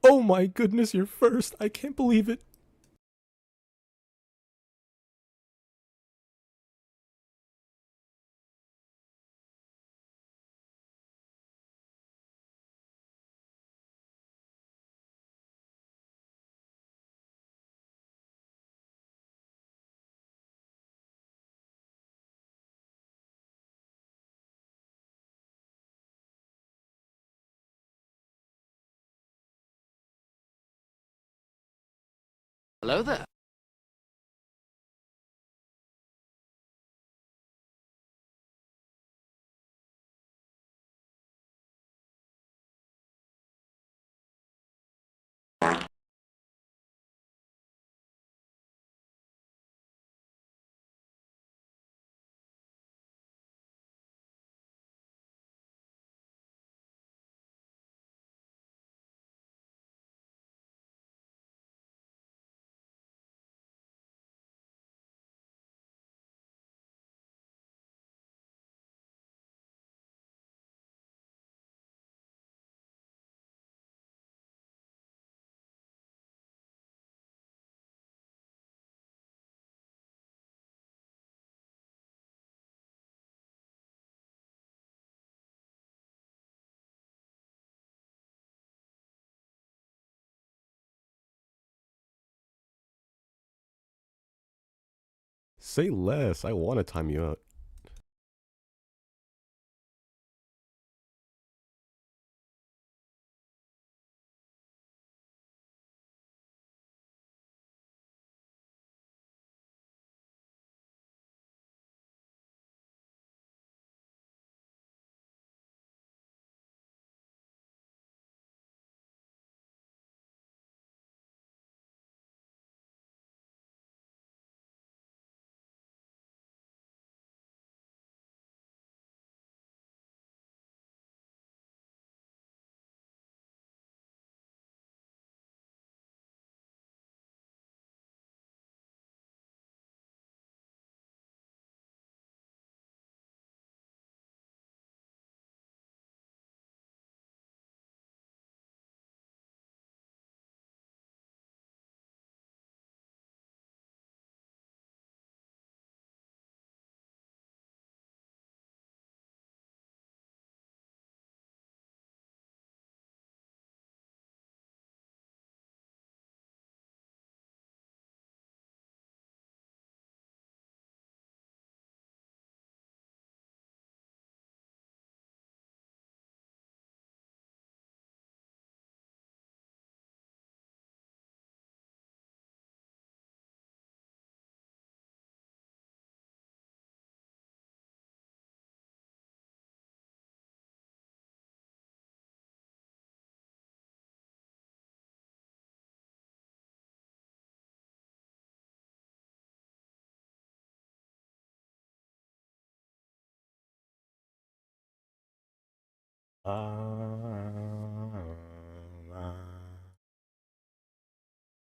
Oh my goodness, you're first. I can't believe it. Hello there. Say less. I want to time you out.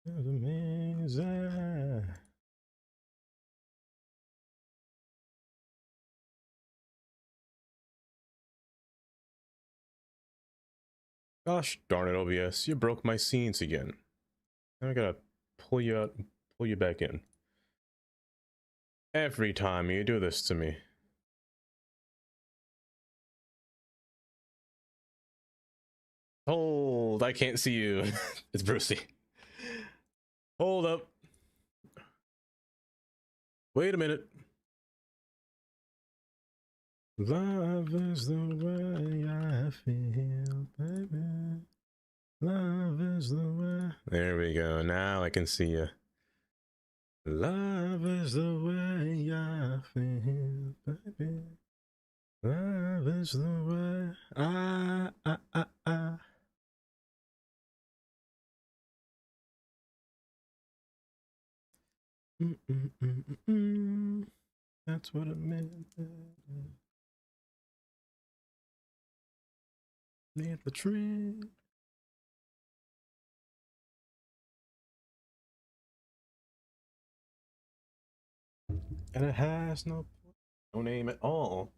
It's amazing. Gosh darn it, OBS. You broke my scenes again. Now I gotta pull you out, pull you back in. Every time you do this to me. Hold, I can't see you. It's Brucey. Hold up. Wait a minute. Love is the way I feel, baby. Love is the way. There we go. Now I can see you. Love is the way I feel, baby. Love is the way I. That's what it meant. Near the tree. And it has no name at all.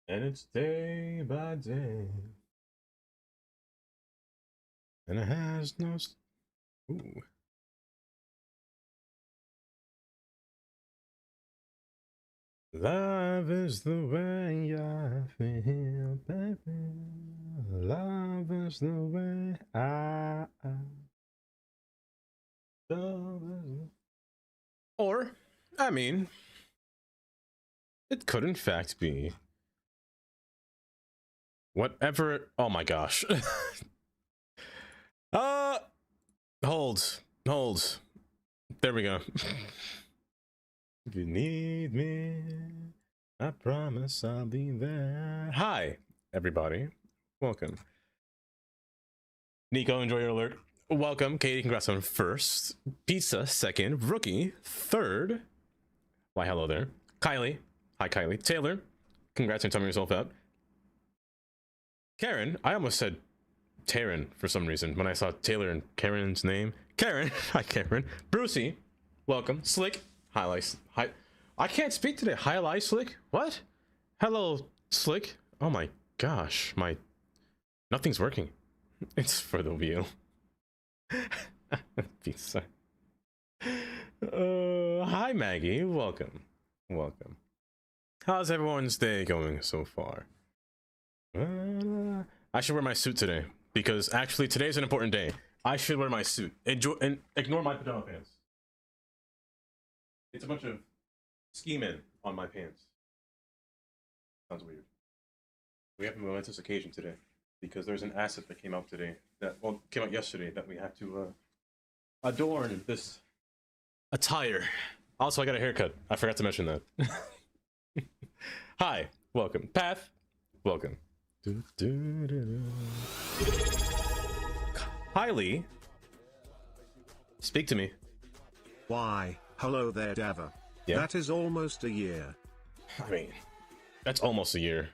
And it's day by day. and it has no. Ooh. Love is the way I feel, baby. Love is the way I. Or, I mean, it could in fact be whatever. Oh my gosh. Hold. There we go. If you need me, I promise I'll be there. Hi, everybody. Welcome. Nico, enjoy your alert. Welcome. Katie, congrats on first. Pizza, second. Rookie, third. Why, hello there. Kylie. Hi, Kylie. Taylor, congrats on timing yourself out. Karen, I almost said Taryn for some reason when I saw Taylor and Karen's name. Karen, hi, Karen. Brucey, welcome. Slick, highlights. Hi. I can't speak today. Highlight, Slick. What? Hello, Slick. Oh my gosh, nothing's working. It's for the wheel. Pizza. Hi, Maggie. Welcome. How's everyone's day going so far? I should wear my suit today because actually today's an important day. I should wear my suit. Enjoy and ignore my pajama pants. It's a bunch of scheming on my pants. Sounds weird. We have a momentous occasion today because there's an asset that came out today came out yesterday that we have to adorn this attire. Also, I got a haircut. I forgot to mention that. Hi, welcome. Path, welcome. Hi, Lee. Speak to me. Why, hello there, Dava. Yeah. That is almost a year. I mean, that's almost a year.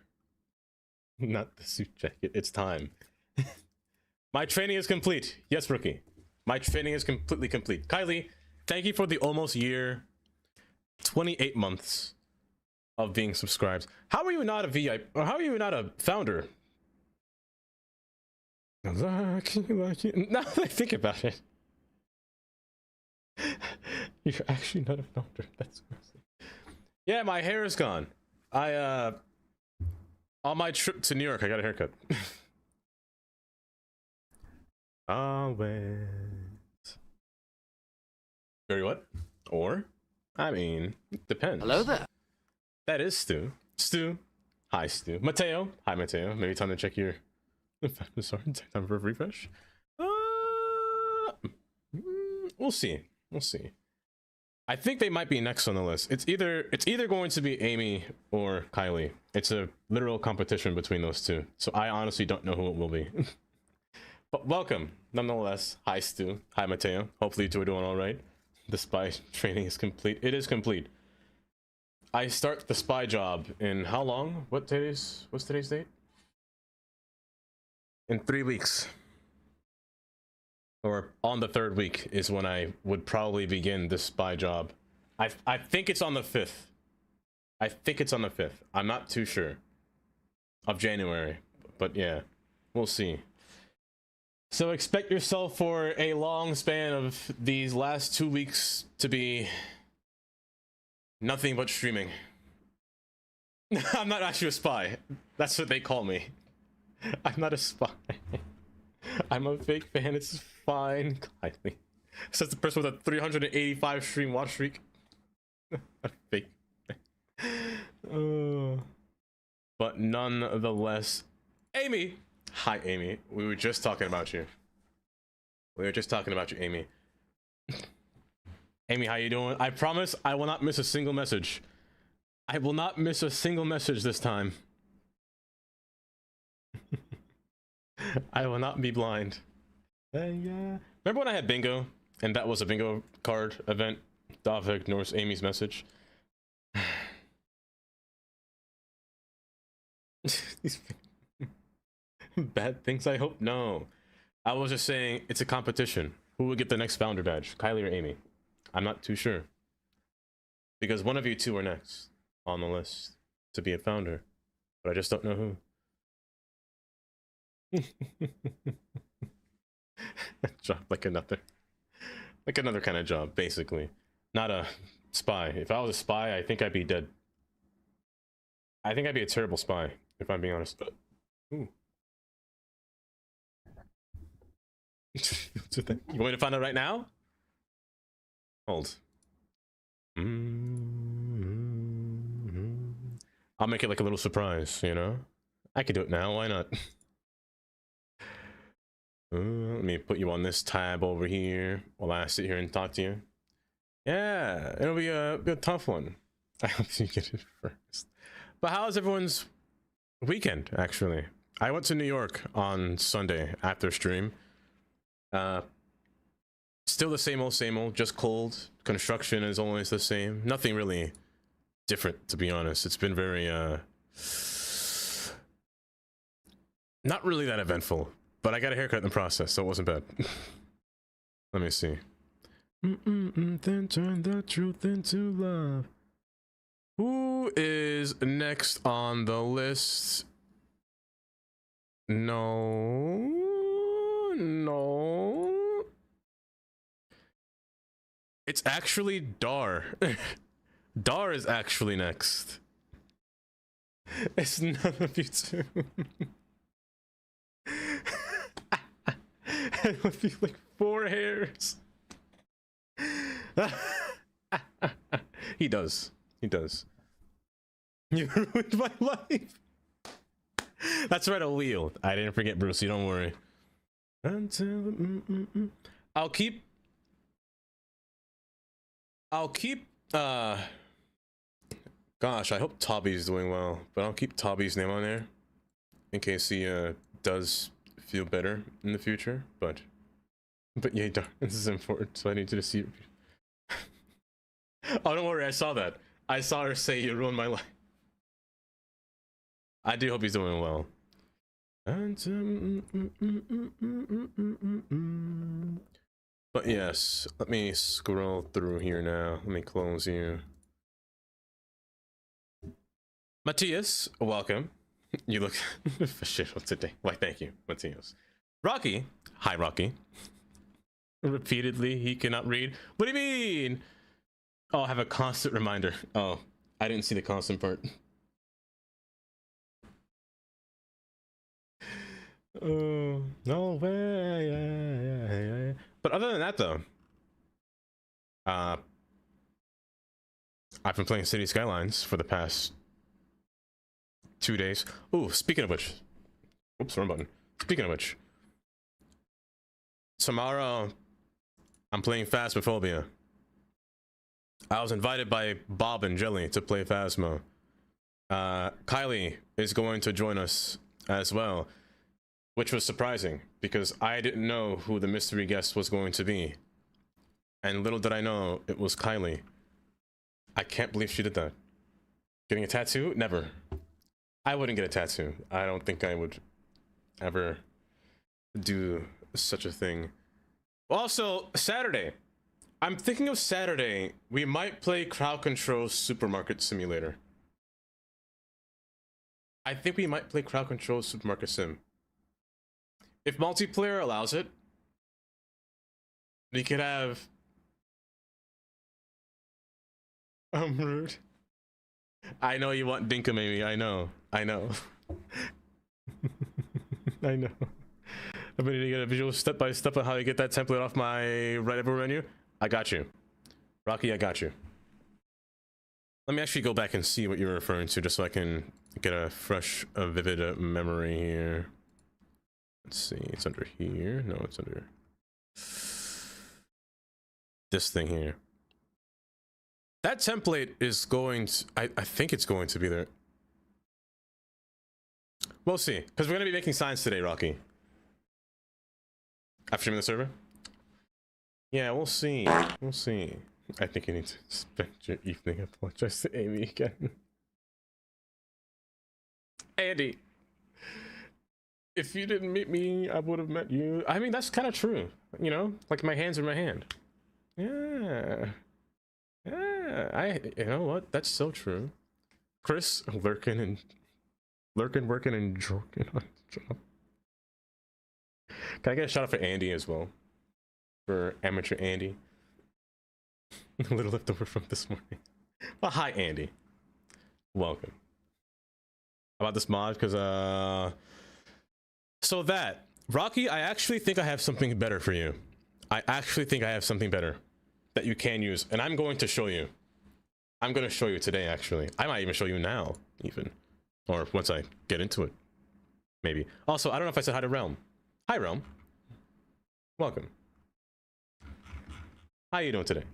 Not the suit jacket. It's time. My training is complete. Yes, Rookie. My training is completely complete. Kylie, thank you for the almost year, 28 months of being subscribed. How are you not a VIP? Or how are you not a founder? Lucky. Now that I think about it, you're actually not a founder. That's crazy. Yeah, my hair is gone. On my trip to New York, I got a haircut. Always. Very what? Or? I mean, it depends. Hello there. That is Stu. Stu. Hi, Stu. Mateo. Hi, Mateo. Maybe time to check your... Sorry, time for a refresh. We'll see. I think they might be next on the list. It's either going to be Amy or Kylie. It's a literal competition between those two. So I honestly don't know who it will be. But welcome, nonetheless. Hi, Stu. Hi, Mateo. Hopefully you two are doing all right. The spy training is complete. It is complete. I start the spy job in how long? What's today's date? In 3 weeks. Or on the 3rd week is when I would probably begin this spy job. I think it's on the 5th. I'm not too sure. Of January. But yeah, we'll see. So expect yourself for a long span of these last 2 weeks to be nothing but streaming. I'm not actually a spy. That's what they call me. I'm not a spy. I'm a fake fan. It's fine. Kylie. Says the person with a 385 stream watch streak. A fake. But nonetheless, Amy. Hi, Amy. We were just talking about you. Amy. Amy, how you doing? I promise I will not miss a single message. I will not miss a single message this time. I will not be blind. Yeah. Remember when I had bingo and that was a bingo card event? Dava ignores Amy's message. These bad things, I hope. No. I was just saying it's a competition. Who will get the next founder badge? Kylie or Amy? I'm not too sure. Because one of you two are next on the list to be a founder. But I just don't know who. Job like another kind of job, basically. Not a spy. If I was a spy, I think I'd be dead. I think I'd be a terrible spy, if I'm being honest. Ooh. You want me to find out right now? Hold. I'll make it like a little surprise, you know? I could do it now, why not? Let me put you on this tab over here while I sit here and talk to you. Yeah, it'll be a tough one. I hope you get it first. But how's everyone's weekend, actually? I went to New York on Sunday after stream. Still the same old, just cold. Construction is always the same. Nothing really different, to be honest. It's been very, not really that eventful. But I got a haircut in the process, so it wasn't bad. Let me see. Then turn the truth into love. Who is next on the list? No. It's actually Dar. Dar is actually next. It's none of you two. It would be like 4 hairs. He does. You ruined my life. That's right, a wheel. I didn't forget, Brucey, don't worry. Until I'll keep gosh, I hope Tobby's doing well, but I'll keep Tobby's name on there in case he does feel better in the future. But yeah, this is important, so I need you to see it. Oh, don't worry, I saw that. I saw her say you ruined my life. I do hope he's doing well. But yes, let me scroll through here now. Let me close you. Matthias, welcome. You look official today. Why, thank you, Matthias. Rocky, hi Rocky. Repeatedly, he cannot read. What do you mean? Oh, I have a constant reminder. Oh, I didn't see the constant part. Oh, no way. But other than that, though, I've been playing City Skylines for the past 2 days. Ooh, speaking of which, oops, wrong button. Speaking of which, tomorrow I'm playing Phasmophobia. I was invited by Bob and Jelly to play Phasmo. Kylie is going to join us as well, which was surprising because I didn't know who the mystery guest was going to be. And little did I know it was Kylie. I can't believe she did that. Getting a tattoo? Never. I wouldn't get a tattoo. I don't think I would ever do such a thing. Also, Saturday. I'm thinking of Saturday. We might play Crowd Control Supermarket Simulator. I think we might play Crowd Control Supermarket Sim. If multiplayer allows it, we could have... I'm rude. I know you want Dinkum, Amy. I know. I know. I'm ready to get a visual step-by-step on how to get that template off my right over menu. I got you. Rocky, I got you. Let me actually go back and see what you're referring to just so I can get a fresh, vivid memory here. Let's see, it's under here. No, it's under this thing here. That template is going to, I think it's going to be there. We'll see, because we're going to be making signs today, Rocky. After streaming the server? Yeah, we'll see. We'll see. I think you need to spend your evening. Apologize to Amy again. Andy. If you didn't meet me, I would have met you. I mean, that's kind of true. You know, like my hand's in my hand. Yeah. Yeah. You know what? That's so true. Chris, working and jorking on the job. Can I get a shout out for Andy as well? For amateur Andy. A little leftover from this morning. Well, hi Andy. Welcome. About this mod, because so that Rocky, I actually think I have something better for you. I actually think I have something better that you can use, and I'm going to show you. I'm going to show you today, actually. I might even show you now, even. Or once I get into it. Maybe. Also, I don't know if I said hi to Realm. Hi, Realm. Welcome. How you doing today?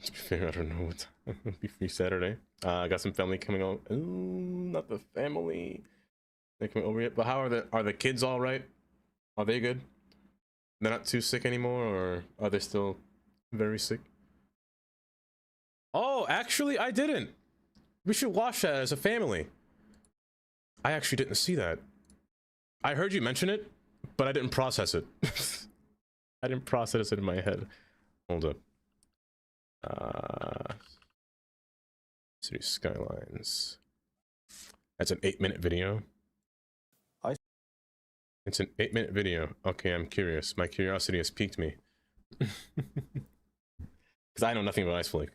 To be fair, I don't know what time. It'll be free Saturday. I got some family coming on. Ooh, not the family. They're coming over yet. But how are the kids all right? Are they good? They're not too sick anymore, or are they still very sick? Oh, actually, I didn't. We should watch that as a family. I actually didn't see that. I heard you mention it, but I didn't process it. I didn't process it in my head. Hold up. City Skylines. That's an 8-minute video. It's an 8-minute video. Okay, I'm curious. My curiosity has piqued me. Because I know nothing about Ice Flake.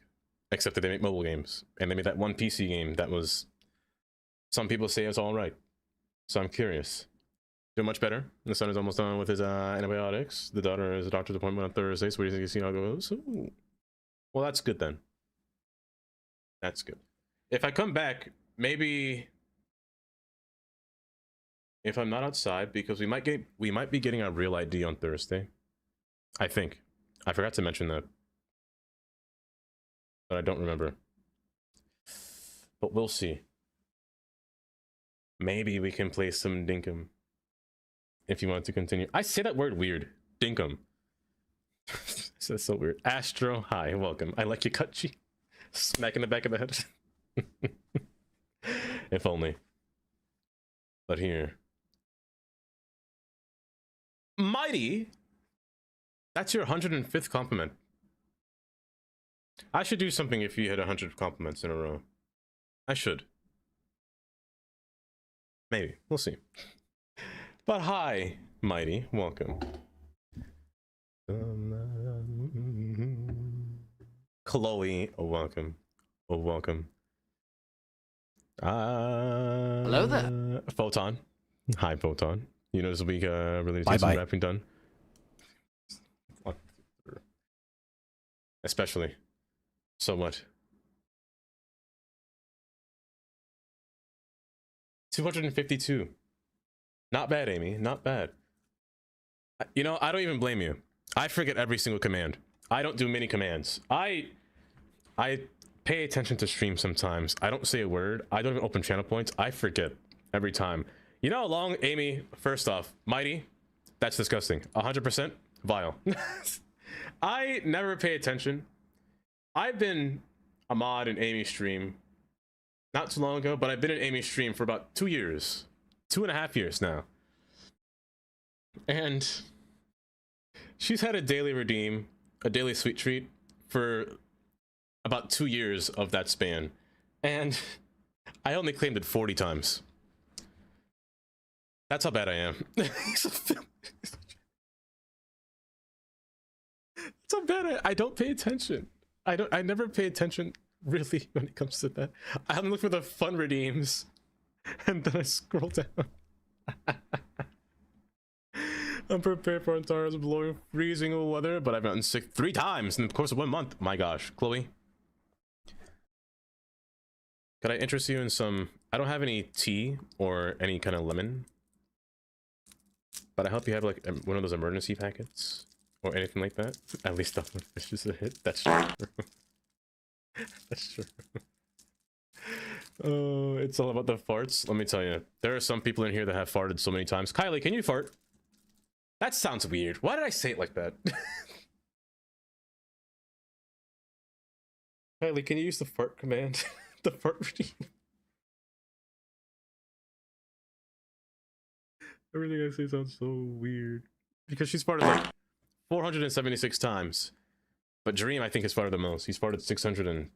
Except that they make mobile games. And they made that one PC game that was... Some people say it's alright. So I'm curious. Doing much better. The son is almost done with his antibiotics. The daughter has a doctor's appointment on Thursday, so what do you think he's gonna go? Ooh. Well, that's good then. That's good. If I come back, maybe... If I'm not outside, because we might be getting our real ID on Thursday. I think. I forgot to mention that. But I don't remember. But we'll see. Maybe we can play some Dinkum. If you want to continue. I say that word weird. Dinkum. That's so weird. Astro, hi, welcome. I like your Kutchi. Smack in the back of the head. If only. But here. Mighty! That's your 105th compliment. I should do something if you hit 100 compliments in a row. I should. Maybe. We'll see. But hi, Mighty. Welcome. Chloe. Oh, welcome. Oh, welcome. Hello there. Photon. Hi, Photon. You know this week really to get some rapping done. Especially. So what? 252. Not bad, Amy. Not bad. You know, I don't even blame you. I forget every single command. I don't do many commands. I pay attention to stream sometimes. I don't say a word. I don't even open channel points. I forget every time. You know how long, Amy, first off, Mighty, that's disgusting. 100% vile. I never pay attention. I've been a mod in Amy's stream not too long ago, but I've been in Amy's stream for about 2 years. 2.5 years now. And she's had a daily redeem, a daily sweet treat for about 2 years of that span. And I only claimed it 40 times. That's how bad I am. That's how bad I don't pay attention. I never pay attention really when it comes to that. I'm looking for the fun redeems. And then I scroll down. I'm prepared for entire blowing freezing weather, but I've gotten sick 3 times in the course of 1 month. My gosh, Chloe. Could I interest you in some... I don't have any tea or any kind of lemon. But I hope you have like one of those emergency packets. Or anything like that. At least that one is just a hit. That's true. That's true. Oh, it's all about the farts. Let me tell you. There are some people in here that have farted so many times. Kylie, can you fart? That sounds weird. Why did I say it like that? Kylie, can you use the fart command? The fart routine? Everything I say sounds so weird. Because she's farted like 476 times. But Dream, I think, has farted the most. He's farted 600 and...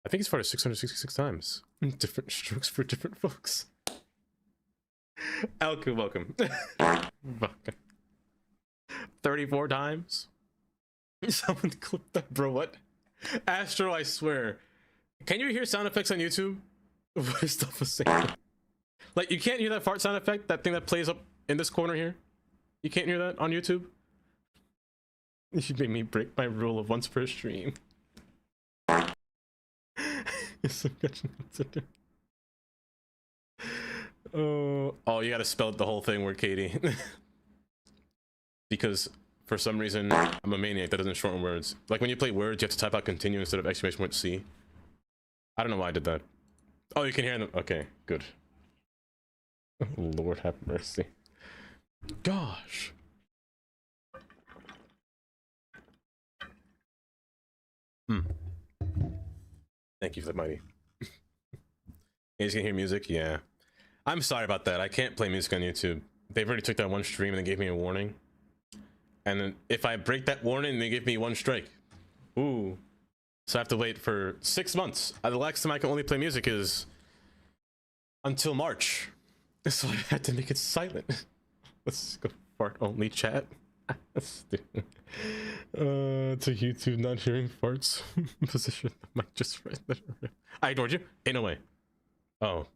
I think he's farted 666 times. Different strokes for different folks. Elku, welcome. Fuck. 34 times? Someone clipped that, bro. What? Astro, I swear. Can you hear sound effects on YouTube? What is stuff was saying? Like, you can't hear that fart sound effect? That thing that plays up in this corner here? You can't hear that on YouTube? You should make me break my rule of once per stream. Oh, you gotta spell it the whole thing word, Katie. Because for some reason, I'm a maniac that doesn't shorten words. Like when you play words, you have to type out continue instead of exclamation point C. I don't know why I did that. Oh, you can hear them. Okay, good. Lord have mercy. Gosh. Thank you for the mighty. You guys can hear music? Yeah. I'm sorry about that. I can't play music on YouTube. They've already took that one stream and they gave me a warning. And then if I break that warning, they give me one strike. Ooh. So I have to wait for 6 months. The last time I can only play music is until March. So I had to make it silent. Let's go fart only chat. To YouTube not hearing farts. Position the mic just right there. I ignored you. Ain't no way. Oh.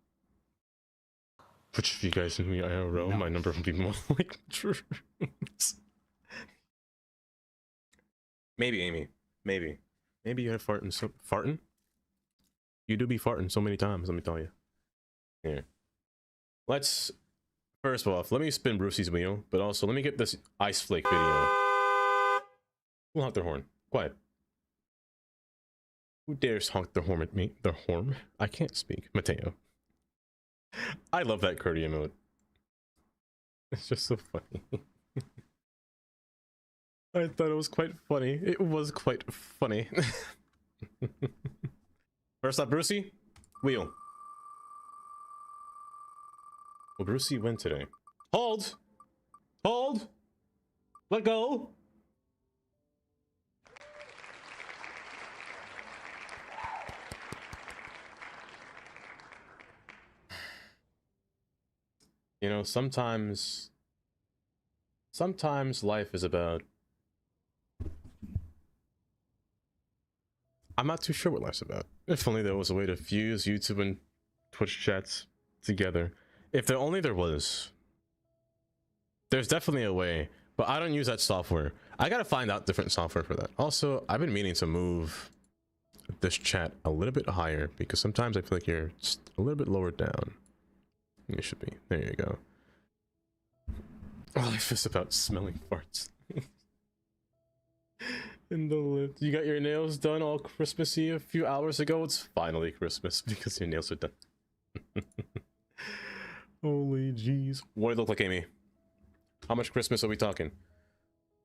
Which of you guys in the IRL, no. My number would be more like true. Maybe, Amy. Maybe. Maybe you have farting so farting? You do be farting so many times, let me tell you. Here. Let's first of all, let me spin Brucey's wheel, but also let me get this ice flake video. Who'll honk their horn? Quiet. Who dares honk their horn at me? Their horn? I can't speak. Mateo. I love that Curdy emote. It's just so funny. I thought it was quite funny. It was quite funny. First up, Brucey. Wheel. Will Brucey win today? Hold! Hold! Let go! You know, sometimes life is about... I'm not too sure what life's about. If only there was a way to fuse YouTube and Twitch chats together. If there only there was. There's definitely a way, but I don't use that software. I gotta find out different software for that. Also, I've been meaning to move this chat a little bit higher because sometimes I feel like you're just a little bit lower down. You should be. There you go. Life is about smelling farts. In the lift. You got your nails done all Christmassy a few hours ago. It's finally Christmas because your nails are done. Holy jeez. What do they look like, Amy? How much Christmas are we talking?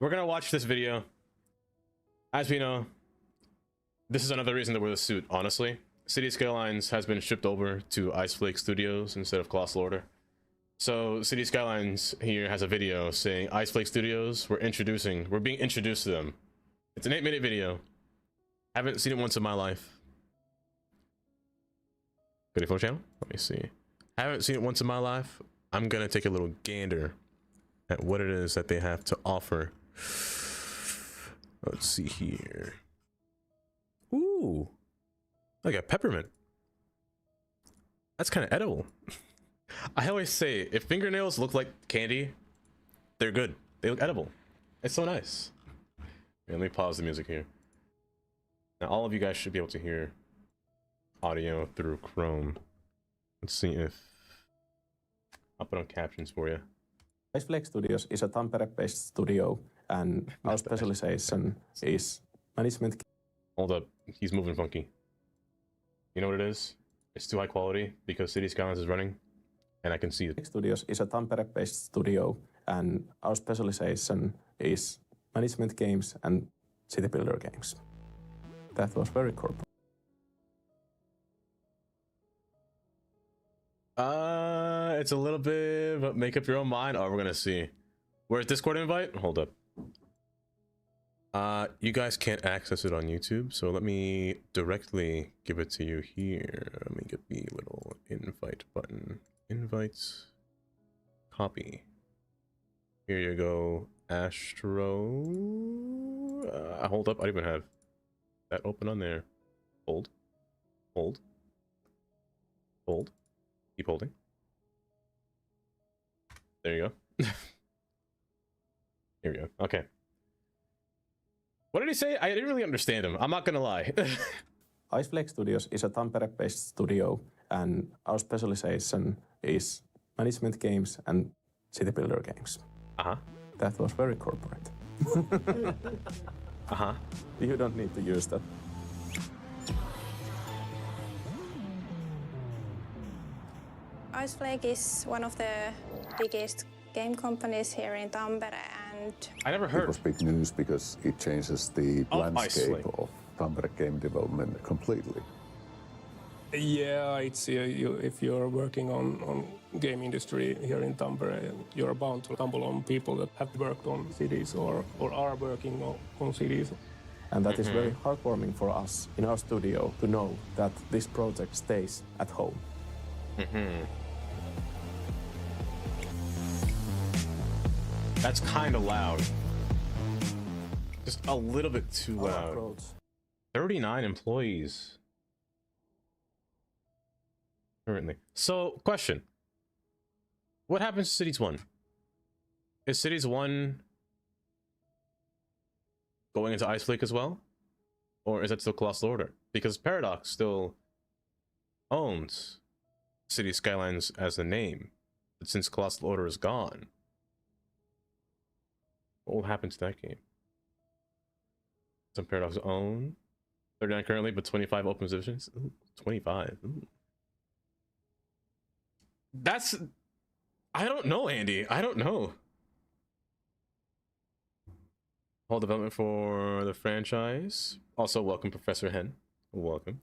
We're gonna watch this video. As we know, this is another reason to wear the suit, honestly. City Skylines has been shipped over to Ice Flake Studios instead of Colossal Order. So City Skylines here has a video saying Ice Flake Studios, we're being introduced to them. It's an 8-minute video. Haven't seen it once in my life. Video phone channel? Let me see. Haven't seen it once in my life. I'm gonna take a little gander at what it is that they have to offer. Let's see here. Ooh, like a peppermint. That's kind of edible. I always say, if fingernails look like candy, they're good. They look edible. It's so nice. Let me pause the music here. Now, all of you guys should be able to hear audio through Chrome. Let's see if I'll put on captions for you. Ice Flake Studios is a Tampere-based studio, and our specialization is management. Hold up, he's moving funky. You know what it is? It's too high quality because City Skylines is running, and I can see it. Studios is a Tampere-based studio, and our specialization is management games and city builder games. That was very corporate. It's a little bit, but make up your own mind. Oh, we're gonna see. Where's Discord invite? Hold up. You guys can't access it on YouTube, so let me directly give it to you here. Let me get the little invite button. Invites. copy. Here you go, Astro. Hold up, I don't even have that open on there. Hold. Hold. Hold. Keep holding. There you go. Here we go. Okay. What did he say? I didn't really understand him. I'm not gonna lie. Iceflake Studios is a Tampere-based studio, and our specialization is management games and city builder games. Uh-huh. That was very corporate. Uh-huh. You don't need to use that. Iceflake is one of the biggest game companies here in Tampere, and I never It heard. was big news because it changes the Oh, landscape Iceflake. of Tampere game development completely. Yeah, it's if you're working on game industry here in Tampere, you're bound to stumble on people that have worked on cities or are working on cities. And that is very heartwarming for us in our studio to know that this project stays at home. That's kind of loud. Just a little bit too Our loud. approach 39 employees. Currently. So, question. What happens to Cities 1? Is Cities 1 going into Iceflake as well? Or is that still Colossal Order? Because Paradox still owns City Skylines as a name. But since Colossal Order is gone, what will happen to that game? Some Paradox own 39 currently, but 25 open positions. Ooh, 25. Ooh. That's... I don't know, Andy. I don't know. Whole development for the franchise. Also, welcome, Professor Hen. Welcome.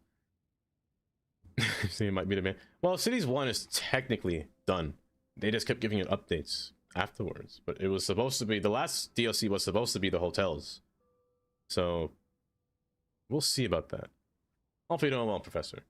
See, it might be the man. Well, Cities 1 is technically done. They just kept giving it updates afterwards. But it was supposed to be... The last DLC was supposed to be the hotels. So... we'll see about that. Hopefully you know well, Professor.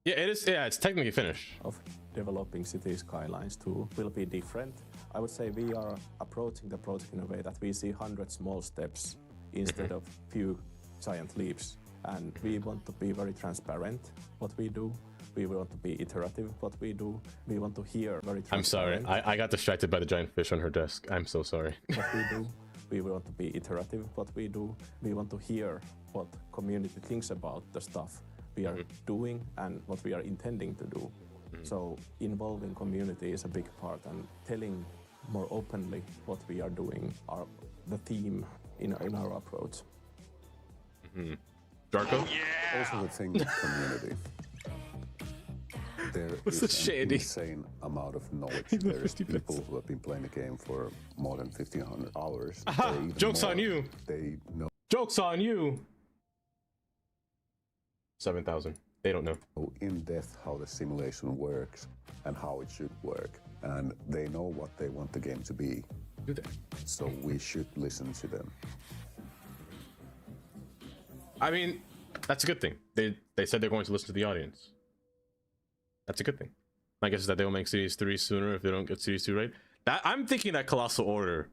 Yeah, it is. Yeah, it's technically finished. of developing City Skylines 2 will be different. I would say we are approaching the project in a way that we see 100 small steps instead of few giant leaps. And we want to be very transparent what we do. We want to be iterative what we do. We want to hear very I'm sorry. transparent I got distracted by the giant fish on her desk. I'm so sorry. what we do. We want to be iterative what we do. We want to hear what community thinks about the stuff we are doing and what we are intending to do. So involving community is a big part, and telling more openly what we are doing are the theme in our approach. Darko? Also the thing with community. There What's is the an shady? insane amount of knowledge. There's people who have been playing the game for more than 1,500 hours. Aha! or even Joke's more. on you! They know Joke's on you! 7,000. They don't know. in depth how the simulation works and how it should work. And they know what they want the game to be. Do they? So we should listen to them. I mean, that's a good thing. They said they're going to listen to the audience. That's a good thing. My guess is that they'll make Cities 3 sooner if they don't get Cities 2 right. I'm thinking that Colossal Order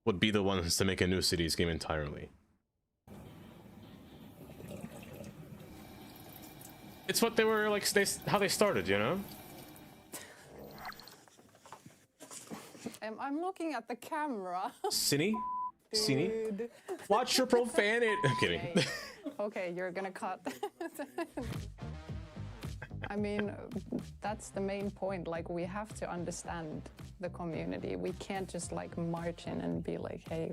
would be the ones to make a new Cities game entirely. It's what they were like. How they started, you know. I'm looking at the camera. Cine. Dude. Watch your profanity. I'm kidding. Okay, you're gonna cut. I mean, that's the main point. Like, we have to understand the community. We can't just like march in and be like, "Hey,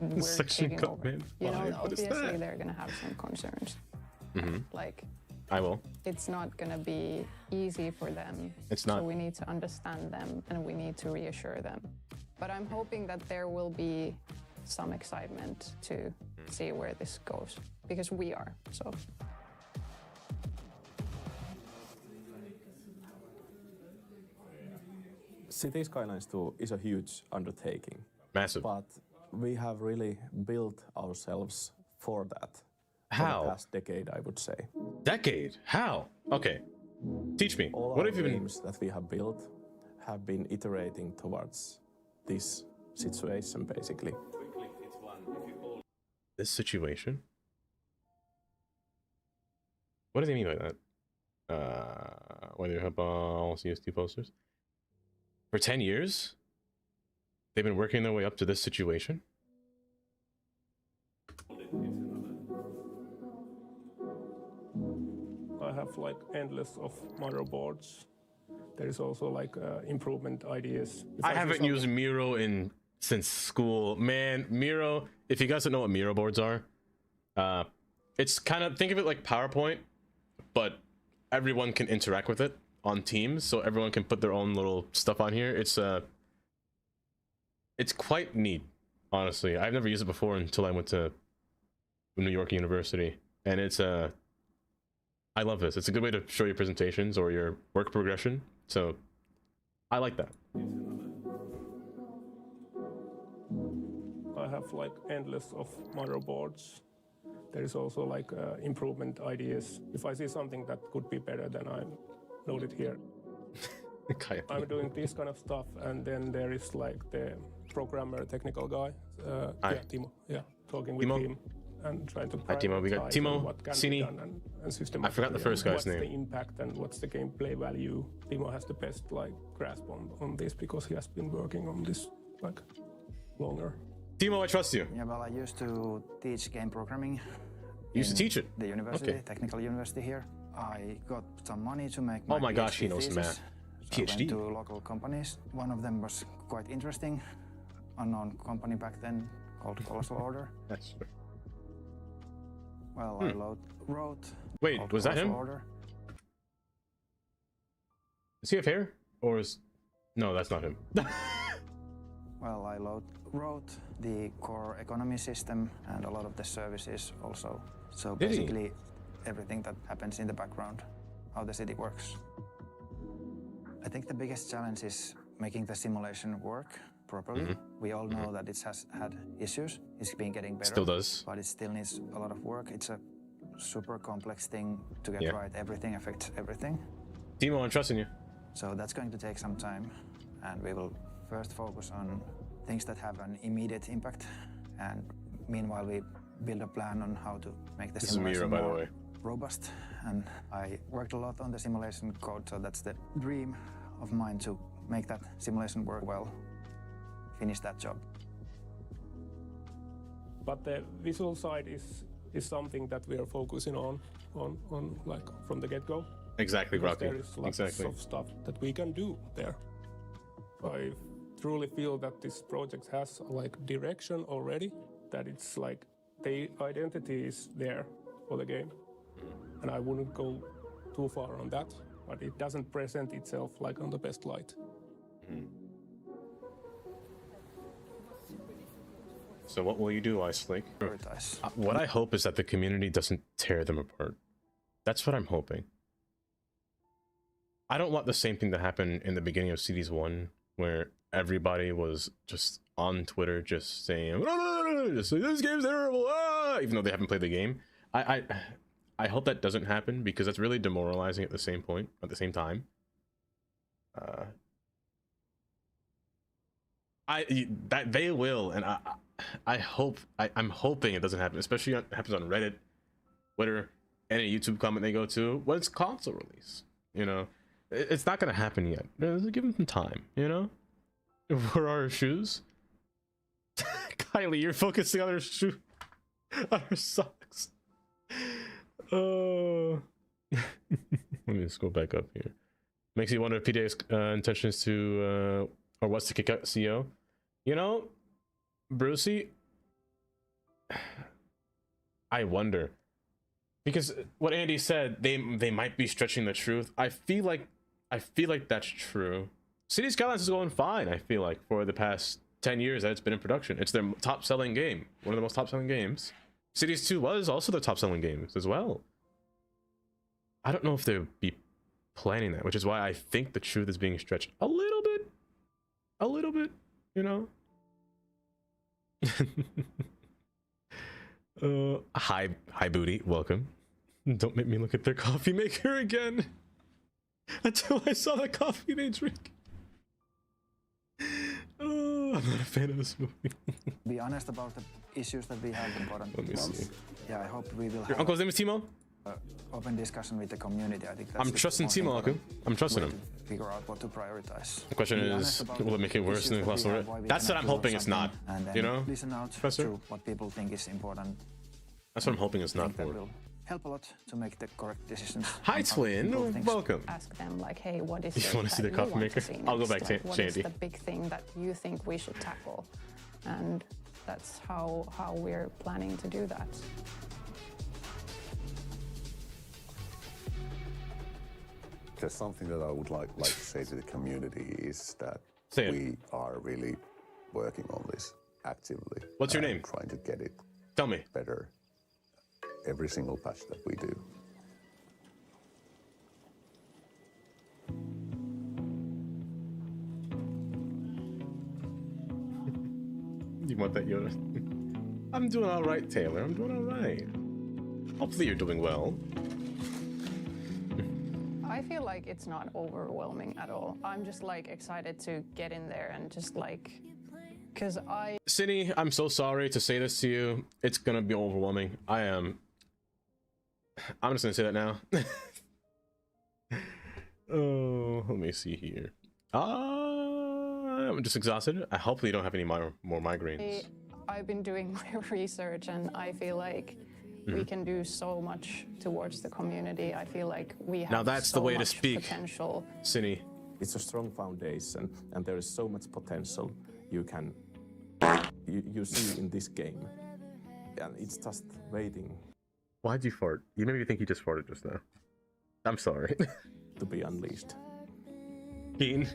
we're Section taking cut, over." man. You Why? know, What is obviously that? they're gonna have some concerns. Like, I will. it's not gonna be easy for them. It's not. So we need to understand them and we need to reassure them. But I'm hoping that there will be some excitement to see where this goes, because we are. So. City Skylines 2 is a huge undertaking, Massive. but we have really built ourselves for that. For How? the past decade, I would say. Decade? How? Okay. Teach me. All What our have you been? games that we have built have been iterating towards this situation, basically. This situation? What does he mean by that? Whether you have all CST posters? For 10 years? They've been working their way up to this situation? I have like endless of motherboards. There is also like improvement ideas. I haven't used Miro since school. Man, Miro, if you guys don't know what Miro boards are, it's kind of, think of it like PowerPoint, but everyone can interact with it on Teams, so everyone can put their own little stuff on here. It's quite neat, honestly. I've never used it before until I went to New York University, and I love this. It's a good way to show your presentations or your work progression, so I like that. I have like endless of motherboards. There is also like improvement ideas. If I see something that could be better, then I note it here. Okay. I'm doing this kind of stuff, and then there is like the programmer, technical guy. Hi. Yeah, Timo. Yeah, talking with Timo. him and trying to. Hi, Timo. We got prioritize Timo, what can be Sini. done and systematically. I forgot the first guy's what's name. What's the impact and what's the gameplay value? Timo has the best like grasp on this because he has been working on this like longer. Timo, I trust you. Yeah, well, I used to teach game programming. You used to teach it? The university, Okay. technical university here. I got some money to make Oh my my gosh, he PhD knows thesis. math. So I PhD? went to local companies. One of them was quite interesting. Unknown company back then called Colossal Order. That's true. Well, I wrote. Wait, called was that Colossal him? Order. Does he have hair? Or is... No, that's not him. Well, I wrote the core economy system and a lot of the services also. So Did he? basically everything that happens in the background, how the city works. I think the biggest challenge is making the simulation work properly. We all know that it has had issues. It's been getting better. Still does. But it still needs a lot of work. It's a super complex thing to get Yeah. right. Everything affects everything. Timo, I'm trusting you. So that's going to take some time, and we will first focus on things that have an immediate impact, and meanwhile we build a plan on how to make the This is Mira, simulation by the more way. robust. And I worked a lot on the simulation code, so that's the dream of mine, to make that simulation work well, finish that job. But the visual side is something that we are focusing on like from the get-go. Exactly, Because Rocky. there is lots Exactly. of stuff that we can do there. I truly feel that this project has like direction already, that it's like the identity is there for the game. And I wouldn't go too far on that, but it doesn't present itself like on the best light. So what will you do, Ice Lake? Prioritize. What I hope is that the community doesn't tear them apart. That's what I'm hoping. I don't want the same thing to happen in the beginning of Cities 1, where everybody was just on Twitter just saying, "No, just like, this game's terrible," even though they haven't played the game. I hope that doesn't happen, because that's really demoralizing at the same time. That they will, and I'm hoping it doesn't happen, especially when it happens on Reddit, Twitter, any YouTube comment they go to when it's console release. You know, it's not gonna happen yet. Give them some time. You know, for our shoes. Kylie, you're focusing on her shoe, on her socks. Oh. Let me just go back up here. Makes you wonder if PDA's intentions to or what's to kick out CEO. You know, Brucey, I wonder, because what Andy said, they might be stretching the truth. I feel like that's true. City Skylines is going fine. I feel like for the past 10 years that it's been in production, it's their top-selling game, one of the most top-selling games. Cities 2 was also the top-selling games as well. I don't know if they'll be planning that, which is why I think the truth is being stretched a little bit, you know. Hi Booty, welcome. Don't make me look at their coffee maker again until I saw the coffee they drink. I'm not a fan of this movie. Be honest about the issues that we have important Let me see. Yeah, I hope we will Your have uncle's name is Timo? open discussion with the community. I think that's I'm the trusting most Timo, important Aku. I'm trusting way him. to figure out what to prioritize. The question Be is, honest about will it make it worse issues than that Class we have, Lorette? why we That's what cannot I'm do hoping it's not. something, and then You know? listen out Professor? to what people think is important. That's what I'm hoping it's I not think that for. will help a lot to make the correct decisions. Hi, on how to Twin. improve things. Welcome. Ask them like, hey, what is You it wanna see that the coffee you want maker? to see I'll go next? back Like, to what Shandy. is the big thing that you think we should tackle? And that's how we're planning to do that. There's something that I would like to say to the community is that Say it. we are really working on this actively. What's your and name? Trying to get it Tell me. better every single patch that we do. You want that, Yoda? I'm doing all right, Taylor. I'm doing all right. Hopefully you're doing well. I feel like it's not overwhelming at all. I'm just like excited to get in there and just like, cause Cindy, I'm so sorry to say this to you. It's gonna be overwhelming. I'm just gonna say that now. Oh, let me see here. I'm just exhausted. I hopefully you don't have any more migraines. I've been doing my research and I feel like we can do so much towards the community. I feel like we have Now that's so the way to much speak. potential. Cindy. It's a strong foundation, and there is so much potential you see in this game, and it's just waiting Why'd you fart? You made me think you just farted just now. I'm sorry. to be unleashed. Keen.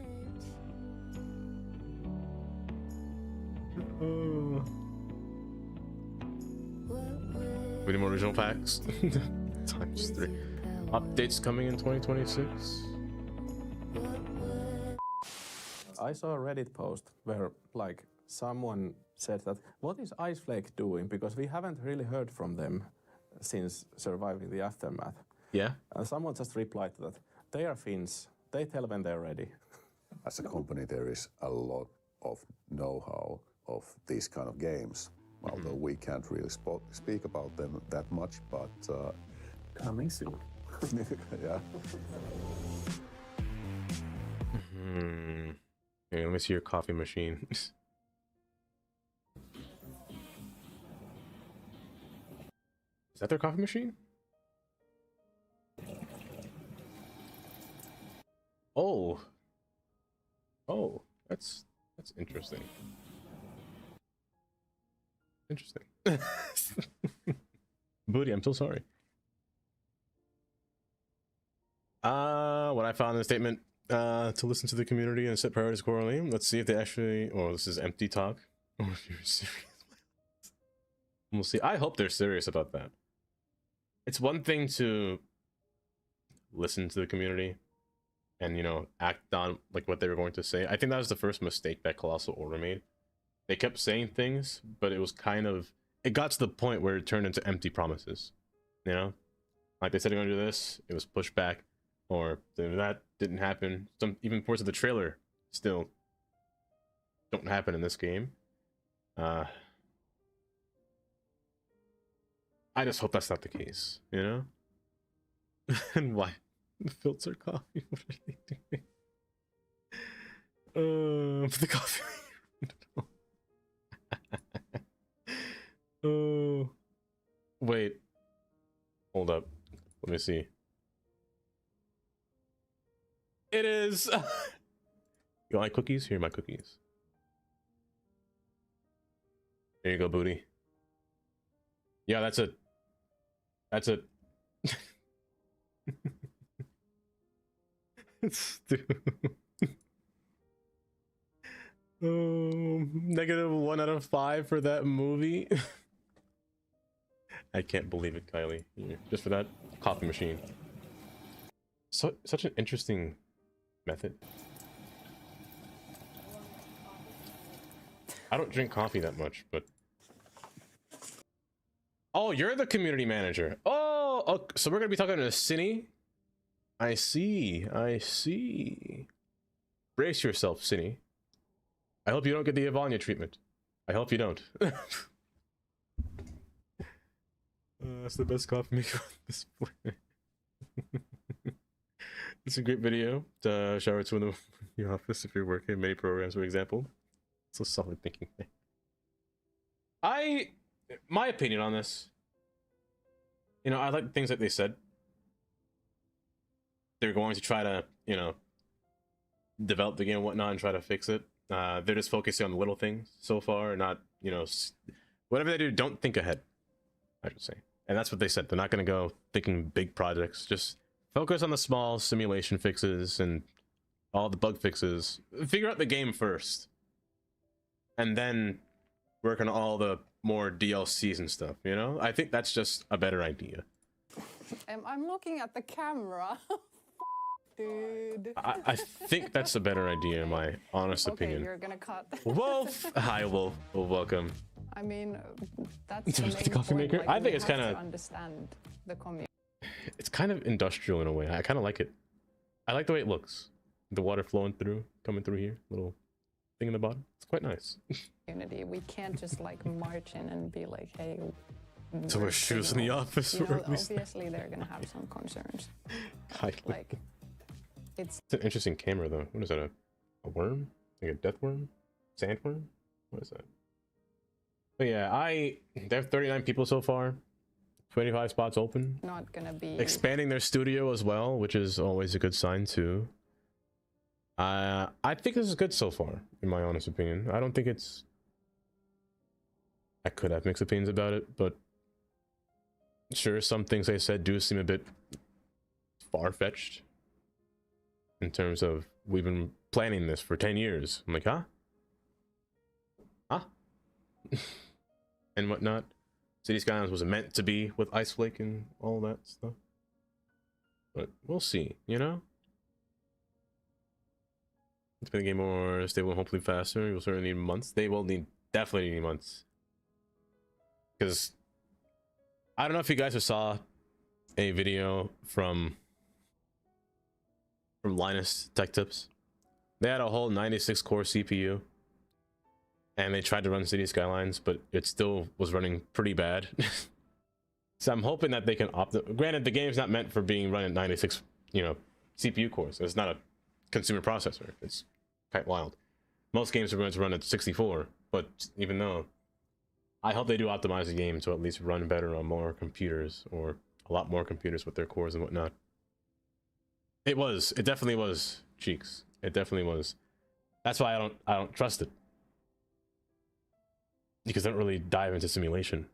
Oh. We need more original packs. Times 3. Updates coming in 2026. I saw a Reddit post where like someone said that, what is Ice Flake doing? Because we haven't really heard from them since surviving the aftermath. Yeah. And someone just replied to that, they are Finns, they tell when they're ready. As a company, there is a lot of know-how of these kind of games, although we can't really speak about them that much, but coming soon. Yeah. Okay, let me see your coffee machine. Is that their coffee machine? Oh. Oh, that's interesting. Interesting. Booty, I'm so sorry. What I found in the statement, to listen to the community and set priorities accordingly. Let's see if they actually, oh, this is empty talk. Or if you're serious. We'll see. I hope they're serious about that. It's one thing to listen to the community and, you know, act on like what they were going to say. I think that was the first mistake that Colossal Order made. They kept saying things, but it was kind of, it got to the point where it turned into empty promises. You know? Like they said they're going to do this, it was pushed back, or that didn't happen. Some even parts of the trailer still don't happen in this game. I just hope that's not the case, you know? And why? Filter coffee? What are they doing? For the coffee. Oh. Wait. Hold up. Let me see. It is. You like cookies? Here are my cookies. There you go, booty. Yeah, that's it. That's it. It's stupid. -1 out of 5 for that movie. I can't believe it, Kylie. Here, just for that coffee machine. Such an interesting method. I don't drink coffee that much, but... Oh, you're the community manager. Oh, so we're gonna be talking to Cindy. I see. I see. Brace yourself, Cindy. I hope you don't get the Ivania treatment. I hope you don't. That's the best coffee maker on this planet. It's a great video. Shout out to the office if you're working many programs, for example. So solid thinking. My opinion on this, you know, I like the things that they said. They're going to try to, you know, develop the game and whatnot and try to fix it. They're just focusing on the little things so far, not, you know, whatever they do, don't think ahead, I should say. And that's what they said. They're not going to go thinking big projects. Just focus on the small simulation fixes and all the bug fixes. Figure out the game first. And then work on all the more DLCs and stuff, you know? I think that's just a better idea. I'm looking at the camera. Dude. I think that's a better idea, in my honest opinion. Okay, you're gonna cut. Wolf! Hi, Wolf. Well, welcome. I mean, that's the main the coffee point. maker? Like, I think we it's have kind of... to understand the community. It's kind of industrial in a way. I kind of like it. I like the way it looks. The water flowing through, coming through here. Little thing in the bottom. It's quite nice. We can't just like march in and be like, hey... To wear shoes in the office, you know, or at least... obviously they're gonna have some concerns. Like, it's an interesting camera though. What is that? A worm? Like a death worm? Sandworm? What is that? But yeah, they have 39 people so far. 25 spots open. not gonna be Expanding their studio as well, which is always a good sign too. I think this is good so far, in my honest opinion. I don't think it's... I could have mixed opinions about it, but sure, some things they said do seem a bit far-fetched in terms of we've been planning this for 10 years. I'm like, huh? Huh? And whatnot. City Skylines was meant to be with Ice Flake and all that stuff. But we'll see, you know? It's been a game more stable and hopefully faster. You'll certainly need months. They will definitely need months. Because I don't know if you guys saw a video from Linus Tech Tips. They had a whole 96 core CPU and they tried to run City Skylines, but it still was running pretty bad. So I'm hoping that they can granted, the game's not meant for being run at 96, you know, CPU cores. It's not a consumer processor. It's quite wild. Most games are going to run at 64, but even though, I hope they do optimize the game to at least run better on more computers, or a lot more computers with their cores and whatnot. It definitely was, Cheeks. It definitely was. That's why I don't trust it. Because they don't really dive into simulation.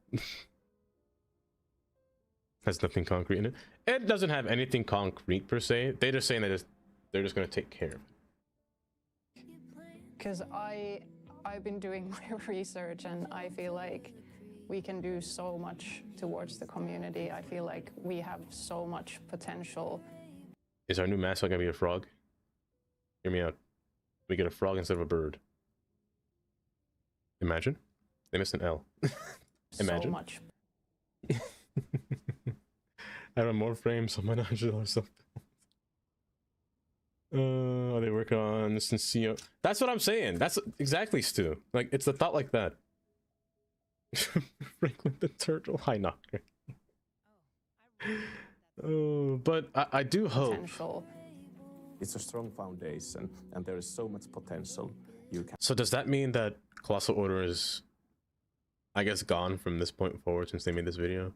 Has nothing concrete in it. It doesn't have anything concrete per se. They're just saying that they're just going to take care of it. because I've been doing my research and I feel like we can do so much towards the community. I feel like we have so much potential. Is our new mascot gonna be a frog? Hear me out. We get a frog instead of a bird. Imagine. They missed an L. Imagine. So much. I have more frames on my nodule or something. Are they working on Sincere? That's what I'm saying. That's exactly, Stu. Like, it's the thought like that. Franklin the turtle. Hi, knocker. Oh, but I do hope. Potential. It's a strong foundation, and there is so much potential. You can. So does that mean that Colossal Order is, I guess, gone from this point forward since they made this video?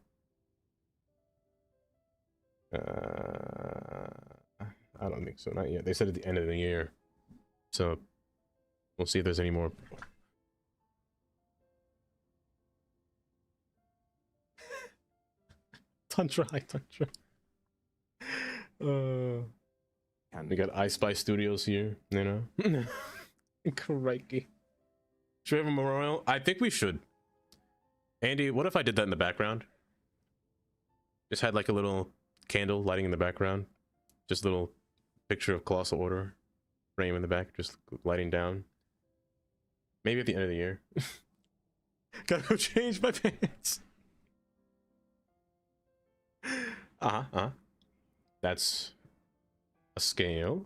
I don't think so. Not yet. They said at the end of the year. So we'll see if there's any more. Tundra, hi Tundra. We got I Spy Studios here, you know. Crikey. Should we have a memorial? I think we should. Andy, what if I did that in the background? Just had like a little candle lighting in the background. Just a little picture of Colossal Order frame in the back, just lighting down. Maybe at the end of the year. Gotta go change my pants. That's a scale.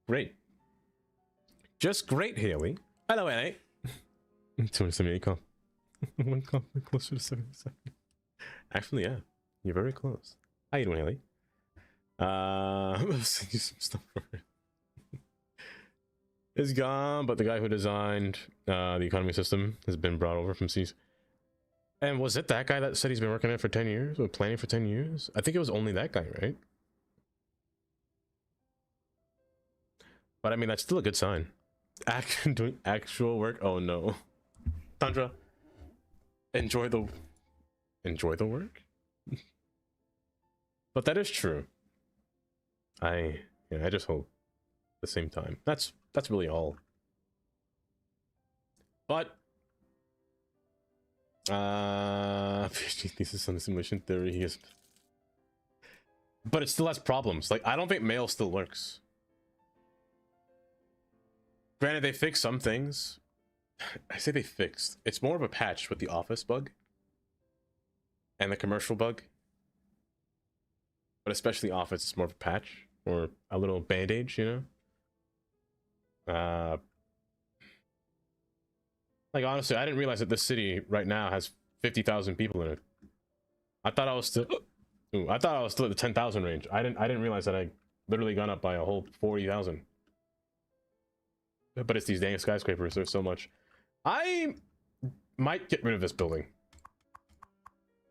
Great. Just great, Haley. Hello, Haley. 278 comp. One comp closer to 77. Actually, yeah. You're very close. How you doing, Haley? I'll send you some stuff for it. It's gone, but the guy who designed the economy system has been brought over from Seas. And was it that guy that said he's been working on it for 10 years or planning for 10 years? I think it was only that guy, right? But I mean, that's still a good sign. Doing actual work? Oh no. Tundra, enjoy the work? But that is true. I just hope at the same time. That's really all. But PhD thesis on the simulation theory is, but it still has problems. Like, I don't think mail still works. Granted, they fixed some things. I say they fixed. It's more of a patch with the office bug and the commercial bug. But especially office, it's more of a patch or a little band-aid, you know? Like, honestly, I didn't realize that this city right now has 50,000 people in it. I thought I was still at the 10,000 range. I didn't realize that I literally gone up by a whole 40,000. But it's these dang skyscrapers. There's so much. I might get rid of this building.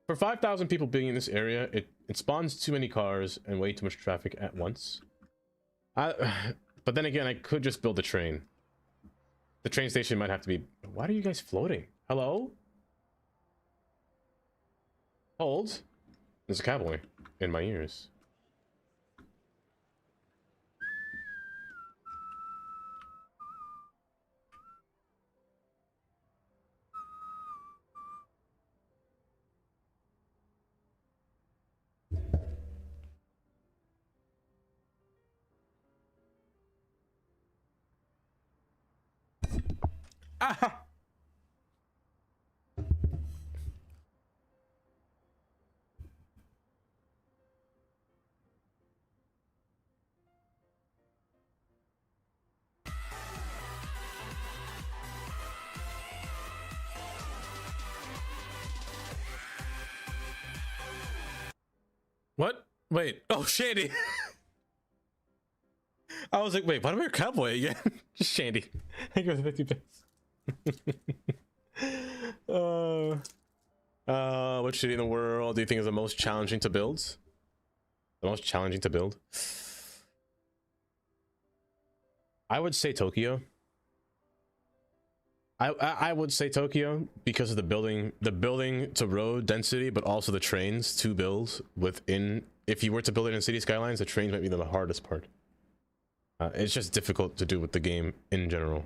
For 5,000 people being in this area, it spawns too many cars and way too much traffic at once. But then again, I could just build a train. The train station might have to be... Why are you guys floating? Hello? Hold. There's a cowboy in my ears. Aha! What? Wait. Oh, Shandy. I was like, wait, why do we a cowboy again? Just Shandy. I give it 50 bits. Which city in the world do you think is the most challenging to build? The most challenging to build? I would say Tokyo. I would say Tokyo because of the building to road density, but also the trains to build within. If you were to build it in City Skylines, the trains might be the hardest part. It's just difficult to do with the game in general.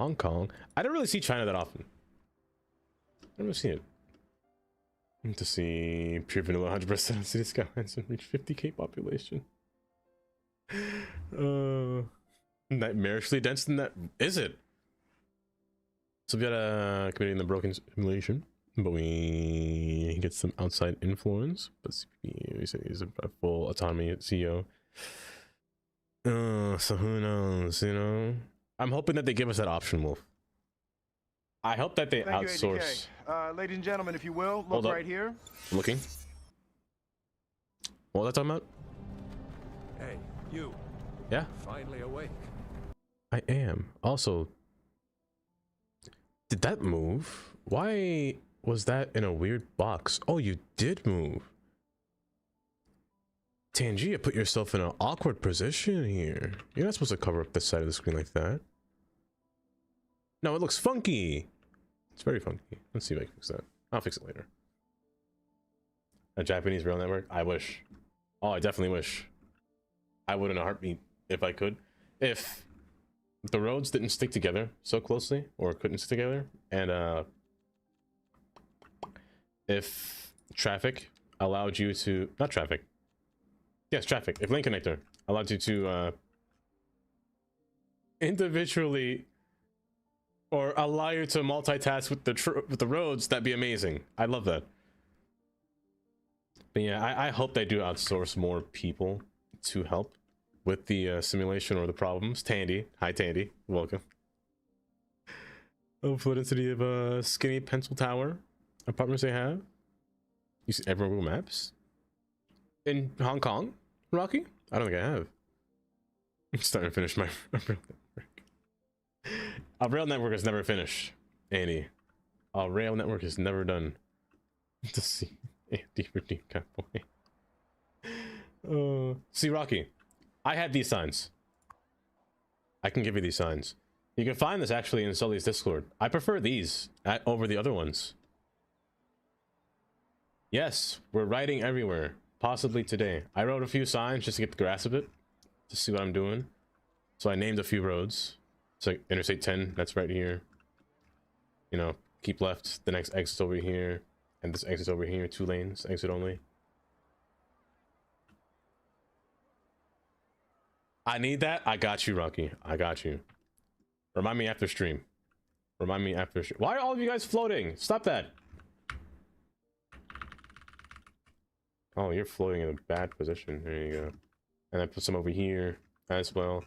Hong Kong. I don't really see China that often. I never see it. To see pure vanilla 100% of City Skylines and reach 50k population. Nightmarishly dense than that. Is it? So we got a committee in the broken simulation, but we get some outside influence. But we say he's a full autonomy CEO. So who knows, you know? I'm hoping that they give us that option, Wolf. I hope that they outsource. Ladies and gentlemen, if you will, look right here. Looking. What was I talking about? Hey, you. Yeah? Finally awake. I am. Also, did that move? Why was that in a weird box? Oh, you did move. Tangia, put yourself in an awkward position here. You're not supposed to cover up the side of the screen like that. No, it looks funky. It's very funky. Let's see if I can fix that. I'll fix it later. A Japanese rail network? I wish. Oh, I definitely wish. I would in a heartbeat if I could. If the roads didn't stick together so closely, or couldn't stick together, and if traffic allowed you to... Not traffic. Yes, traffic. If lane connector allowed you to individually or allow you to multitask with the roads, that'd be amazing. I love that. But yeah, I hope they do outsource more people to help. with the simulation or the problems. Tandy, hi Tandy, welcome. Oh, what density of skinny pencil tower apartments they have? You see everywhere Google Maps in Hong Kong, Rocky? I don't think I have. I'm starting to finish my rail network. A rail network is never finished, Andy. A rail network is never done. To see Andy redeem cowboy. See, Rocky, I had these signs. I can give you these signs. You can find this actually in Sully's Discord. I prefer these over the other ones. Yes, we're riding everywhere. Possibly today. I wrote a few signs just to get the grasp of it. To see what I'm doing. So I named a few roads. It's like Interstate 10, that's right here. You know, keep left. The next exit's over here. And this exit's over here. 2 lanes, exit only. I need that. I got you, Rocky. I got you. Remind me after stream. Remind me after stream. Why are all of you guys floating? Stop that. Oh, you're floating in a bad position. There you go. And I put some over here as well.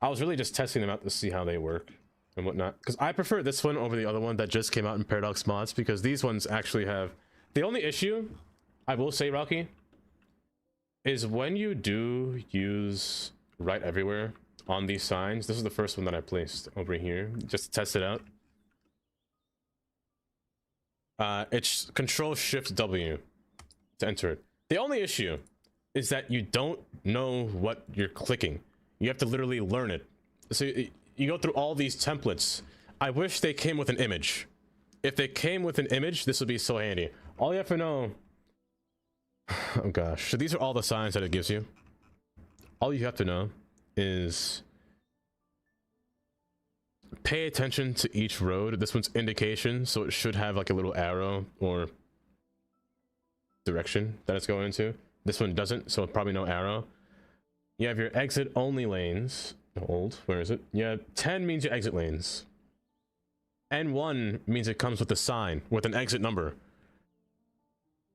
I was really just testing them out to see how they work and whatnot. Because I prefer this one over the other one that just came out in Paradox Mods. Because these ones actually have... The only issue, I will say, Rocky, is when you do use right everywhere on these signs. This is the first one that I placed over here. Just to test it out. It's Control-Shift-W to enter it. The only issue is that you don't know what you're clicking. You have to literally learn it. So you go through all these templates. I wish they came with an image. If they came with an image, this would be so handy. All you have to know... Oh gosh. So these are all the signs that it gives you. All you have to know is... Pay attention to each road. This one's indication, so it should have like a little arrow or direction that it's going into. This one doesn't, so probably no arrow. You have your exit only lanes. Where is it? Yeah, 10 means your exit lanes. N1 means it comes with a sign with an exit number.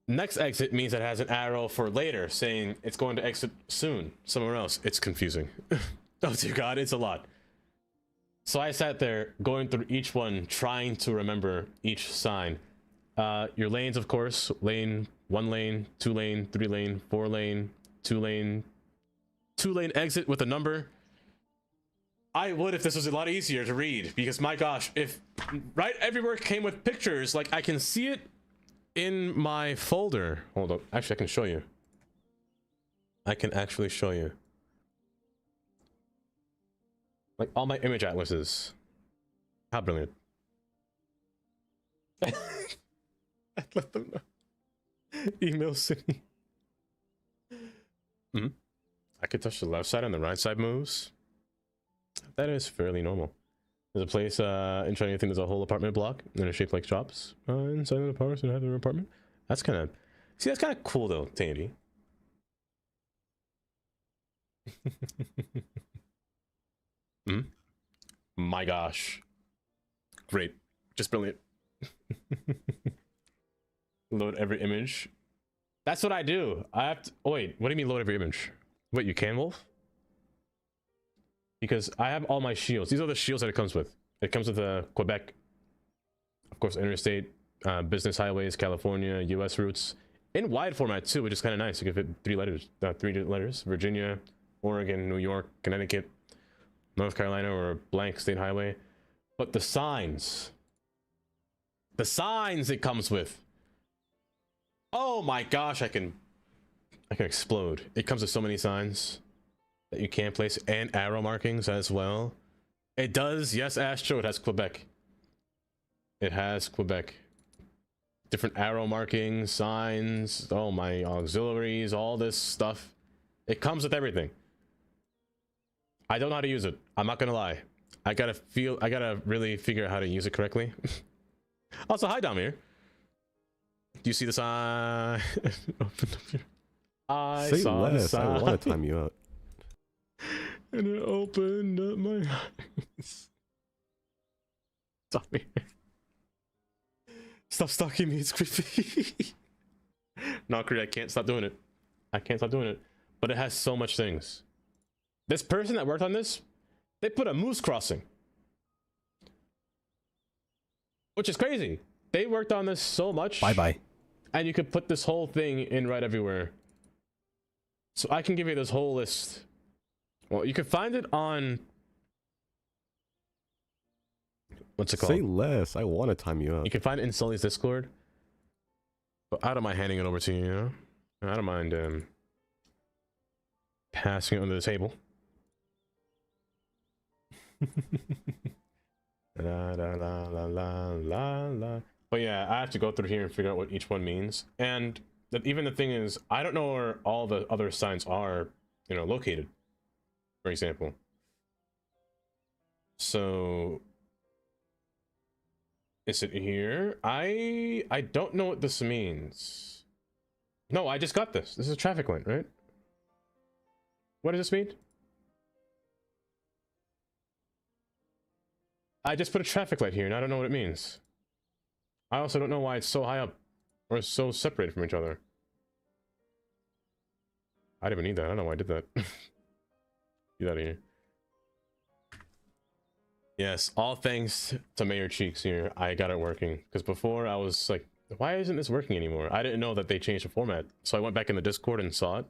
Next exit means it has an arrow for later saying it's going to exit soon somewhere else. It's confusing. Oh dear God, it's a lot. So I sat there going through each one, trying to remember each sign. Your lanes, of course, lane, 1 lane, 2 lane, 3 lane, 4 lane, 2 lane, 2 lane exit with a number. I would if this was a lot easier to read, because my gosh, if right everywhere came with pictures, like I can see it in my folder. Hold up, actually I can show you. I can actually show you. Like all my image atlases. How brilliant. I let them know. Email City. I could touch the left side and the right side moves. That is fairly normal. There's a place in China, I think there's a whole apartment block and it's shaped like shops inside of the apartment, and have their apartment. That's kind of... See, that's kind of cool though, Tandy. My gosh. Great. Just brilliant. Load every image. That's what I do. I have to... Oh, wait, what do you mean load every image? Wait, you can, Wolf? Because I have all my shields. These are the shields that it comes with. It comes with Quebec. Of course, interstate, business highways, California, US routes. In wide format too, which is kind of nice. You can fit 3 letters, 3 letters. Virginia, Oregon, New York, Connecticut, North Carolina, or a blank state highway. But the signs it comes with. Oh my gosh, I can explode. It comes with so many signs that you can place, and arrow markings as well. It does, yes, Astro, it has Quebec. It has Quebec. Different arrow markings, signs, oh my, auxiliaries, all this stuff. It comes with everything. I don't know how to use it. I'm not gonna lie. I gotta really figure out how to use it correctly. Also, hi Damir. Do you see the sign? Open up your... I Say saw less. the sign. I want to time you out. And it opened up my eyes. Damir. Stop stalking me, it's creepy. Not creepy, I can't stop doing it. I can't stop doing it. But it has so much things. This person that worked on this, they put a moose crossing, which is crazy. They worked on this so much. Bye. And you could put this whole thing in right everywhere. So I can give you this whole list. Well, you can find it on... What's it called? Say less. I want to time you up. You can find it in Sully's Discord. But I don't mind handing it over to you, you know? I don't mind passing it under the table. La, la, la, la, la, la, la. But yeah, I have to go through here and figure out what each one means. And even the thing is, I don't know where all the other signs are, you know, located, for example. So is it here? I don't know what this means. No, I just got this. This is a traffic light, right? What does this mean? I just put a traffic light here and I don't know what it means. I also don't know why it's so high up or so separated from each other. I didn't even need that. I don't know why I did that. Get out of here. Yes, all thanks to Mayor Cheeks here. I got it working. Because before I was like, why isn't this working anymore? I didn't know that they changed the format. So I went back in the Discord and saw it.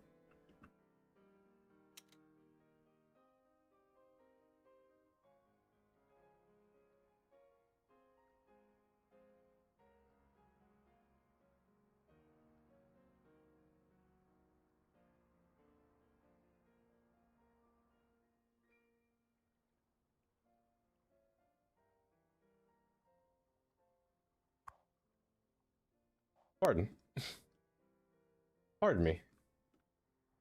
Pardon. Pardon me.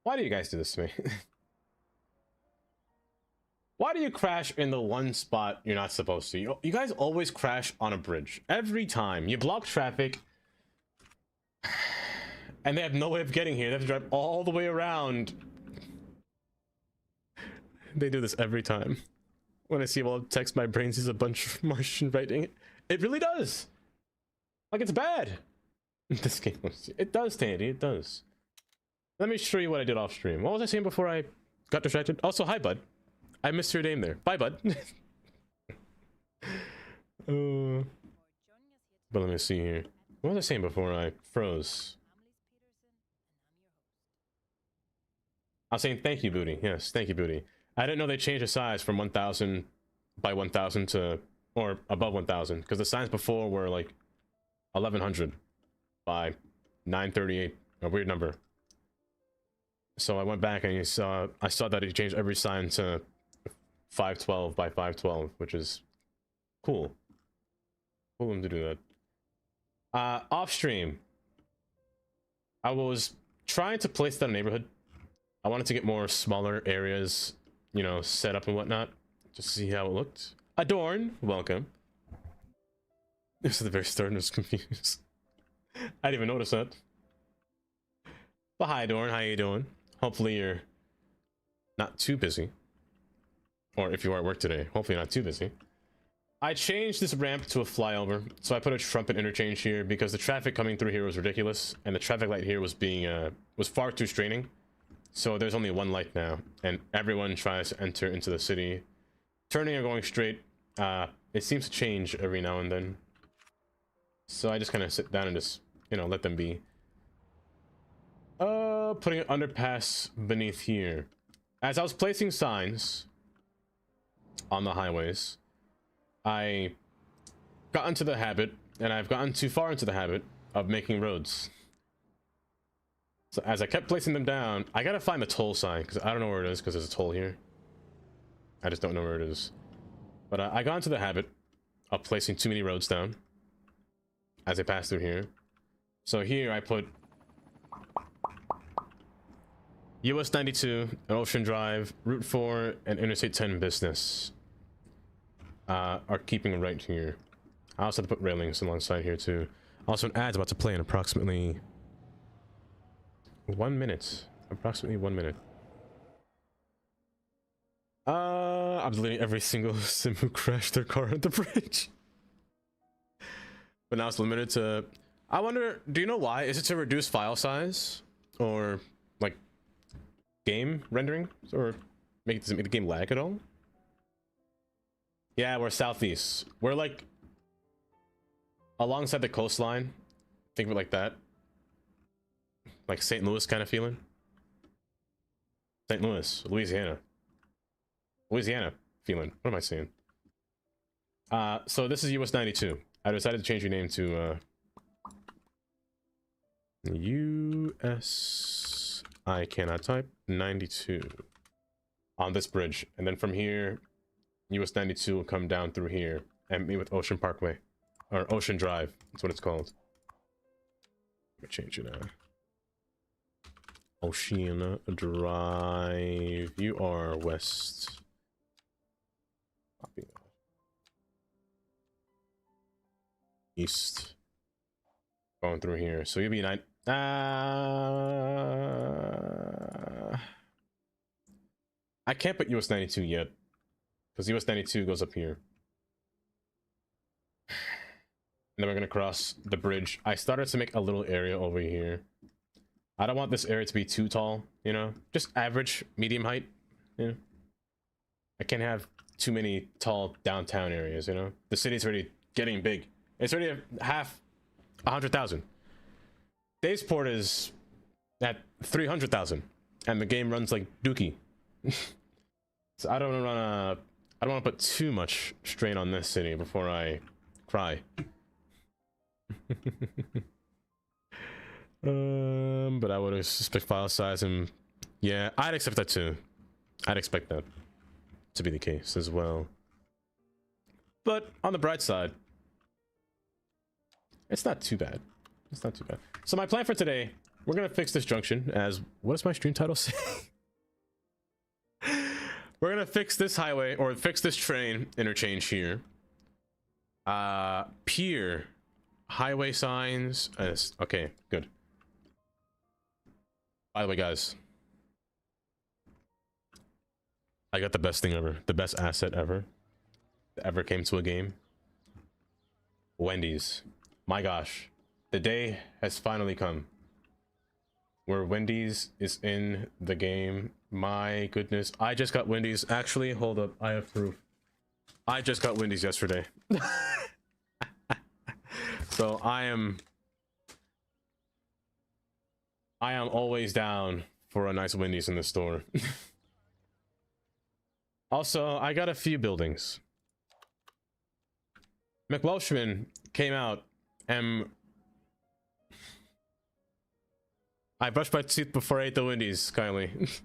Why do you guys do this to me? Why do you crash in the one spot you're not supposed to? You guys always crash on a bridge. Every time. You block traffic. And they have no way of getting here. They have to drive all the way around. They do this every time. When I see well text, my brain sees a bunch of Martian writing. It really does. Like it's bad. This game was... It does, Tandy. It does. Let me show you what I did off stream. What was I saying before I got distracted? Also, hi, bud. I missed your name there. Bye, bud. But let me see here. What was I saying before I froze? I was saying thank you, Booty. Yes, thank you, Booty. I didn't know they changed the size from 1,000 by 1,000 to... Or above 1,000. Because the signs before were like 1,100 by 938. A weird number. So I went back and I saw that he changed every sign to 512 by 512, which is cool. Cool of him to do that. Off stream, I was trying to place that in a neighborhood. I wanted to get more smaller areas, you know, set up and whatnot, just to see how it looked. Adorn, welcome. This is the very start and I was confused. I didn't even notice that. But hi, Adorn, how you doing? Hopefully you're not too busy. Or if you are at work today, hopefully not too busy. I changed this ramp to a flyover, so I put a trumpet interchange here because the traffic coming through here was ridiculous, and the traffic light here was was far too straining. So there's only one light now, and everyone tries to enter into the city. Turning or going straight, it seems to change every now and then. So I just kind of sit down and just, you know, let them be. Putting an underpass beneath here. As I was placing signs on the highways, I got into the habit, and I've gotten too far into the habit of making roads. So as I kept placing them down, I gotta find the toll sign, because I don't know where it is, because there's a toll here. I just don't know where it is. But I got into the habit of placing too many roads down as I pass through here. So here I put US 92, and Ocean Drive, Route 4, and Interstate 10 business are keeping right here. I also have to put railings alongside here too. Also, an ad's about to play in approximately 1 minute. Approximately 1 minute. I'm deleting every single sim who crashed their car at the bridge. But now it's limited to... I wonder, do you know why? Is it to reduce file size? Or, like, game rendering? Or Does it make the game lag at all? Yeah, we're southeast. We're like alongside the coastline. Think of it like that. Like St. Louis kind of feeling. St. Louis, Louisiana. Louisiana feeling. What am I saying? So this is US 92. I decided to change your name to US, I cannot type, 92 on this bridge. And then from here, US 92 will come down through here and meet with Ocean Parkway, or Ocean Drive. That's what it's called. Let me change it now. Ocean Drive. You are west. Copy that. East. Going through here. So you'll be nine. I can't put US 92 yet. Because US 92 goes up here. And then we're gonna cross the bridge. I started to make a little area over here. I don't want this area to be too tall, you know? Just average, medium height, you know? I can't have too many tall downtown areas, you know? The city's already getting big. It's already half 100,000. Daysport is at 300,000, and the game runs like Dookie. So I don't want to put too much strain on this city before I cry. But I would expect file size, and yeah, I'd accept that too. I'd expect that to be the case as well. But on the bright side, it's not too bad. It's not too bad. So my plan for today, we're gonna fix this junction as, what does my stream title say? We're gonna fix this highway, or fix this train interchange here. Pier, highway signs. Okay, good. By the way, guys, I got the best thing ever, the best asset ever that ever came to a game. Wendy's. My gosh, the day has finally come where Wendy's is in the game. My goodness, I just got Wendy's. Actually, hold up, I have proof. I just got Wendy's yesterday. So I am always down for a nice Wendy's in the store. Also, I got a few buildings. McWelshman came out and I brushed my teeth before I ate the Wendy's, Kylie.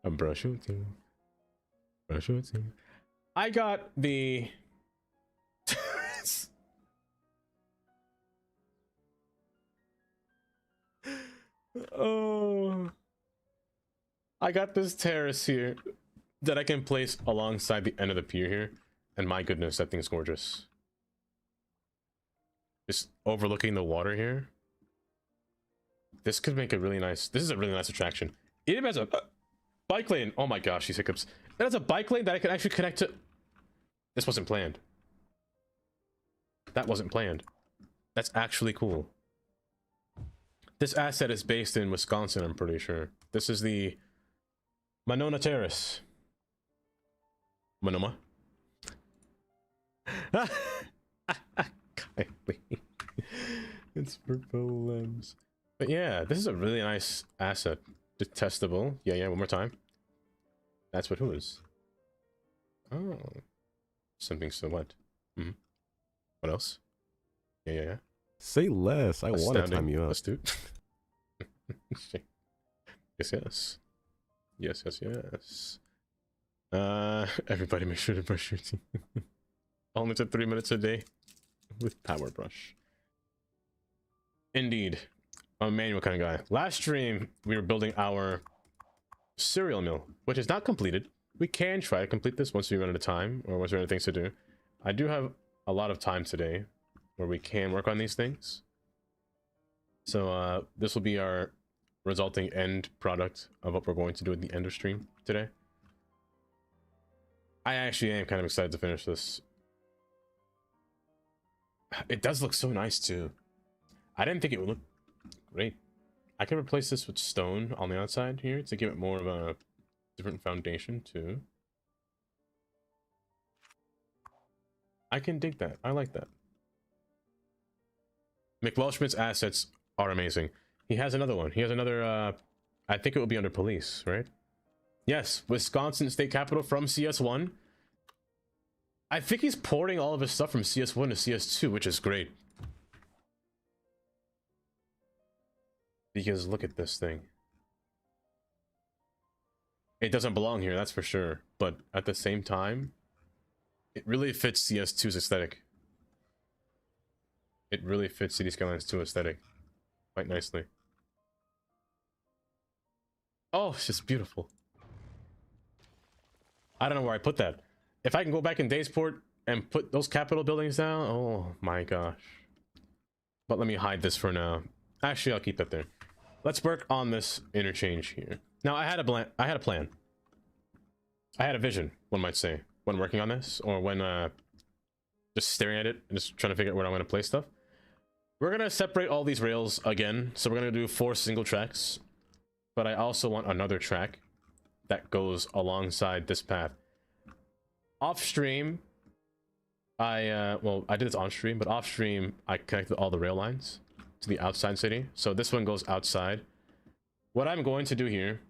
I'm brushing teeth. Brushing teeth. I got the oh, I got this terrace here that I can place alongside the end of the pier here, and my goodness, that thing's gorgeous. Just overlooking the water here. This could make a really nice, this is a really nice attraction. It even has a bike lane. Oh my gosh, these hiccups. It has a bike lane that I can actually connect to. This wasn't planned. That wasn't planned. That's actually cool. This asset is based in Wisconsin, I'm pretty sure. This is the Monona Terrace. Monoma. Kylie. It's purple limbs. But yeah, this is a really nice asset. Detestable. Yeah, one more time. That's what it was. Oh. Something so what? What else? Yeah. Say less. I want to time you up. Astute. Yes. Everybody make sure to brush your teeth. Only to 3 minutes a day with Power Brush. Indeed. I'm a manual kind of guy. Last stream, we were building our cereal mill, which is not completed. We can try to complete this once we run out of time, or once we run out of things to do. I do have a lot of time today where we can work on these things. So this will be our resulting end product of what we're going to do at the end of stream today. I actually am kind of excited to finish this. It does look so nice too. I didn't think it would look great. I can replace this with stone on the outside here to give it more of a different foundation too. I can dig that. I like that. McWelshman's assets are amazing. He has another one. He has another, I think it will be under police, right? Yes, Wisconsin State Capitol from CS1. I think he's porting all of his stuff from CS1 to CS2, which is great. Because look at this thing. It doesn't belong here, that's for sure. But at the same time, it really fits CS2's aesthetic. It really fits City Skylines 2 aesthetic quite nicely. Oh, it's just beautiful. I don't know where I put that. If I can go back in Daysport and put those Capitol buildings down, oh my gosh. But let me hide this for now. Actually, I'll keep that there. Let's work on this interchange here. Now, I had a plan. I had a vision, one might say, when working on this, or when just staring at it and just trying to figure out where I'm going to place stuff. We're going to separate all these rails again. So we're going to do 4 single tracks. But I also want another track that goes alongside this path. Off stream, well, I did this on stream, but off stream, I connected all the rail lines to the outside city. So this one goes outside. What I'm going to do here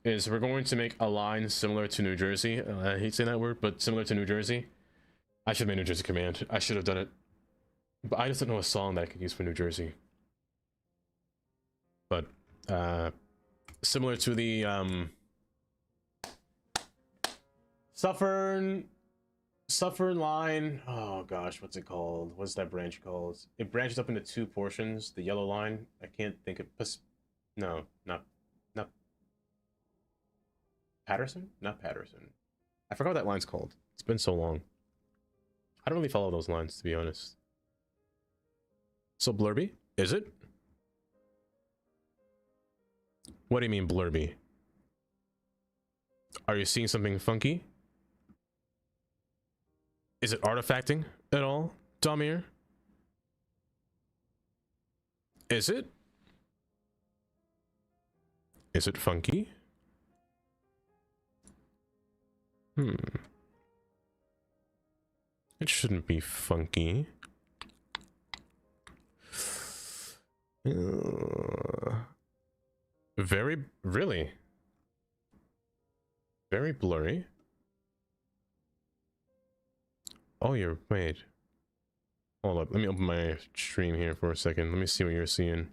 is we're going to make a line similar to New Jersey. I hate saying that word, but similar to New Jersey. I should make New Jersey Command. I should have done it. But I just don't know a song that I could use for New Jersey. But, similar to the, Suffern line. Oh gosh, what's it called? What's that branch called? It branches up into 2 portions. The yellow line. I can't think of. No, not Patterson. Not Patterson. I forgot what that line's called. It's been so long. I don't really follow those lines, to be honest. So blurby? Is it? What do you mean blurby? Are you seeing something funky? Is it artifacting at all, Damir? Is it? Is it funky? It shouldn't be funky. Really? Very blurry. Oh, wait. Hold up, let me open my stream here for a second. Let me see what you're seeing.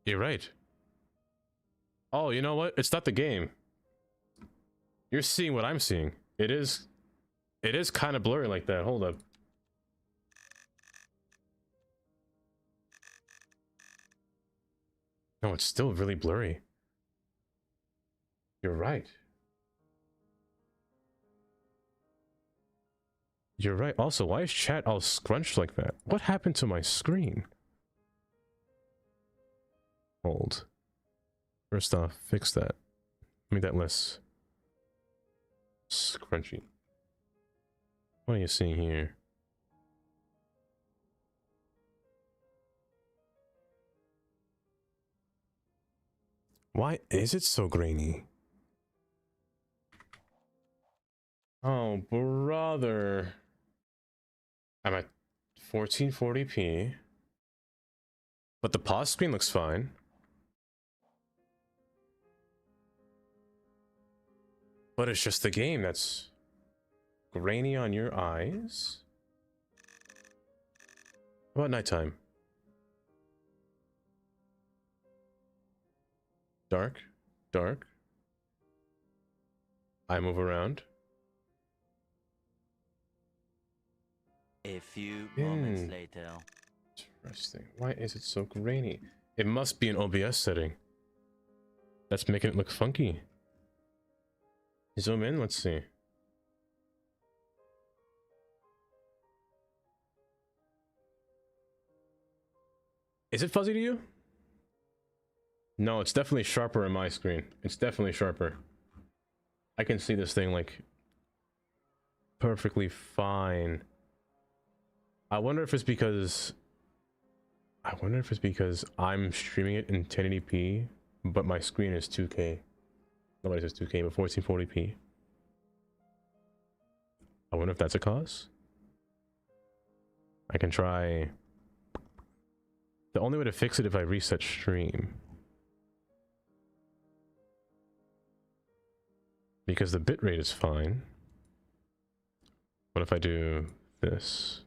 You're right. Oh, you know what? It's not the game. You're seeing what I'm seeing. It is kind of blurry like that. Hold up. No, it's still really blurry. You're right. You're right. Also, why is chat all scrunched like that? What happened to my screen? Hold. First off, fix that. Make that less scrunchy. What are you seeing here? Why is it so grainy? Oh, brother. I'm at 1440p. But the pause screen looks fine. But it's just the game that's grainy on your eyes. How about nighttime? Dark, dark. I move around. A few moments later. Interesting. Why is it so grainy? It must be an OBS setting. That's making it look funky. Zoom in, let's see. Is it fuzzy to you? No, it's definitely sharper on my screen. It's definitely sharper. I can see this thing like perfectly fine. I wonder if it's because I'm streaming it in 1080p, but my screen is 2K. Nobody says 2K, but 1440p. I wonder if that's a cause. I can try. The only way to fix it if I reset stream. Because the bitrate is fine. What if I do this?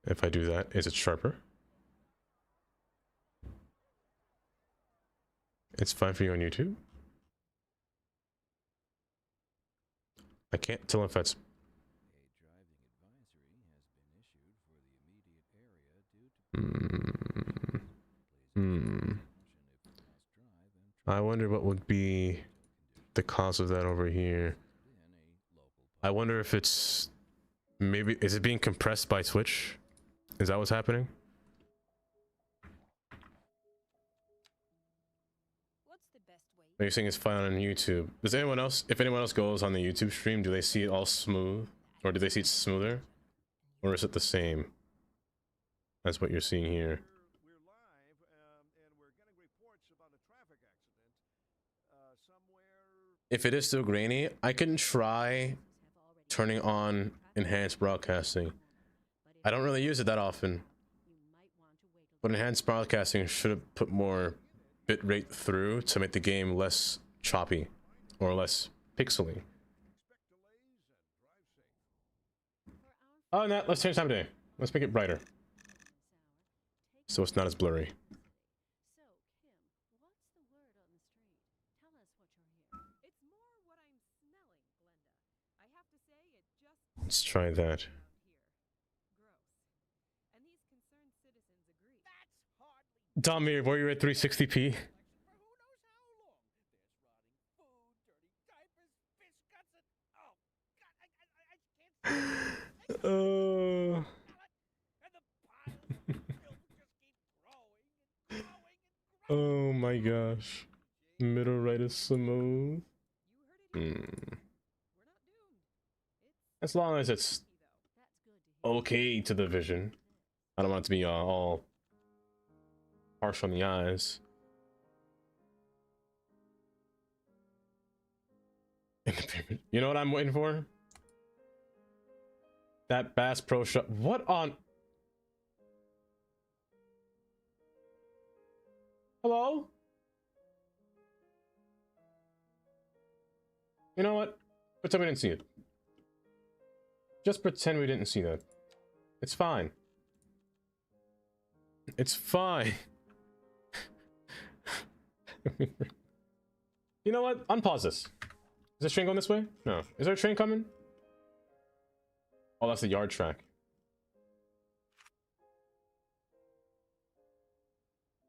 If I do that, is it sharper? It's fine for you on YouTube? I can't tell if that's... I wonder what would be the cause of that over here. I wonder if it's... Maybe... Is it being compressed by Twitch? Is that what's happening? Are you saying it's fine on YouTube? Does anyone else, if anyone else goes on the YouTube stream, do they see it all smooth? Or do they see it smoother? Or is it the same as what you're seeing here? If it is still grainy, I can try turning on enhanced broadcasting. I don't really use it that often. But enhanced broadcasting should have put more bitrate through to make the game less choppy or less pixely. Oh, no, let's change time of day. Let's make it brighter, so it's not as blurry. Let's try that. Damir, were you at 360p? Oh my gosh. Middle right is smooth. As long as it's okay to the vision. I don't want it to be all harsh on the eyes. You know what I'm waiting for? That Bass Pro Shop. What on? Hello? You know what? Pretend we didn't see it. Just pretend we didn't see that. It's fine. It's fine. You know what? Unpause this. Is this train going this way? No. Is there a train coming? Oh, that's the yard track.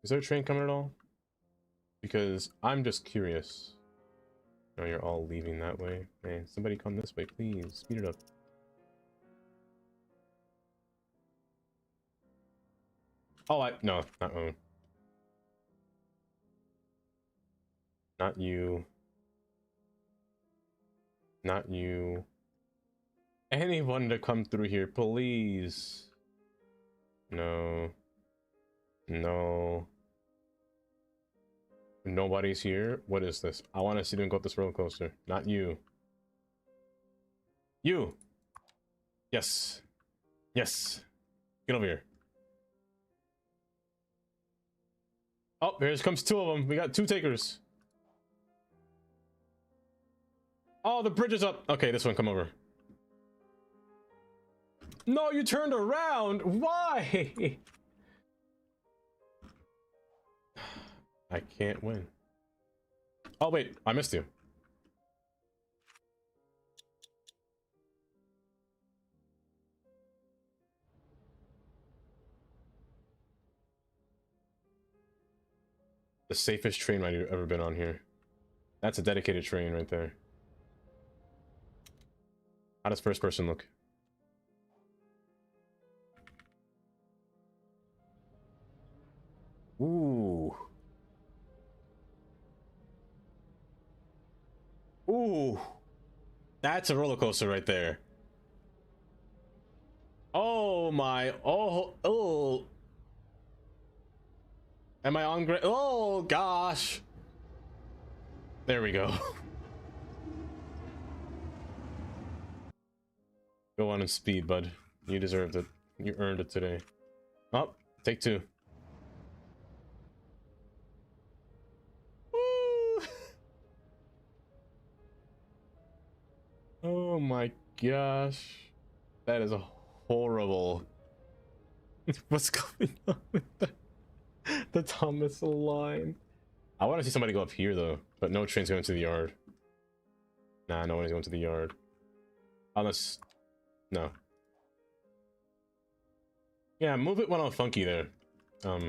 Is there a train coming at all? Because I'm just curious. No, you're all leaving that way. Man, somebody come this way, please. Speed it up. Oh, no, not own. Not you. Not you. Anyone to come through here, please. No. No. Nobody's here. What is this? I want to see them go up this roller coaster. Not you. You. Yes. Yes. Get over here. Oh, here comes two of them. We got two takers. Oh, the bridge is up. Okay, this one, come over. No, you turned around. Why? I can't win. Oh, wait, I missed you. The safest train ride you've ever been on here. That's a dedicated train right there. How does first person look? Ooh. Ooh, that's a roller coaster right there. Oh my, oh. Am I on great? Oh gosh. There we go. Go on and speed, bud. You deserved it. You earned it today. Oh, take two. Woo! Oh my gosh. That is horrible. What's going on with the Thomas line? I want to see somebody go up here though, but no train's going to the yard. Nah, no one's going to the yard. Unless, no. Yeah, move it when I'm funky there. You're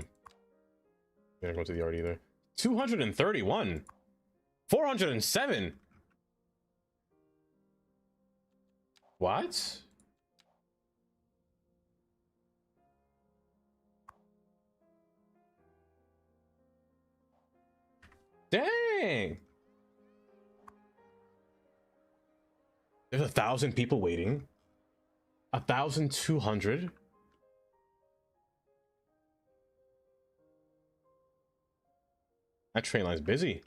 not going to the yard either. 231. 407. What? Dang! There's 1,000 people waiting. 1,200. That train line's busy.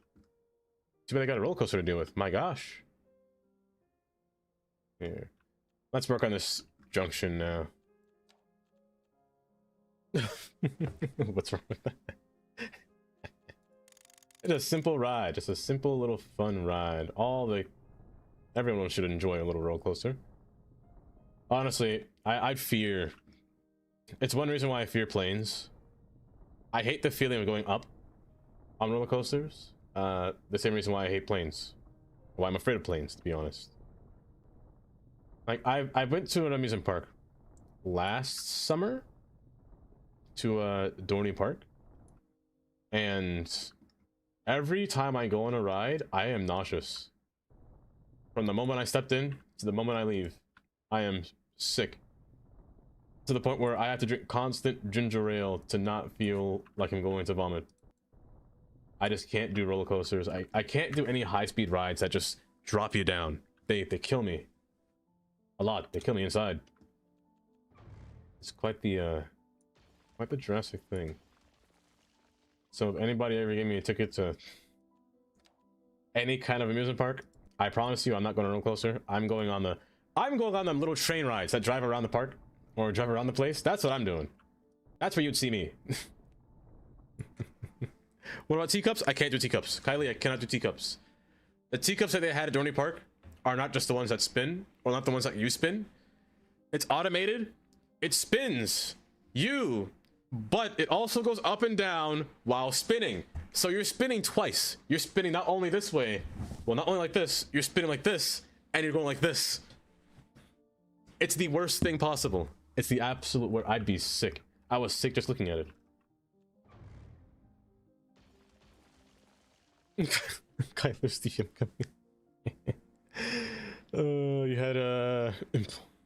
Too bad they got a roller coaster to deal with. My gosh. Here. Let's work on this junction now. What's wrong with that? It's a simple ride, just a simple little fun ride. Everyone should enjoy a little roller coaster. Honestly, I fear. It's one reason why I fear planes. I hate the feeling of going up on roller coasters. The same reason why I hate planes. Why I'm afraid of planes, to be honest. Like I went to an amusement park last summer to Dorney Park, and every time I go on a ride, I am nauseous. From the moment I stepped in to the moment I leave, I am sick. To the point where I have to drink constant ginger ale to not feel like I'm going to vomit. I just can't do roller coasters. I can't do any high-speed rides that just drop you down. They kill me. A lot. They kill me inside. It's quite the drastic thing. So if anybody ever gave me a ticket to any kind of amusement park, I promise you I'm not going to roller coaster. I'm going on them little train rides that drive around the park or drive around the place. That's what I'm doing. That's where you'd see me. What about teacups? I can't do teacups. Kylie, I cannot do teacups. The teacups that they had at Dorney Park are not just the ones that spin, or not the ones that you spin. It's automated. It spins you, but it also goes up and down while spinning. So you're spinning twice. You're spinning not only this way, well, not only like this, you're spinning like this, and you're going like this. It's the worst thing possible. It's the absolute worst. I'd be sick. I was sick just looking at it. Kyler's DM coming. You had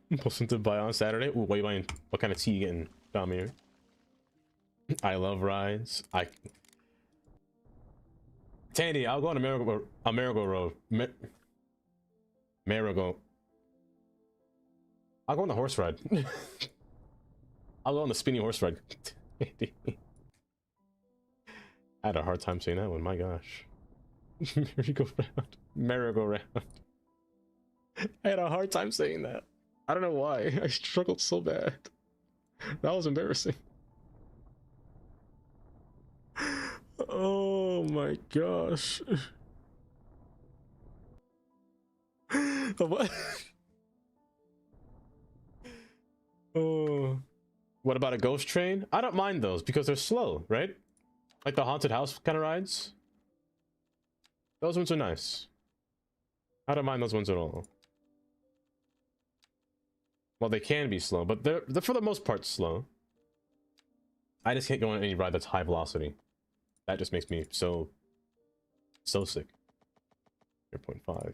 impulsive to buy on Saturday. Ooh, what are you buying? What kind of tea you getting, Damir? I love rides. Tandy, I'll go on a merry-go-road. Merry-go. I'll go on the horse ride. I'll go on the spinny horse ride. I had a hard time saying that one. My gosh. Merry-go-round. Merry-go-round. I had a hard time saying that. I don't know why. I struggled so bad. That was embarrassing. Oh my gosh. What? Oh. What about a ghost train? I don't mind those because they're slow, right? Like the haunted house kind of rides. Those ones are nice. I don't mind those ones at all. Well, they can be slow, but they're for the most part slow. I just can't go on any ride that's high velocity. That just makes me so sick. 0.5.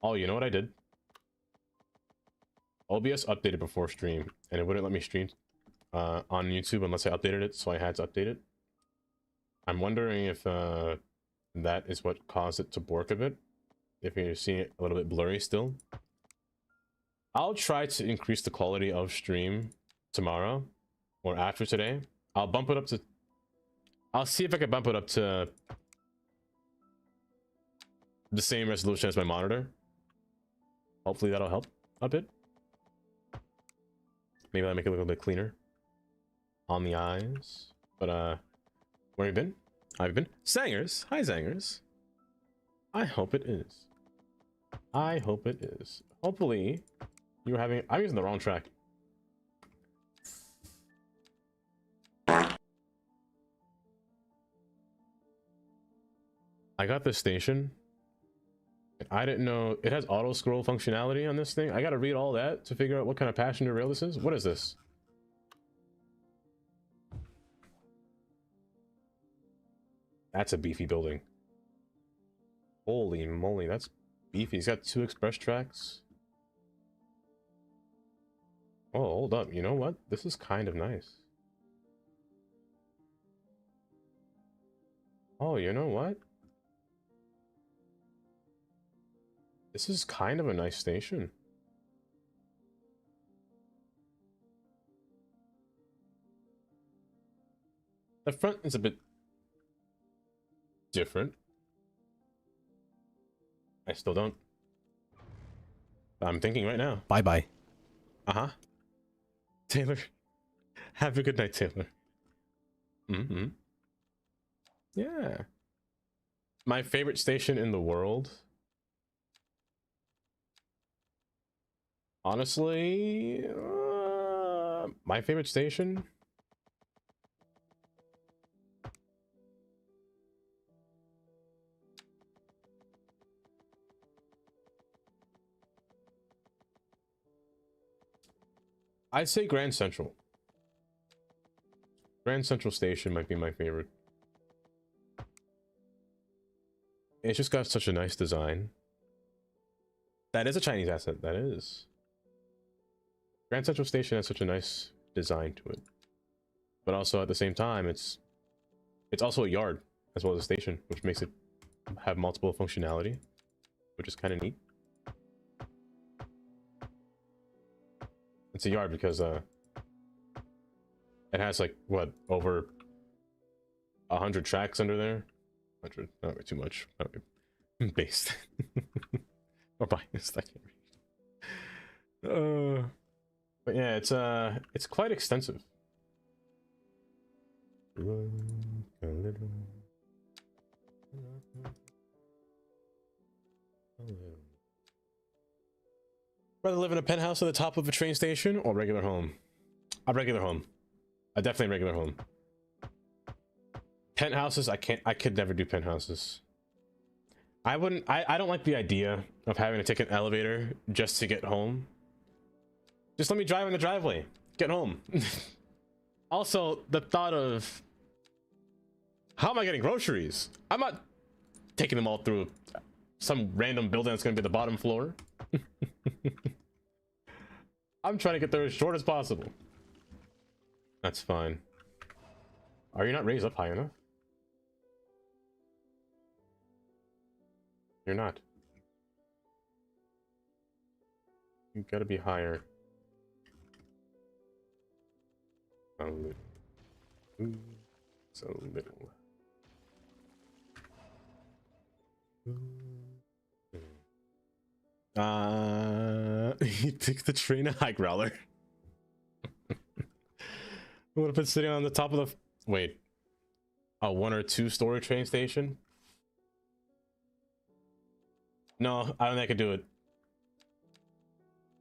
Oh, you know what I did? OBS updated before stream, and it wouldn't let me stream on YouTube unless I updated it, so I had to update it. I'm wondering if that is what caused it to bork a bit. If you're seeing it a little bit blurry still. I'll try to increase the quality of stream tomorrow or after today. I'll bump it up to... I'll see if I can bump it up to the same resolution as my monitor. Hopefully that'll help a bit. Maybe I'll make it look a little bit cleaner on the eyes. But where have you been? I've been Zangers. Hi Zangers. I hope it is. I hope it is. Hopefully you're having... I'm using the wrong track. I got this station. I didn't know it has auto scroll functionality on this thing. I gotta read all that to figure out what kind of passenger rail this is. What is this? That's a beefy building. Holy moly, that's beefy. He's got 2 express tracks. Oh, hold up. You know what? This is kind of nice. Oh, you know what? This is kind of a nice station. The front is a bit different. I still don't. I'm thinking right now. Bye-bye. Uh-huh. Taylor. Have a good night, Taylor. Mm-hmm. Yeah. My favorite station in the world. Honestly, my favorite station? I'd say Grand Central. Grand Central Station might be my favorite. It's just got such a nice design. That is a Chinese asset, that is. Grand Central Station has such a nice design to it. But also at the same time, it's also a yard as well as a station, which makes it have multiple functionality, which is kind of neat. It's a yard because it has like what, over 100 tracks under there. 100, not too much. Based or biased, I can't read. But yeah, it's quite extensive. Rather live in a penthouse at the top of a train station or regular home? A regular home. A definitely regular home. Penthouses, I could never do penthouses. I don't like the idea of having to take an elevator just to get home. Just let me drive in the driveway. Get home. Also, the thought of how am I getting groceries? I'm not taking them all through some random building that's going to be the bottom floor. I'm trying to get there as short as possible. That's fine. Are you not raised up high enough? You're not. You gotta be higher. A little. Ooh, so little. He picked the train a high growler. What if it's sitting on the top of the... Wait. A 1 or 2 story train station? No, I don't think I could do it.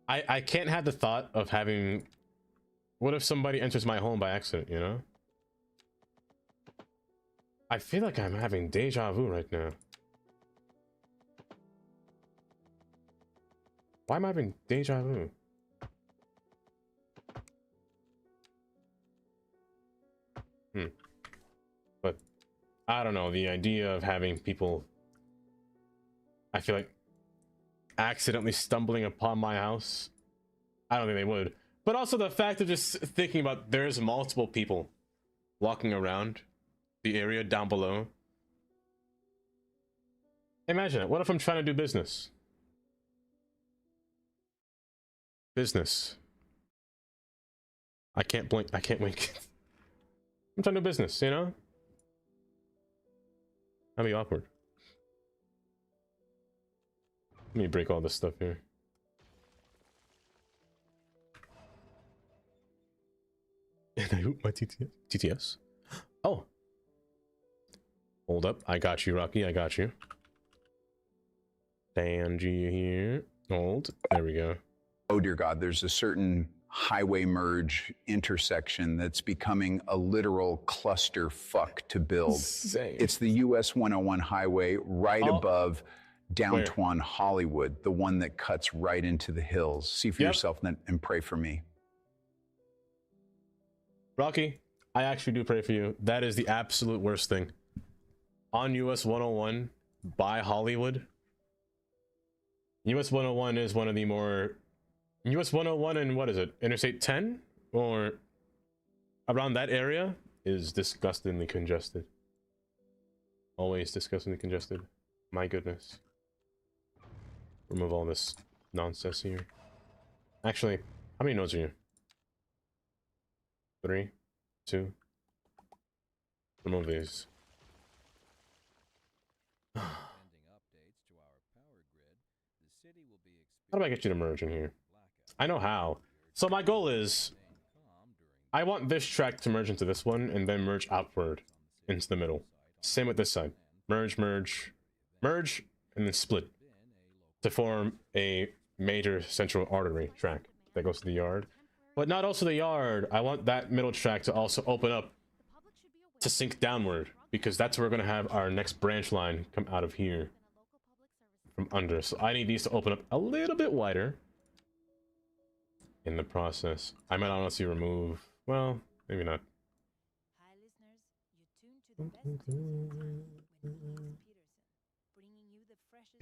I can't have the thought of having... What if somebody enters my home by accident, you know? I feel like I'm having deja vu right now. Why am I having deja vu? But I don't know, the idea of having people, I feel like, accidentally stumbling upon my house. I don't think they would. But also the fact of just thinking about there's multiple people walking around the area down below. Imagine it. What if I'm trying to do business? Business. I can't blink. I can't wink. I'm trying to do business, you know? That'd be awkward. Let me break all this stuff here. And I hoop my TTS. Oh. Hold up. I got you, Rocky. I got you. Dangy here. Hold. There we go. Oh dear God, there's a certain highway merge intersection that's becoming a literal cluster fuck to build. Same. It's the US 101 highway right above downtown Hollywood, the one that cuts right into the hills. See for yourself and pray for me. Rocky, I actually do pray for you. That is the absolute worst thing. On US 101 by Hollywood. US 101 is one of the more... US 101 and what is it? Interstate 10? Or around that area is disgustingly congested. Always disgustingly congested. My goodness. Remove all this nonsense here. Actually, how many nodes are here? 3, 2. Remove these. How do I get you to merge in here? I know how. So my goal is, I want this track to merge into this one and then merge outward into the middle. Same with this side. Merge, merge, merge, and then split to form a major central artery track that goes to the yard. But not also the yard. I want that middle track to also open up to sink downward, because that's where we're going to have our next branch line come out of here from under. So I need these to open up a little bit wider in the process. I might honestly remove, well, maybe not.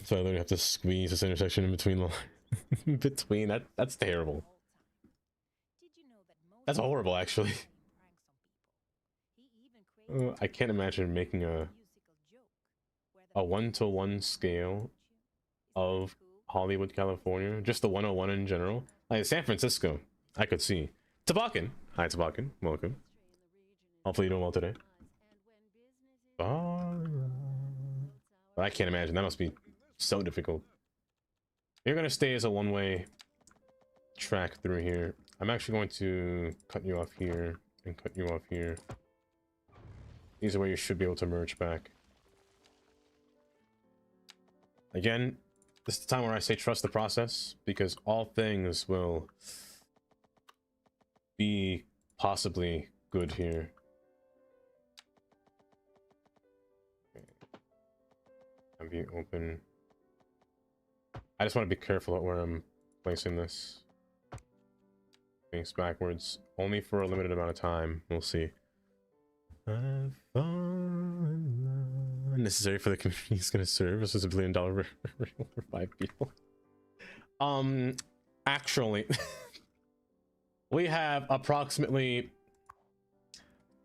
So I literally have to squeeze this intersection in between that's terrible. That's horrible, actually. I can't imagine making a 1-to-1 scale of Hollywood, California, just the 101 in general. Like San Francisco, I could see. Tabakan, hi Tabakan, welcome. Hopefully you're doing well today. But I can't imagine, that must be so difficult. You're gonna stay as a one-way track through here. I'm actually going to cut you off here and cut you off here. These are where you should be able to merge back. Again, this is the time where I say trust the process, because all things will be possibly good here. I'm being open. I just want to be careful at where I'm placing this. Things backwards, only for a limited amount of time. We'll see. Necessary for the community is going to serve. This is $1 billion for 5 people. Actually, we have approximately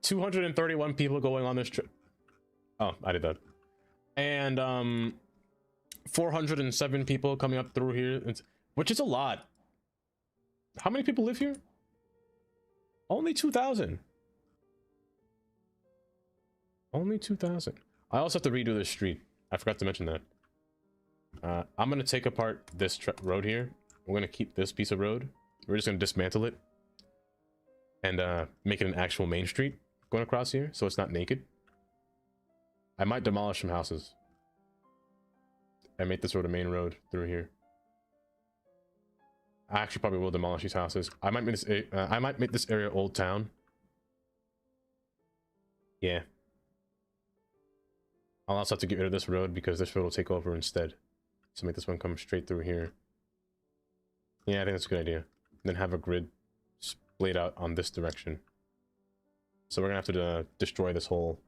231 people going on this trip. Oh, I did that. And 407 people coming up through here, which is a lot. How many people live here? Only 2,000. Only 2,000. I also have to redo this street. I forgot to mention that. I'm going to take apart this road here. We're going to keep this piece of road. We're just going to dismantle it and make it an actual main street going across here, so it's not naked. I might demolish some houses and make this road a main road through here. I actually probably will demolish these houses. I might make this area Old Town. Yeah. I'll also have to get rid of this road because this road will take over instead. So make this one come straight through here. Yeah, I think that's a good idea. Then have a grid splayed out on this direction. So we're gonna have to destroy this whole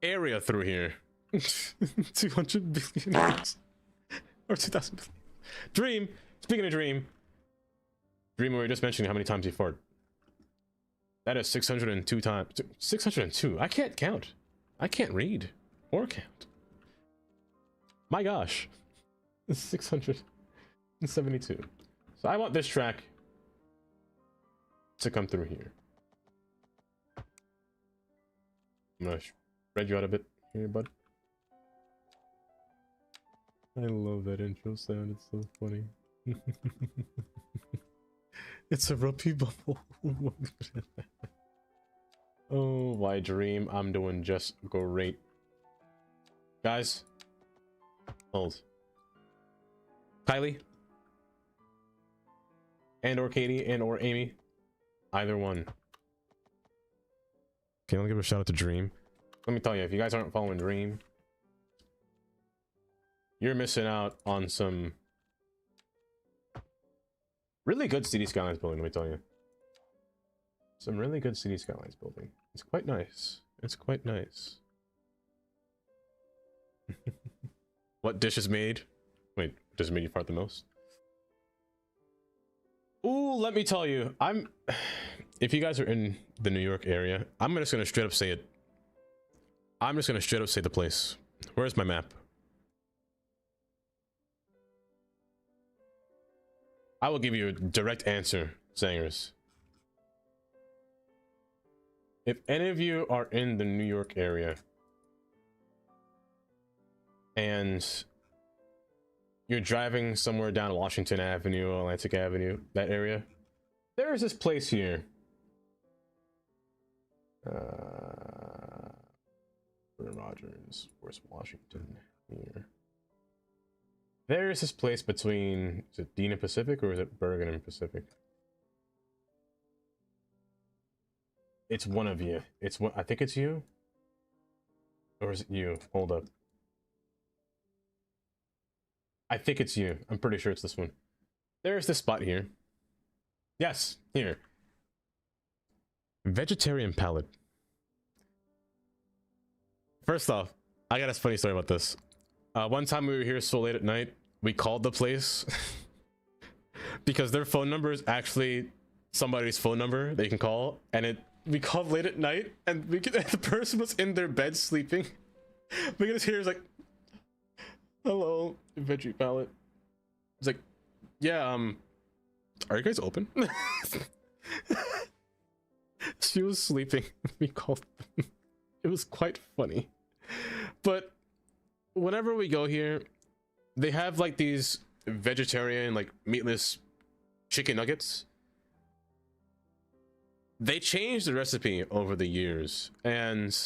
area through here. 200 billion or 2,000 billion. Dream. Speaking of dream, Dream, we were just mentioning how many times you fart. That is 602 times. 602. I can't count. I can't read or count. My gosh. 672. So I want this track to come through here. I'm gonna spread you out a bit here, bud. I love that intro sound. It's so funny. It's a rupee bubble. Oh, why Dream? I'm doing just great. Guys, hold. Kylie, and or Katie, and or Amy, either one. Okay, let me give a shout out to Dream. Let me tell you, if you guys aren't following Dream, you're missing out on some really good City Skylines building, let me tell you. Some really good City Skylines building. It's quite nice. It's quite nice. What dish is made? Wait, does it make you fart the most? Ooh, let me tell you, if you guys are in the New York area, I'm just gonna straight up say it. I'm just gonna straight up say the place. Where's my map? I will give you a direct answer, Sangers. If any of you are in the New York area and you're driving somewhere down Washington Avenue, Atlantic Avenue, that area, there is this place here. Rogers, where's Washington? Here. There is this place between, is it Dean and Pacific or is it Bergen and Pacific? It's one of you. It's one. I think it's you. Or is it you? Hold up. I think it's you. I'm pretty sure it's this one. There's this spot here. Yes, here. Vegetarian palette. First off, I got a funny story about this. One time we were here so late at night, we called the place because their phone number is actually somebody's phone number they can call, and we called late at night, and the person was in their bed sleeping. We could just hear it's like, "Hello, veggie palette." It's like, "Yeah, are you guys open?" She was sleeping. We called them. It was quite funny. But whenever we go here, they have like these vegetarian, like meatless chicken nuggets. They changed the recipe over the years, and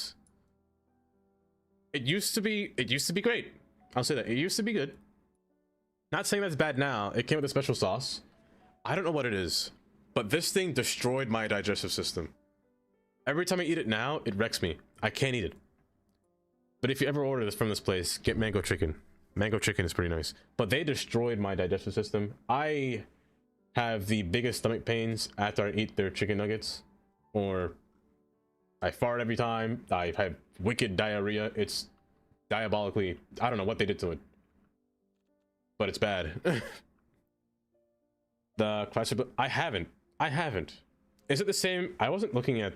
it used to be great. I'll say that. It used to be good. Not saying that's bad now. It came with a special sauce. I don't know what it is, but this thing destroyed my digestive system. Every time I eat it now, it wrecks me. I can't eat it. But if you ever order this from this place, get mango chicken. Mango chicken is pretty nice. But they destroyed my digestive system. I have the biggest stomach pains after I eat their chicken nuggets, or I fart every time. I have wicked diarrhea. It's diabolically, I don't know what they did to it, but it's bad. The classic, I haven't. Is it the same? I wasn't looking at,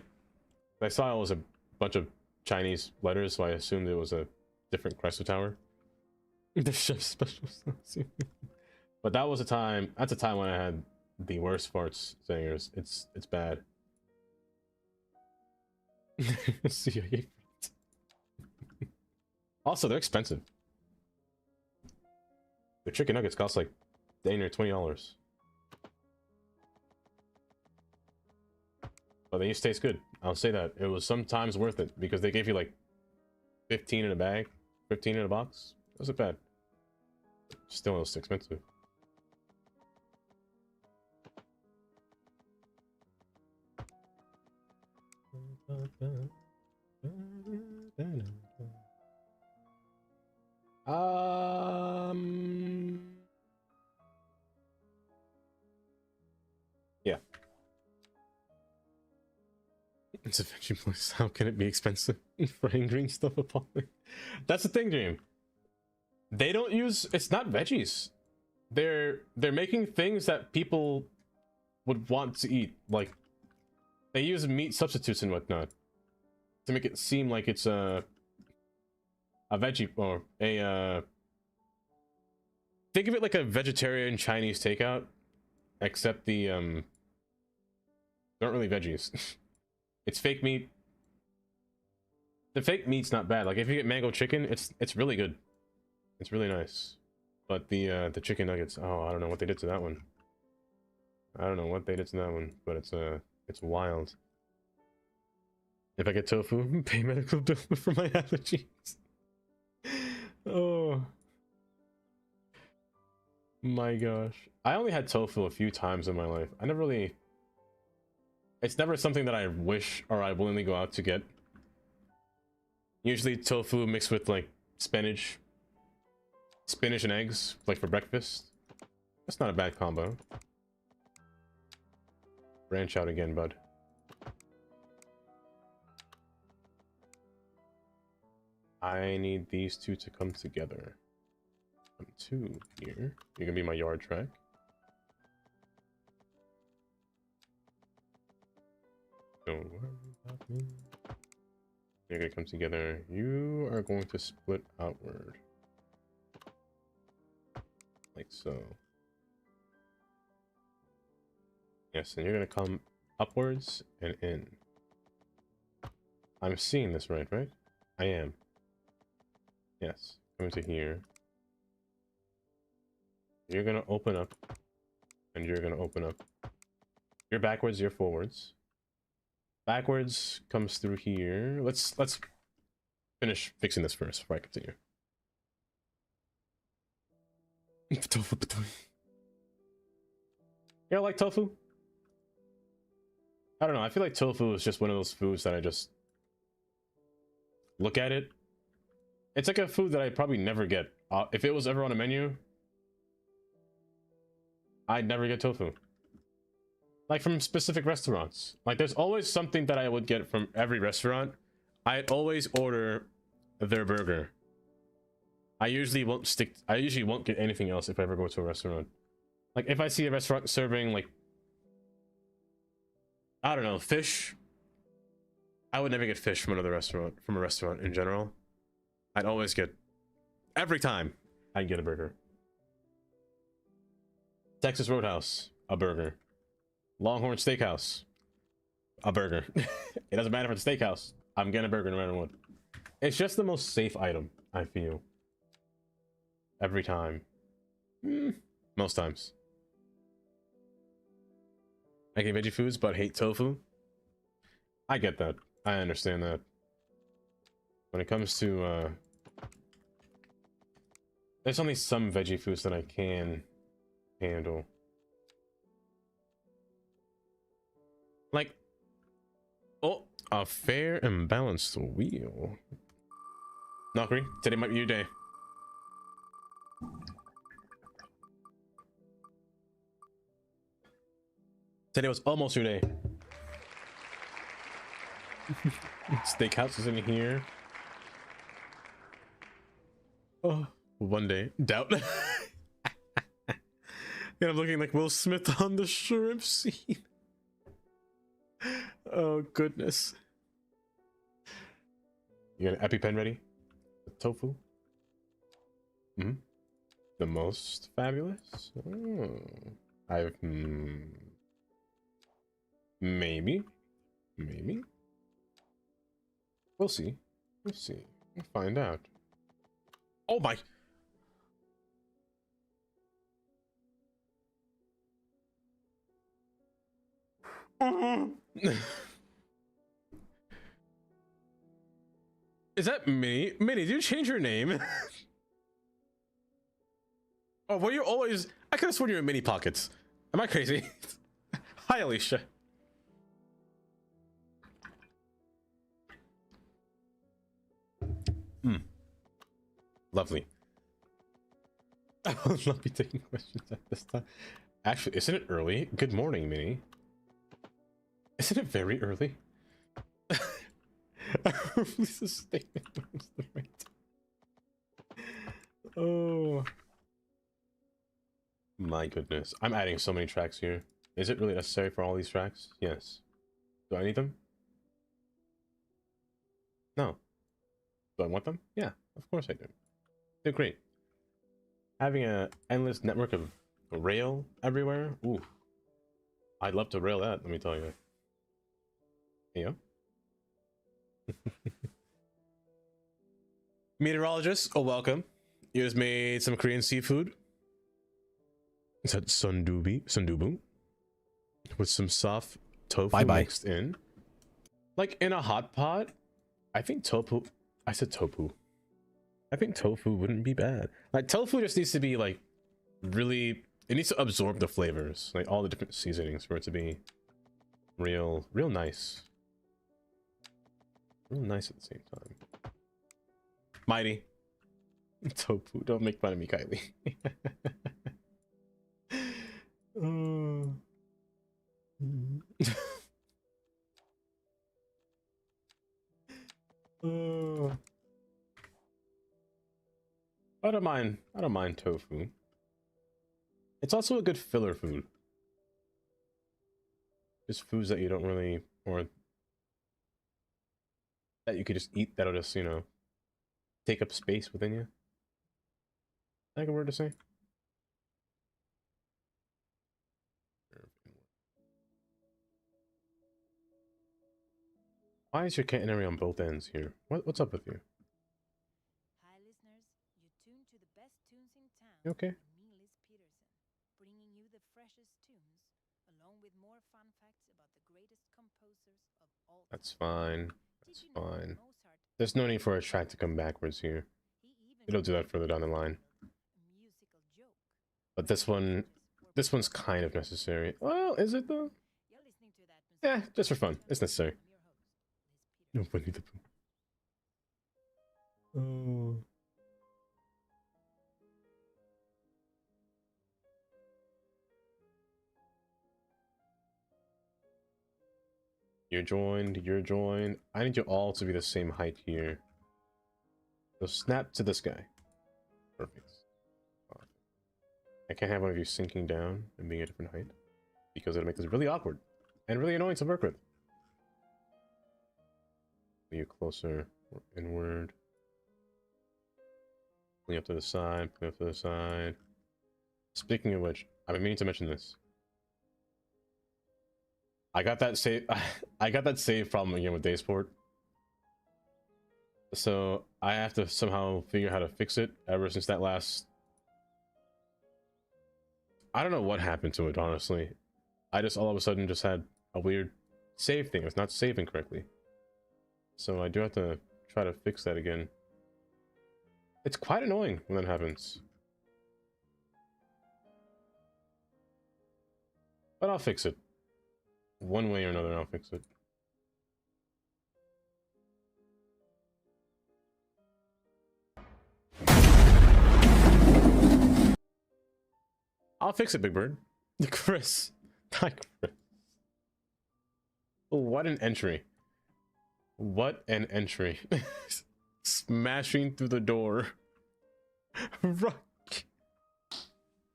I saw it was a bunch of Chinese letters, so I assumed it was a different Chrysler Tower. The chef's special sauce. But that was a time, that's a time when I had the worst farts, Singers. It's bad. CIA. Also, they're expensive. The chicken nuggets cost like dang near $20. But they used to taste good. I'll say that. It was sometimes worth it because they gave you like 15 in a bag, 15 in a box. It wasn't bad. Still, it was expensive. Yeah. It's a veggie place. How can it be expensive? Frying green stuff appalling. That's the thing, Dream. They don't use, it's not veggies. They're making things that people would want to eat. Like, they use meat substitutes and whatnot to make it seem like it's a veggie or a think of it like a vegetarian Chinese takeout, except the aren't really veggies. It's fake meat. The fake meat's not bad. Like if you get mango chicken, it's really good. It's really nice. But the chicken nuggets, oh, I don't know what they did to that one. I don't know what they did to that one, but it's wild. If I get tofu, pay medical bill for my allergies. Oh my gosh. I only had tofu a few times in my life. I never really... It's never something that I wish or I willingly go out to get. Usually tofu mixed with like spinach and eggs, like for breakfast. That's not a bad combo. Branch out again, bud. I need these two to come together. Come to here. You're gonna be my yard track. Don't worry about me. You're gonna come together. You are going to split outward. Like so. Yes, and you're gonna come upwards and in. I'm seeing this right? I am. Yes, coming to here. You're gonna open up, and you're gonna open up. You're backwards, you're forwards. Backwards comes through here. Let's finish fixing this first before I continue. Tofu. You like tofu? I don't know. I feel like tofu is just one of those foods that I just look at it. It's like a food that I probably never get. If it was ever on a menu, I'd never get tofu. Like from specific restaurants. Like there's always something that I would get from every restaurant. I'd always order their burger. I usually won't get anything else if I ever go to a restaurant. Like if I see a restaurant serving like, I don't know, fish, I would never get fish from another restaurant, from a restaurant in general. I'd always get, every time I'd get a burger. Texas Roadhouse, a burger. Longhorn Steakhouse, a burger. It doesn't matter if it's a steakhouse, I'm getting a burger no matter what. It's just the most safe item, I feel. Every time. Most times. Making veggie foods but hate tofu. I get that. I understand that. When it comes to there's only some veggie foods that I can handle. Like, oh, a fair and balanced wheel. Knockery, today might be your day. Today was almost your day. Steakhouse is in here. Oh, one day. Doubt. And I'm looking like Will Smith on the shrimp scene. Oh, goodness. You got an EpiPen ready? The tofu? The most fabulous? Oh, I've... Maybe. We'll see. We'll find out. Oh my... Is that Minnie? Minnie, did you change your name? Oh, were you always... I could have sworn you were in Mini Pockets. Am I crazy? Hi, Alicia. Lovely. I will not be taking questions at this time. Actually, isn't it early? Good morning, Minnie. Isn't it very early? Release a statement. Oh my goodness. I'm adding so many tracks here. Is it really necessary for all these tracks? Yes. Do I need them? No. Do I want them? Yeah, of course I do. They're great. Having an endless network of rail everywhere? Ooh. I'd love to rail that, let me tell you. Yeah. Meteorologist, oh welcome. You just made some Korean seafood. Is that sundubu? With some soft tofu mixed in. Like in a hot pot? I think tofu. I said tofu. I think tofu wouldn't be bad. Like tofu just needs to be like really. It needs to absorb the flavors, like all the different seasonings, for it to be real nice. Real nice at the same time. Mighty. Tofu. Don't make fun of me, Kylie. I don't mind tofu. It's also a good filler food. Just foods that you don't really, or that you could just eat that'll just, you know, take up space within you. Like a word to say? Why is your catenary on both ends here? What's up with you? Hi listeners, you tune to the best tunes in town. You okay? Me, Liz Peterson, bringing you the freshest tunes, along with more fun facts about the greatest composers of all time. That's fine. That's fine. There's no need for a track to come backwards here. It'll do that further down the line. But this one's kind of necessary. Well, is it though? Yeah, just for fun. It's necessary. No, Winnie the Pooh. Oh. You're joined. I need you all to be the same height here. So snap to this guy. Perfect. I can't have one of you sinking down and being a different height, because it'll make this really awkward and really annoying to work with. Pull you closer or inward. Pull you up to the side, pull you up to the side. Speaking of which, I've been meaning to mention this. I got that save problem again with Daysport. So I have to somehow figure out how to fix it ever since that last... I don't know what happened to it, honestly. I just all of a sudden just had a weird save thing. It's not saving correctly. So I do have to try to fix that again. It's quite annoying when that happens. But I'll fix it. One way or another, I'll fix it. I'll fix it, Big Bird. Chris. Hi, Chris. Oh, what an entry. What an entry. Smashing through the door. Rock.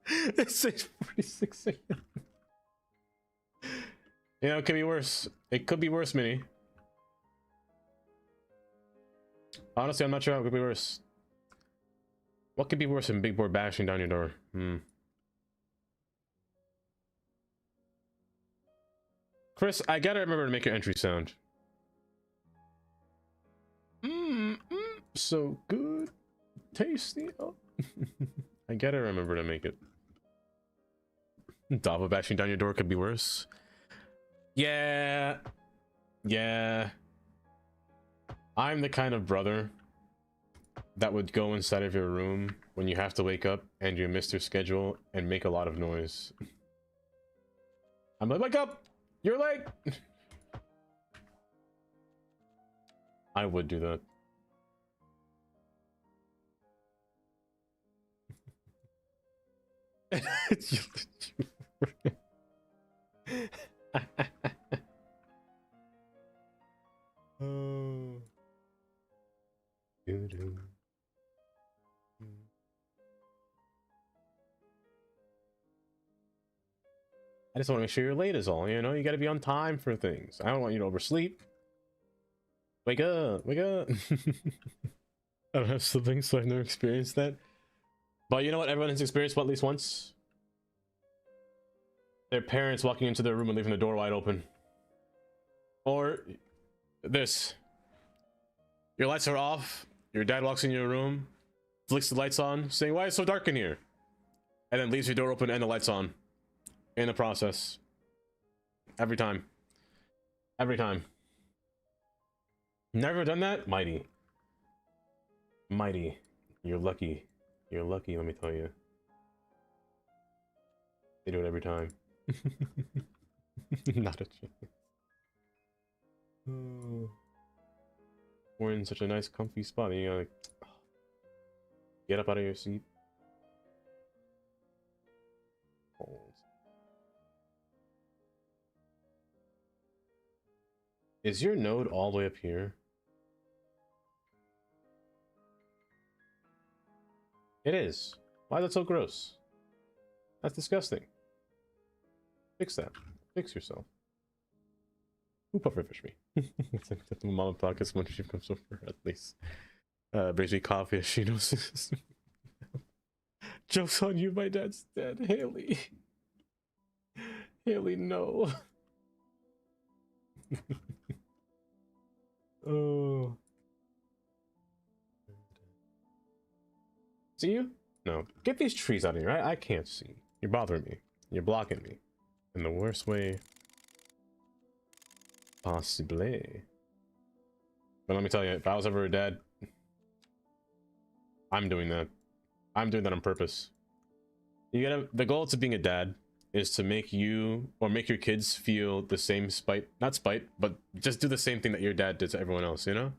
It's 6:46 a.m. You know, it could be worse. It could be worse, Minnie. Honestly, I'm not sure how it could be worse. What could be worse than Big Boy bashing down your door? Chris, I gotta remember to make your entry sound. So good. Tasty. Oh. I gotta remember to make it. Dava bashing down your door could be worse. Yeah. I'm the kind of brother that would go inside of your room when you have to wake up and you miss your schedule and make a lot of noise. I'm like, wake up! You're late! I would do that. Oh. I just want to make sure you're late is all, you know? You got to be on time for things. I don't want you to oversleep. Wake up, wake up. I don't have siblings, so I've never experienced that. But you know what everyone has experienced at least once? Their parents walking into their room and leaving the door wide open. Or this. Your lights are off, your dad walks in your room, flicks the lights on, saying, "Why is it so dark in here?" And then leaves your door open and the lights on. In the process. Every time. Every time. Never done that? Mighty. Mighty. You're lucky. You're lucky, let me tell you. They do it every time. Not a chance. Oh. We're in such a nice comfy spot and you're like, get up out of your seat. Hold. Is your node all the way up here? It is. Why is that so gross? That's disgusting. Fix that. Fix yourself. Who pufferfish me? It's like that mama pockets when she comes over, at least. Brings me coffee as she knows. Joke's on you, my dad's dead. Haley. Haley, no. Oh. See you? No. Get these trees out of here. I can't see. You're bothering me. You're blocking me. In the worst way possibly. But let me tell you, if I was ever a dad, I'm doing that. I'm doing that on purpose. You gotta, the goal to being a dad is to make you or make your kids feel the same spite, not spite, but just do the same thing that your dad did to everyone else, you know?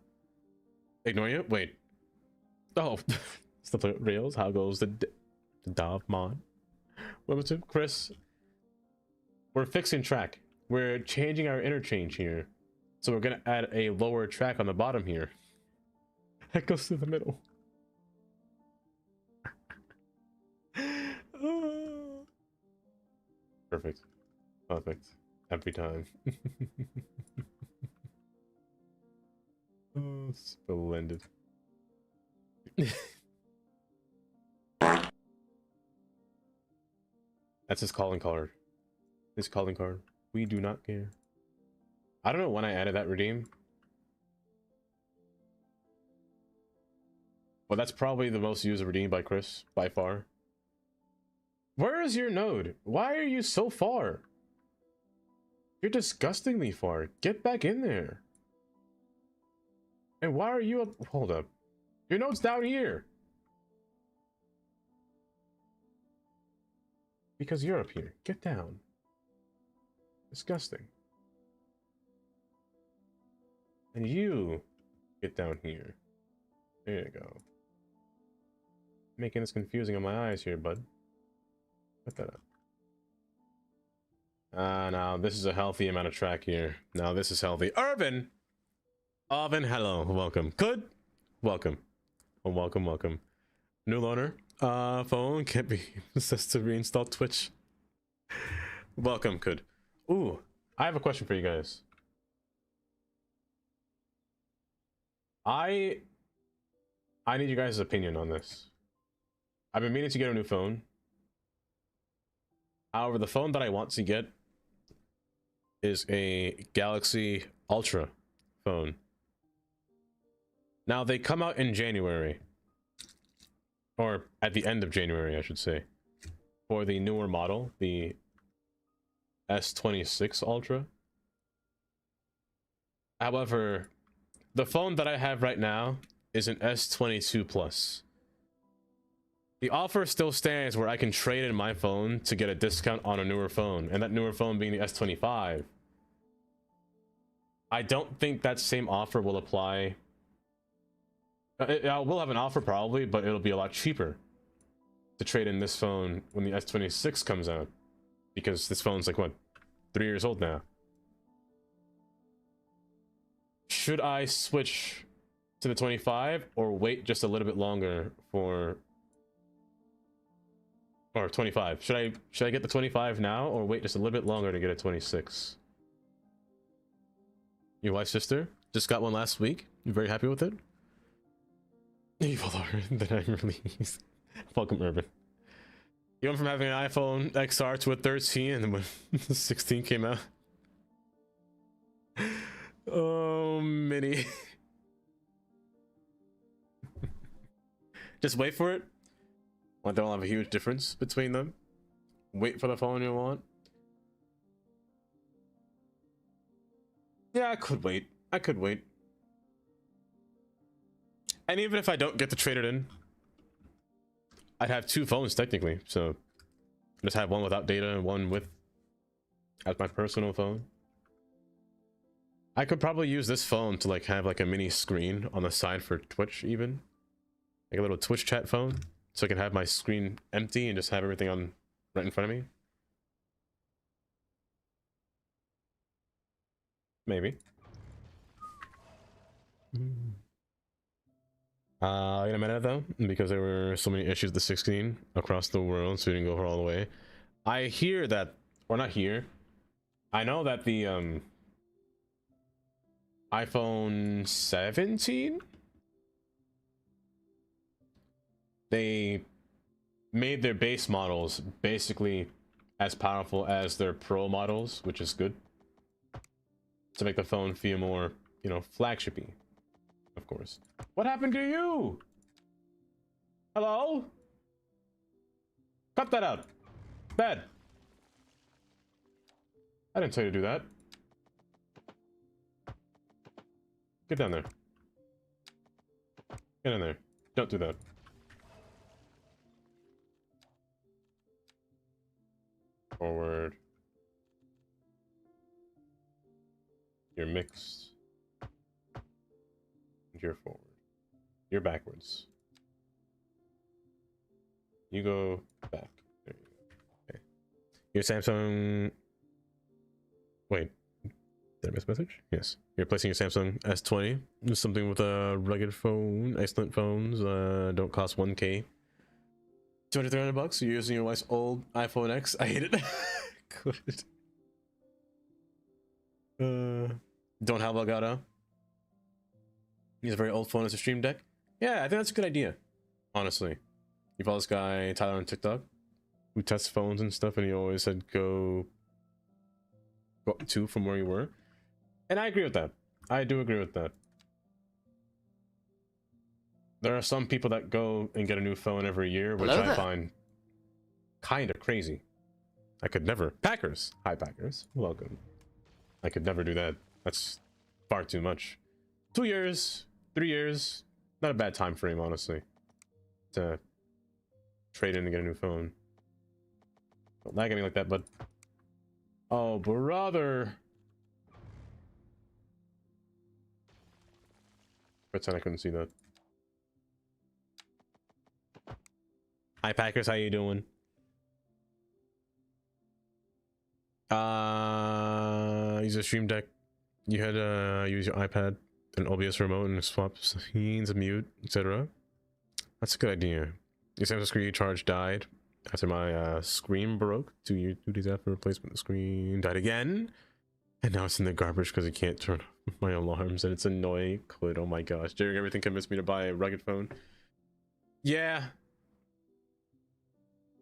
Ignore you? Wait. Oh, stuff like rails. How goes the Dav mod? What to Chris? We're fixing track. We're changing our interchange here. So we're gonna add a lower track on the bottom here. That goes to the middle. Perfect. Perfect. Every time. Oh, splendid. That's his calling card. His calling card. We do not care. I don't know when I added that redeem. But that's probably the most used redeem by Chris, by far. Where is your node? Why are you so far? You're disgustingly far. Get back in there. And why are you up? Hold up. Your node's down here. Because you're up here. Get down. Disgusting. And you get down here. There you go. Making this confusing on my eyes here, bud. Put that up. Now this is a healthy amount of track here. Now this is healthy. Irvin! Irvin, hello. Welcome. Good? Welcome. Well, welcome, welcome. New loaner. Phone can't be says to reinstall Twitch. Welcome, good. Ooh, I have a question for you guys. I need you guys' opinion on this. I've been meaning to get a new phone. However, the phone that I want to get is a Galaxy Ultra phone. Now, they come out in January. Or at the end of January, I should say. For the newer model, the S26 Ultra. However, the phone that I have right now is an S22 Plus. The offer still stands where I can trade in my phone to get a discount on a newer phone, and that newer phone being the S25. I don't think that same offer will apply. We'll have an offer probably, but it'll be a lot cheaper to trade in this phone when the S26 comes out, because this phone's like, what, 3 years old now. Should I switch to the 25 or wait just a little bit longer for Or 25. Should I get the 25 now or wait just a little bit longer to get a 26? Your wife's sister just got one last week. You very happy with it? Evil Lord that I released. Welcome, Urban. You went from having an iPhone XR to a 13, and then when the 16 came out. Oh, mini. Just wait for it. Like, they don't have a huge difference between them. Wait for the phone you want. Yeah, I could wait. I could wait. And even if I don't get to trade it in, I'd have two phones technically. So just have one without data and one with as my personal phone. I could probably use this phone to like have like a mini screen on the side for Twitch, even like a little Twitch chat phone, so I can have my screen empty and just have everything on right in front of me. Maybe. In a minute though, because there were so many issues with the 16 across the world, so we didn't go all the way. I hear that, or not here. I know that the iPhone 17, they made their base models basically as powerful as their Pro models, which is good, to make the phone feel more, you know, flagshipy, of course. What happened to you? Hello? Cut that out. Bad. I didn't tell you to do that. Get down there. Get in there. Don't do that. Forward. You're mixed. You're forward. You're backwards. You go back. There you go. Okay. Your Samsung. Wait. Did I miss a message? Yes. You're placing your Samsung S20. Something with a rugged phone. Excellent phones. Don't cost 1K. 200-300 bucks. You're using your wife's old iPhone X. I hate it. Good. Don't have Elgato. Use a very old phone as a stream deck. Yeah, I think that's a good idea. Honestly, you follow this guy Tyler on TikTok, who tests phones and stuff, and he always said go up 2 from where you were, and I agree with that. I do agree with that. There are some people that go and get a new phone every year, which I find kind of crazy. I could never. Packers, hi Packers, welcome. I could never do that. That's far too much. 2 years, 3 years, not a bad time frame, honestly, to trade in and get a new phone. Don't lag at me like that, bud. Oh, brother. Pretend I couldn't see that. Hi, Packers, how you doing? Use a stream deck. You had use your iPad, an OBS remote, and swap scenes, mute, etc. That's a good idea. Your Samsung screen charge died after my screen broke. 2 days after replacement, the screen died again, and now it's in the garbage because it can't turn off my alarms, and it's annoying. Could, oh my gosh, doing everything convinced me to buy a rugged phone. Yeah,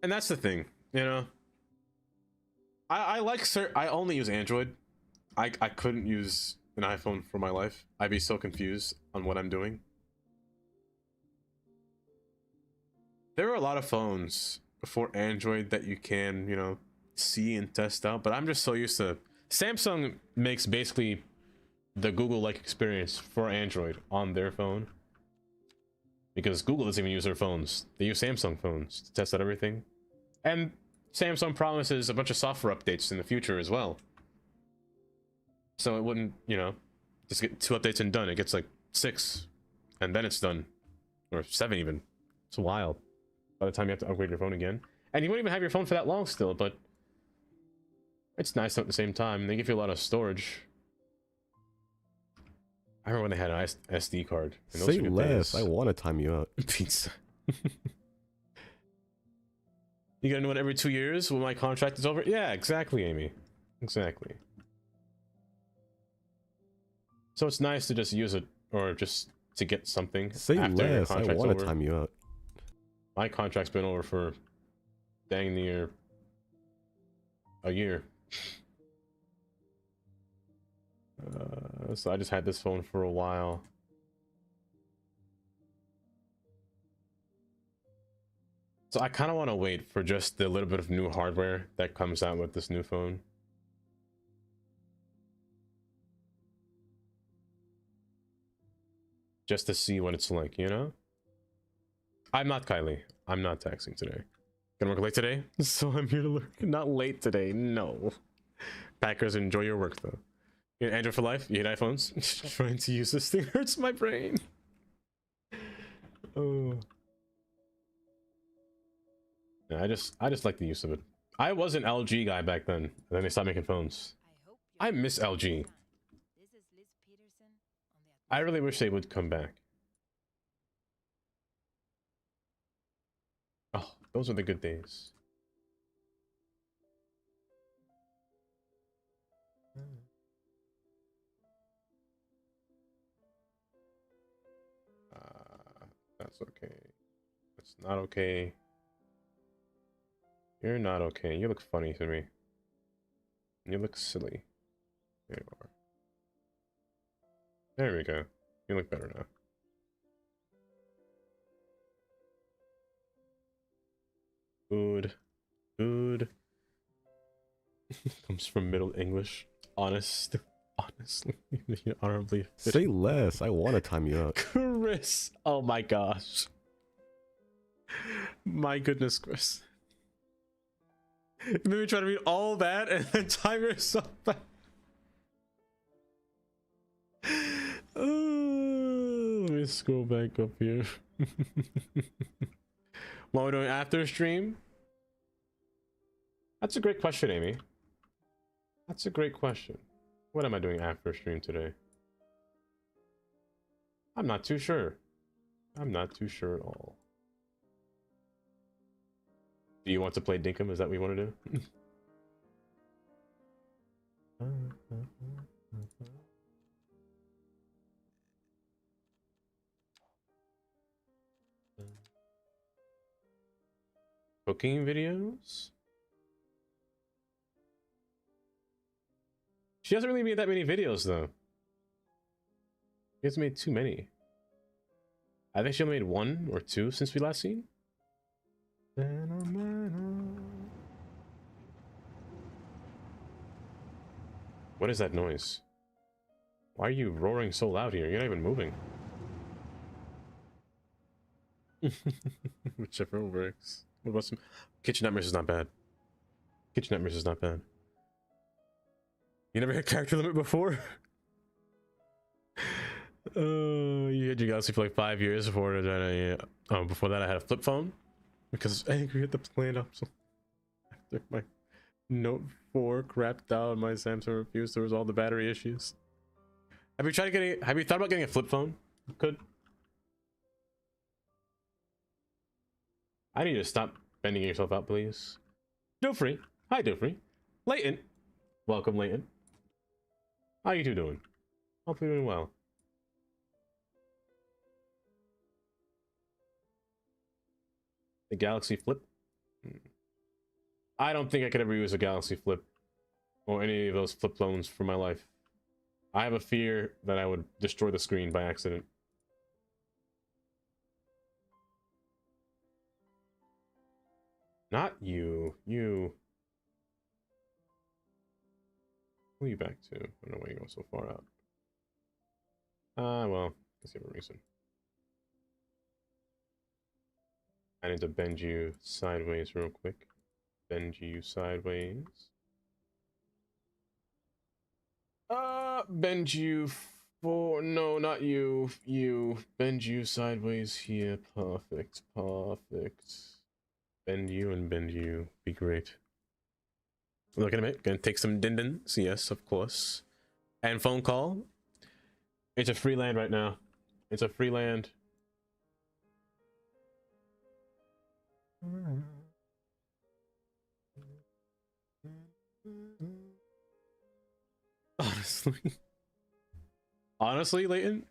and that's the thing, you know. I only use Android. I couldn't use an iPhone for my life. I'd be so confused on what I'm doing. There are a lot of phones for Android that you can, you know, see and test out, but I'm just so used to Samsung makes basically the Google-like experience for Android on their phone, because Google doesn't even use their phones. They use Samsung phones to test out everything, and Samsung promises a bunch of software updates in the future as well. So it wouldn't, you know, just get 2 updates and done. It gets like 6, and then it's done, or 7 even. It's wild. By the time you have to upgrade your phone again, and you won't even have your phone for that long still, but it's nice at the same time. They give you a lot of storage. I remember when they had an SD card. And those Say less. I want to time you out. Pizza. You get a new one every 2 years when my contract is over? Yeah, exactly, Amy. Exactly. So it's nice to just use it, or just to get something Say after your less. I contract's want over. to time you out. My contract's been over for dang near a year. So I just had this phone for a while. So I kind of want to wait for just the little bit of new hardware that comes out with this new phone. Just to see what it's like, you know? I'm not Kylie. I'm not taxing today. Gonna work late today, so I'm here to learn. Not late today, no. Packers, enjoy your work though. You Android for life? You hate iPhones? Trying to use this thing hurts my brain. Oh. Yeah, I just like the use of it. I was an LG guy back then, and then they stopped making phones. I miss LG. I really wish they would come back. Oh, those are the good days. That's okay. That's not okay. You're not okay. You look funny to me. You look silly. There you are. There we go. You look better now. Good. Good. Comes from Middle English. Honest. Honestly. Honorably. Say less. I want to time you out. Chris. Oh my gosh. My goodness, Chris. You made me try to read all that and then time yourself back. Let me scroll back up here. What we're doing after stream? That's a great question, Amy. That's a great question. What am I doing after stream today? I'm not too sure. I'm not too sure at all. Do you want to play Dinkum? Is that what you want to do? Cooking videos? She hasn't really made that many videos though. She hasn't made too many. I think she only made 1 or 2 since we last seen. What is that noise? Why are you roaring so loud here? You're not even moving. Whichever works. What about some Kitchen Nightmares is not bad. Kitchen Nightmares is not bad. You never hit character limit before? You had your Galaxy for like 5 years before that. Before that I had a flip phone because I was angry at the plant obsolete. After my Note 4 crapped out, my Samsung refused. There was all the battery issues. Have you thought about getting a flip phone? You could. I need you to stop bending yourself out, please. Dofrey. Hi, Dofrey. Leighton. Welcome, Leighton. How you two doing? Hope you're doing well. The Galaxy Flip? I don't think I could ever use a Galaxy Flip or any of those flip phones for my life. I have a fear that I would destroy the screen by accident. Not you. You. Who are you back to? I don't know why you're going so far out. Well, let's give a reason. I need to bend you sideways real quick. Bend you sideways. Bend you for... No, not you. You. Bend you sideways here. Perfect. Perfect. Bend you and bend you. Be great. Look at a minute. Gonna take some dindins. Yes, of course. And phone call. It's a free land right now. It's a free land. Honestly. Honestly, Leighton,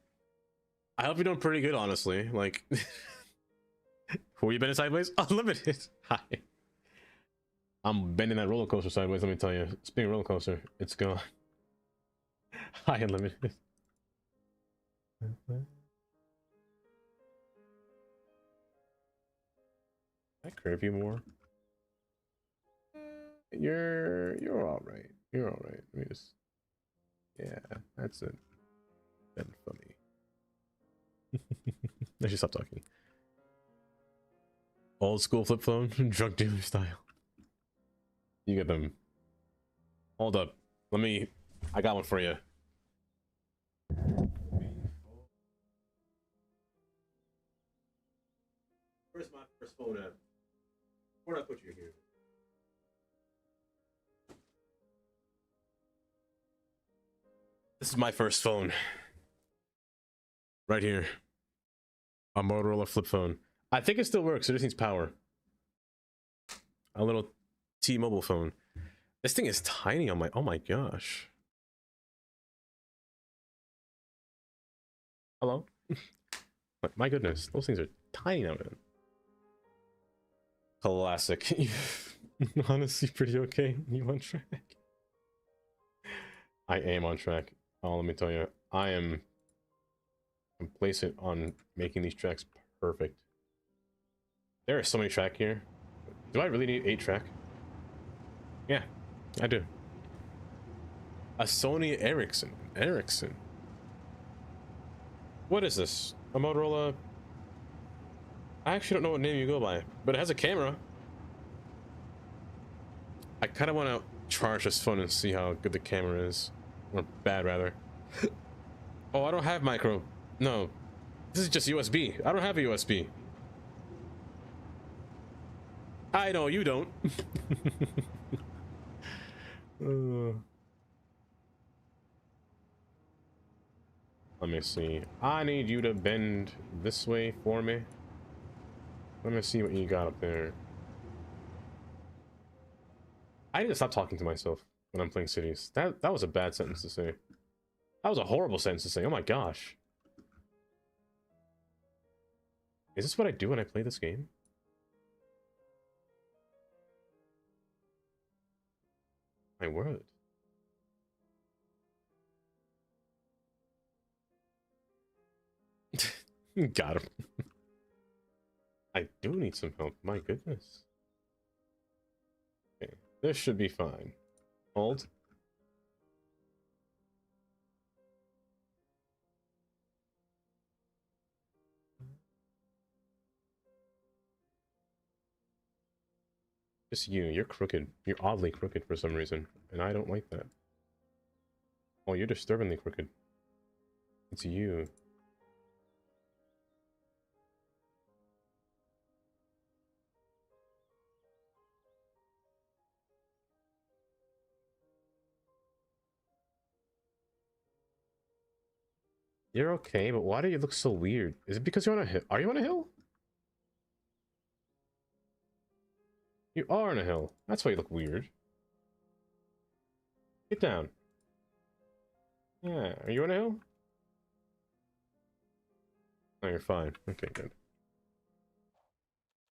I hope you're doing pretty good, honestly. Like, who are you bending sideways? Unlimited. Hi. I'm bending that roller coaster sideways, let me tell you. Speaking of roller coaster, it's gone. Hi, Unlimited. I curve you more. You're all right. You're all right. Let me just. Yeah, that's it. Been funny. I should stop talking. Old school flip phone, drug dealer style. You get them. Hold up. Let me. I got one for you. Where's my first phone at? Where'd I put you here? This is my first phone. Right here. A Motorola flip phone. I think it still works. It just needs power. A little T-Mobile phone. This thing is tiny on my... Oh my gosh. Hello? My goodness. Those things are tiny now, man. Classic. Honestly, pretty okay. You on track? I am on track. Oh, let me tell you. I am complacent on making these tracks perfect. There are so many track here. Do I really need 8 track? Yeah, I do. A Sony Ericsson. What is this? A Motorola? I actually don't know what name you go by, but it has a camera. I kind of want to charge this phone and see how good the camera is. Or bad, rather. Oh, I don't have micro. No. This is just USB. I don't have a USB. I know, you don't. Let me see. I need you to bend this way for me. Let me see what you got up there. I need to stop talking to myself when I'm playing cities. That was a bad sentence to say. That was a horrible sentence to say. Oh my gosh. Is this what I do when I play this game? My word. Got him. I do need some help. My goodness. Okay, this should be fine. Hold. Just you. You're crooked. You're oddly crooked for some reason, and I don't like that. Oh, you're disturbingly crooked. It's you. You're okay, but why do you look so weird? Is it because you're on a hill? Are you on a hill? You are on a hill. That's why you look weird. Get down. Yeah, are you on a hill? Oh, you're fine. Okay, good.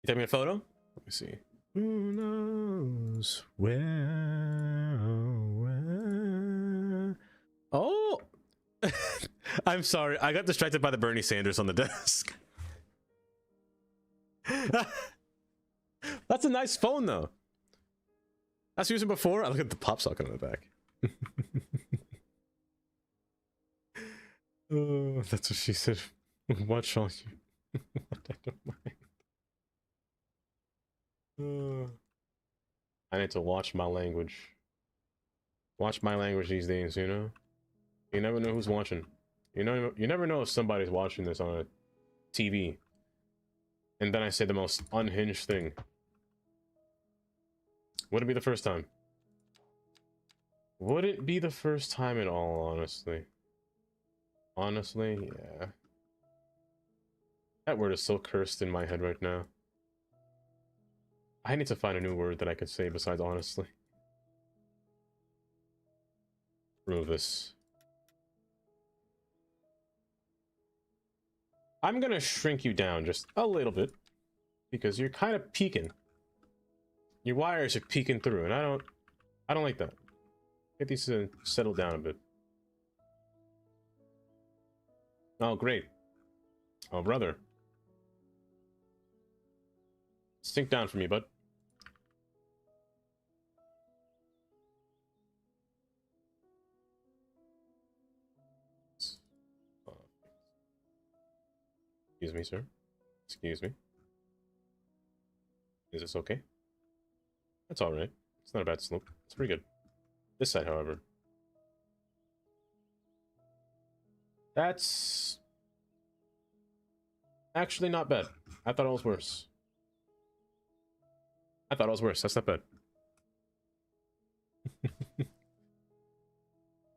You take me a photo? Let me see. Who knows where? Oh! I'm sorry. I got distracted by the Bernie Sanders on the desk. That's a nice phone, though. That's using before. I look at the pop socket on the back. Oh, that's what she said. Watch all you. I don't mind. I need to watch my language. Watch my language these days, you know? You never know who's watching. You never know if somebody's watching this on a TV. And then I say the most unhinged thing. Would it be the first time? Would it be the first time at all, honestly? Honestly, yeah. That word is so cursed in my head right now. I need to find a new word that I could say besides honestly. Remove this. I'm gonna shrink you down just a little bit because you're kind of peeking. Your wires are peeking through, and I don't like that. Get these to settle down a bit. Oh, great. Oh, brother. Sink down for me, bud. Excuse me, sir. Excuse me. Is this okay? That's alright. It's not a bad slope. It's pretty good. This side, however. That's actually not bad. I thought it was worse. I thought it was worse. That's not bad. Yeah,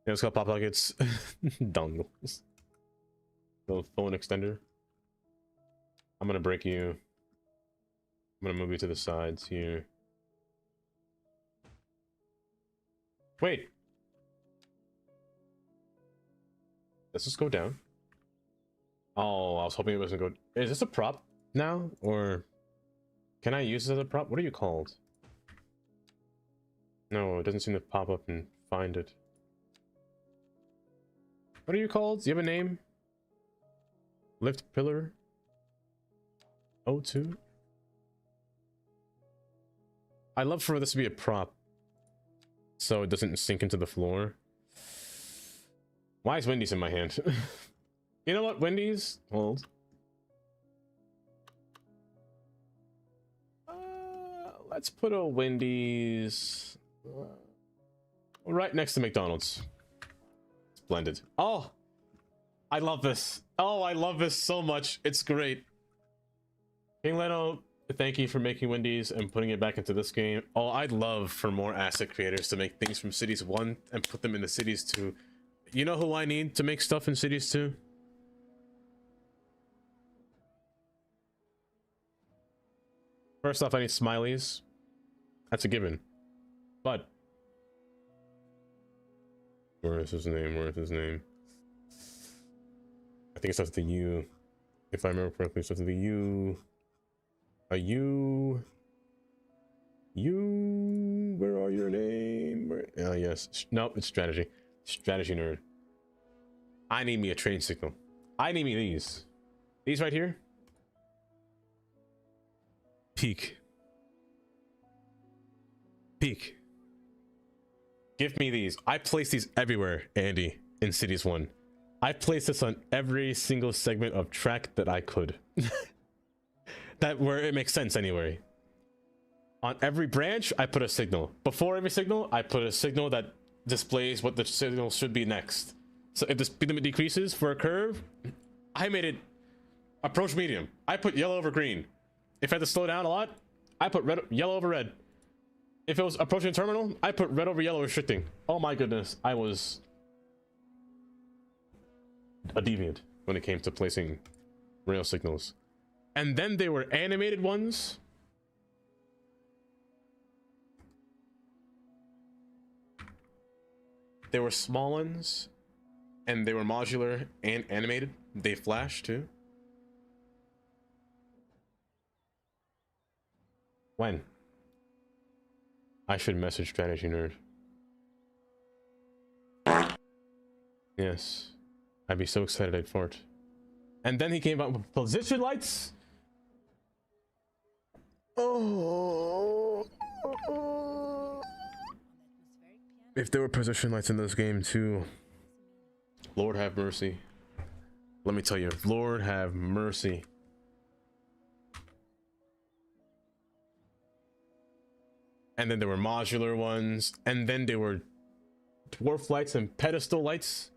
it's called Pop Pockets. Dongles. Little phone extender. I'm gonna break you. I'm gonna move you to the sides here. Wait. Let's just go down. Oh, I was hoping it wasn't go. Is this a prop now? Or can I use this as a prop? What are you called? No, it doesn't seem to pop up and find it. What are you called? Do you have a name? Lift pillar? O2? I love for this to be a prop so it doesn't sink into the floor. Why is Wendy's in my hand? You know what, Wendy's? Hold. Let's put a Wendy's right next to McDonald's. Splendid. Oh, I love this. Oh, I love this so much. It's great. King Leno, thank you for making Wendy's and putting it back into this game. Oh, I'd love for more asset creators to make things from Cities 1 and put them into Cities 2. You know who I need to make stuff in Cities 2? First off, I need smileys. That's a given. But where is his name? Where is his name? I think it starts with the U. If I remember correctly, it starts with the U. A U. You. Where are your name? Oh, yes. Nope, it's strategy. Strategy nerd. I need me a train signal. I need me these. These right here. Peak. Peak. Give me these. I place these everywhere, Andy, in Cities 1. I placed this on every single segment of track that I could. That where it makes sense anyway. On every branch, I put a signal. Before every signal, I put a signal that displays what the signal should be next. So if the speed limit decreases for a curve, I made it approach medium. I put yellow over green. If I had to slow down a lot, I put red, yellow over red. If it was approaching terminal, I put red over yellow restricting. Oh my goodness, I was a deviant when it came to placing rail signals. And then there were animated ones. There were small ones, and they were modular and animated. They flash too. When? I should message strategy nerd. Yes. I'd be so excited I'd fart. And then he came out with position lights. Oh. If there were position lights in this game too, Lord have mercy. Let me tell you, Lord have mercy. And then there were modular ones, and then there were dwarf lights and pedestal lights.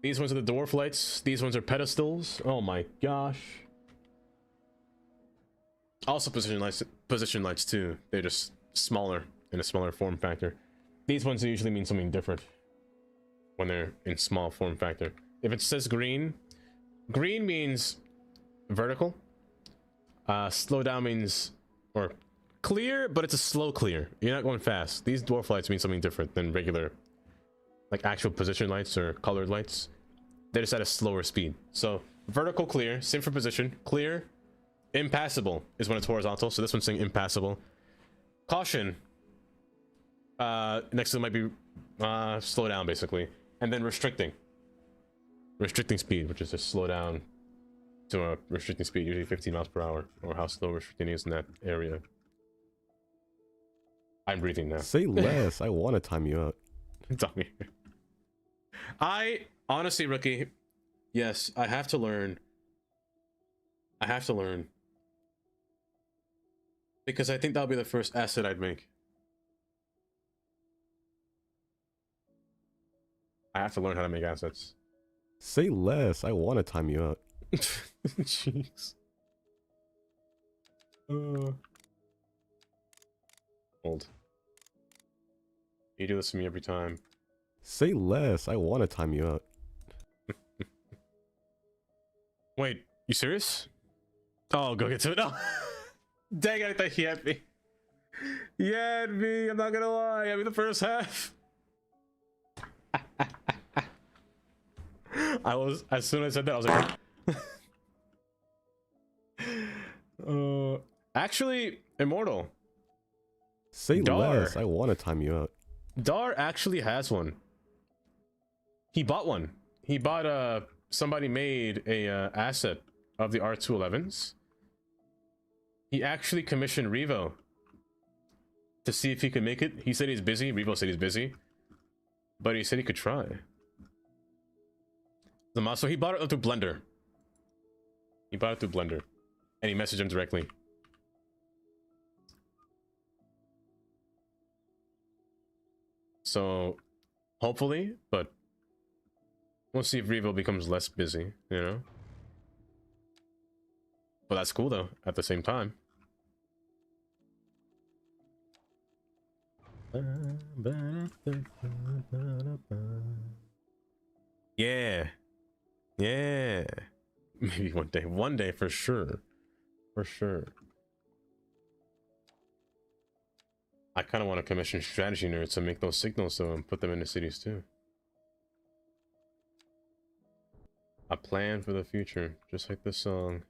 These ones are the dwarf lights, these ones are pedestals. Oh my gosh. Also position lights too. They're just smaller, in a smaller form factor. These ones usually mean something different when they're in small form factor. If it says green, green means vertical. Slow down means, or clear, but it's a slow clear. You're not going fast. These dwarf lights mean something different than regular like actual position lights or colored lights. They're just at a slower speed. So vertical clear, same for position. Clear, impassable is when it's horizontal. So this one's saying impassable. Caution. Next to it might be slow down basically. And then restricting. Restricting speed, which is just slow down to a restricting speed, usually 15 miles per hour, or how slow restricting is in that area. I'm breathing now. Say less. I want to time you out. Tommy. I honestly, Rookie, yes, I have to learn. I have to learn. Because I think that'll be the first asset I'd make. I have to learn how to make assets. Say less. I want to time you out. Jeez. Old. You do this to me every time. Say less. I want to time you out. Wait, you serious? Oh, go get to it. No. Dang it, I thought he had me. He had me. I'm not gonna lie. I mean, the first half. I was, as soon as I said that, I was like, actually, Immortal. Say less. I want to time you out. Dar actually has one. He bought one. He bought somebody made a asset of the R211s. He actually commissioned Revo to see if he could make it. He said he's busy. Revo said he's busy, but he said he could try. So he bought it through Blender. He bought it through Blender, and he messaged him directly. So, hopefully, but we'll see if Revo becomes less busy, you know? But that's cool, though, at the same time. Yeah. Yeah. Maybe one day. One day, for sure. For sure. I kind of want to commission strategy nerds to make those signals though and put them into cities too. A plan for the future, just like this song.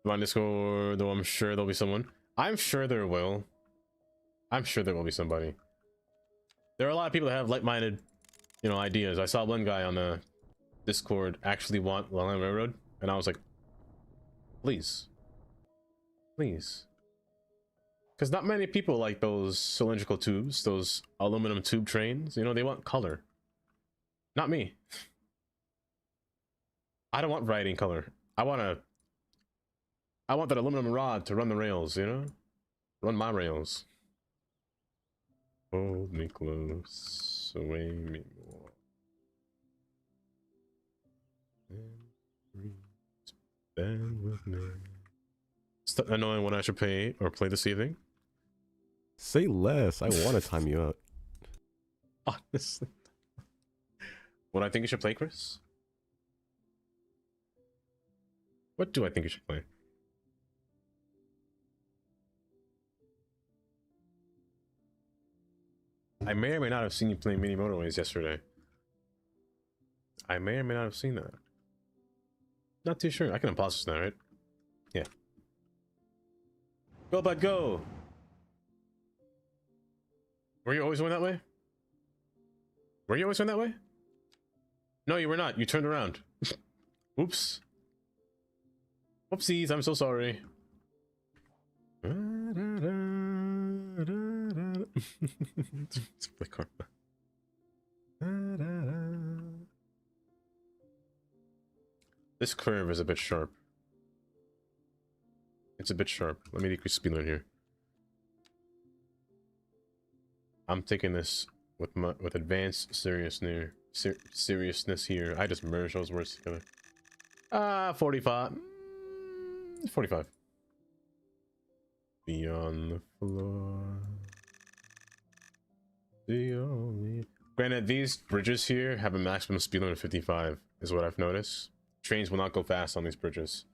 On Discord, though I'm sure there'll be someone. I'm sure there will. I'm sure there will be somebody. There are a lot of people that have like-minded, you know, ideas. I saw one guy on the Discord actually want Long Island Railroad, and I was like, please. Please. Because not many people like those cylindrical tubes, those aluminum tube trains. You know, they want color. Not me. I don't want variety in color. I want that aluminum rod to run the rails, you know? Run my rails. Hold me close, sway me more. Stand with me. Stop knowing what I should pay or play this evening. Say less. I want to time you out. Honestly. What I think you should play, Chris? What do I think you should play? I may or may not have seen you play Mini Motorways yesterday. I may or may not have seen that. Not too sure. I can unpause this now, right? Yeah. Go, bud, go! Were you always going that way? Were you always going that way? No, you were not. You turned around. Oops. Whoopsies, I'm so sorry. This curve is a bit sharp. It's a bit sharp. Let me decrease speed limit here. I'm taking this with advanced seriousness here. I just merged those words together. 45. 45. Be on the floor. The only Granted, these bridges here have a maximum speed limit of 55, is what I've noticed. Trains will not go fast on these bridges.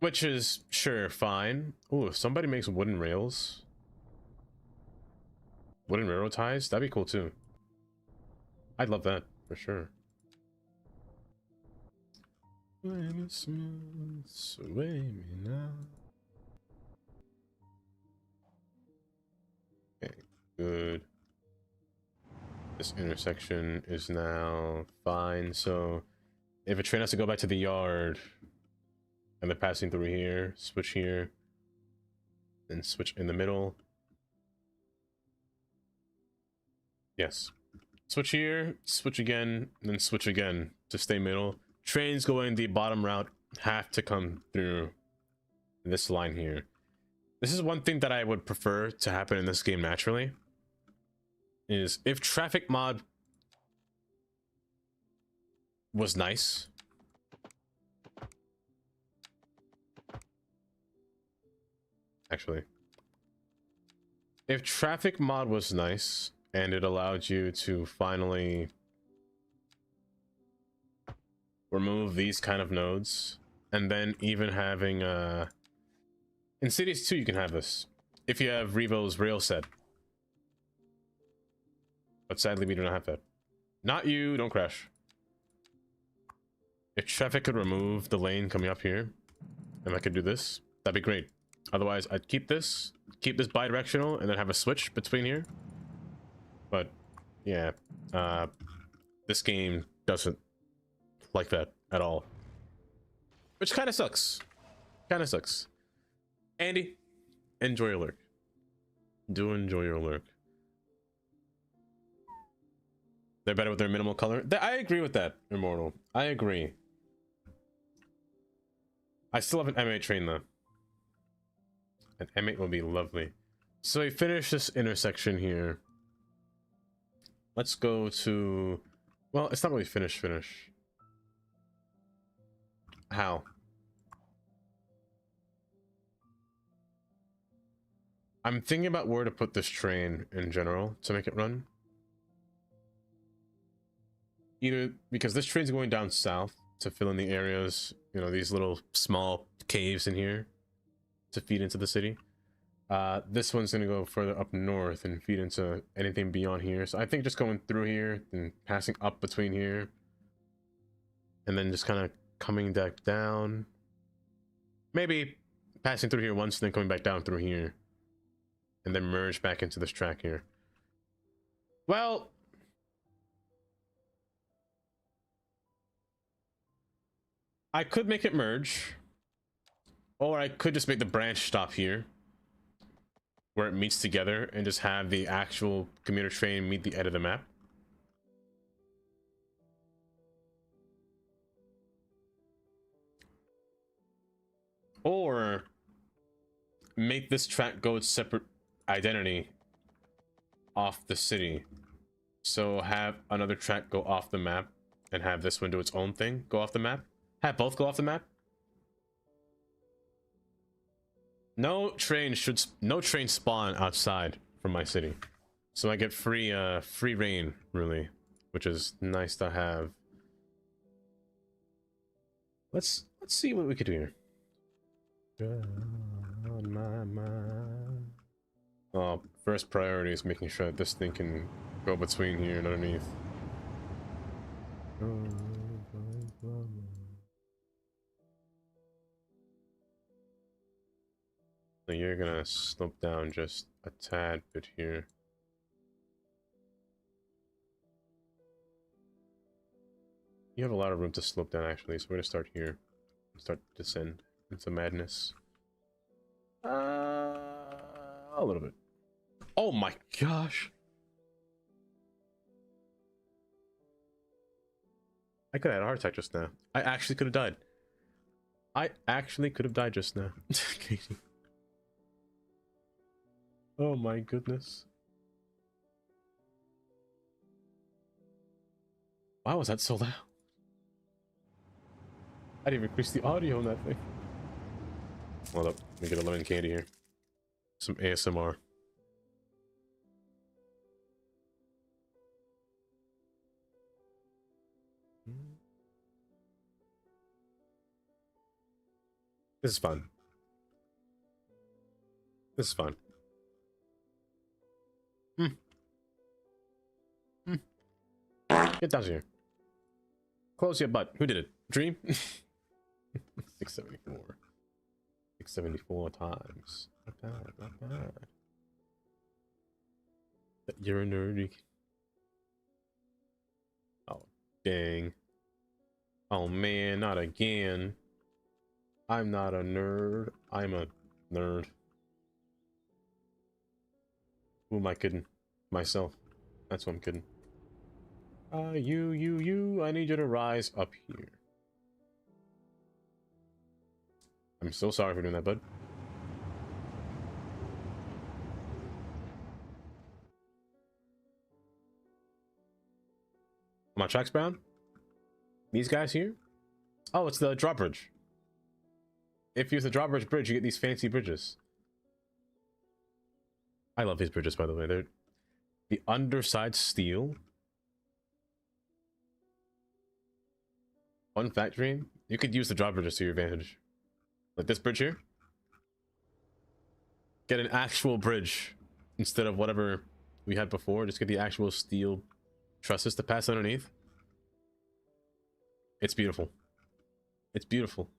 Which is, sure, fine. Ooh, if somebody makes wooden rails, wooden railroad ties, that'd be cool too. I'd love that, for sure. Sway me now. Okay, good. This intersection is now fine, so if a train has to go back to the yard and they're passing through here, switch here, and switch in the middle. Yes. Switch here, switch again, and then switch again to stay middle. Trains going the bottom route have to come through this line here. This is one thing that I would prefer to happen in this game naturally. Is if traffic mod was nice, actually, if traffic mod was nice and it allowed you to finally remove these kind of nodes, and then even having in Cities 2 you can have this if you have Revo's rail set. But sadly, we do not have that. Not you, don't crash. If traffic could remove the lane coming up here, and I could do this, that'd be great. Otherwise, I'd keep this bi-directional, and then have a switch between here. But, yeah, this game doesn't like that at all. Which kind of sucks. Kind of sucks. Andy, enjoy your lurk. Do enjoy your lurk. They're better with their minimal color. I agree with that, Immortal. I agree. I still have an M8 train though. An M8 will be lovely. So we finish this intersection here. Let's go to... Well, it's not really finish. How? I'm thinking about where to put this train in general to make it run. Either because this train's going down south to fill in the areas, you know, these little small caves in here to feed into the city. This one's gonna go further up north and feed into anything beyond here. So I think just going through here and passing up between here, and then just kind of coming back down. Maybe passing through here once, and then coming back down through here, and then merge back into this track here. Well, I could make it merge, or I could just make the branch stop here where it meets together and just have the actual commuter train meet the edge of the map. Or make this track go its separate identity off the city. So have another track go off the map and have this one do its own thing, go off the map. Have both go off the map. No train spawn outside from my city, so I get free reign, really, which is nice to have. Let's see what we could do here. On my mind. Oh, first priority is making sure that this thing can go between here and underneath. So you're gonna slope down just a tad bit here. You have a lot of room to slope down actually, so we're gonna start here. Start to descend into madness. A little bit. Oh my gosh! I could have had a heart attack just now. I actually could have died. I actually could have died just now. Katie. Oh my goodness. Why was that so loud? I didn't even increase the audio on that thing. Hold up, let me get a lemon candy here. Some ASMR. This is fun. This is fun. Get down here. Close your butt. Who did it? Dream? 674. 674 times. Not bad, not bad. You're a nerd. Oh, dang. Oh man, not again. I'm not a nerd. I'm a nerd. Who am I kidding? Myself. That's what I'm kidding. You. I need you to rise up here. I'm so sorry for doing that, bud. My tracks, Brown? These guys here? Oh, it's the drawbridge. If you use the drawbridge bridge, you get these fancy bridges. I love these bridges, by the way. They're the underside steel. Fun fact, Dream, you could use the drawbridges to your advantage. Like this bridge here. Get an actual bridge instead of whatever we had before. Just get the actual steel trusses to pass underneath. It's beautiful. It's beautiful.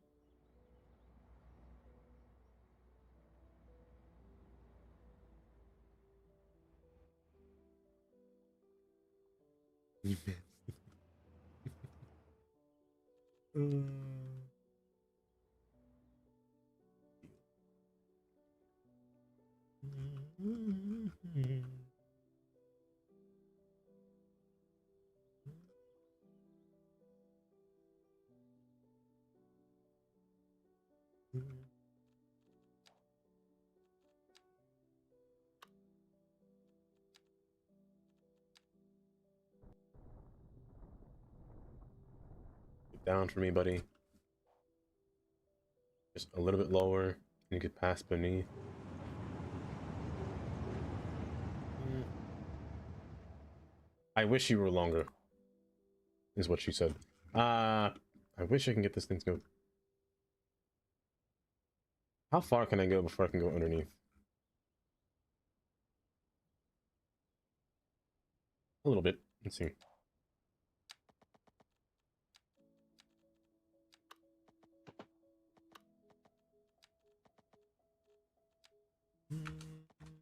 Get down for me, buddy. Just a little bit lower, and you could pass beneath. I wish you were longer, is what she said. I wish I can get this thing to go. How far can I go before I can go underneath? A little bit. Let's see.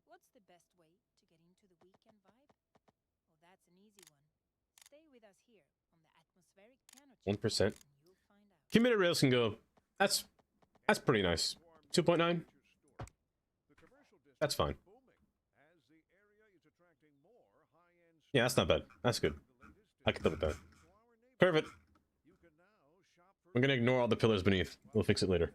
What's the best way to get into the weekend vibe? Oh, that's an easy one. Stay with us here on the atmospheric piano chart 1%. and you'll find out. Committed rails can go. That's pretty nice. 2.9. That's fine. Yeah, that's not bad. That's good. I can live with that. Curve it. I'm gonna ignore all the pillars beneath. We'll fix it later.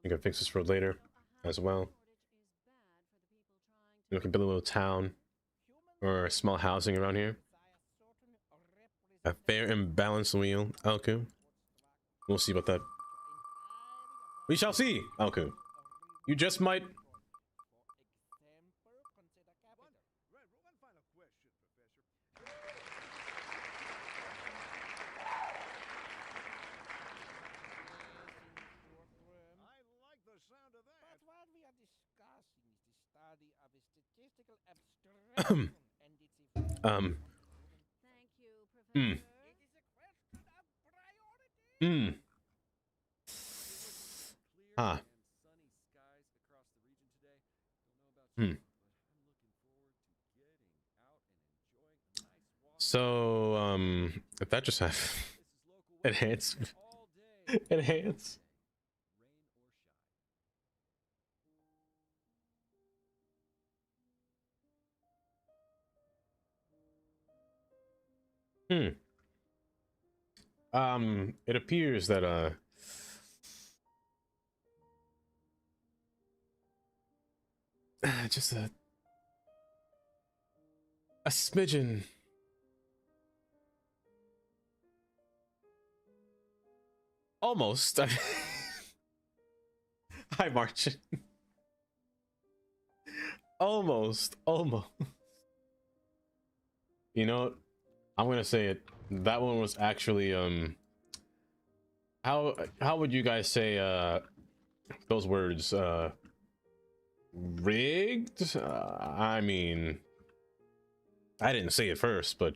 You can fix this road later as well. We can build a little town or small housing around here. A fair and balanced wheel, Alku. We'll see about that. We shall see, Alku. You just might. So, if that just happened, enhance. It appears that, just A smidgen. Almost. Hi, March. Almost. You know, I'm gonna say it. That one was actually how would you guys say those words? Rigged? I mean, I didn't say it first, but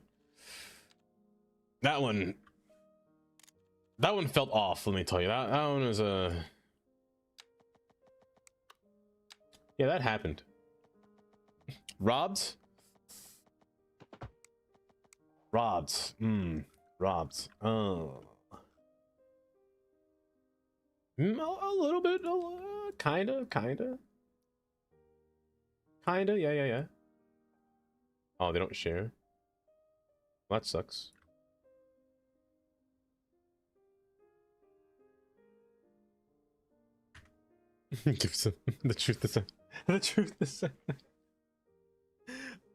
that one felt off. Let me tell you, that one was yeah, that happened. Robbed. Oh, a little bit, kinda. Yeah. Oh, they don't share. Well, that sucks. Give some. The truth is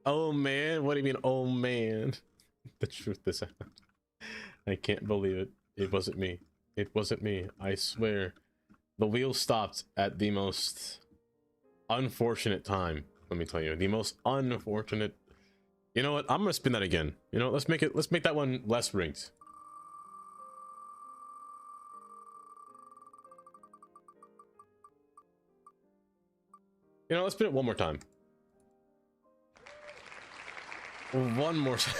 oh man, what do you mean, oh man? The truth is out. I can't believe it. It wasn't me. I swear. The wheel stopped at the most unfortunate time. Let me tell you, the most unfortunate. You know what? I'm gonna spin that again. You know, let's make that one less rigged. You know, let's spin it one more time. One more time.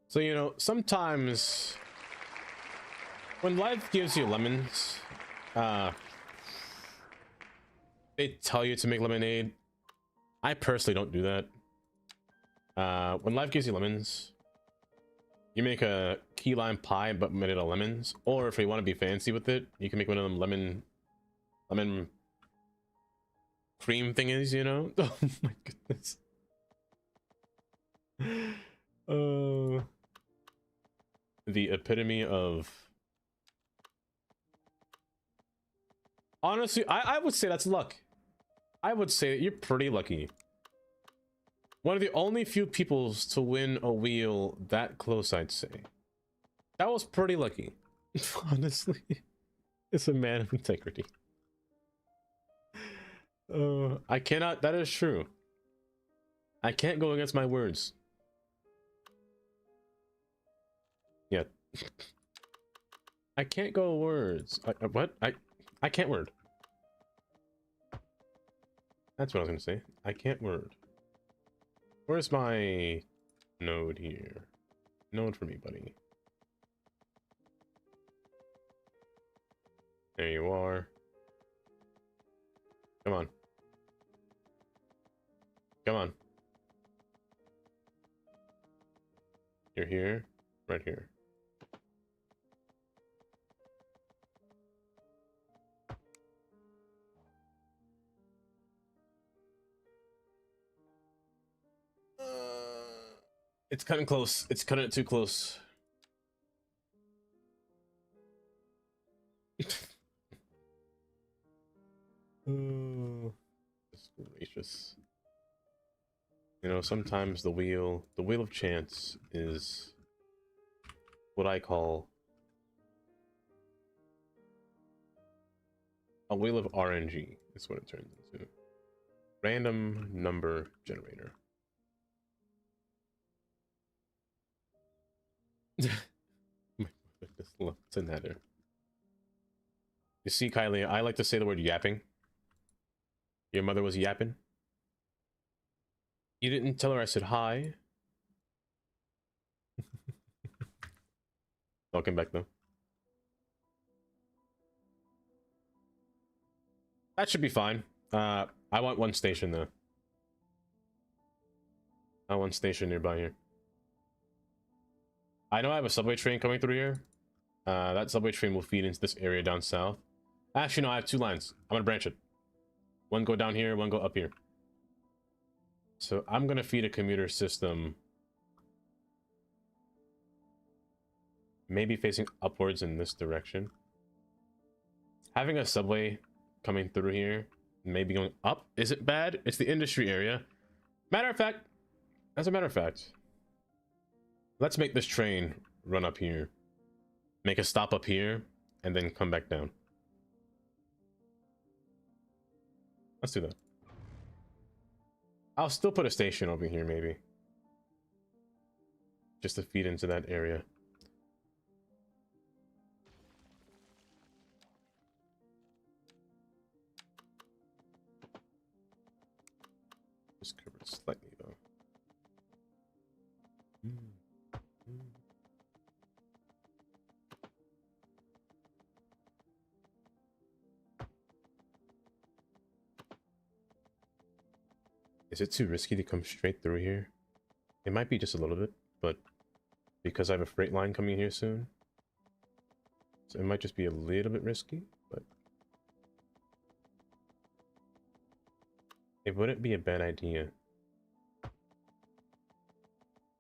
So, you know, sometimes when life gives you lemons, they tell you to make lemonade. I personally don't do that. When life gives you lemons, you make a key lime pie but made it of lemons. Or if you want to be fancy with it, you can make one of them lemon cream thingies, you know? Oh my goodness. The epitome of... Honestly, I would say that's luck. I would say you're pretty lucky. One of the only few peoples to win a wheel that close, I'd say. That was pretty lucky. Honestly. It's a man of integrity. I cannot... That is true. I can't go against my words. Yeah. I can't go words. What? I can't word. That's what I was gonna say. I can't word. Where's my node here? Node for me, buddy. There you are. Come on. Come on. You're here? Right here. It's cutting close. It's cutting it too close. Oh, gracious. You know, sometimes the wheel of chance is what I call a wheel of RNG. Is what it turns into. Random number generator. My goodness, what's in that? You see, Kylie, I like to say the word yapping. Your mother was yapping. You didn't tell her I said hi. Welcome back, though. That should be fine. I want one station, though. I want one station nearby here. I know I have a subway train coming through here. That subway train will feed into this area down south. Actually, no, I have two lines. I'm gonna branch it. One go down here, one go up here. So I'm gonna feed a commuter system. Maybe facing upwards in this direction. Having a subway coming through here, maybe going up, isn't bad. It's the industry area. As a matter of fact, let's make this train run up here. Make a stop up here, and then come back down. Let's do that. I'll still put a station over here, maybe. Just to feed into that area. Just cover it slightly, though. Is it too risky to come straight through here? It might be just a little bit, but because I have a freight line coming here soon, so it might just be a little bit risky, but it wouldn't be a bad idea.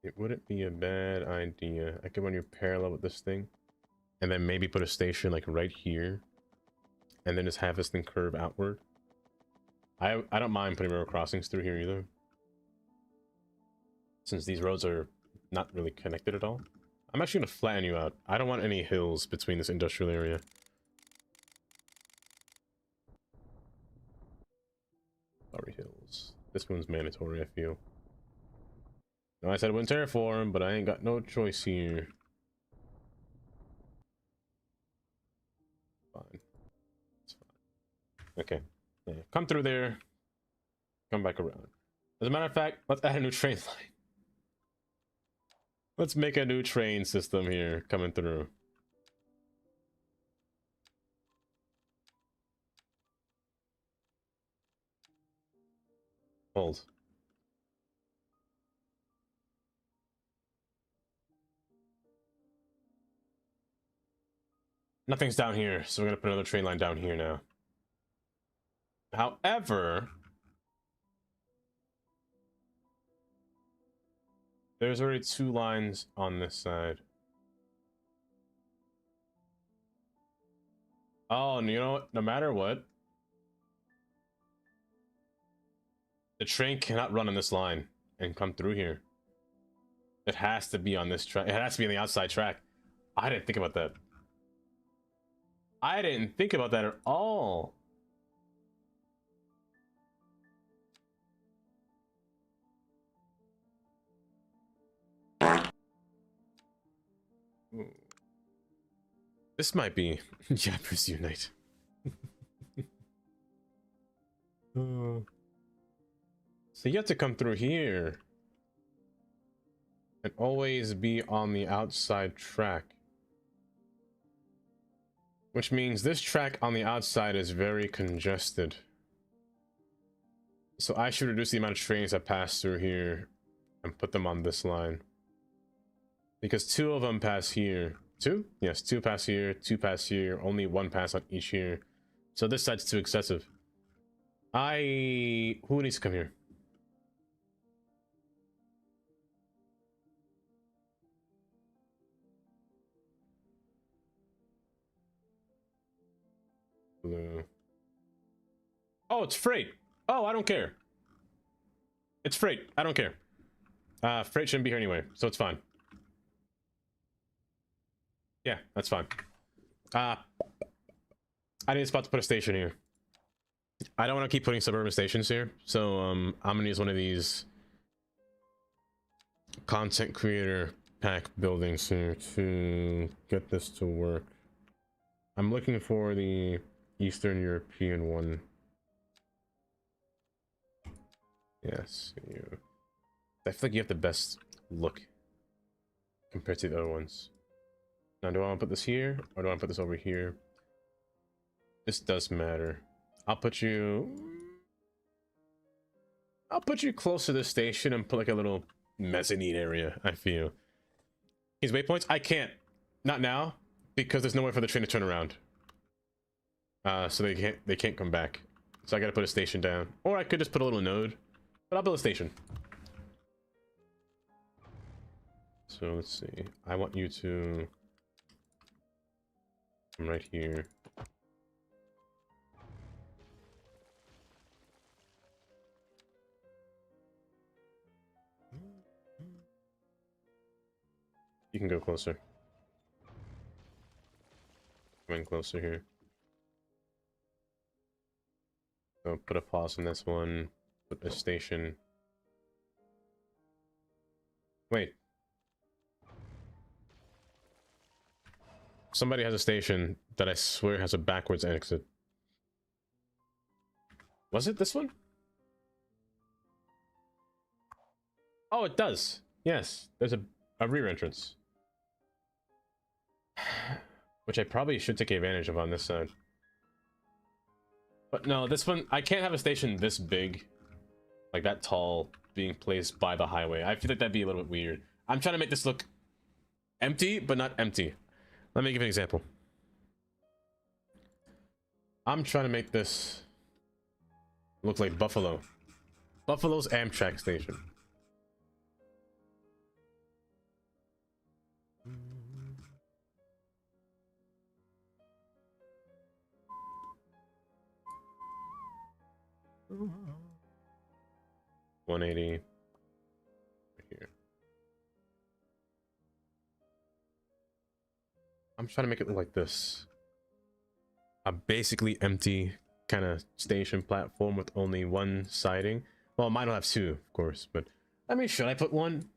It wouldn't be a bad idea. I could run you parallel with this thing, and then maybe put a station like right here, and then just have this thing curve outward. I don't mind putting rail crossings through here either, since these roads are not really connected at all. I'm actually going to flatten you out. I don't want any hills between this industrial area. Sorry, hills. This one's mandatory, I feel. No, I said I wouldn't terraform, but I ain't got no choice here. Fine. It's fine. Okay. Yeah, come through there. Come back around. As a matter of fact, let's add a new train line. Let's make a new train system here coming through. Hold. Nothing's down here, so we're gonna put another train line down here now. However, there's already 2 lines on this side. Oh, and you know what? No matter what, the train cannot run on this line and come through here. It has to be on this track. It has to be on the outside track. I didn't think about that. I didn't think about that at all. Ooh. This might be Jappers Unite. So you have to come through here and always be on the outside track. Which means this track on the outside is very congested. So I should reduce the amount of trains that pass through here and put them on this line. Because 2 of them pass here. 2? Yes, 2 pass here, 2 pass here, only 1 pass on each here. So this side's too excessive. Who needs to come here? Blue. Oh, it's freight. Oh, I don't care. It's freight. I don't care. Freight shouldn't be here anyway, so it's fine. Yeah, that's fine. I need a spot to put a station here. I don't want to keep putting suburban stations here, so I'm gonna use one of these content creator pack buildings here to get this to work. I'm looking for the Eastern European one. Yes, I feel like you have the best look compared to the other ones. Now, do I want to put this here, or do I want to put this over here? This does matter. I'll put you close to the station and put like a little mezzanine area, I feel. These waypoints, I can't. Not now, because there's nowhere for the train to turn around. So they can't come back. So I gotta put a station down. Or I could just put a little node. But I'll build a station. So let's see. I want you to come right here. You can go closer. Come in closer here. So put a pause on this one. Put a station. Wait. Somebody has a station that I swear has a backwards exit. Was it this one? Oh, it does. Yes, there's a rear entrance. Which I probably should take advantage of on this side. But no, this one, I can't have a station this big, like that tall, being placed by the highway. I feel like that'd be a little bit weird. I'm trying to make this look empty, but not empty. Let me give an example. I'm trying to make this look like Buffalo. Buffalo's Amtrak station. Mm. 180 right here. I'm trying to make it look like this. A basically empty kind of station platform with only one siding. Well, mine will have two, of course, but I mean, should I put one?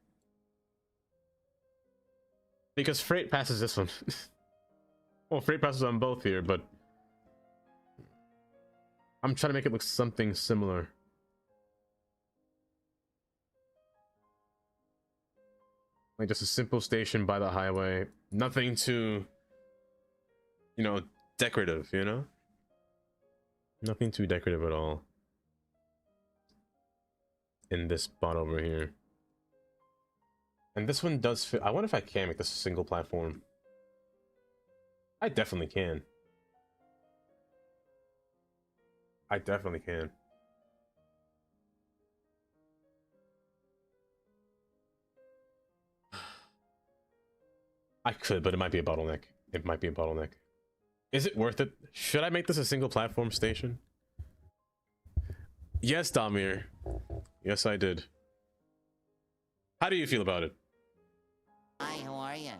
Because freight passes this one. Well, freight passes on both here, but I'm trying to make it look something similar. Like just a simple station by the highway. Nothing too, you know, decorative, you know? Nothing too decorative at all. In this spot over here. And this one does fit. I wonder if I can make this a single platform. I definitely can. I definitely can. I could, but it might be a bottleneck. It might be a bottleneck. Is it worth it? Should I make this a single platform station? Yes, Damir. Yes, I did. How do you feel about it? Hi, how are you?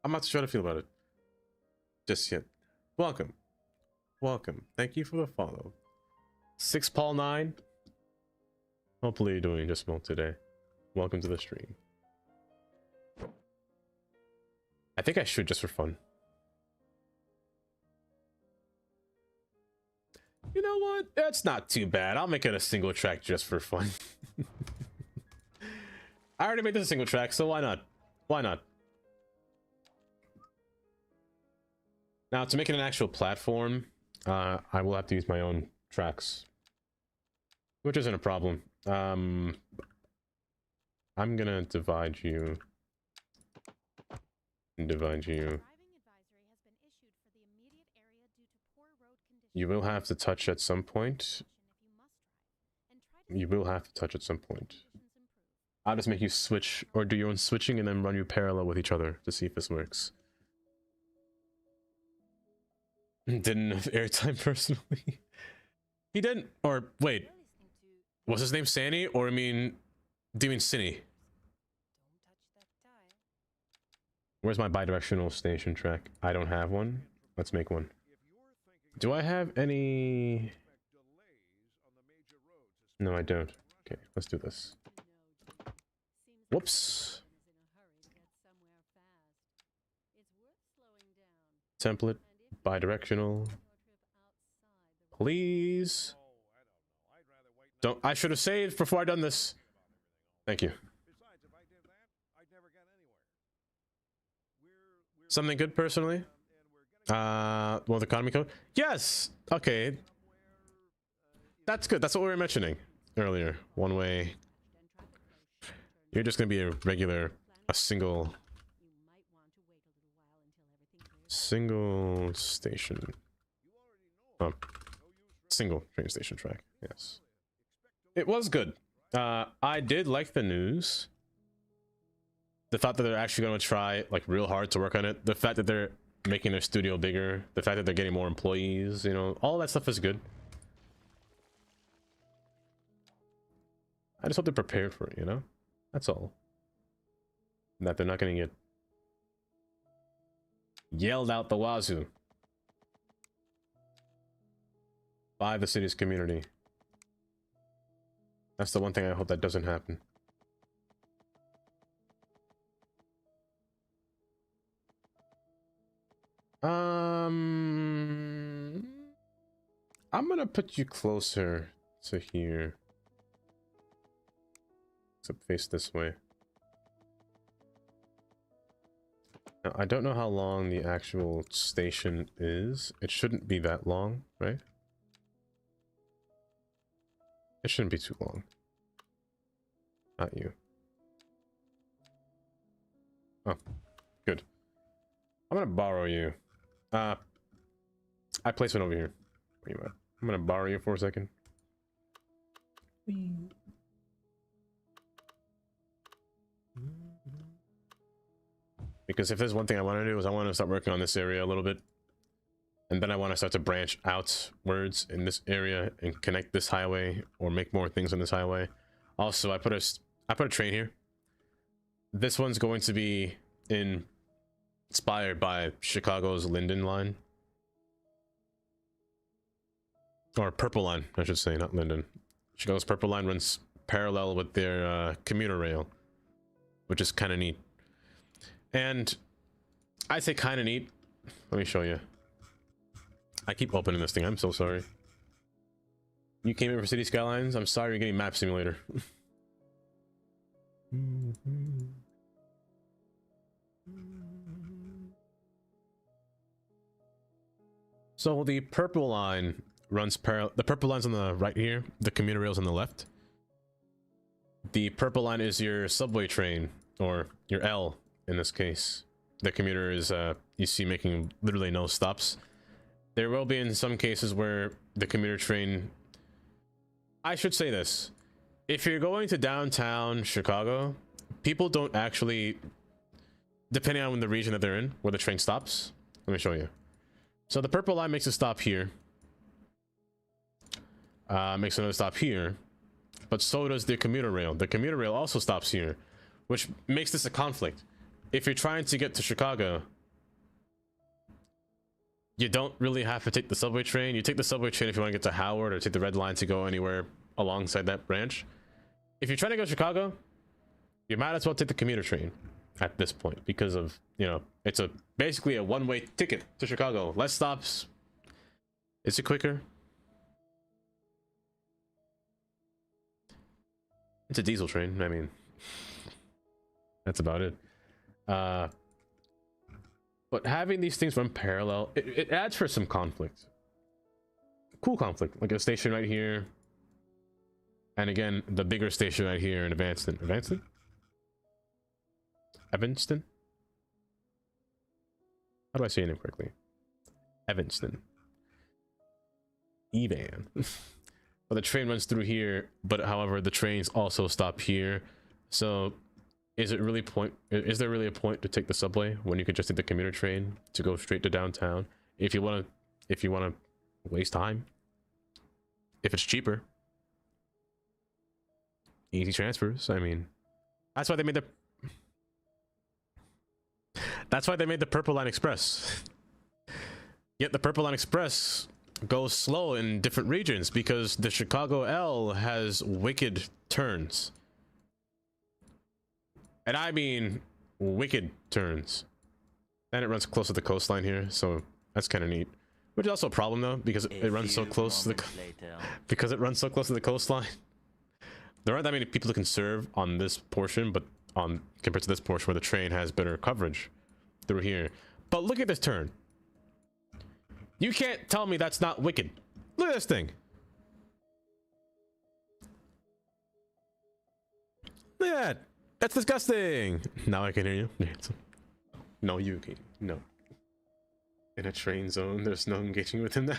I'm not sure how to feel about it. Just yet. Welcome. Welcome. Thank you for the follow. 6Paul9. Hopefully you're doing just well today. Welcome to the stream. I think I should just for fun. You know what? That's not too bad. I'll make it a single track just for fun. I already made this a single track, so why not? Why not? Now, to make it an actual platform, I will have to use my own tracks. Which isn't a problem. I'm gonna divide you. Divide you. You will have to touch at some point. You will have to touch at some point. I'll just make you switch or do your own switching and then run you parallel with each other to see if this works. Didn't have airtime personally. He didn't. Or wait, was his name Sandy? Or I mean, do you mean Cinny? Where's my bidirectional station track? I don't have one. Let's make one. Do I have any? No, I don't. Okay, let's do this. Whoops. Template, bidirectional. Please. Don't. I should have saved before I done this. Thank you. Something good personally? Well, the economy code? Yes! Okay. That's good. That's what we were mentioning earlier. One way. You're just gonna be a regular, a single station. Oh, single train station track. Yes. It was good. I did like the news. The fact that they're actually going to try like real hard to work on it. The fact that they're making their studio bigger. The fact that they're getting more employees. You know, all that stuff is good. I just hope they're prepared for it, you know? That's all. That they're not going to get Yelled out the wazoo by the city's community. That's the one thing I hope that doesn't happen. I'm gonna put you closer to here. Except face this way. Now, I don't know how long the actual station is. It shouldn't be that long, right? It shouldn't be too long. Not you. Oh, good. I'm gonna borrow you. I place one over here. Where you at? I'm gonna borrow you for a second. Because if there's one thing I want to do is I want to start working on this area a little bit. And then I want to start to branch outwards in this area and connect this highway or make more things on this highway. Also, I put a train here. This one's going to be inspired by Chicago's Linden line. Or Purple Line, I should say, not Linden. Chicago's Purple Line runs parallel with their commuter rail, which is kind of neat. And I say kind of neat. Let me show you. I keep opening this thing. I'm so sorry. You came in for City Skylines? I'm sorry you're getting Map Simulator. So the Purple Line runs parallel. The Purple Line's on the right here. The commuter rail's on the left. The Purple Line is your subway train, or your L in this case. The commuter is, you see, making literally no stops. There will be in some cases where the commuter train... I should say this. If you're going to downtown Chicago, people don't actually... Depending on the region that they're in, where the train stops. Let me show you. So the Purple Line makes a stop here. Makes another stop here. But so does the commuter rail. The commuter rail also stops here, which makes this a conflict. If you're trying to get to Chicago, you don't really have to take the subway train. You take the subway train if you want to get to Howard, or take the red line to go anywhere alongside that branch. If you're trying to go to Chicago, you might as well take the commuter train at this point, because of, you know, it's basically a one-way ticket to Chicago. Less stops. Is it quicker? It's a diesel train. I mean, that's about it. But having these things run parallel, it adds for some conflict. Cool conflict, like a station right here, and again the bigger station right here in Evanston. Evanston? How do I say your name correctly? Evanston. Evan. But the train runs through here, but however the trains also stop here. So is there really a point to take the subway when you could just take the commuter train to go straight to downtown if you want to waste time? If it's cheaper. Easy transfers. I mean, that's why they made the Purple Line Express. Yet the Purple Line Express goes slow in different regions because the Chicago L has wicked turns. And I mean wicked turns. And it runs close to the coastline here, so that's kind of neat. Which is also a problem though, because it runs so close to the coastline. There aren't that many people to conserve on this portion, but compared to this portion where the train has better coverage through here. But look at this turn. You can't tell me that's not wicked. Look at this thing. Look at that. That's disgusting. Now I can hear you. No, you can. No. In a train zone, there's no engaging with him now.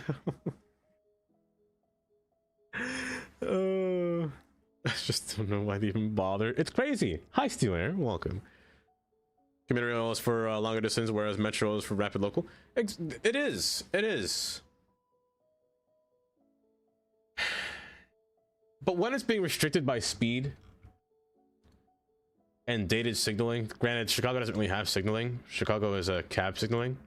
I just don't know why they even bother. It's crazy. Hi, Steel Air. Welcome. Commuter rail is for longer distance, whereas metro is for rapid local. It is. It is. But when it's being restricted by speed and dated signaling, granted, Chicago doesn't really have signaling. Chicago is a cab signaling.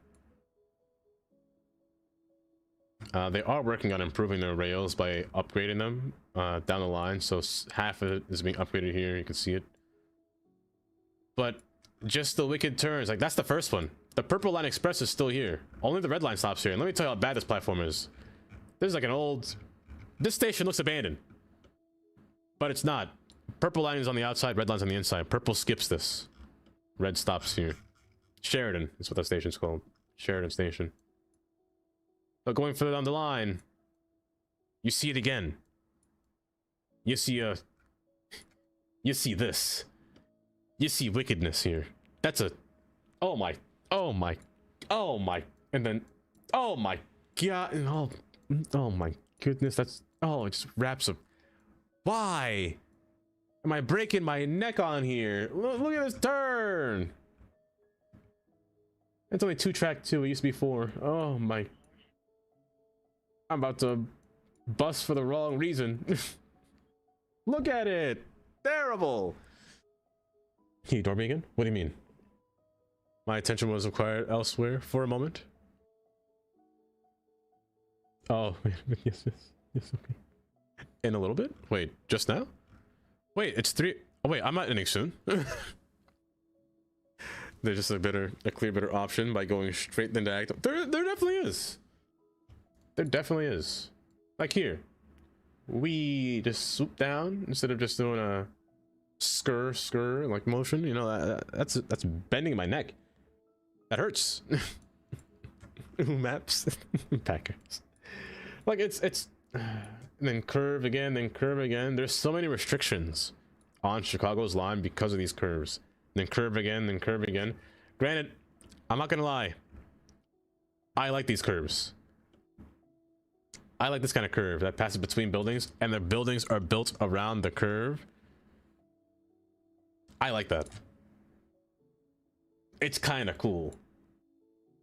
They are working on improving their rails by upgrading them down the line. So half of it is being upgraded here. You can see it. But just the wicked turns, like that's the first one. The Purple Line Express is still here. Only the Red Line stops here. And let me tell you how bad this platform is. There's like an old... This station looks abandoned. But it's not. Purple Line is on the outside, Red Line's on the inside. Purple skips this. Red stops here. Sheridan is what that station's called. Sheridan Station. But going further down the line, you see it again. You see you see this. You see wickedness here. That's a... Oh my... Oh my... Oh my... And then... Oh my god... And oh my goodness, that's... Oh, it just wraps up... Why? Am I breaking my neck on here? Look at this turn! It's only 2-track 2, it used to be 4. Oh my... I'm about to bust for the wrong reason. Look at it! Terrible! Can you ignore me again? What do you mean? My attention was acquired elsewhere for a moment. Oh, yes, okay. In a little bit? Wait, just now? Wait, it's 3. Oh wait, I'm not ending soon. There's just a clear better option by going straight into active. There definitely is. There definitely is. Like here, we just swoop down instead of just doing a skr like motion. You know, that's bending my neck. That hurts. Maps, Packers. Like it's and then curve again, then curve again. There's so many restrictions on Chicago's line because of these curves. Then curve again, then curve again. Granted, I'm not gonna lie. I like these curves. I like this kind of curve that passes between buildings, and the buildings are built around the curve. I like that. It's kind of cool.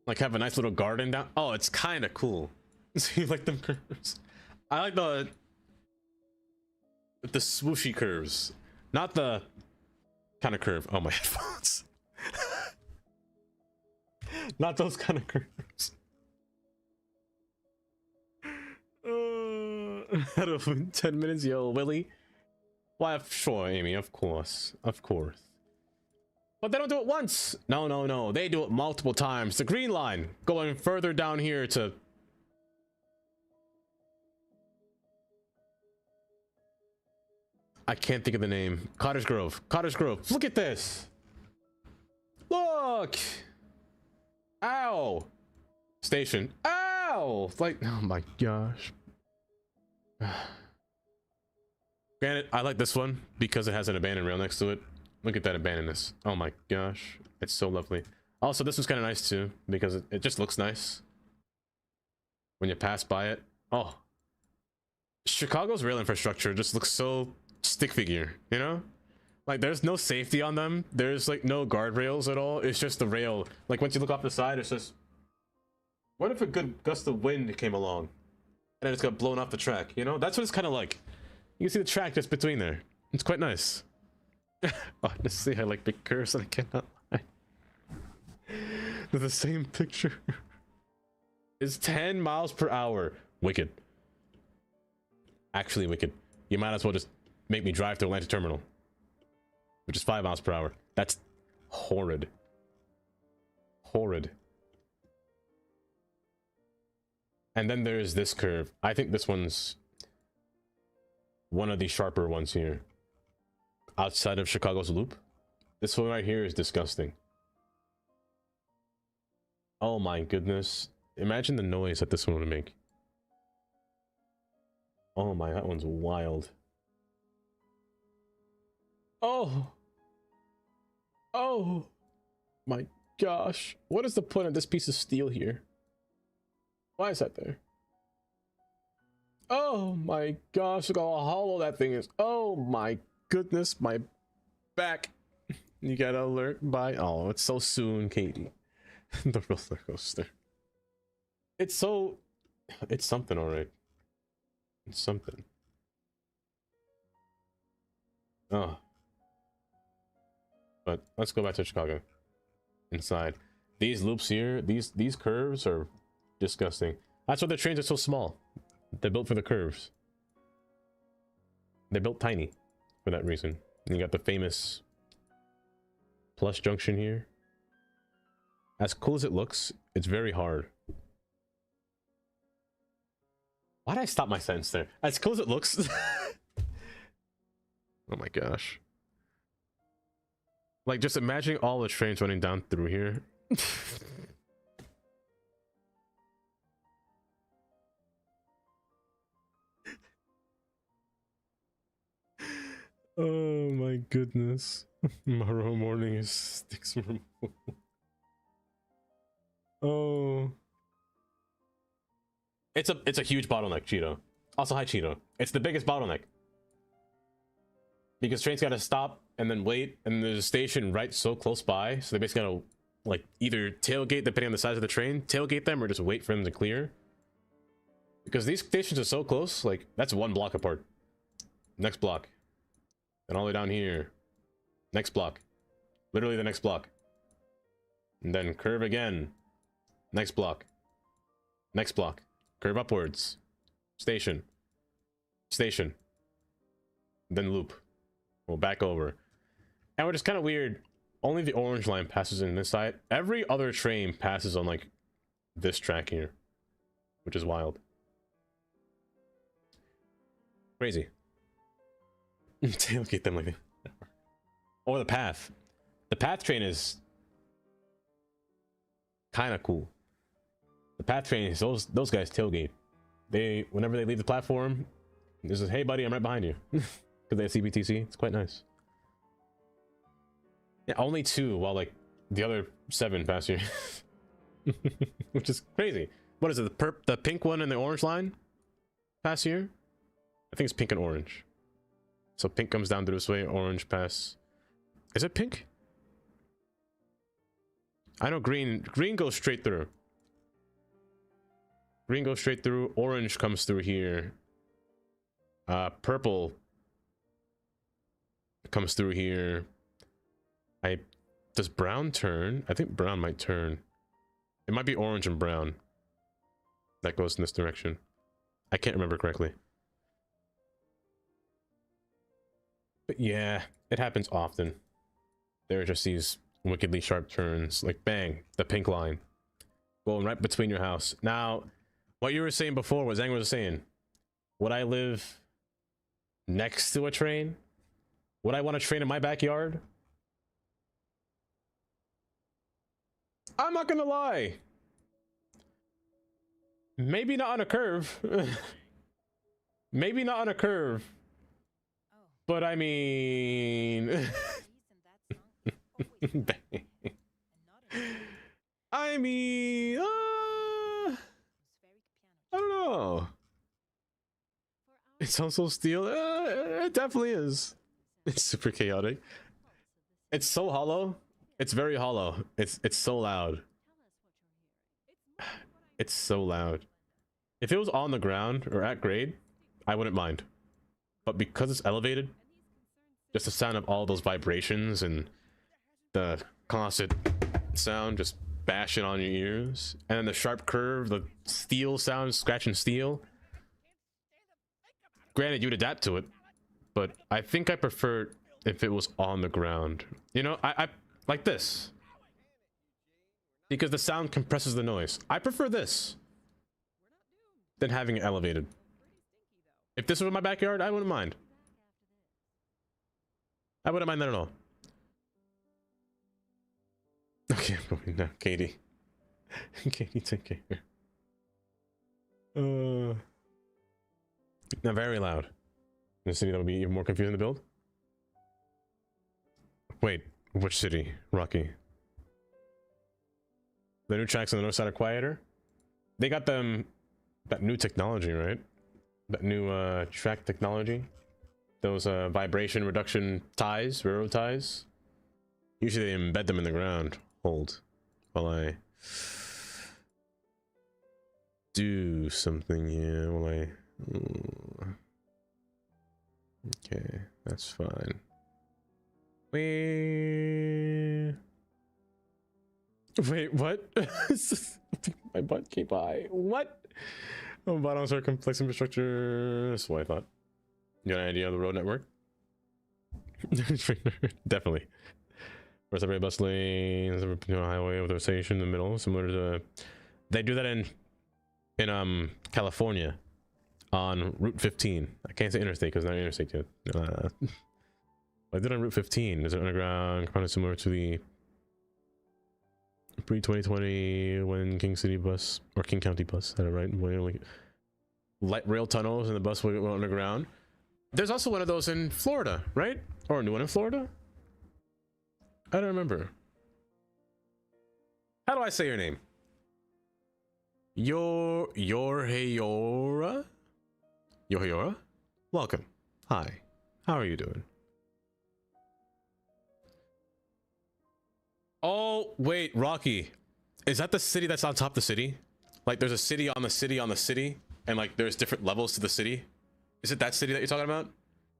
Like have a nice little garden down. Oh, it's kind of cool. So you like them curves? I like the swooshy curves, not the kind of curve. Oh, my headphones. Not those kind of curves. Out of 10 minutes, yo, Willie. Why, sure, Amy, of course. But they don't do it once. No. They do it multiple times. The green line going further down here to... I can't think of the name. Cottage Grove. Look at this. Look. Ow. Station. Ow. Like, oh my gosh. Granted, I like this one because it has an abandoned rail next to it. Look at that abandonness. Oh my gosh. It's so lovely. Also, this one's kind of nice too because it just looks nice when you pass by it. Oh. Chicago's rail infrastructure just looks so stick figure, you know? Like there's no safety on them. There's like no guardrails at all. It's just the rail. Like once you look off the side, it's just... What if a good gust of wind came along and it just got blown off the track, you know? That's what it's kind of like. You can see the track just between there. It's quite nice. Honestly, I like big curves and I cannot lie. They're the same picture. It's 10 miles per hour. Wicked. Actually wicked. You might as well just make me drive to Atlanta Terminal, which is 5 miles per hour. That's horrid. Horrid. And then there's this curve. I think this one's one of the sharper ones here. Outside of Chicago's loop. This one right here is disgusting. Oh my goodness. Imagine the noise that this one would make. Oh my, that one's wild. Oh my gosh. What is the point of this piece of steel here? Why is that there? Oh my gosh, look how hollow that thing is. Oh my goodness, my back. You got alert by... Oh, it's so soon, Katie. The roller coaster. It's so... It's something, alright. It's something. Oh. But let's go back to Chicago. Inside. These loops here, these curves are disgusting. That's why the trains are so small. They're built for the curves. They're built tiny for that reason. And you got the famous plus junction here. As cool as it looks, it's very hard. Why did I stop my sentence there? As cool as it looks. Oh my gosh. Like, just imagining all the trains running down through here. Oh my goodness. Tomorrow morning is sticks removal. Oh. It's a huge bottleneck, Cheeto. Also, hi Cheeto. It's the biggest bottleneck. Because trains gotta stop and then wait, and there's a station right so close by, so they basically gotta like either tailgate depending on the size of the train, tailgate them, or just wait for them to clear. Because these stations are so close, like that's one block apart. Next block. Then all the way down here. Next block. Literally the next block. And then curve again. Next block. Next block. Curve upwards. Station. Station. Then loop. We'll back over. And which is kind of weird. Only the orange line passes in this side. Every other train passes on like this track here. Which is wild. Crazy. Tailgate them like that. Or the path. The path train is kind of cool. The path train is those guys tailgate. They whenever they leave the platform, this is hey buddy, I'm right behind you. Because they have CBTC. It's quite nice. Yeah, only 2 while like the other 7 pass here. Which is crazy. What is it? The pink one and the orange line pass here? I think it's pink and orange. So pink comes down through this way, orange pass. Is it pink? I know green goes straight through. Green goes straight through, orange comes through here. Purple comes through here. Does brown turn? I think brown might turn. It might be orange and brown that goes in this direction. I can't remember correctly. But yeah, it happens often. There are just these wickedly sharp turns, like bang, the pink line going right between your house. Now, what you were saying before, what Zang was saying, would I live next to a train? Would I want a train in my backyard? I'm not gonna lie. Maybe not on a curve. Maybe not on a curve. But I mean... I mean... I don't know. It's also steel. It definitely is. It's super chaotic. It's so hollow. It's very hollow. It's so loud. It's so loud. If it was on the ground or at grade, I wouldn't mind. But because it's elevated, just the sound of all those vibrations and the constant sound just bashing on your ears, and then the sharp curve, the steel sound scratching steel. Granted, you'd adapt to it, but I think I prefer if it was on the ground. You know, I like this because the sound compresses the noise. I prefer this than having it elevated. If this was in my backyard, I wouldn't mind. I wouldn't mind that at all. Okay, I'm going now, Katie. Katie, take care. Now, very loud. In the city that would be even more confusing to build. Wait, which city? Rocky. The new tracks on the north side are quieter. They got them that new technology, right? That new track technology. Those vibration reduction ties, railroad ties. Usually they embed them in the ground. Hold while I do something here. While I okay, that's fine. Wait, what? My butt came by. What? Oh, bottoms are complex infrastructure. That's what I thought. You got an idea of the road network? Definitely. Where's every bus lanes, a highway with a station in the middle, similar to. They do that in California on Route 15. I can't say interstate because it's not interstate yet. I did on Route 15. There's an underground kind of similar to the pre-2020 when King City bus or King County bus had it right. Like light rail tunnels and the bus will go underground. There's also one of those in Florida, right? Or a new one in Florida? I don't remember. How do I say your name? Yorheyora? Yorheyora? Welcome. Hi. How are you doing? Oh, wait, Rocky. Is that the city that's on top of the city? Like there's a city on the city on the city, and like there's different levels to the city? Is it that city that you're talking about?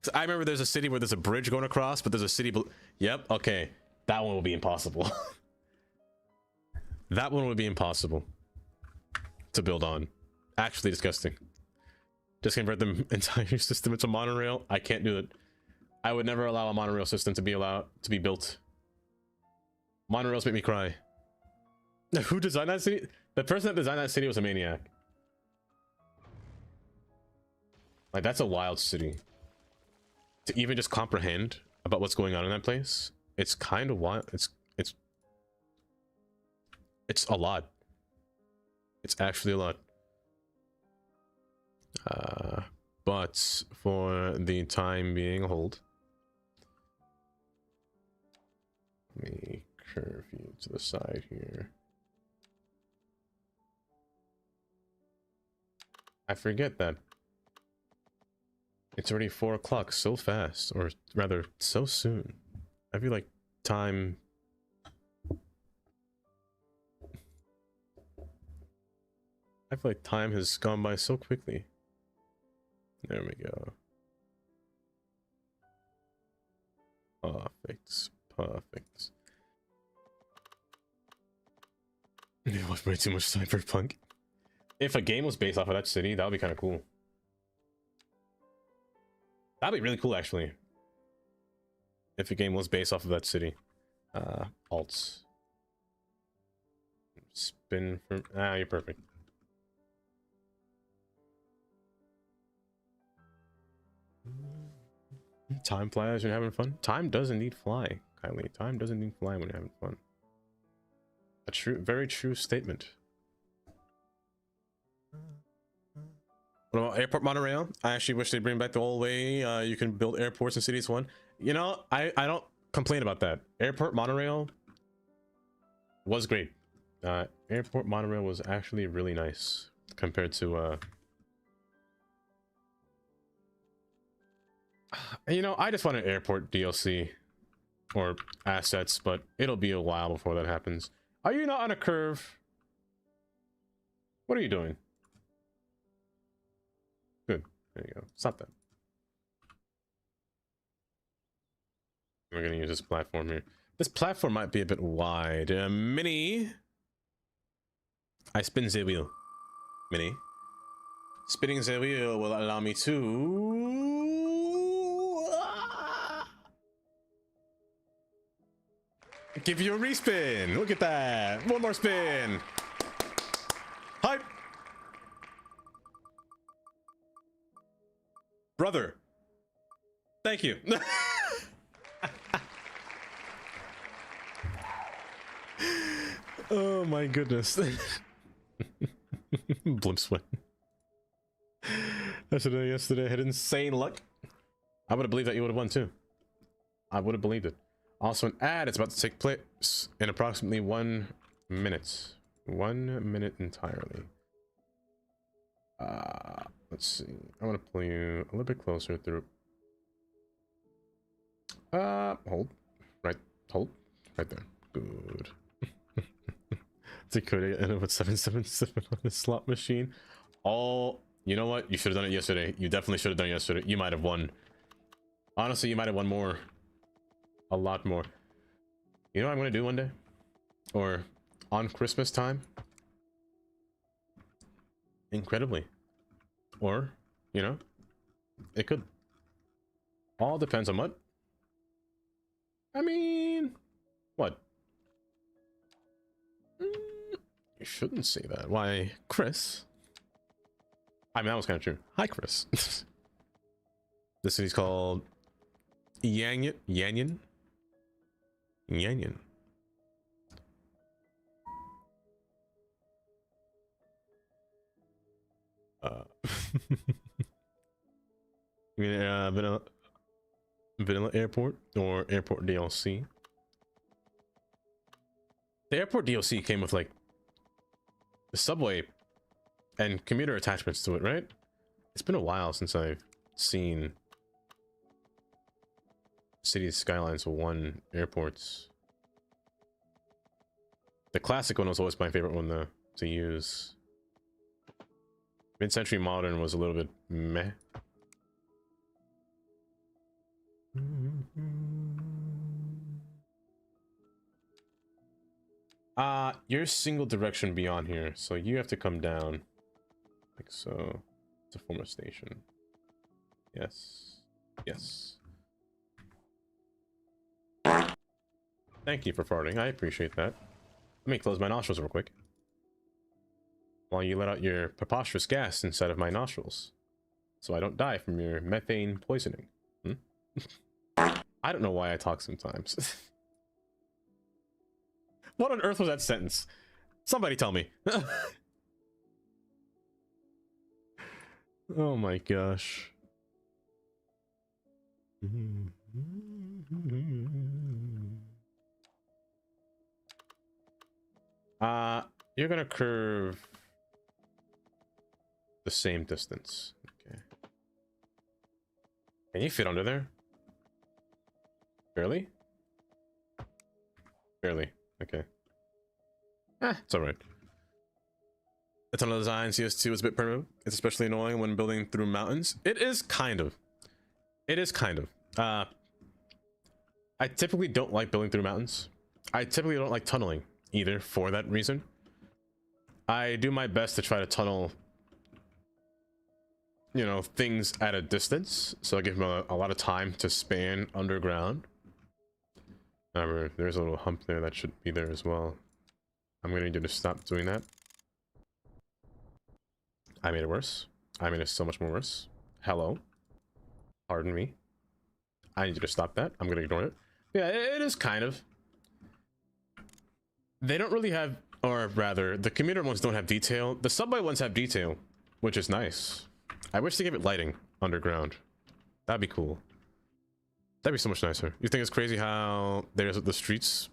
'Cause I remember there's a city where there's a bridge going across, but there's a city. Yep, okay. That one will be impossible. That one would be impossible to build on. Actually disgusting. Just convert the entire system into monorail. I can't do it. I would never allow a monorail system to be built. Monorails make me cry. Who designed that city? The person that designed that city was a maniac. Like that's a wild city. To even just comprehend about what's going on in that place, it's kind of wild. It's a lot. It's actually a lot. But for the time being, hold. Let me curve you to the side here. I forget that it's already 4 o'clock so fast, or rather so soon. I feel like time has gone by so quickly. There we go. Perfect. Perfect. It was way too much cyberpunk. If a game was based off of that city, that would be kind of cool. That'd be really cool, actually. If a game was based off of that city. Alts. Spin for... Ah, you're perfect. Time flies when you're having fun. Time does indeed fly, Kylie. Time does indeed fly when you're having fun. A true, very true statement. What about airport monorail? I actually wish they'd bring back the old way you can build airports in cities one. You know, I don't complain about that. Airport monorail was great. Airport monorail was actually really nice compared to you know, I just want an airport DLC or assets, but it'll be a while before that happens. Are you not on a curve? What are you doing? Good. There you go. Stop that. We're gonna use this platform here. This platform might be a bit wide. Mini. I spin the wheel. Mini. Spinning the wheel will allow me to... give you a respin. Look at that. One more spin. Hype. Brother. Thank you. Oh my goodness. Blimp sweat. I should have yesterday. I had insane luck. I would have believed that you would have won too. I would have believed it. Also, an ad is about to take place in approximately 1 minute. 1 minute entirely. Let's see. I want to pull you a little bit closer through. Hold. Right. Hold. Right there. Good. Dakota ended up with 777 on the slot machine. All. You know what? You should have done it yesterday. You definitely should have done it yesterday. You might have won. Honestly, you might have won more. A lot more. You know what I'm gonna do one day? Or on Christmas time? Incredibly. Or, you know, it could. All depends on what? I mean, what? You shouldn't say that. Why, Chris? I mean, that was kind of true. Hi, Chris. This city's called Yanyan. Yanyan. Yanyan. You mean Vanilla Airport or Airport DLC? The Airport DLC came with like the subway and commuter attachments to it, right? It's been a while since I've seen Cities Skylines 1 airports. The classic one was always my favorite one to use. Mid-century modern was a little bit meh. You're single direction beyond here, so you have to come down like so to form a station. Yes. Yes. Thank you for farting. I appreciate that. Let me close my nostrils real quick while you let out your preposterous gas inside of my nostrils so I don't die from your methane poisoning. I don't know why I talk sometimes. What on earth was that sentence? Somebody tell me. Oh my gosh. You're gonna curve the same distance. Okay. Can you fit under there? Barely? Barely. Okay. It's alright. The tunnel design CS2 is a bit primitive. It's especially annoying when building through mountains. It is kind of. It is kind of. I typically don't like building through mountains. I typically don't like tunneling either for that reason. I do my best to try to tunnel, you know, things at a distance, so I give them a lot of time to span underground. However, there's a little hump there that should be there as well. I'm gonna need you to stop doing that. I made it worse. I made it so much more worse. Hello. Pardon me. I need you to stop that. I'm gonna ignore it. Yeah, it is kind of. They don't really have, or rather, the commuter ones don't have detail. The subway ones have detail, which is nice. I wish they gave it lighting underground. That'd be cool. That'd be so much nicer. You think it's crazy how there's the streets,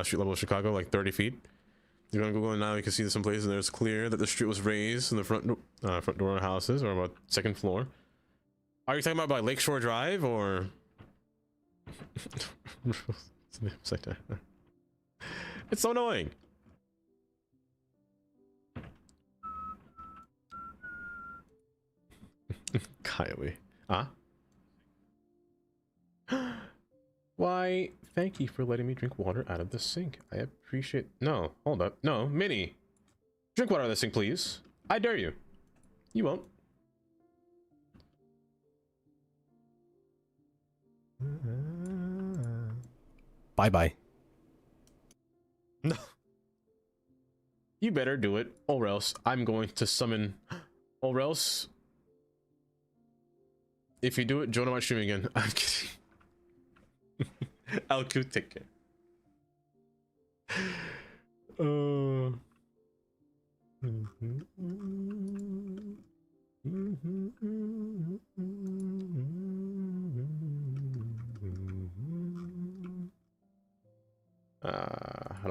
street level of Chicago, like 30 feet? You go on Google and now you can see some places there's clear that the street was raised in the front door of houses, or about second floor. Are you talking about by Lakeshore Drive or? It's so annoying. Kylie. Huh? Why, thank you for letting me drink water out of the sink. I appreciate... No, hold up. No, Minnie. Drink water out of the sink, please. I dare you. You won't. Bye-bye. No. You better do it, or else I'm going to summon... Or else... If you do it, join my stream again. I'm kidding. I'll go take care. How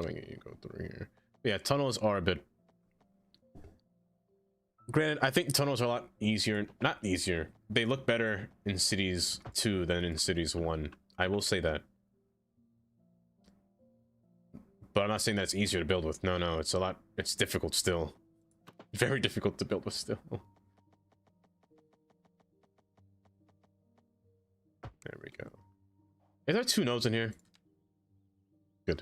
do I get you to go through here? Yeah, tunnels are a bit. Granted, I think tunnels are a lot easier. Not easier. They look better in Cities 2 than in Cities 1. I will say that. But I'm not saying that's easier to build with. No, no, it's a lot. It's difficult still. Very difficult to build with still. There we go. Is there 2 nodes in here? Good.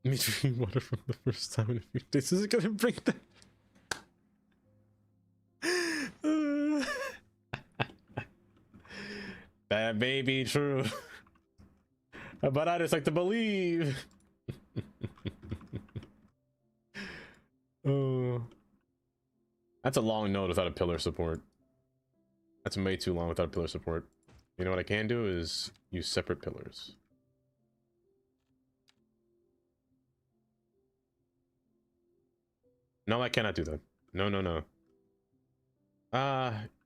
Me drinking water from the first time in a few days. Is it gonna bring that? That may be true. But I just like to believe. Oh. That's a long node without a pillar support. That's way too long without pillar support. You know what I can do is use separate pillars. No, I cannot do that. No, no, no.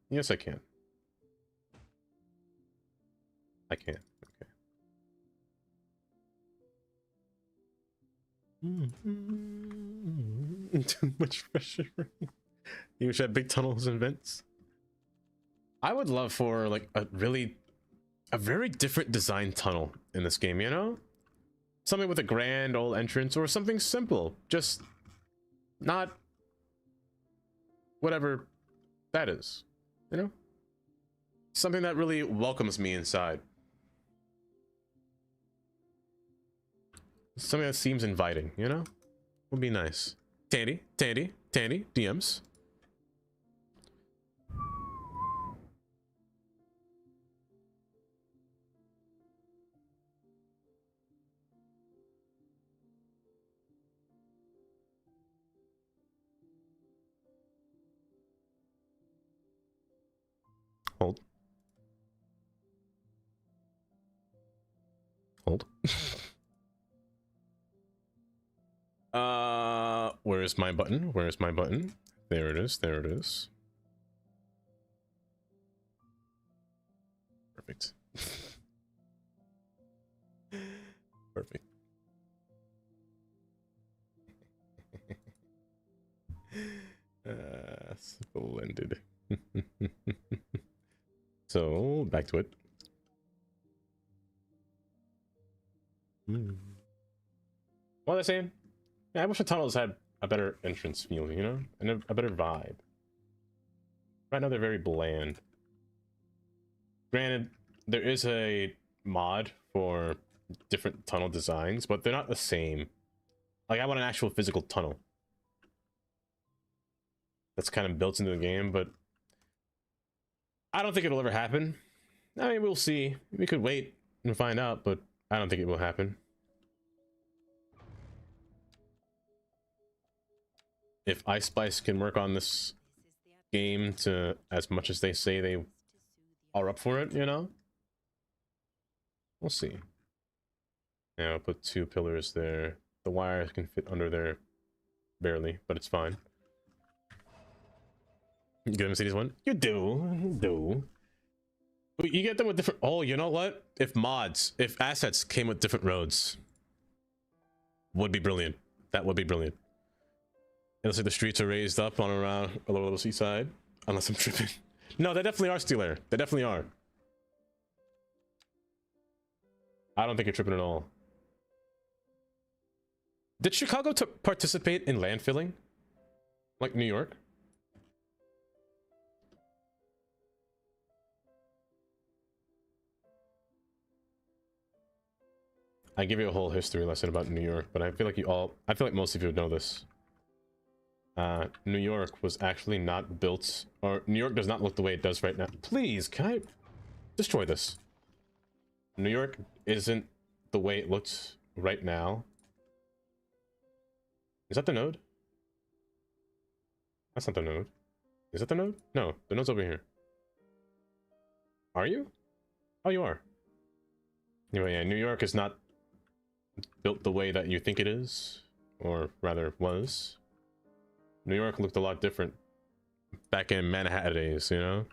Yes I can. I can. Okay. Too much pressure. You should have big tunnels and vents. I would love for like a very different design tunnel in this game, you know? Something with a grand old entrance or something simple. Just not whatever that is, you know? Something that really welcomes me inside. Something that seems inviting, you know? Would be nice. Tandy, DMs. Hold. Hold. Where's my button? Where's my button? There it is. There it is. Perfect. Perfect. Splendid. So, back to it. What was I saying? Yeah, I wish the tunnels had a better entrance feel, you know? And a better vibe. Right now they're very bland. Granted, there is a mod for different tunnel designs, but they're not the same. Like, I want an actual physical tunnel that's kind of built into the game, but I don't think it'll ever happen. I mean, we'll see. We could wait and find out, but I don't think it will happen. If Ice Spice can work on this game to as much as they say they are up for it, you know? We'll see. Yeah, I'll put 2 pillars there. The wires can fit under there barely, but it's fine. You get them cities one? You do. You get them with different... Oh, you know what? If assets came with different roads, would be brilliant. That would be brilliant. It looks like the streets are raised up on around a little seaside. Unless I'm tripping. No, they definitely are still there. They definitely are. I don't think you're tripping at all. Did Chicago participate in landfilling? Like New York? I give you a whole history lesson about New York, but I feel like most of you know this. New York was actually not built, or New York does not look the way it does right now. Please, can I destroy this? New York isn't the way it looks right now. Is that the node? That's not the node. Is that the node? No, the node's over here. Are you? Oh, you are. Anyway, yeah, New York is not built the way that you think it is, or rather was. New York looked a lot different back in Manhattan days, you know?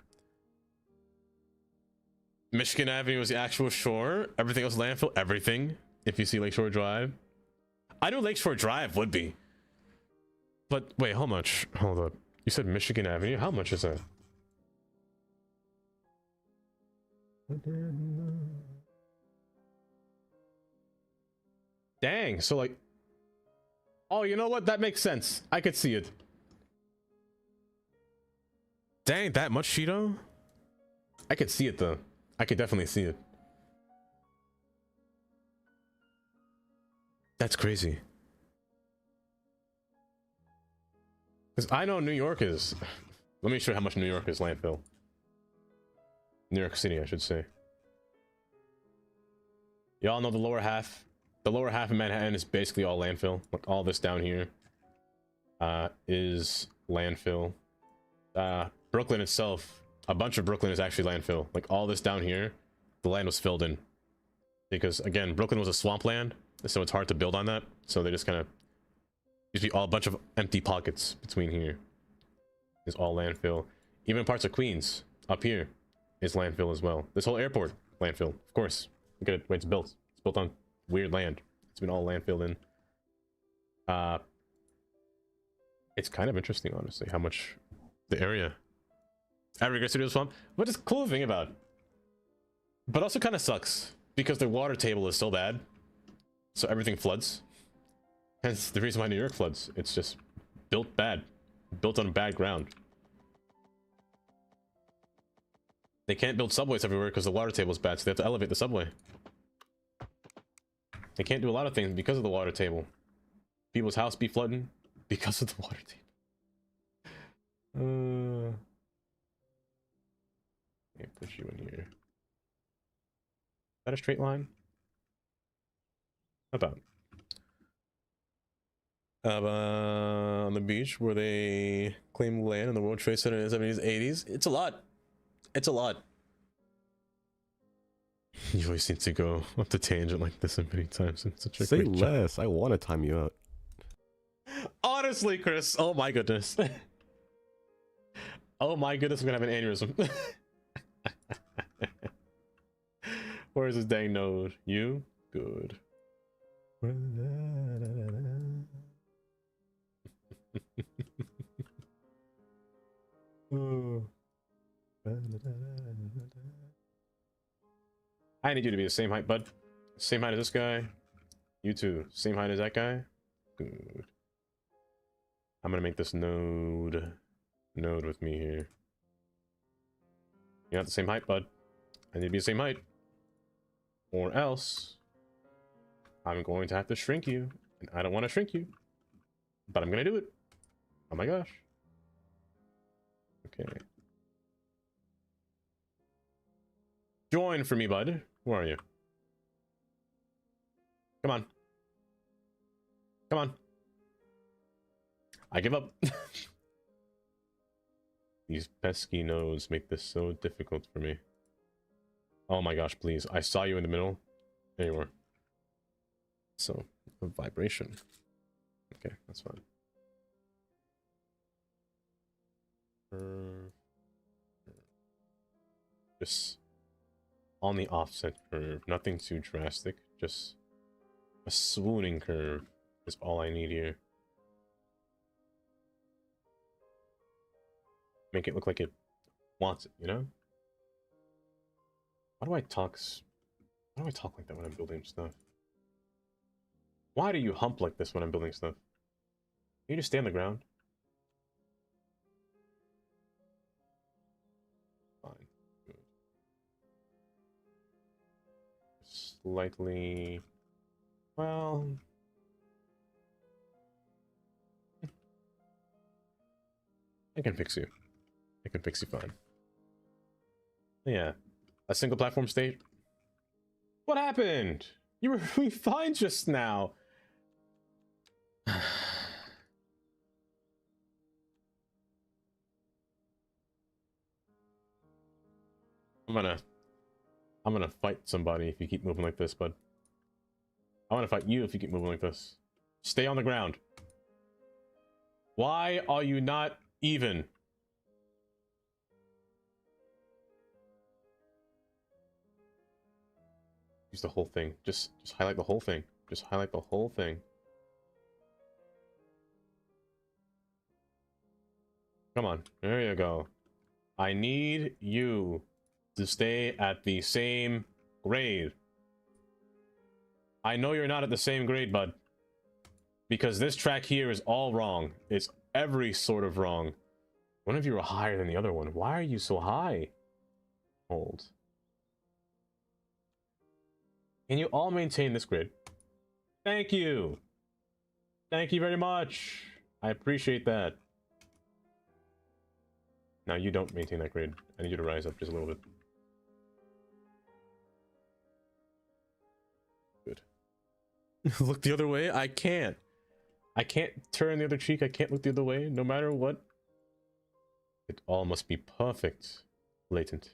Michigan Avenue was the actual shore. Everything else landfill. Everything. If you see Lakeshore Drive. I knew Lakeshore Drive would be. But wait, how much? Hold up. You said Michigan Avenue? How much is that? Dang, so like... Oh, you know what? That makes sense. I could see it. Dang, that much Cheeto? I could see it though. I could definitely see it. That's crazy. Because I know New York is... Let me show you how much New York is landfill. New York City, I should say. Y'all know the lower half. The lower half of Manhattan is basically all landfill. Like all this down here is landfill. Brooklyn itself, a bunch of Brooklyn is actually landfill. Like all this down here, the land was filled in. Because again, Brooklyn was a swampland, so it's hard to build on that. So they just kind of usually all a bunch of empty pockets between here is all landfill. Even parts of Queens up here is landfill as well. This whole airport, landfill, of course. Look at it, the way it's built. It's built on weird land. It's been all landfilled in. It's kind of interesting, honestly, how much the area. Average Studios swamp, what is cool to think about. But also kind of sucks because the water table is so bad, so everything floods. Hence the reason why New York floods. It's just built bad, built on bad ground. They can't build subways everywhere because the water table is bad, so they have to elevate the subway. They can't do a lot of things because of the water table. People's house be flooding because of the water table. Let me put you in here. Is that a straight line? About. On the beach where they claim land in the World Trade Center in the 70s, 80s. It's a lot. It's a lot. You always seem to go off the tangent like this many times. It's such a Say great job. less. I want to time you out. Honestly, Chris. Oh my goodness. Oh my goodness, I'm gonna have an aneurysm. Where's this dang node? You? Good. I need you to be the same height, bud. Same height as this guy. You too. Same height as that guy. Good. I'm gonna make this node with me here. You're not the same height, bud. I need to be the same height. Or else I'm going to have to shrink you. And I don't want to shrink you. But I'm gonna do it. Oh my gosh. Okay. Join for me, bud. Where are you? Come on. Come on. I give up. These pesky nodes make this so difficult for me. Oh my gosh, please. I saw you in the middle. There you were. So, a vibration. Okay, that's fine. Just on the offset curve. Nothing too drastic. Just a swooning curve is all I need here. Make it look like it wants it, you know? Why do I talk like that when I'm building stuff? Why do you hump like this when I'm building stuff? Can you just stay on the ground? Fine. Good. Slightly... Well... I can fix you. I can fix you fine. Yeah. A single platform state? What happened? You were doing fine just now. I'm gonna fight somebody if you keep moving like this, bud. I wanna fight you if you keep moving like this. Stay on the ground. Why are you not even? Use the whole thing. Just highlight the whole thing. Just highlight the whole thing. Come on. There you go. I need you to stay at the same grade. I know you're not at the same grade, bud. Because this track here is all wrong. It's every sort of wrong. One of you are higher than the other one. Why are you so high? Hold. Can you all maintain this grid? Thank you. Thank you very much. I appreciate that. Now you don't maintain that grade. I need you to rise up just a little bit. Good. Look the other way? I can't. I can't turn the other cheek. I can't look the other way, no matter what. It all must be perfect. Latent.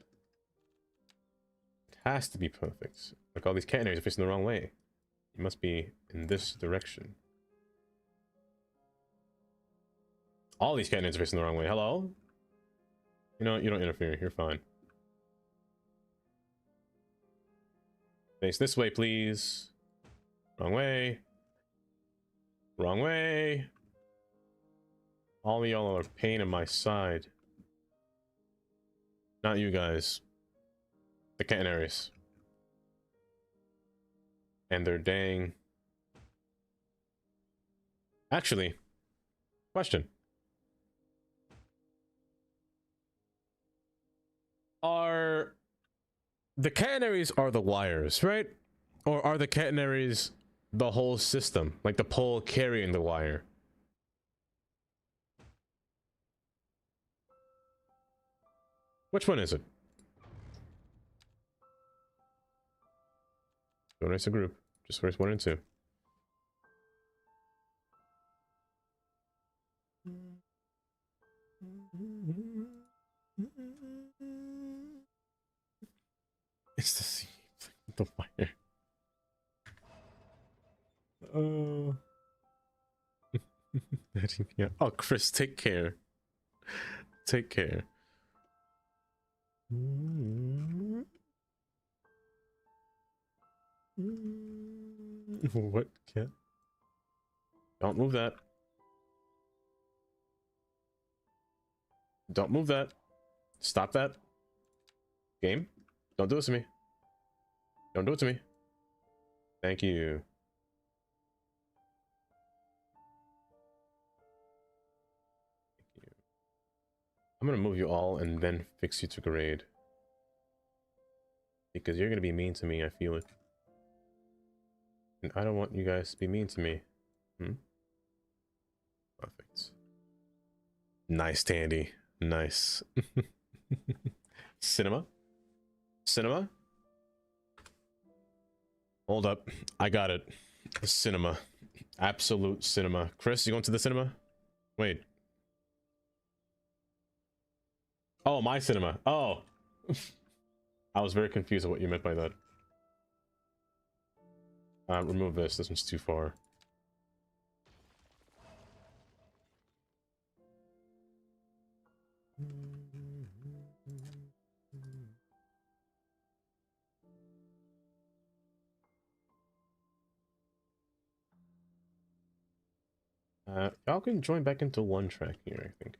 It has to be perfect. Like all these catenaries are facing the wrong way. You must be in this direction. All these catenaries are facing the wrong way. Hello? You know what? You don't interfere. You're fine. Face this way, please. Wrong way. Wrong way. All of y'all are a pain in my side. Not you guys. The catenaries. And they're dang. Actually, question. Are the catenaries are the wires, right? Or are the catenaries the whole system? Like the pole carrying the wire? Which one is it? Don't race a group. Just race 1 and 2. It's the sea. The fire. Oh. Yeah. Oh, Chris, take care. Take care. What? Can't. Don't move that. Don't move that. Stop that. Game. Don't do this to me. Don't do it to me. Thank you. I'm gonna move you all and then fix you to grade. Because you're gonna be mean to me, I feel it. And I don't want you guys to be mean to me. Perfect. Nice, Tandy. Nice. Cinema? Cinema? Hold up. I got it. Cinema. Absolute cinema. Chris, you going to the cinema? Wait. Oh, my cinema. Oh. I was very confused at what you meant by that. Remove this. This one's too far. Y'all can join back into one track here, I think.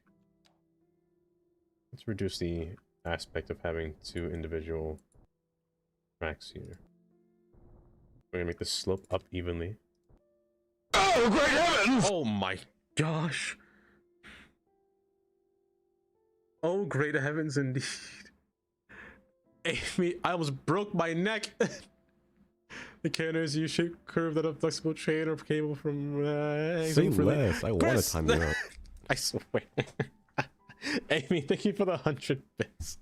Let's reduce the aspect of having 2 individual tracks here. We're gonna make the slope up evenly. Oh, great heavens! Oh my gosh! Oh, great heavens indeed. Amy, I almost broke my neck! The catenaries U-shaped curve that a flexible chain or cable from... Say less, I want to time you out. I swear. Amy, thank you for the 100 bits.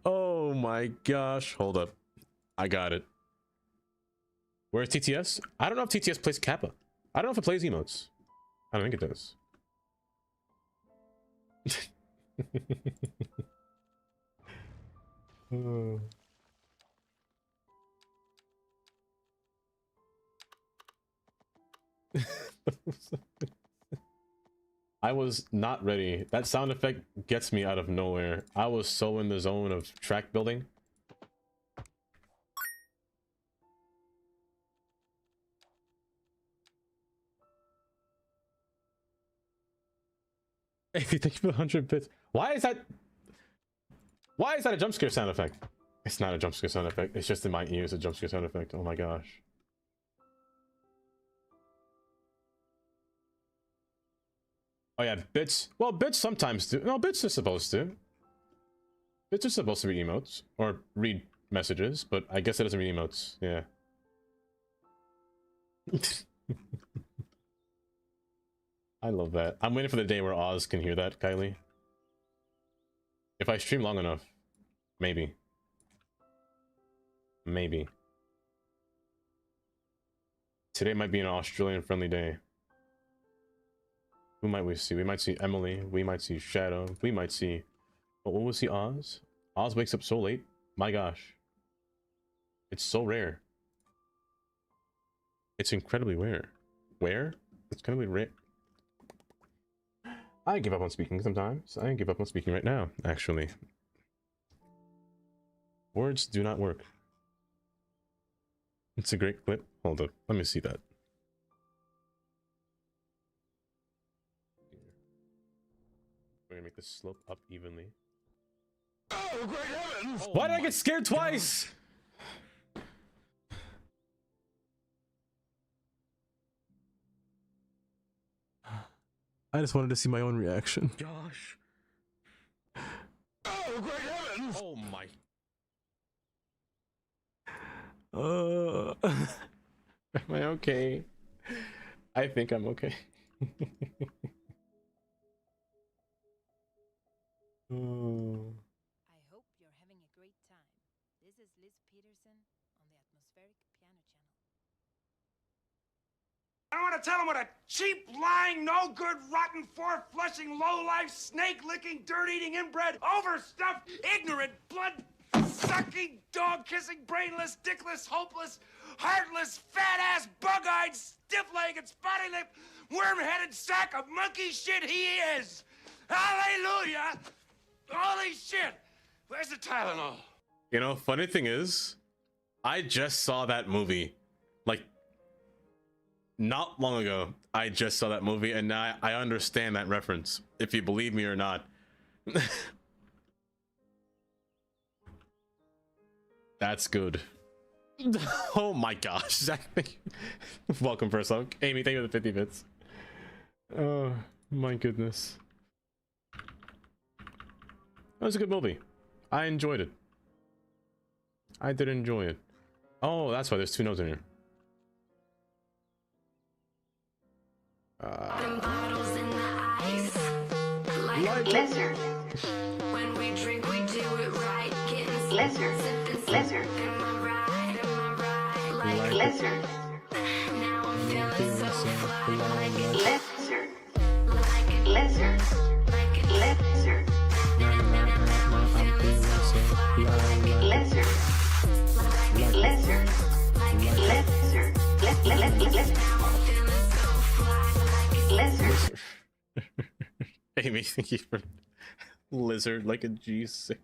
Oh my gosh. Hold up. I got it. Where's TTS? I don't know if TTS plays Kappa. I don't know if it plays emotes. I don't think it does. Oh. I was not ready. That sound effect gets me out of nowhere. I was so in the zone of track building. If you think of 100 bits, why is that a jump scare sound effect? It's not a jump scare sound effect. It's just in my ears a jump scare sound effect. Oh my gosh. Oh yeah, bits. Well, bits sometimes do. No, bits are supposed to. Bits are supposed to read emotes or read messages, but I guess it doesn't read emotes. Yeah. I love that. I'm waiting for the day where Oz can hear that, Kylie. If I stream long enough, maybe. Maybe. Today might be an Australian friendly day. Who might we see? We might see Emily. We might see Shadow. We might see... Oh, what was he? Oz? Oz wakes up so late. My gosh. It's so rare. It's incredibly rare. Where? It's incredibly rare. I give up on speaking sometimes. I give up on speaking right now, actually. Words do not work. It's a great clip. Hold up. Let me see that. We're gonna make this slope up evenly. Oh, great heavens! Why did I get scared twice? I just wanted to see my own reaction. Gosh. Oh, great heavens! Oh my. Am I okay? I think I'm okay. Oh. I hope you're having a great time. This is Liz Peterson on the Atmospheric Piano Channel. I want to tell him what a cheap, lying, no good, rotten, four-flushing, low-life, snake-licking, dirt-eating, inbred, overstuffed, ignorant, blood-sucking, dog-kissing, brainless, dickless, hopeless, heartless, fat-ass, bug-eyed, stiff-legged, spotty-lipped, worm-headed sack of monkey shit he is! Hallelujah! Holy shit! Where's the Tylenol? You know, funny thing is, I just saw that movie. Like, not long ago. I just saw that movie, and now I understand that reference, if you believe me or not. That's good. Oh my gosh, Zach, welcome for a song. Amy, thank you for the 50 bits. Oh my goodness. That was a good movie. I enjoyed it. I did enjoy it. Oh, that's why there's two notes in here. Like lizard. When we drink, we do it right. Getting lizard. Lizard. Am I right? Like lizard. Now I'm feeling so fly. Like it. Lizard. Like it. Lizard. Like it. Lizard. Now I'm feeling so fly. Like it. Lizard. Like it. Lizard. Like it. Lizard. Lizard. Now I'm feeling so fly. Like it. Lizard. Amy, thank you for lizard like a G6.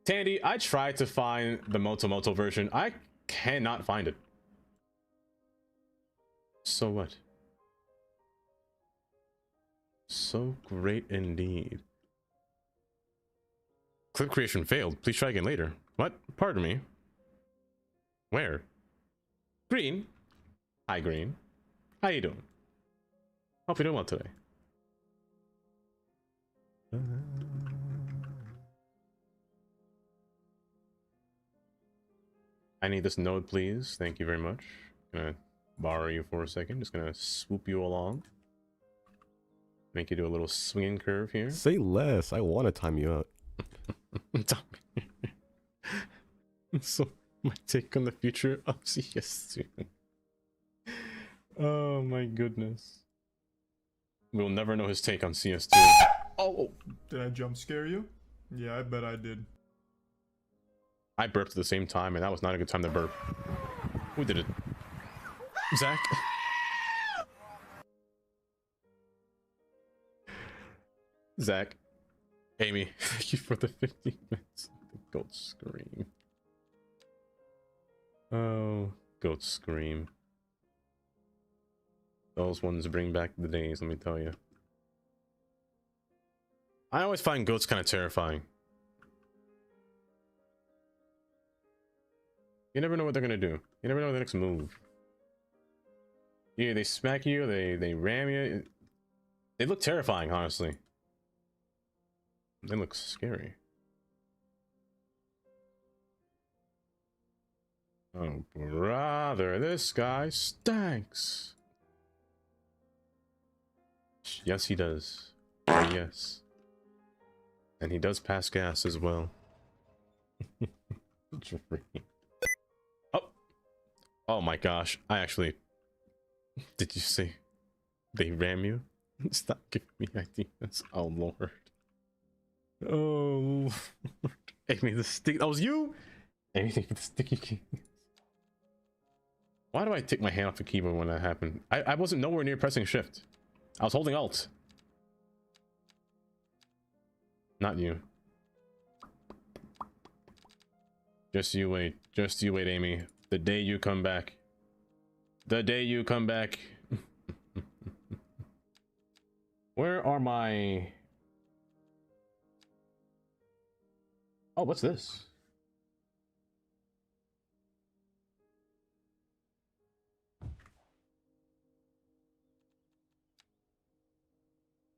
Tandy, I tried to find the Moto version. I cannot find it. So what? So great indeed. Clip creation failed. Please try again later. What? Pardon me. Where? Green? Hi, Green. How you doing? Hope you're doing well today. I need this node, please. Thank you very much. Gonna borrow you for a second. Just gonna swoop you along. Make you do a little swinging curve here. Say less. I want to time you out. So, my take on the future of CS2. Oh my goodness. We'll never know his take on CS2. Oh! Did I jump scare you? Yeah, I bet I did. I burped at the same time, and that was not a good time to burp. Who did it? Zach? Zach. Amy, thank you for the 50 minutes. The goat scream. Oh, goat scream. Those ones bring back the days, let me tell you. I always find goats kind of terrifying. You never know what they're gonna do. You never know the next move. Yeah, they smack you, they ram you. They look terrifying, honestly. They look scary. Oh, brother, this guy stinks. Yes, he does. Yes. And he does pass gas as well. Oh. Oh my gosh. I actually... Did you see? They ram you? Stop giving me ideas. Oh lord. Oh lord. Amy the stick. That was you? Anything for the sticky keys. Why do I take my hand off the keyboard when that happened? I wasn't nowhere near pressing shift. I was holding alt. Not you. Just you wait. Just you wait, Amy. The day you come back. The day you come back. Where are my... Oh, what's this?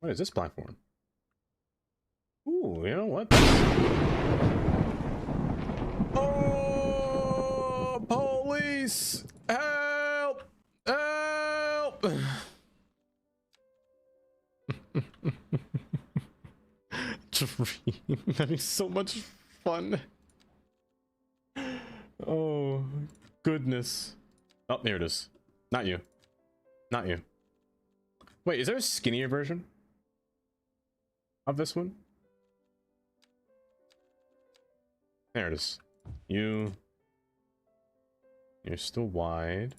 What is this platform? Ooh, you know what? Oh, police! Help! Help! Dream. Having so much fun. Oh, goodness. Oh, there it is. Not you. Not you. Wait, is there a skinnier version of this one? There it is. You're still wide.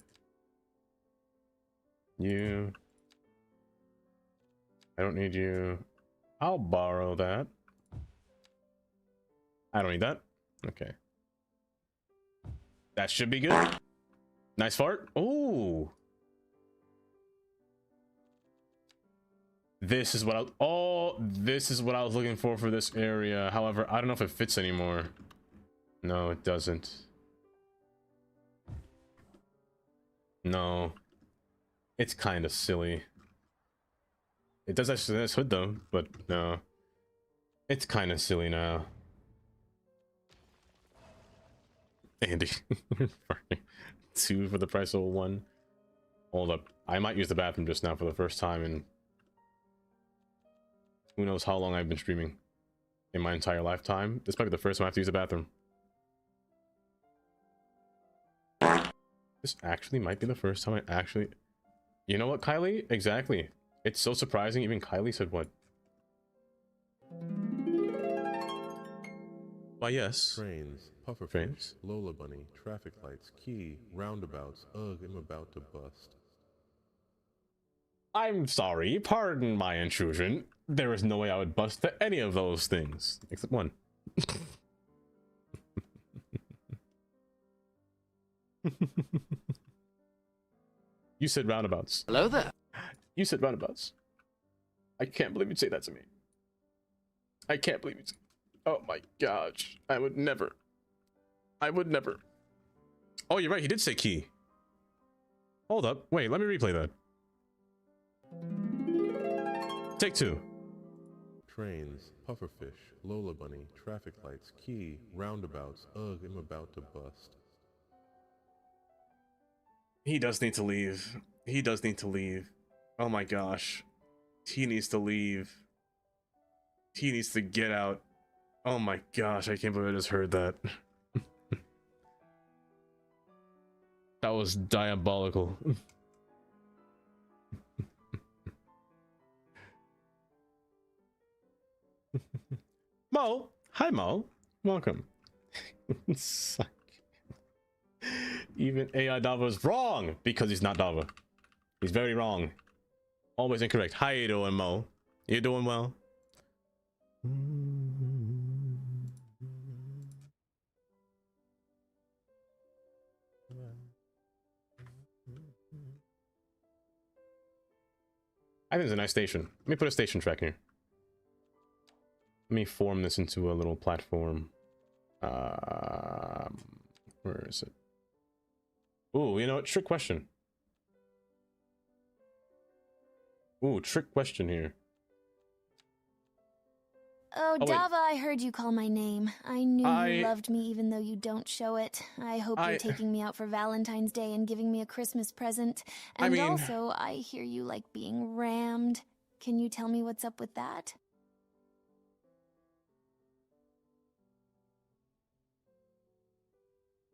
I don't need you. I'll borrow that. I don't need that. Okay. That should be good. Nice fart. Oh. This is what this is what I was looking for this area. However, I don't know if it fits anymore. No, it doesn't. No. It's kind of silly. It does actually this hood though, but no. It's kind of silly now. Andy. 2 for the price of 1. Hold up. I might use the bathroom just now for the first time in who knows how long I've been streaming in my entire lifetime. This might be the first time I have to use the bathroom. This actually might be the first time I actually... You know what, Kylie? Exactly. It's so surprising. Even Kylie said what? Why, yes. Trains, puffer Trains. Lola Bunny, traffic lights, key, roundabouts. Ugh, I'm about to bust. I'm sorry. Pardon my intrusion. There is no way I would bust to any of those things. Except one. You said roundabouts. Hello there. You said roundabouts. I can't believe you'd say that to me. I can't believe you'd say... Oh my gosh. I would never. I would never. Oh, you're right. He did say key. Hold up. Wait, let me replay that. Take 2. Trains, pufferfish, Lola Bunny, traffic lights, key, roundabouts. Ugh, I'm about to bust. He does need to leave. He does need to leave. Oh my gosh. He needs to leave. He needs to get out. Oh my gosh, I can't believe I just heard that. That was diabolical. Mo! Hi, Mo. Welcome. Suck. Even AI Dava is wrong because he's not Dava. He's very wrong. Always incorrect. How you doing, Mo? You doing well? I think it's a nice station. Let me put a station track here. Let me form this into a little platform. Where is it? Ooh, you know what? Trick question. Ooh, trick question here. Oh, wait. Dava, I heard you call my name. I knew you loved me even though you don't show it. I hope you're taking me out for Valentine's Day and giving me a Christmas present. And also, I hear you like being rammed. Can you tell me what's up with that?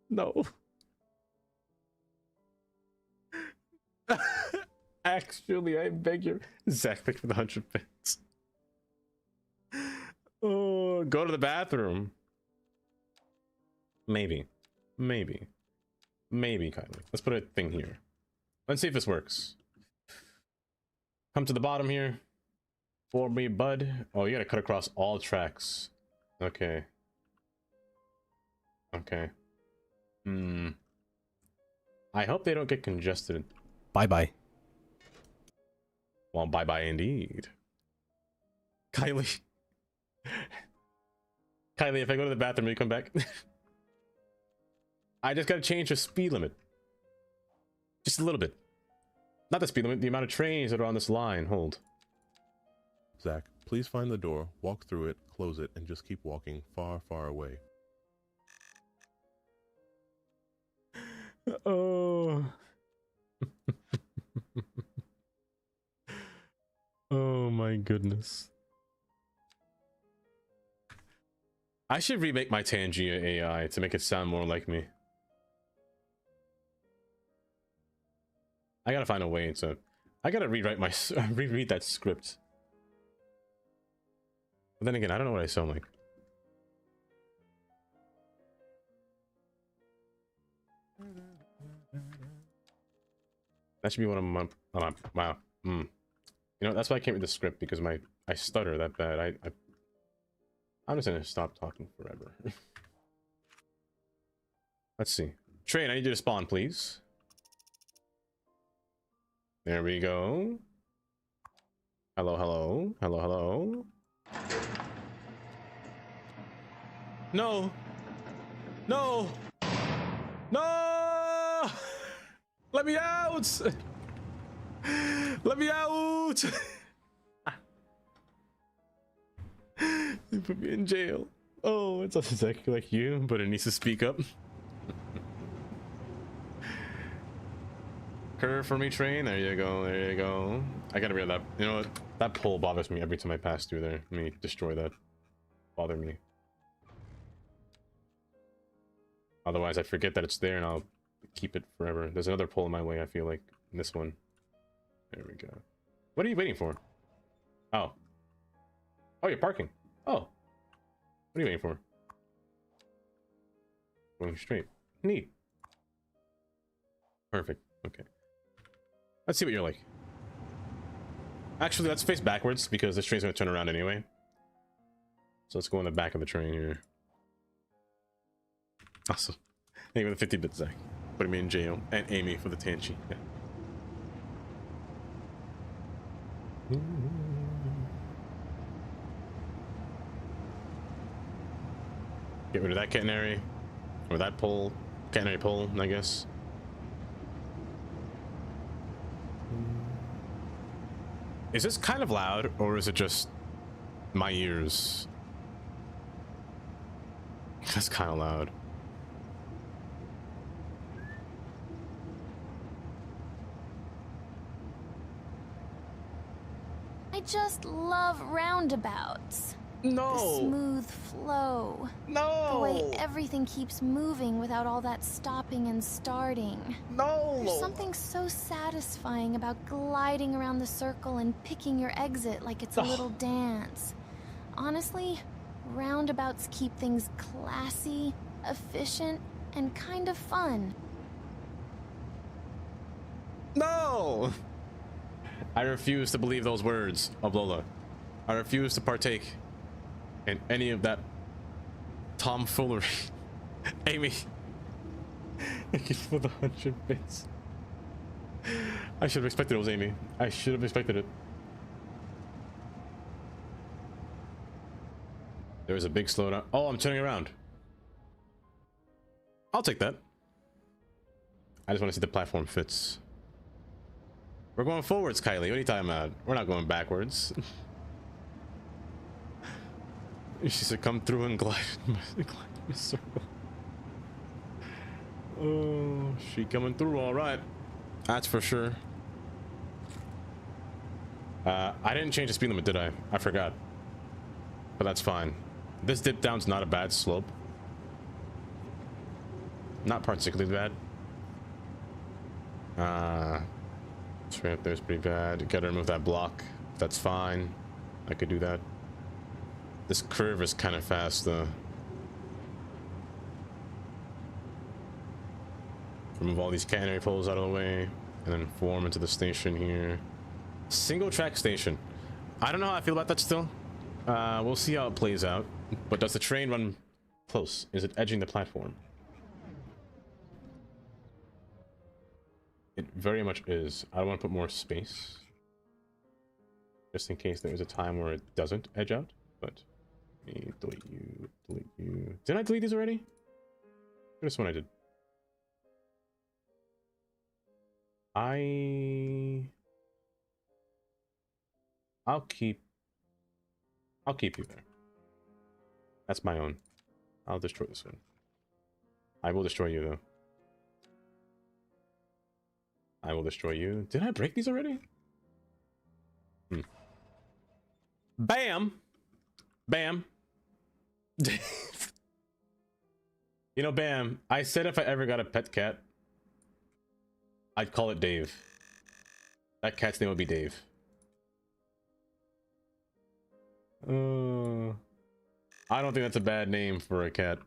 No. Actually, I beg your Zach picked for the 100 bits. Oh, go to the bathroom. Maybe, Kylie. Let's put a thing here. Let's see if this works. Come to the bottom here. For me, bud. Oh, you gotta cut across all tracks. Okay. Okay. I hope they don't get congested. Bye-bye. Well, bye-bye indeed. Kylie. Kylie, if I go to the bathroom, will you come back? I just gotta change the speed limit. Just a little bit. Not the speed limit, the amount of trains that are on this line. Hold. Zach, please find the door, walk through it, close it, and just keep walking far, far away. Oh. Oh my goodness. I should remake my Tangia AI to make it sound more like me. I gotta find a way to... I gotta rewrite my... reread that script. But then again, I don't know what I sound like. That should be one of my... wow. You know, that's why I can't read the script, because I stutter that bad. I'm just gonna stop talking forever. Let's see. Train, I need you to spawn, please. There we go. Hello, hello. Hello, hello. No! No! No! Let me out! Let me out! They put me in jail. Oh, it's exactly like you, but it needs to speak up. Curve for me, train. There you go. There you go. I gotta read that. You know what? That pole bothers me every time I pass through there. Let me destroy that. Bother me. Otherwise, I forget that it's there and I'll keep it forever. There's another pole in my way, I feel like. This one. There we go. What are you waiting for? Oh. Oh, you're parking. Oh. What are you waiting for? Going straight. Neat. Perfect. Okay. Let's see what you're like. Actually, let's face backwards because this train's gonna turn around anyway. So let's go in the back of the train here. Awesome. Thank you for the 50-bit, Zach. Putting me in jail. And Amy for the Tanchi. Yeah. Get rid of that catenary. Or that pole. Catenary pole, I guess. Is this kind of loud, or is it just my ears? That's kind of loud. I just love roundabouts. No. The smooth flow. No. The way everything keeps moving without all that stopping and starting. No. There's something so satisfying about gliding around the circle and picking your exit like it's a little dance. Honestly, roundabouts keep things classy, efficient, and kind of fun. No. I refuse to believe those words of Lola. I refuse to partake in any of that tomfoolery. Amy. Thank you for the 100 bits. I should have expected it was Amy. I should have expected it. There was a big slowdown. Oh, I'm turning around. I'll take that. I just want to see the platform fits. We're going forwards, Kylie. What are you talking about? We're not going backwards. She said, come through and glide in the circle. Oh, she coming through all right. That's for sure. I didn't change the speed limit, did I? I forgot. But that's fine. This dip down's not a bad slope. Not particularly bad. This right there's pretty bad. Gotta remove that block. That's fine. I could do that. This curve is kind of fast though. Remove all these catenary poles out of the way and then form into the station here. Single track station. I don't know how I feel about that still. We'll see how it plays out. But does the train run close? Is it edging the platform? It very much is. I don't want to put more space. Just in case there's a time where it doesn't edge out. But let me delete you, delete you. Did I delete these already? This one I did. I'll keep you there. That's my own. I'll destroy this one. I will destroy you though. I will destroy you. Did I break these already? Bam! Bam! You know, Bam, I said if I ever got a pet cat, I'd call it Dave. That cat's name would be Dave. I don't think that's a bad name for a cat.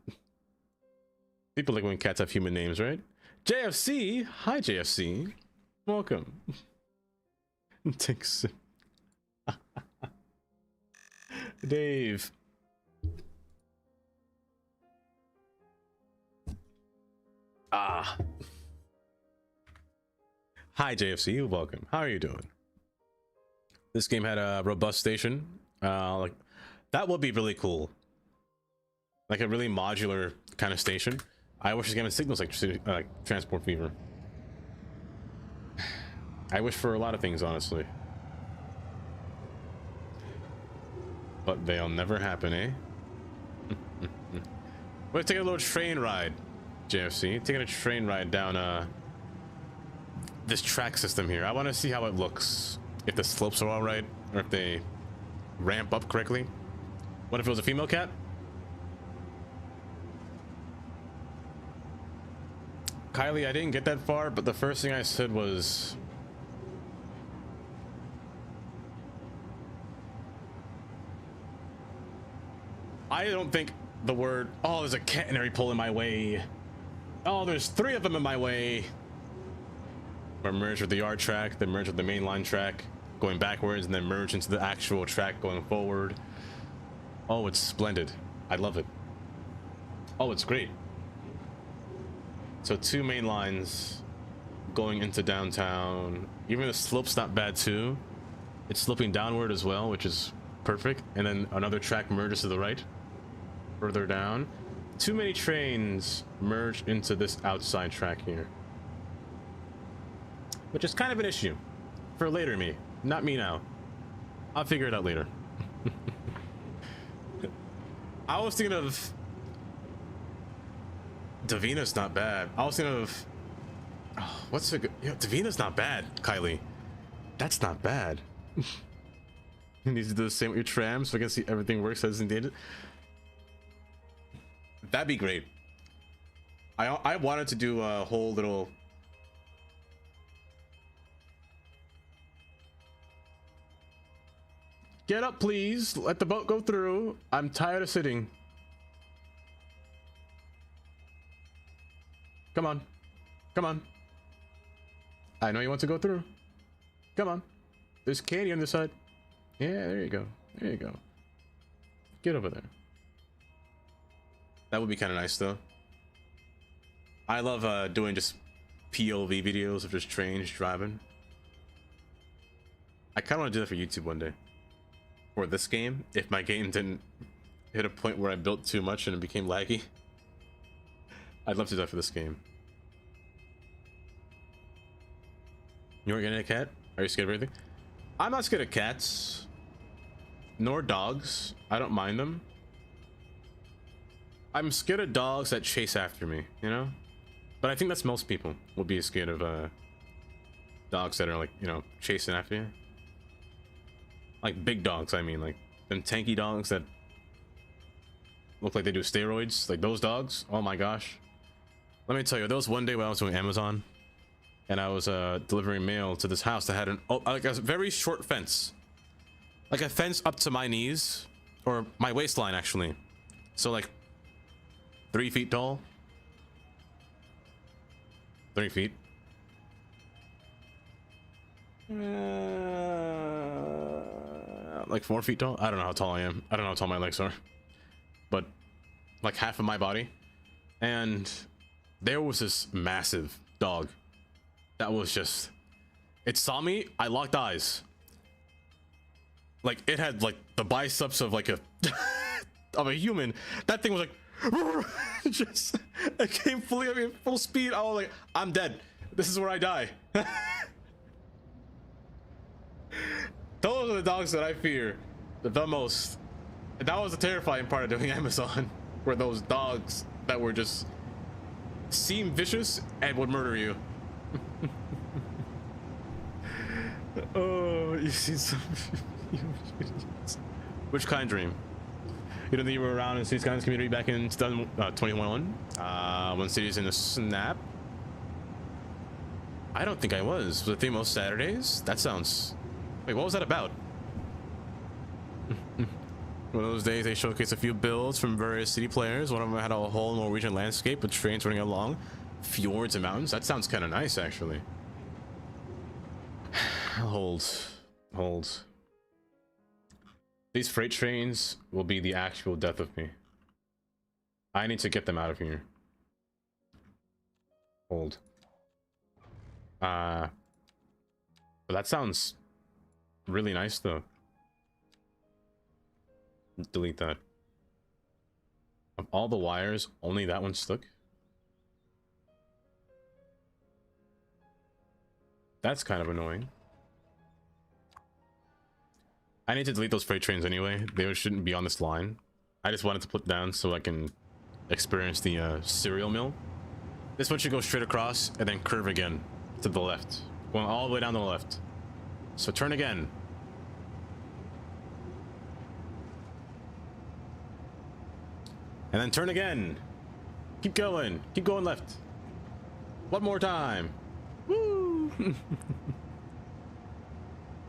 People like when cats have human names, right? JFC! Hi, JFC. Welcome. Thanks. Dave. Ah. Hi, JFC. Welcome. How are you doing? This game had a robust station. Like that would be really cool. Like a really modular kind of station. I wish this game had signals like Transport Fever. I wish for a lot of things, honestly. But they'll never happen, eh? We're taking a little train ride, JFC. Taking a train ride down this track system here. I want to see how it looks. If the slopes are all right, or if they ramp up correctly. What if it was a female cat? Kylie, I didn't get that far, but the first thing I said was... I don't think the word, oh, there's a catenary pole in my way. Oh, there's 3 of them in my way. Or merge with the yard track, then merge with the mainline track, going backwards, and then merge into the actual track going forward. Oh, it's splendid. I love it. Oh, it's great. So 2 main lines going into downtown. Even the slope's not bad too. It's sloping downward as well, which is perfect. And then another track merges to the right, further down. Too many trains merge into this outside track here, which is kind of an issue for later me, not me now. I'll figure it out later. I was thinking of Davina's not bad. I was thinking of what's a good, Davina's not bad, Kylie. That's not bad. You need to do the same with your tram so I can see everything works as intended. That'd be great. I wanted to do a whole little get up, please. Let the boat go through. I'm tired of sitting. Come on. Come on. I know you want to go through. Come on. There's candy on the side. Yeah, there you go. There you go. Get over there. That would be kind of nice, though. I love doing just POV videos of just trains driving. I kind of want to do that for YouTube one day. For this game, if my game didn't hit a point where I built too much and it became laggy. I'd love to do that for this game. You weren't getting a cat? Are you scared of everything? I'm not scared of cats. Nor dogs. I don't mind them. I'm scared of dogs that chase after me, you know? But I think that's most people will be scared of dogs that are like, you know, chasing after you. Like big dogs, I mean, like them tanky dogs that look like they do steroids, like those dogs. Oh my gosh. Let me tell you, there was one day when I was doing Amazon and I was delivering mail to this house that had like a very short fence. Like a fence up to my knees, or my waistline actually. So like 3 feet tall. 3 feet. Like 4 feet tall. I don't know how tall I am. I don't know how tall my legs are, but like half of my body. And there was this massive dog that was just, it saw me, I locked eyes. Like it had like the biceps of like a of a human. That thing was like just, it came fully, I mean, full speed. I was like, I'm dead. This is where I die. Those are the dogs that I fear the most. And that was the terrifying part of doing Amazon, were those dogs that were just seem vicious and would murder you. Oh, you see some. Which kind dream? You don't think you were around in Cities Skylines community back in 2021 when Cities in a snap? I don't think I was. Was it theme most Saturdays? That sounds. Wait, what was that about? One of those days they showcased a few builds from various city players. One of them had a whole Norwegian landscape with trains running along fjords and mountains. That sounds kind of nice, actually. Hold. These freight trains will be the actual death of me. I need to get them out of here. Hold. But that sounds really nice, though. Delete that. Of all the wires, only that one stuck. That's kind of annoying. I need to delete those freight trains anyway. They shouldn't be on this line. I just wanted to put down so I can experience the cereal mill. This one should go straight across and then curve again to the left, going all the way down to the left. So turn again. And then turn again. Keep going left. One more time. Woo!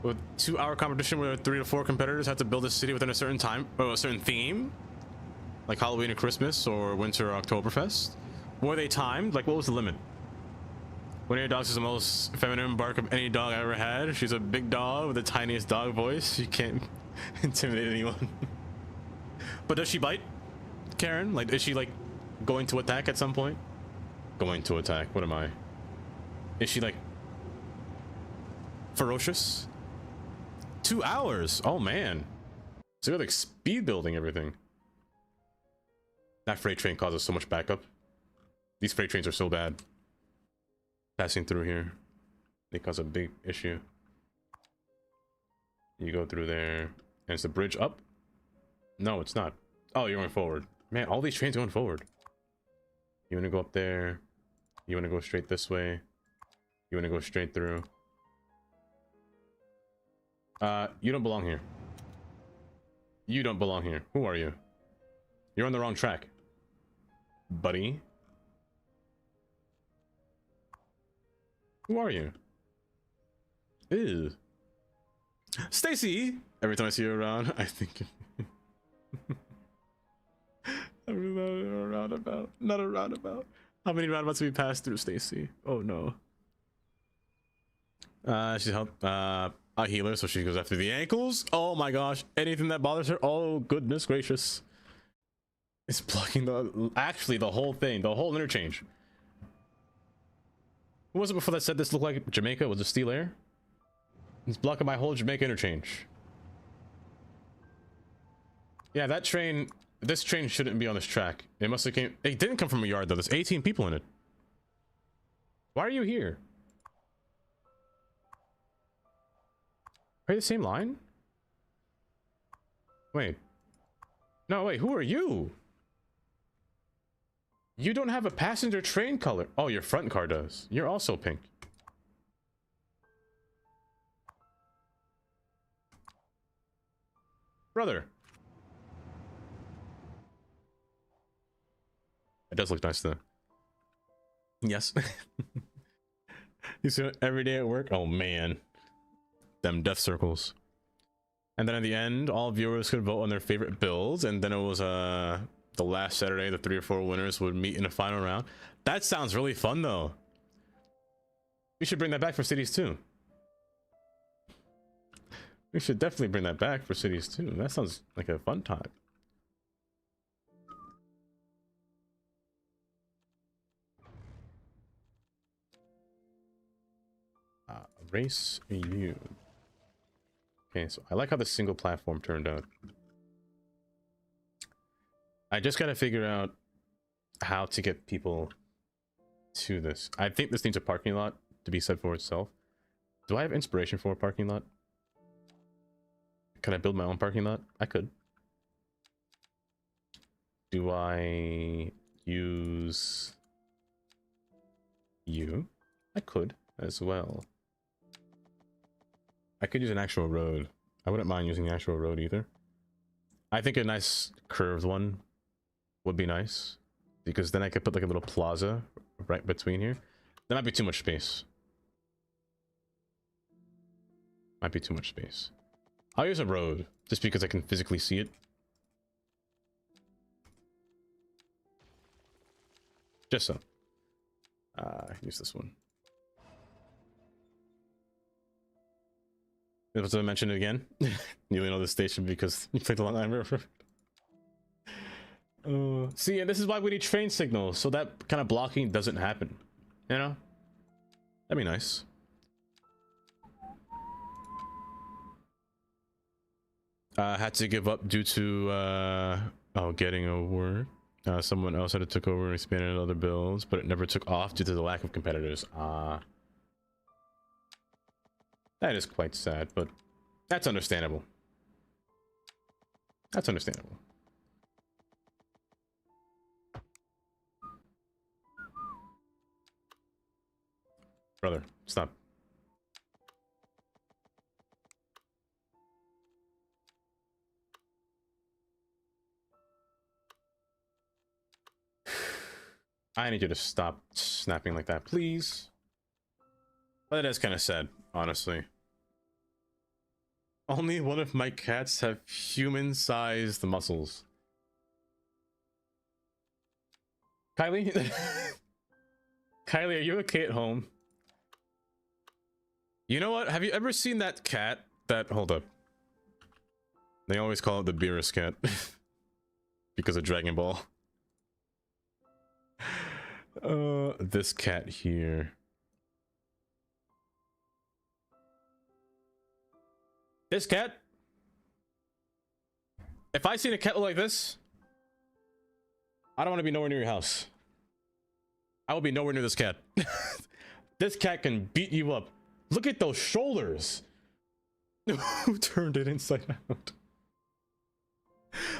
With 2-hour competition where 3 to 4 competitors have to build a city within a certain time or a certain theme, like Halloween or Christmas or Winter or Oktoberfest. Were they timed? Like, what was the limit? One of your dogs is the most feminine bark of any dog I ever had. She's a big dog with the tiniest dog voice. She can't intimidate anyone. But does she bite, Karen? Like, is she like going to attack at some point? Going to attack. What am I? Is she like ferocious? 2 hours. Oh man. So you're like speed building everything. That freight train causes so much backup. These freight trains are so bad. Passing through here, they cause a big issue. You go through there, and is the bridge up? No, it's not. Oh, you're going forward. Man, all these trains going forward. You want to go up there. You want to go straight this way. You want to go straight through. You don't belong here. You don't belong here. Who are you? You're on the wrong track, buddy. Who are you? Ew. Stacy! Every time I see you around, I think I'm not a roundabout. Not a roundabout. How many roundabouts have we passed through, Stacy? Oh no. She's helped a healer, so she goes after the ankles. Oh my gosh. Anything that bothers her. Oh goodness gracious. It's blocking the whole thing, the whole interchange. Who was it before that said this looked like Jamaica? Was it Steel Air? It's blocking my whole Jamaica interchange. Yeah, that train, this train shouldn't be on this track. It must have came, it didn't come from a yard though. There's 18 people in it. Why are you here? Are you the same line? Wait. No, wait, who are you? You don't have a passenger train color. Oh, your front car does. You're also pink. Brother. It does look nice though. Yes. You see it every day at work? Oh man. Them death circles. And then at the end, all viewers could vote on their favorite builds, and then it was the last Saturday, the 3 or 4 winners would meet in a final round. That sounds really fun though. We should bring that back for cities too. We should definitely bring that back for cities too. That sounds like a fun time. Race EU. Okay, so I like how the single platform turned out. I just gotta figure out how to get people to this. I think this needs a parking lot to be set for itself. Do I have inspiration for a parking lot? Can I build my own parking lot? I could. Do I use you? I could as well. I could use an actual road. I wouldn't mind using the actual road either. I think a nice curved one would be nice, because then I could put like a little plaza right between here. That might be too much space. Might be too much space. I'll use a road just because I can physically see it. Just so. Use this one. Did I mention it again? You only know the station because you played the Long Island River. See, and this is why we need train signals, so that kind of blocking doesn't happen. You know? That'd be nice. Had to give up due to getting a work. Someone else had to took over and expanded other builds, but it never took off due to the lack of competitors. That is quite sad, but that's understandable. That's understandable. Brother, stop. I need you to stop snapping like that, please. But it is kind of sad, honestly. Only one of my cats have human-sized muscles. Kylie? Kylie, are you okay at home? You know what? Have you ever seen that cat that... Hold up. They always call it the Beerus cat. Because of Dragon Ball. This cat here. This cat? If I seen a cat look like this, I don't want to be nowhere near your house. I will be nowhere near this cat. This cat can beat you up. Look at those shoulders. Who turned it inside out?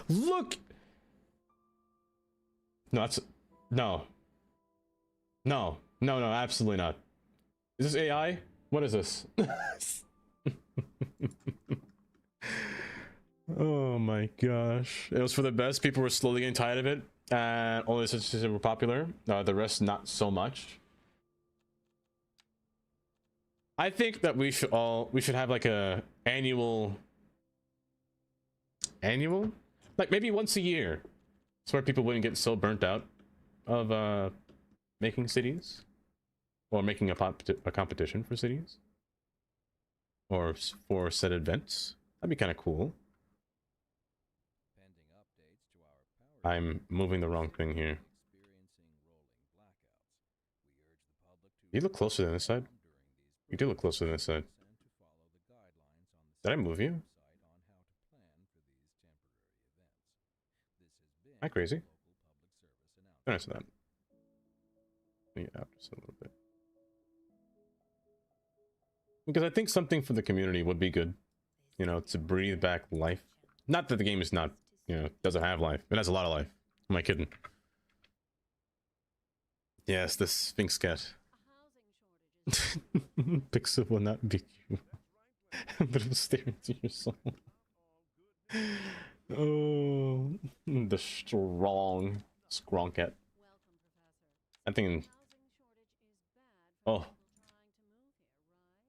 Look. No, that's... No. No. No, no, absolutely not. Is this AI? What is this? Oh my gosh. It was for the best. People were slowly getting tired of it. And only the such were popular. The rest, not so much. I think that we should have like a annual, like maybe once a year. It's where people wouldn't get so burnt out of making cities, or making a competition for cities, or for said events. That'd be kind of cool. I'm moving the wrong thing here. You look closer than this side. You do look closer than this side. Did I move you? Am I crazy? Don't answer that. Yeah, just a little bit. Because I think something for the community would be good. You know, to breathe back life. Not that the game is not, you know, doesn't have life. It has a lot of life. Am I kidding? Yes, the Sphinx cat. Pixel will not beat you. But it will stare into your soul. Oh, the strong cat. I think. Oh,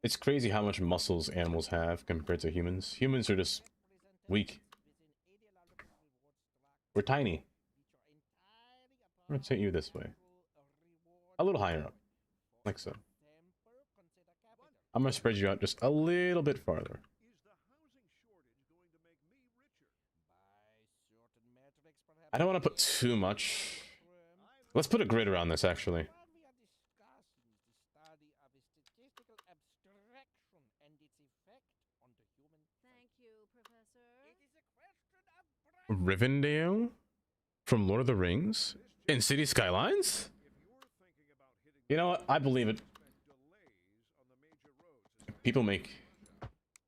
it's crazy how much muscles animals have compared to humans. Humans are just weak. We're tiny. I'm gonna take you this way, a little higher up, like so. I'm gonna spread you out just a little bit farther. I don't want to put too much. Let's put a grid around this, actually. Rivendell from Lord of the Rings in City Skylines? You know what? I believe it. People make...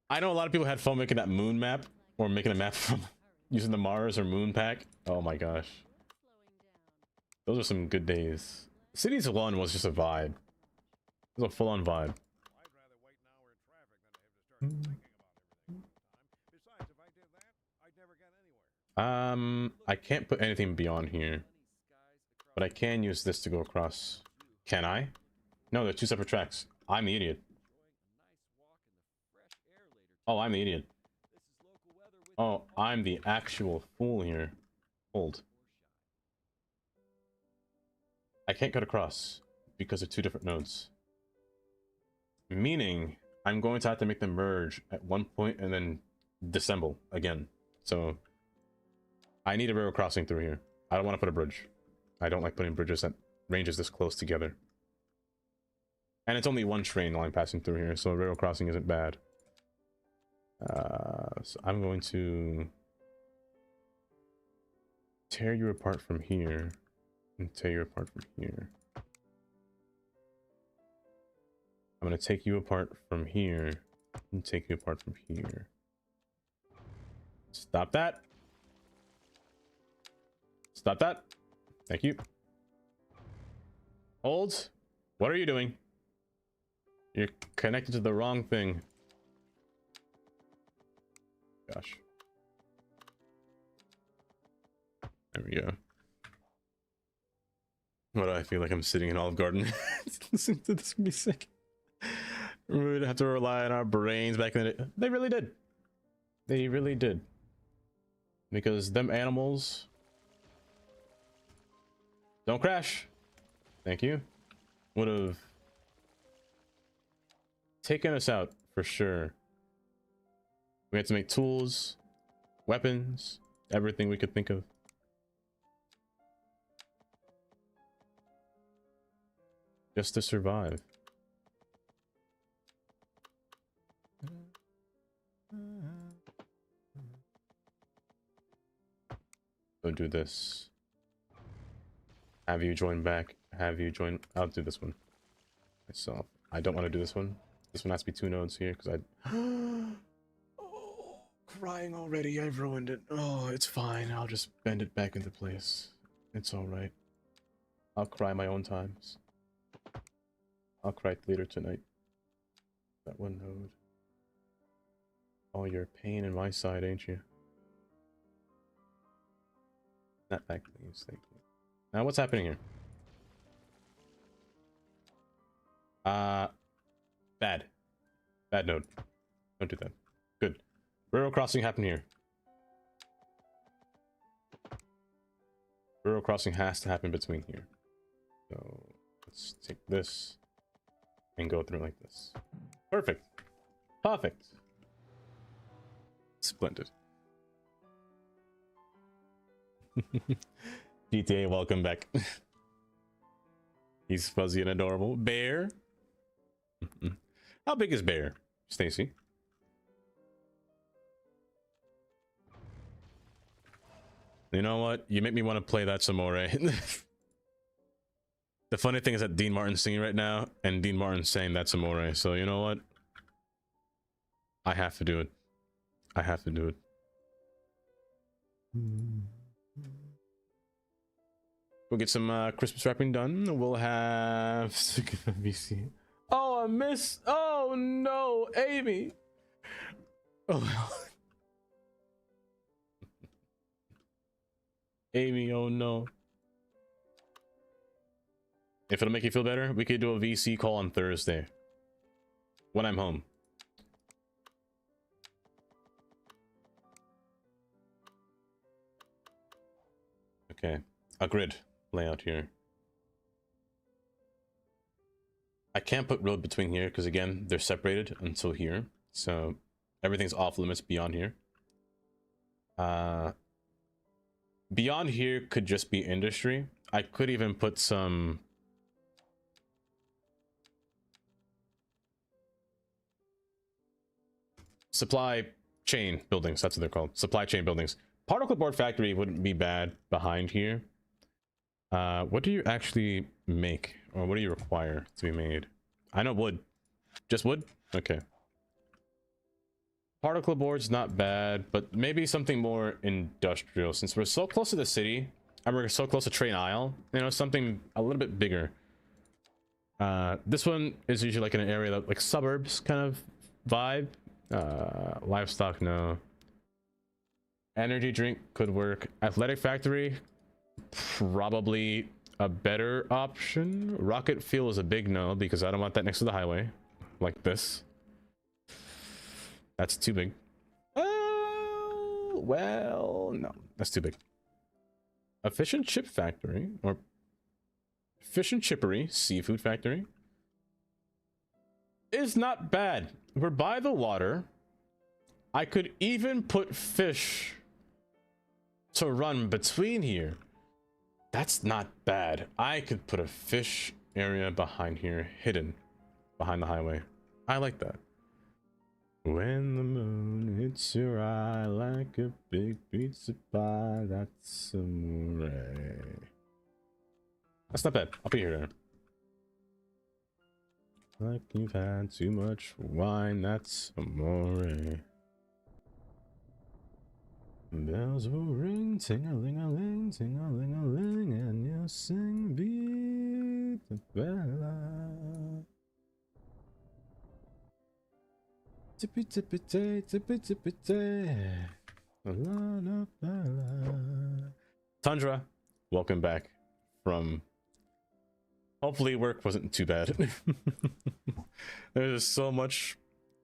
I know a lot of people had fun making that moon map, or making a map from using the Mars or moon pack. Oh my gosh. Those are some good days. Cities 1 was just a vibe. It was a full-on vibe. I can't put anything beyond here. But I can use this to go across. Can I? No, they're two separate tracks. I'm the idiot. Oh, I'm the idiot. Oh, I'm the actual fool here. Hold. I can't cut across because they're two different nodes. Meaning, I'm going to have to make them merge at one point and then disassemble again. So, I need a railroad crossing through here. I don't want to put a bridge. I don't like putting bridges at ranges this close together. And it's only one train line passing through here, so a railroad crossing isn't bad. So I'm going to tear you apart from here and tear you apart from here. I'm going to take you apart from here and take you apart from here. Stop that. Stop that. Thank you. Hold. What are you doing? You're connected to the wrong thing. Gosh. There we go. What do I feel like I'm sitting in Olive Garden? Listening to this would be sick. We would have to rely on our brains back in the day. They really did. They really did. Because them animals... Don't crash. Thank you. Would have taken us out for sure. We had to make tools, weapons, everything we could think of. Just to survive. So do this. Have you join back? Have you join? I'll do this one myself. I don't want to do this one. This one has to be two nodes here because I. Oh, crying already. I've ruined it. Oh, it's fine. I'll just bend it back into place. It's all right. I'll cry my own times. I'll cry later tonight. That one node. Oh, you're a pain in my side, ain't you? Not back, please. Thank you. Now, what's happening here? Bad. Bad node. Don't do that. Good. Railroad crossing happened here. Railroad crossing has to happen between here. So, let's take this and go through like this. Perfect. Perfect. Splendid. GTA, welcome back. He's fuzzy and adorable. Bear? How big is Bear, Stacy? You know what? You make me want to play that some more, right? The funny thing is that Dean Martin's singing right now, and Dean Martin's saying that's Amore, so you know what? I have to do it. I have to do it. We'll get some Christmas wrapping done. We'll have VC. Oh, I miss. Oh no, Amy. Oh. Amy, oh no. If it'll make you feel better, we could do a VC call on Thursday when I'm home. Okay, a grid layout here. I can't put road between here because again, they're separated until here. So everything's off limits beyond here. Beyond here could just be industry. I could even put some supply chain buildings. That's what they're called. Supply chain buildings. Particle board factory wouldn't be bad behind here. What do you actually make, or what do you require to be made? I know wood. Just wood? Okay. Particle board's not bad, but maybe something more industrial. Since we're so close to the city, and we're so close to Train Isle, you know, something a little bit bigger. This one is usually like in an area that, like suburbs kind of vibe. Livestock, no. Energy drink could work. Athletic factory, probably a better option. Rocket fuel is a big no because I don't want that next to the highway like this. That's too big. Well, no, that's too big. A fish and chip factory, or fish and chippery, seafood factory, is not bad. We're by the water. I could even put fish to run between here. That's not bad. I could put a fish area behind here, hidden behind the highway. I like that. When the moon hits your eye like a big pizza pie, that's amore. That's not bad. I'll be here. Like you've had too much wine, that's amore. Bells will ring, ting-a-ling-a-ling, ting-a-ling-a-ling, and you'll sing Vita Bella. Tippy-tippy-tay, tippy-tippy-tay, la-la bella. Tundra, welcome back from... Hopefully work wasn't too bad. There's so much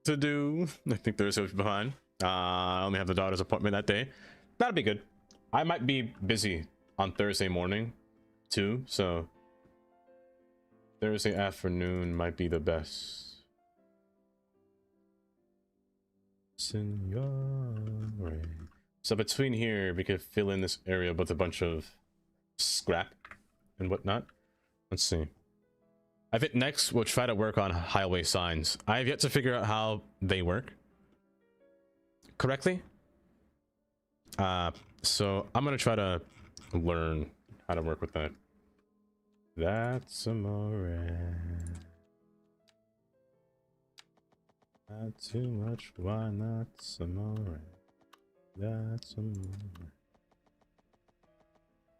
to do. I think Thursday was behind. I only have the daughter's appointment that day. That'll be good. I might be busy on Thursday morning too, so Thursday afternoon might be the best. Signore. So between here, we could fill in this area with a bunch of scrap and whatnot. Let's see. I think next we'll try to work on highway signs. I have yet to figure out how they work correctly. So I'm gonna try to learn how to work with that. That's amore. Not too much, why not some more? That's amore.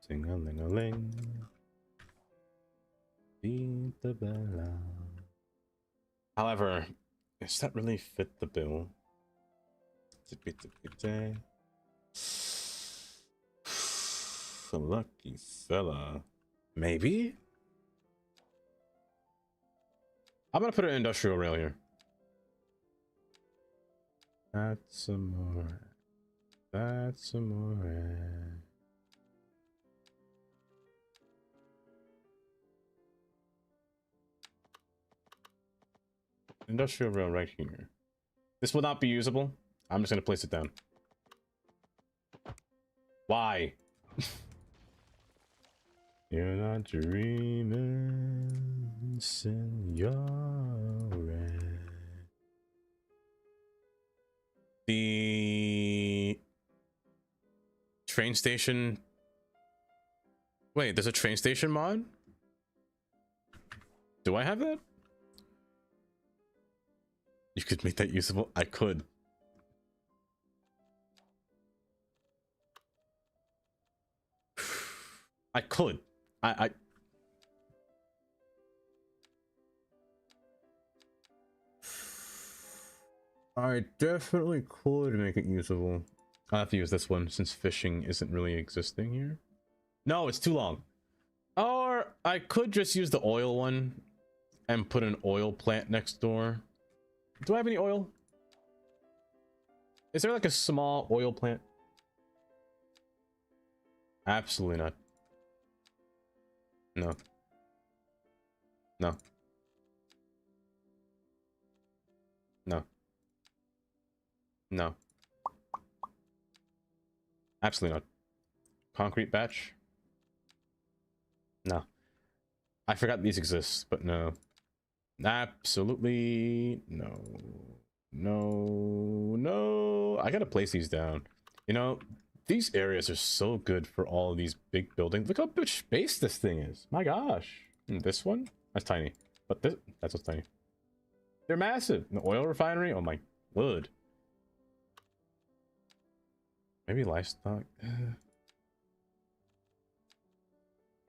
Sing-a-ling-a-ling. Beat the bella. However, does that really fit the bill? Lucky fella. Maybe? I'm gonna put an industrial rail here. That's some more. That's some more. Industrial rail right here. This will not be usable. I'm just gonna place it down. Why? You're not dreaming, Signore. The train station. Wait, there's a train station mod? Do I have that? You could make that usable? I could. I could. I definitely could make it usable. I'll have to use this one since fishing isn't really existing here. No, it's too long. Or I could just use the oil one and put an oil plant next door. Do I have any oil? Is there like a small oil plant? Absolutely not. No. No. No. No. Absolutely not. Concrete batch? No. I forgot these exist, but no. Absolutely no. No. No. I gotta place these down. You know, these areas are so good for all of these big buildings. Look how much space this thing is. My gosh. And this one? That's tiny. But this, that's what's tiny. They're massive. The oil refinery? Oh my word. Maybe livestock.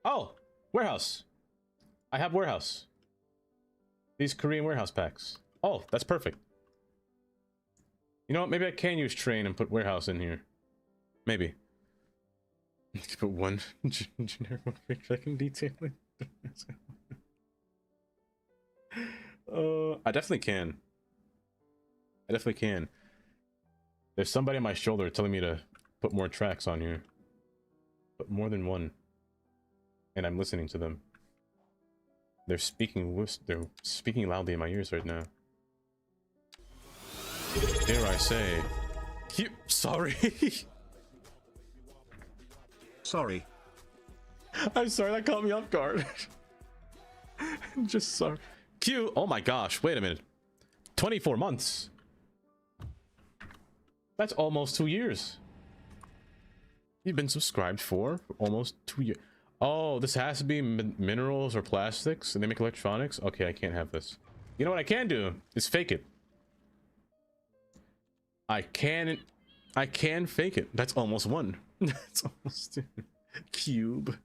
Oh, warehouse. I have warehouse. These Korean warehouse packs. Oh, that's perfect. You know what? Maybe I can use train and put warehouse in here. Maybe. Put one generic checking detailing. I definitely can. I definitely can. There's somebody on my shoulder telling me to put more tracks on here. But more than one. And I'm listening to them. They're speaking loudly in my ears right now. Dare I say? Sorry. Sorry. I'm sorry, that caught me off guard. Just sorry. Q, oh my gosh, wait a minute. 24 months. That's almost 2 years. You've been subscribed for almost 2 years. Oh, this has to be minerals or plastics and they make electronics? Okay, I can't have this. You know what I can do is fake it. I can fake it. That's almost one. That's almost two. Cube.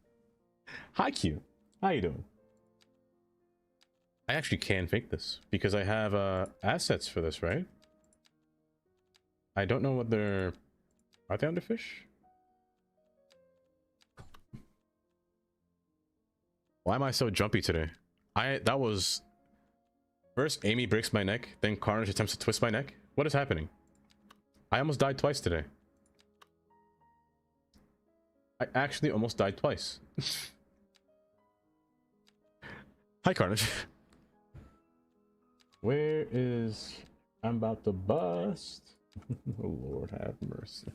Hi, Cube. How you doing? I actually can fake this because I have assets for this, right? I don't know what they're... Are they under fish? Why am I so jumpy today? That was... First, Amy breaks my neck, then Carnage attempts to twist my neck. What is happening? I almost died twice today. I actually almost died twice. Hi, Carnage. Where is... I'm about to bust. Oh, Lord have mercy.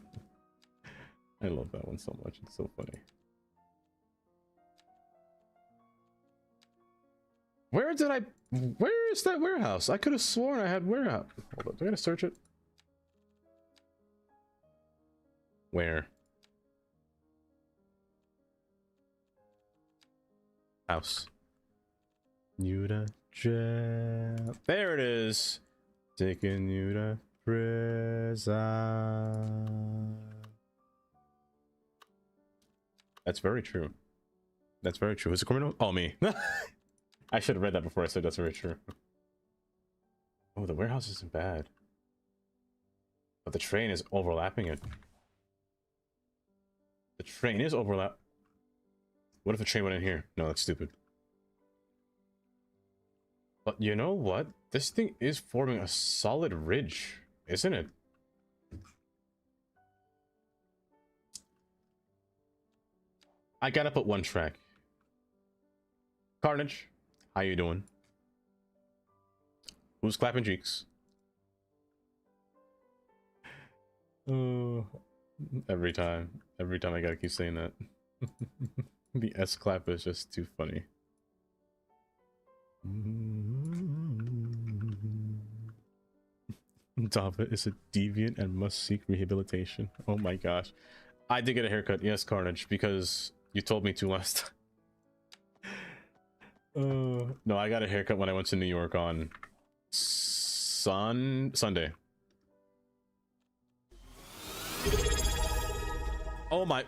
I love that one so much. It's so funny. Where is that warehouse? I could have sworn I had warehouse. Hold up, do I gotta search it? Where? House. Nuda jail. There it is. Taking you to prison. That's very true. That's very true. Who's a criminal? Oh, me. I should have read that before I said that's very true. Oh, the warehouse isn't bad. But the train is overlapping it. The train is overlap. What if the train went in here? No, that's stupid. But you know what? This thing is forming a solid ridge, isn't it? I gotta put one track. Carnage, how you doing? Who's clapping cheeks? Oh, every time I gotta keep saying that. The S clap is just too funny. Dava is a deviant and must seek rehabilitation. Oh my gosh. I did get a haircut, yes, Carnage, because you told me to last time. No, I got a haircut when I went to New York on Sunday. Oh my...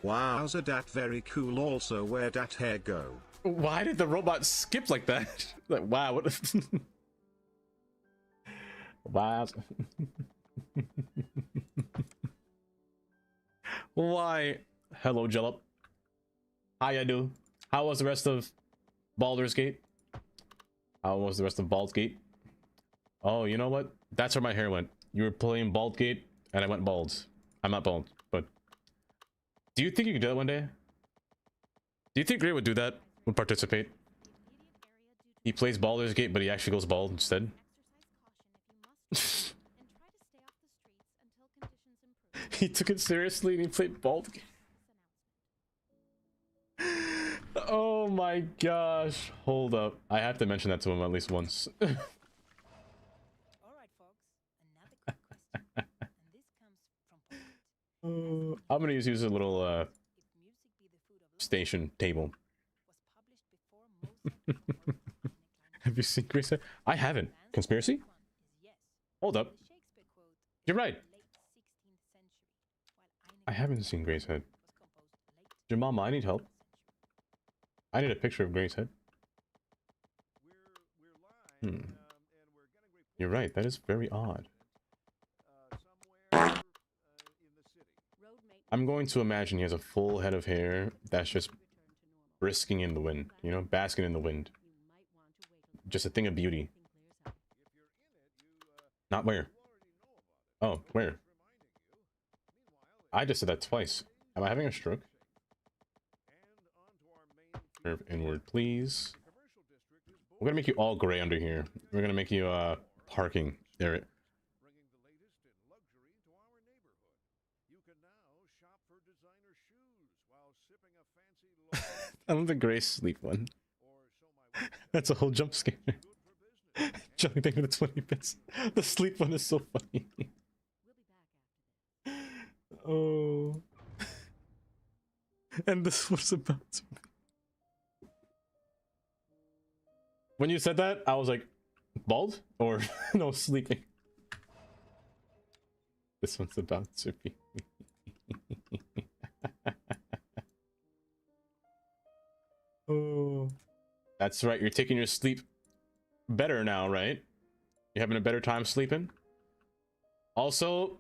Wow, so that very cool. Also, where that hair go? Why did the robot skip like that? Like, wow, what? Wow. Why? Hello, Jellup. How ya do? How was the rest of Baldur's Gate? How was the rest of Bald's Gate? Oh, you know what? That's where my hair went. You were playing Bald Gate, and I went bald. I'm not bald, but... Do you think you could do that one day? Do you think Gray would do that? Would participate? He plays Baldur's Gate, but he actually goes bald instead? He took it seriously and he played Bald Gate. Oh my gosh. Hold up. I have to mention that to him at least once. I'm gonna use a little station table. Have you seen Grace? I haven't. Conspiracy? Hold up. You're right. I haven't seen Gray's Head. Jemima, I need help. I need a picture of Gray's Head. You're right, that is very odd. I'm going to imagine he has a full head of hair that's just brisking in the wind, you know, basking in the wind. Just a thing of beauty. Not where? Oh, where? I just said that twice. Am I having a stroke? Curve inward, please. We're gonna make you all gray under here. We're gonna make you parking area. I love the gray sleep one. That's a whole jump scare. Johnny, thank you for the 20 bits. The sleep one is so funny. Oh. And this was about to be. When you said that, I was like, bald? Or no, sleeping. This one's about to be. Oh. That's right, you're taking your sleep better now, right? You're having a better time sleeping? Also,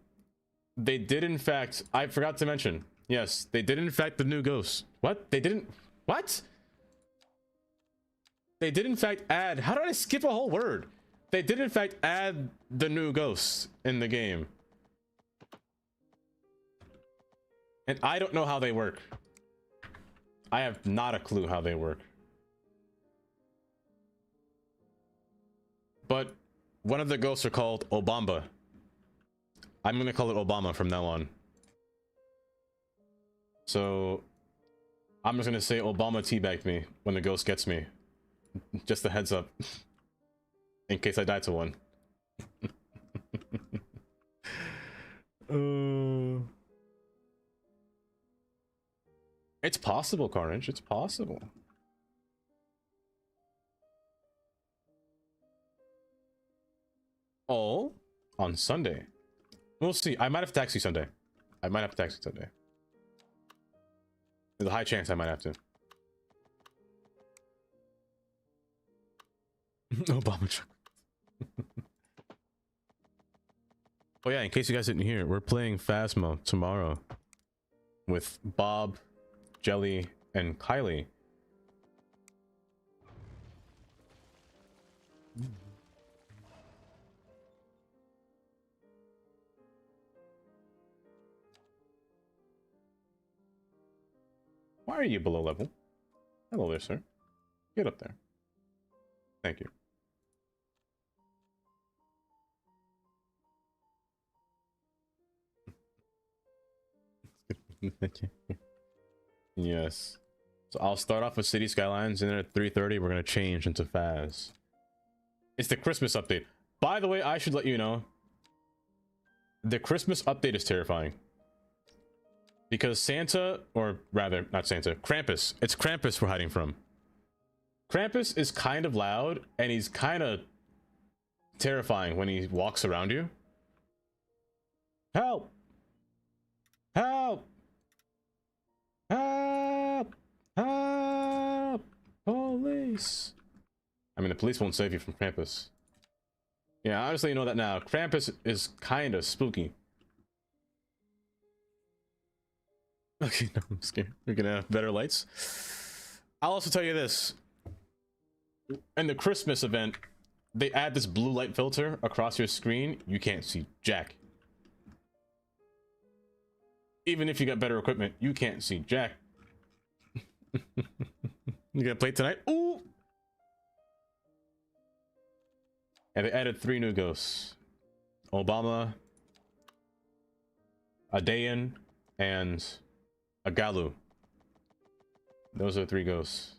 they did in fact, I forgot to mention, yes, they did in fact the new ghosts. What? They didn't, what? They did in fact add, how did I skip a whole word? They did in fact add the new ghosts in the game. And I don't know how they work. I have not a clue how they work. But one of the ghosts are called Obama. I'm gonna call it Obama from now on. So I'm just gonna say Obama teabagged me when the ghost gets me. Just a heads up. In case I die to one. It's possible, Carnage. It's possible. Oh, on Sunday. We'll see. I might have to taxi Sunday. There's a high chance I might have to. Obama truck. Oh yeah, in case you guys didn't hear, we're playing Phasmo tomorrow with Bob, Jelly, and Kylie. Why are you below level? Hello there, sir. Get up there. Thank you. Thank you. Yes. So I'll start off with City Skylines, and then at 3:30 we're gonna change into Phas. It's the Christmas update. By the way, I should let you know, the Christmas update is terrifying. Because Santa, or rather, not Santa, Krampus. It's Krampus we're hiding from. Krampus is kind of loud, and he's kind of terrifying when he walks around you. Help! Help! Help! Help! Police! I mean, the police won't save you from Krampus. Yeah, honestly, you know that now. Krampus is kind of spooky. Okay, no, I'm scared. We're gonna have better lights. I'll also tell you this. In the Christmas event, they add this blue light filter across your screen. You can't see jack. Even if you got better equipment, you can't see jack. You gonna play tonight? Ooh! And they added 3 new ghosts. Obama, a Dayan, and a Galu. Those are 3 ghosts.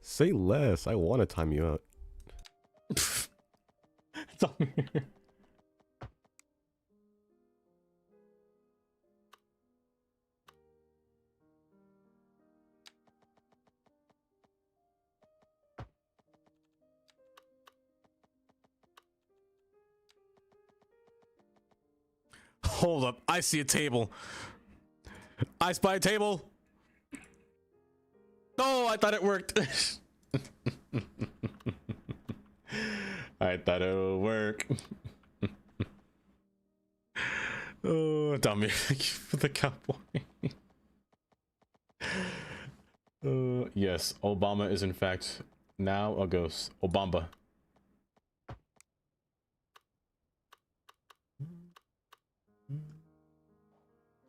Say less. I want to time you out. Hold up. I see a table. I spy a table. Oh, I thought it worked. I thought it would work. Oh, dummy. Thank you for the cowboy. Yes, Obama is in fact now a ghost. Obama.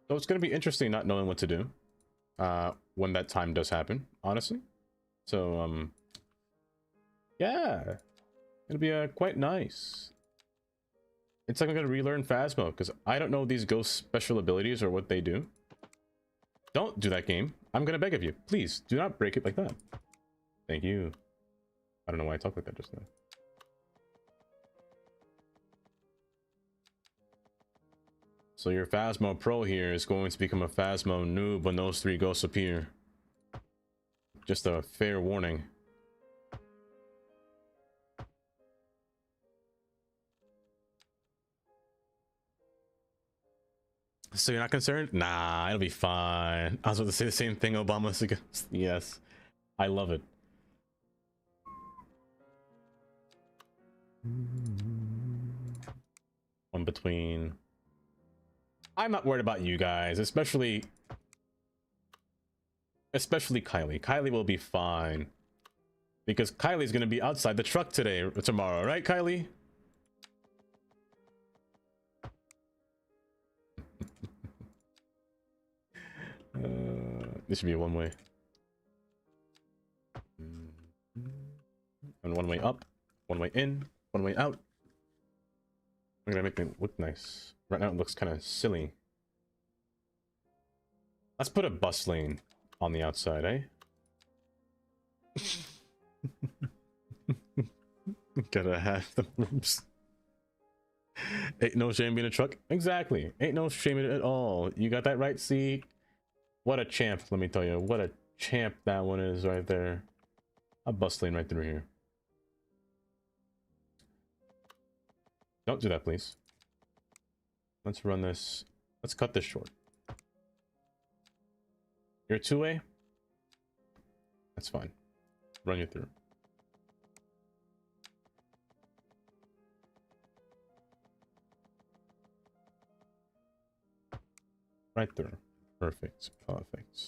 So it's going to be interesting not knowing what to do when that time does happen, honestly. So, yeah, it'll be quite nice. It's like I'm going to relearn Phasmo because I don't know these ghost special abilities or what they do. Don't do that, game. I'm going to beg of you. Please, do not break it like that. Thank you. I don't know why I talked like that just now. So your Phasmo Pro here is going to become a Phasmo noob when those 3 ghosts appear. Just a fair warning. So you're not concerned? Nah, it'll be fine. I was about to say the same thing, Obama's against. Yes. I love it. One between... I'm not worried about you guys, especially Kylie. Kylie will be fine. Because Kylie's gonna be outside the truck tomorrow, right, Kylie? This should be a one-way. And one way up, one way in, one way out. I'm gonna make it look nice. Right now it looks kind of silly. Let's put a bus lane on the outside, eh? Gotta have the rooms. Ain't no shame being a truck. Exactly. Ain't no shame in it at all. You got that right, see? What a champ, let me tell you. What a champ that one is right there. A bus lane right through here. Don't do that, please. Let's run this. Let's cut this short. You're a 2-way? That's fine. Run you through. Right through. Perfect. Perfect.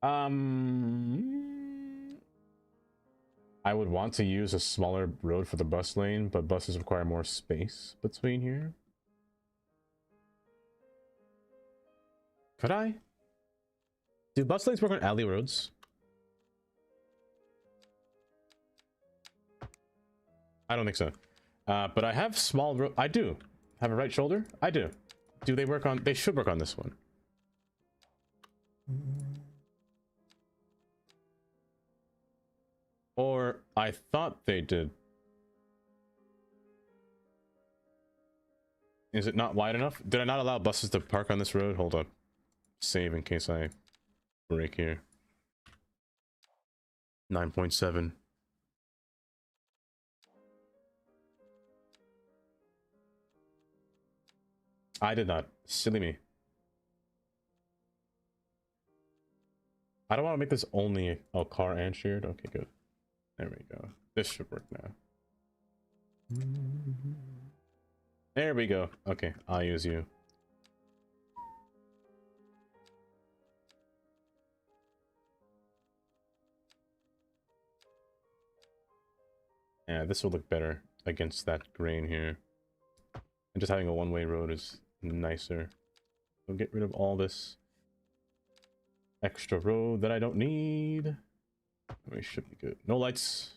I would want to use a smaller road for the bus lane, but buses require more space between here. Could I? Do bus lanes work on alley roads? I don't think so. But I have small I do have a right shoulder. I do. Do they work on? They should work on this one. Or I thought they did. Is it not wide enough? Did I not allow buses to park on this road? Hold up. Save in case I break here. 9.7. I did not. Silly me. I don't want to make this only a car and shared. Okay, good. There we go. This should work now. There we go. Okay, I'll use you. Yeah, this will look better against that grain here. And just having a one-way road is nicer. So get rid of all this extra road that I don't need. We should be good. No lights.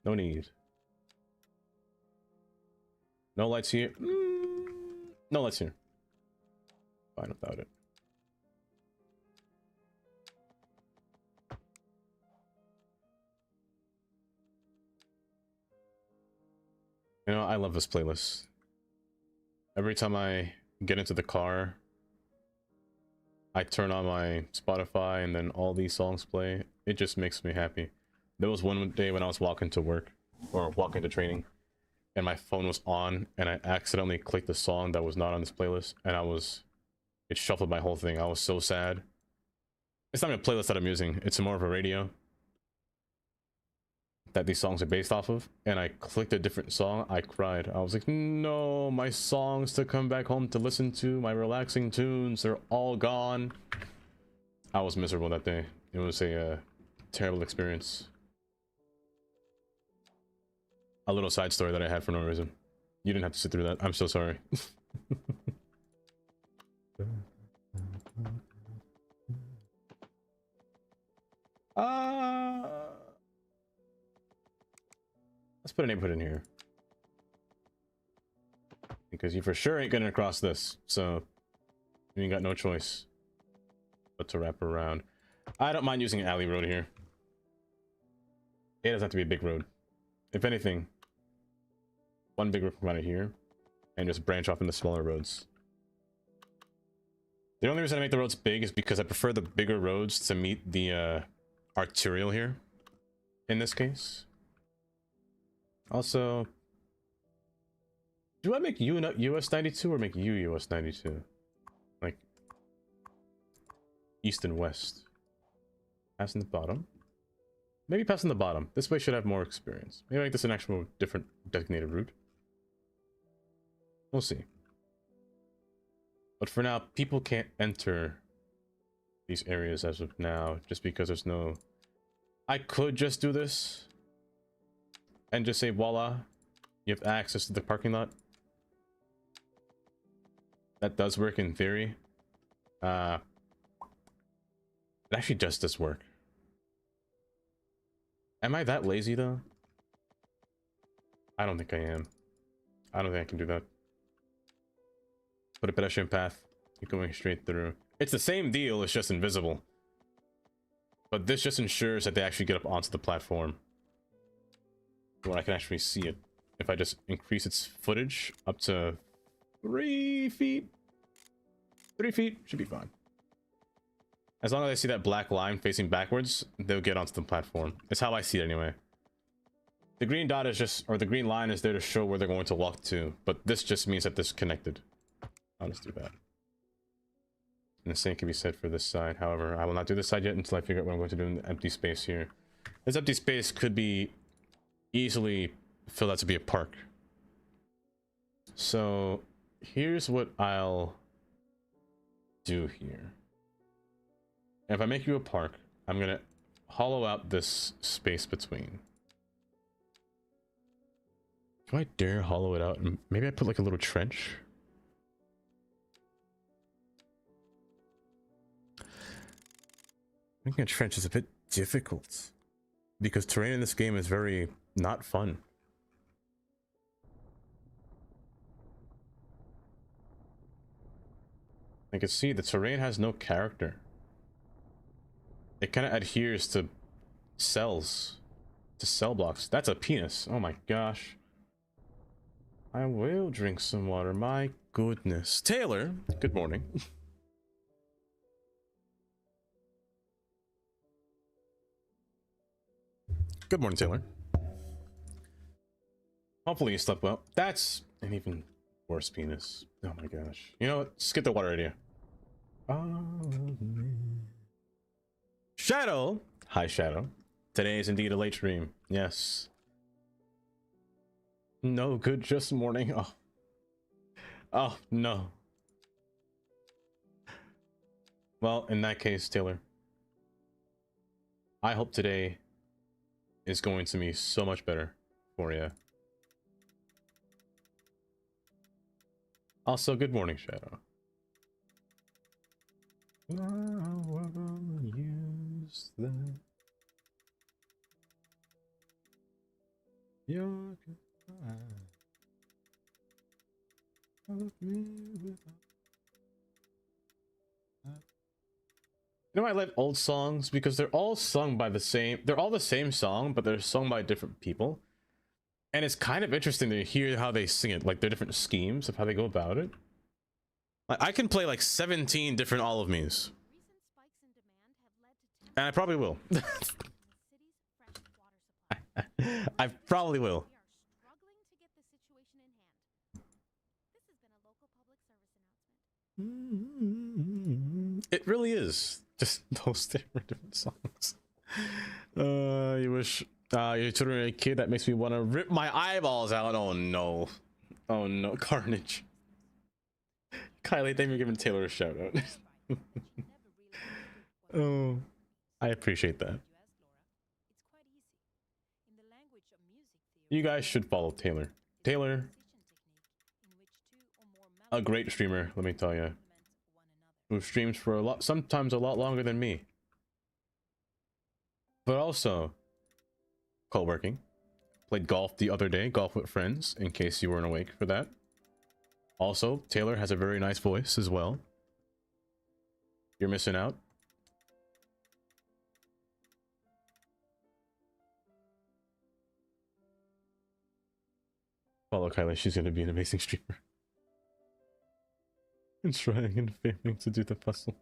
No need. No lights here. No lights here. Fine without it. You know, I love this playlist. Every time I get into the car, I turn on my Spotify and then all these songs play. It just makes me happy. There was one day when I was walking to work or walking to training and my phone was on and I accidentally clicked the song that was not on this playlist and it shuffled my whole thing. I was so sad. It's not even a playlist that I'm using. It's more of a radio that these songs are based off of, and I clicked a different song. I cried. I was like, no, my songs to come back home to listen to, my relaxing tunes, they're all gone. I was miserable that day. It was a terrible experience. A little side story that I had for no reason. You didn't have to sit through that. I'm so sorry. Let's put a neighborhood in here. Because you for sure ain't gonna cross this, so you ain't got no choice but to wrap around. I don't mind using an alley road here. It doesn't have to be a big road. If anything, one big road from out of here, and just branch off into smaller roads. The only reason I make the roads big is because I prefer the bigger roads to meet the arterial here, in this case. Also, do I make you US 92 or make you US 92? Like, east and west. Passing the bottom? Maybe passing the bottom. This way should have more experience. Maybe make this an actual different designated route. We'll see. But for now, people can't enter these areas as of now, just because there's no... I could just do this and just say, voila, you have access to the parking lot. That does work in theory. It actually just does work. Am I that lazy though? I don't think I am. I don't think I can do that. Put a pedestrian path, you're going straight through. It's the same deal, it's just invisible. But this just ensures that they actually get up onto the platform, where I can actually see it. If I just increase its footage up to 3 feet. 3 feet should be fine. As long as I see that black line facing backwards, they'll get onto the platform. It's how I see it anyway. The green dot is just, or the green line is there to show where they're going to walk to, but this just means that this is connected. I'll just do that. And the same can be said for this side. However, I will not do this side yet until I figure out what I'm going to do in the empty space here. This empty space could be easily filled out to be a park. So here's what I'll do here. If I make you a park, I'm gonna hollow out this space between. Do I dare hollow it out? And maybe I put like a little trench. Making a trench is a bit difficult because terrain in this game is very not fun. I can see the terrain has no character. It kind of adheres to cells, to cell blocks. That's a penis. Oh my gosh. I will drink some water. My goodness. Taylor, good morning. Good morning, Taylor. Hopefully you slept well. That's an even worse penis. Oh my gosh. You know what? Just get the water idea. Shadow! Hi, Shadow. Today is indeed a late stream. Yes. No good, just morning. Oh. Oh, no. Well, in that case, Taylor, I hope today is going to be so much better for you. Also, good morning, Shadow. Use that. Your goodbye. Love me without. You know, I like old songs because they're all sung by the same. They're all the same song, but they're sung by different people. And it's kind of interesting to hear how they sing it, like their different schemes of how they go about it. Like, I can play like 17 different Olive Me's. And I probably will. I probably will. It really is. Just those different songs. You wish you're tutoring a kid, that makes me want to rip my eyeballs out. Oh no. Oh no, carnage. Kylie, thank you for giving Taylor a shout out. Oh, I appreciate that. You guys should follow Taylor. Taylor, a great streamer, let me tell you. Who streams for sometimes a lot longer than me. But also, co-working. Played golf the other day, golf with friends, in case you weren't awake for that. Also, Taylor has a very nice voice as well. You're missing out. Follow Kylie, she's gonna be an amazing streamer. And trying and failing to do the puzzle.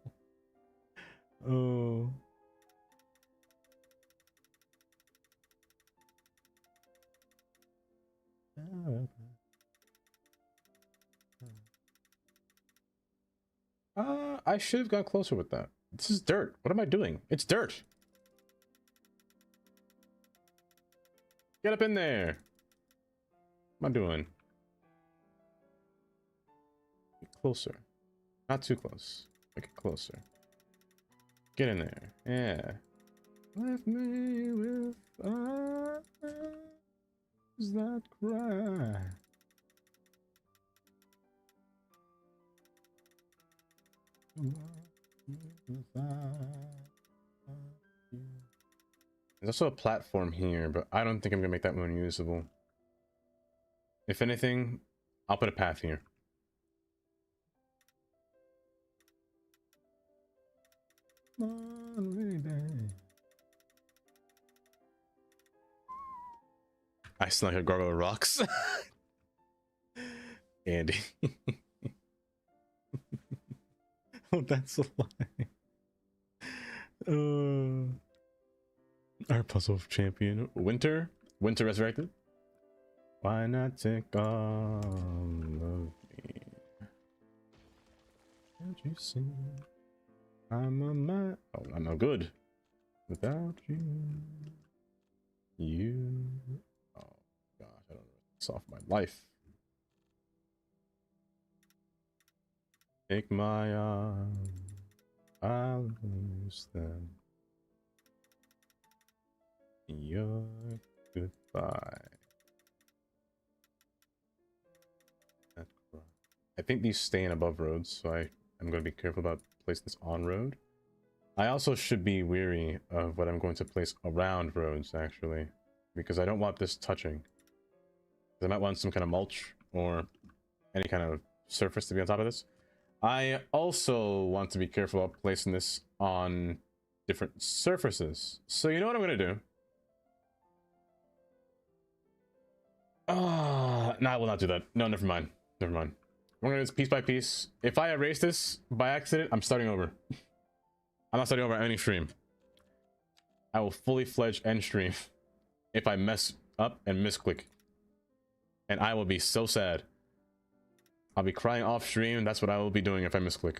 Oh. I should have gone closer with that. This is dirt. What am I doing? It's dirt. Get up in there. What am I doing? Get closer. Not too close. Make it closer. Get in there. Yeah. Left me with eyes that cry. There's also a platform here, but I don't think I'm gonna make that one usable. If anything, I'll put a path here. I sound like a gargoyle rocks. Andy. Oh, that's a lie. Our puzzle champion. Winter resurrected. Why not take all of me? Can't you see? I'm a man. Oh, I'm no good without you. You. Oh gosh, I don't know. It's off my life. Take my arm. I'll lose them. Your goodbye. I think these stay in above roads, so I'm going to be careful about placing this on road. I also should be wary of what I'm going to place around roads, actually, because I don't want this touching. I might want some kind of mulch or any kind of surface to be on top of this. I also want to be careful about placing this on different surfaces. So you know what I'm going to do? No, I will not do that. No, never mind. Never mind. We're gonna do this piece by piece. If I erase this by accident, I'm starting over. I'm not starting over any stream. I will fully fledged end stream if I mess up and misclick. And I will be so sad. I'll be crying off stream. That's what I will be doing if I misclick.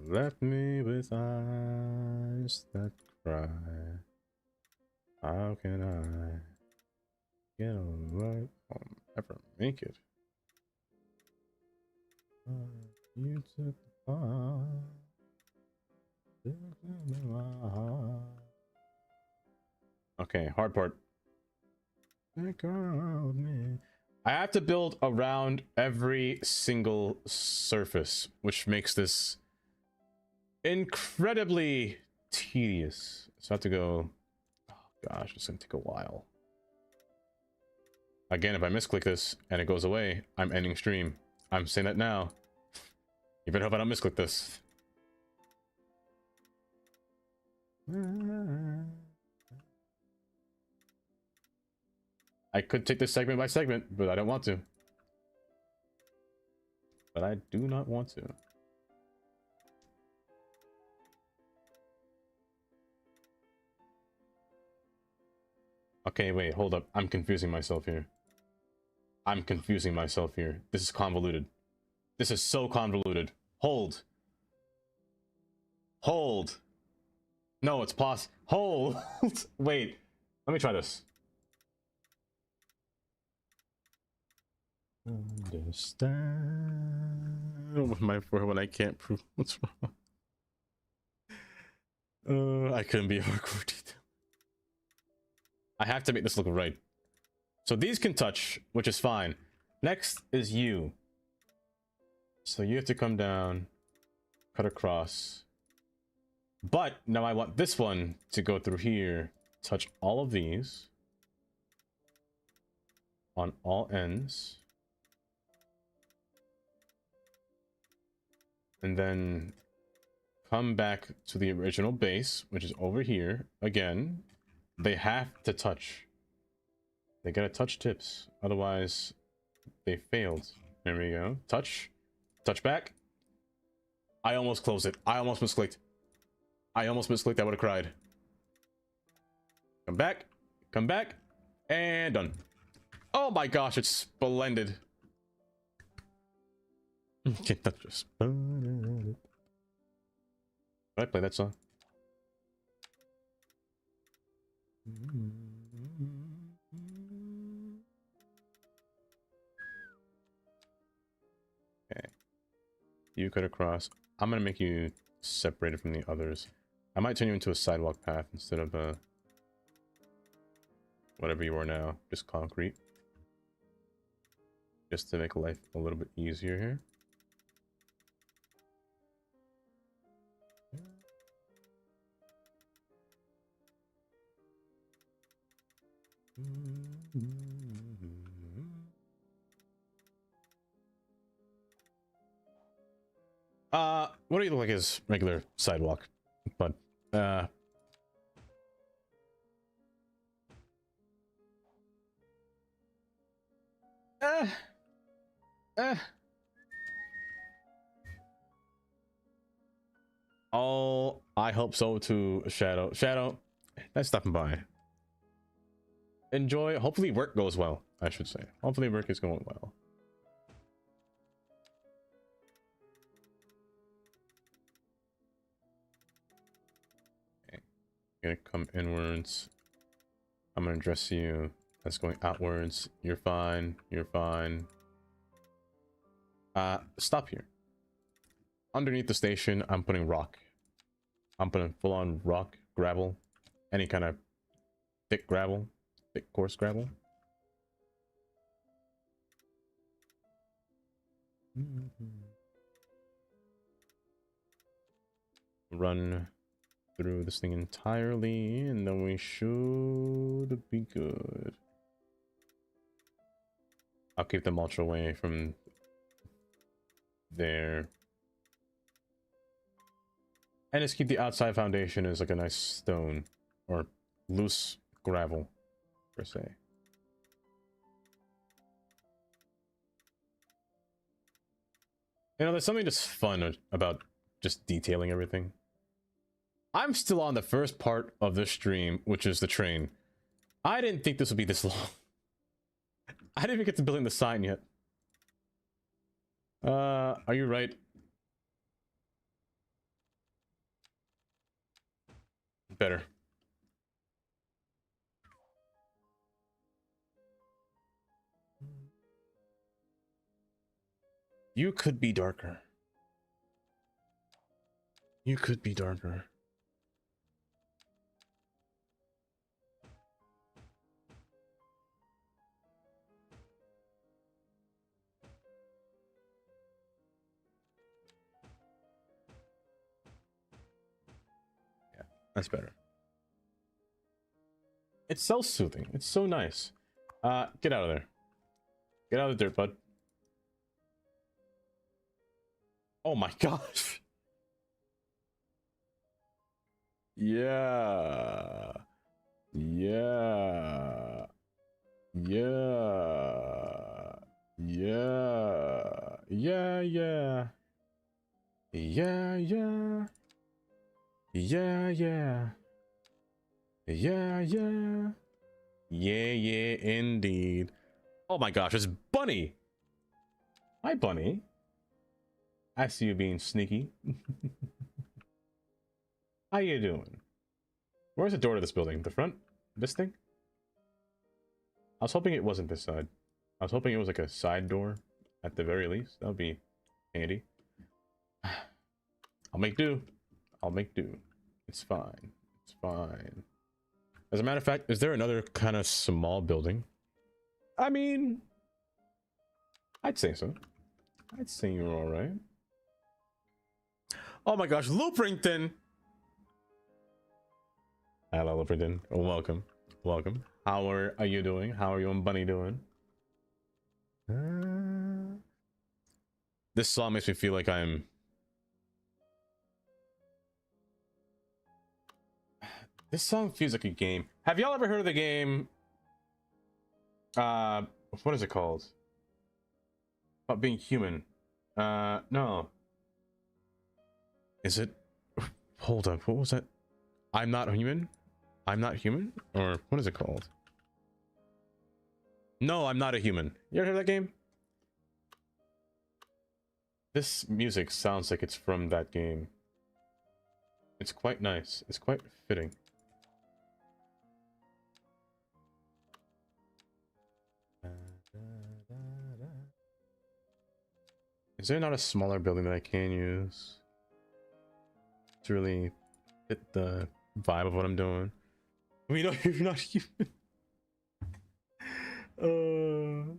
Left me with eyes that cry. How can I get away? I'll ever make it. You took the part. Okay, hard part. I have to build around every single surface, which makes this incredibly tedious. So I have to go. Oh gosh, it's gonna take a while. Again, if I misclick this and it goes away, I'm ending stream. I'm saying that now. You better hope I don't misclick this. I could take this segment by segment, but I don't want to. But I do not want to. Okay, wait, hold up. I'm confusing myself here. I'm confusing myself here. This is convoluted. This is so convoluted. Hold. Hold. No, it's pause. Hold. Wait. Let me try this. Understand my for when I can't prove what's wrong. I couldn't be a hardcore detail. I have to make this look right. So these can touch, which is fine. Next is you. So you have to come down, cut across. But now I want this one to go through here, touch all of these on all ends. And then come back to the original base, which is over here. Again, they have to touch. They gotta touch tips. Otherwise, they failed. There we go. Touch. Touch back. I almost closed it. I almost misclicked. I almost misclicked. I would have cried. Come back. Come back. And done. Oh my gosh, it's splendid. Can't touch this. Did I play that song? Okay. You cut across. I'm gonna make you separated from the others. I might turn you into a sidewalk path instead of a whatever you are now, just concrete. Just to make life a little bit easier here. What do you look like as regular sidewalk? But oh, I hope so too, Shadow. Shadow, nice stopping by. Enjoy. Hopefully work goes well, I should say. Hopefully work is going well. Okay. You're gonna come inwards. I'm gonna address you. That's going outwards. You're fine. You're fine. Stop here. Underneath the station, I'm putting rock. I'm putting full-on rock, gravel, any kind of thick gravel, thick coarse gravel. Run through this thing entirely, and then we should be good. I'll keep the mulch away from there. And just keep the outside foundation as like a nice stone or loose gravel, per se. You know, there's something just fun about just detailing everything. I'm still on the first part of this stream, which is the train. I didn't think this would be this long. I didn't even get to building the sign yet. Are you right? Better. You could be darker. You could be darker. Yeah, that's better. It's so soothing. It's so nice. Get out of there. Get out of the dirt, bud. Oh my gosh. Yeah. Yeah. Yeah. Yeah. Yeah, yeah. Yeah, yeah. Yeah, yeah. Yeah, yeah. Yeah, yeah, indeed. Oh my gosh, it's Bunny. Hi, Bunny. I see you being sneaky. How you doing? Where's the door to this building? The front? This thing? I was hoping it wasn't this side. I was hoping it was like a side door at the very least. That would be handy. I'll make do. I'll make do. It's fine. It's fine. As a matter of fact, is there another kind of small building? I mean, I'd say so. I'd say you're all right. Oh my gosh, Looprington! Hello, Looprington. Welcome. Welcome. How are you doing? How are you and Bunny doing? This song makes me feel like I'm... This song feels like a game. Have y'all ever heard of the game? What is it called? About being human. No. Is it? Hold up. What was that? I'm not human? I'm not human? Or what is it called? No, I'm not a human. You ever heard that game? This music sounds like it's from that game. It's quite nice. It's quite fitting. Is there not a smaller building that I can use to really fit the vibe of what I'm doing? I mean, no, you're not human.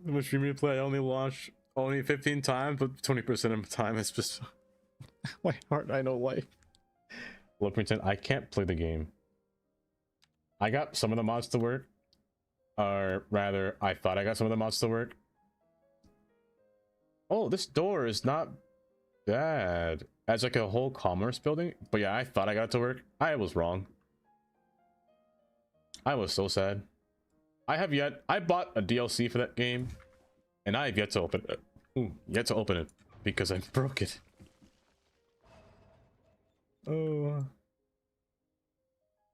My stream replay I only watch 15 times, but 20% of the time it's just my heart. I know life. Look, pretend I can't play the game. I got some of the mods to work, or rather, I thought I got some of the mods to work. Oh, this door is not bad as like a whole commerce building, but yeah, I thought I got it to work. I was wrong. I was so sad. I bought a DLC for that game, and I have yet to open it. Yet to open it because I broke it. Oh,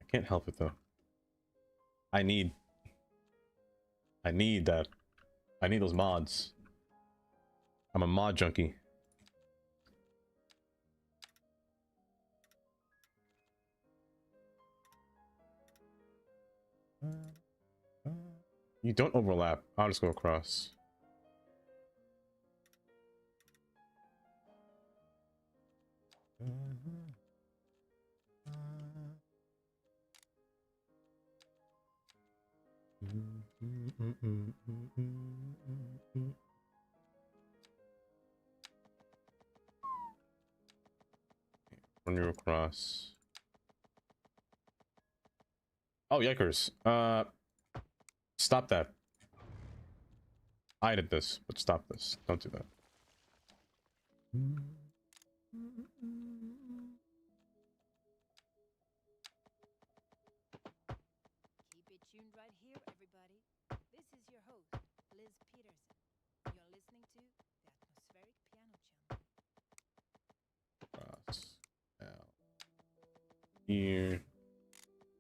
I can't help it though. I need that. I need those mods. I'm a mod junkie. You don't overlap. I'll just go across. Run you across. Oh, yikers. Stop that. I did this, but stop this. Don't do that. here, everybody. This is your host, Liz Peterson. You're listening to the Atmospheric Piano Channel. Cross out here,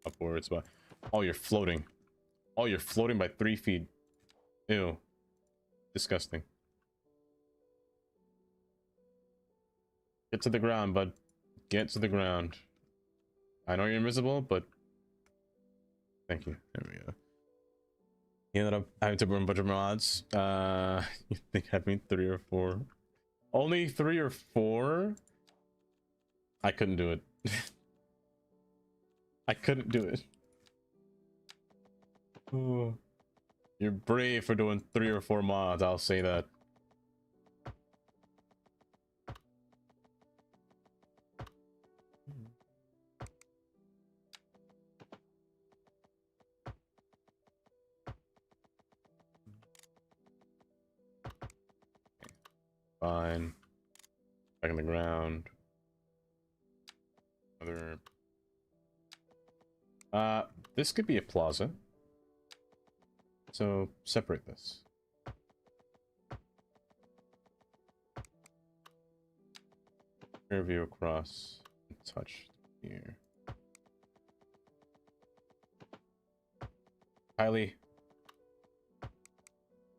upwards, but oh, you're floating. Oh, you're floating by 3 feet. Ew, disgusting. Get to the ground, bud. Get to the ground. I know you're invisible, but thank you. There we go. You ended up having to burn a bunch of mods. You think I mean 3 or 4? Only 3 or 4? I couldn't do it. I couldn't do it. Oh. You're brave for doing 3 or 4 mods, I'll say that. Fine. Back on the ground. Other. This could be a plaza. So separate this. Rear view across. Touch here. Kylie,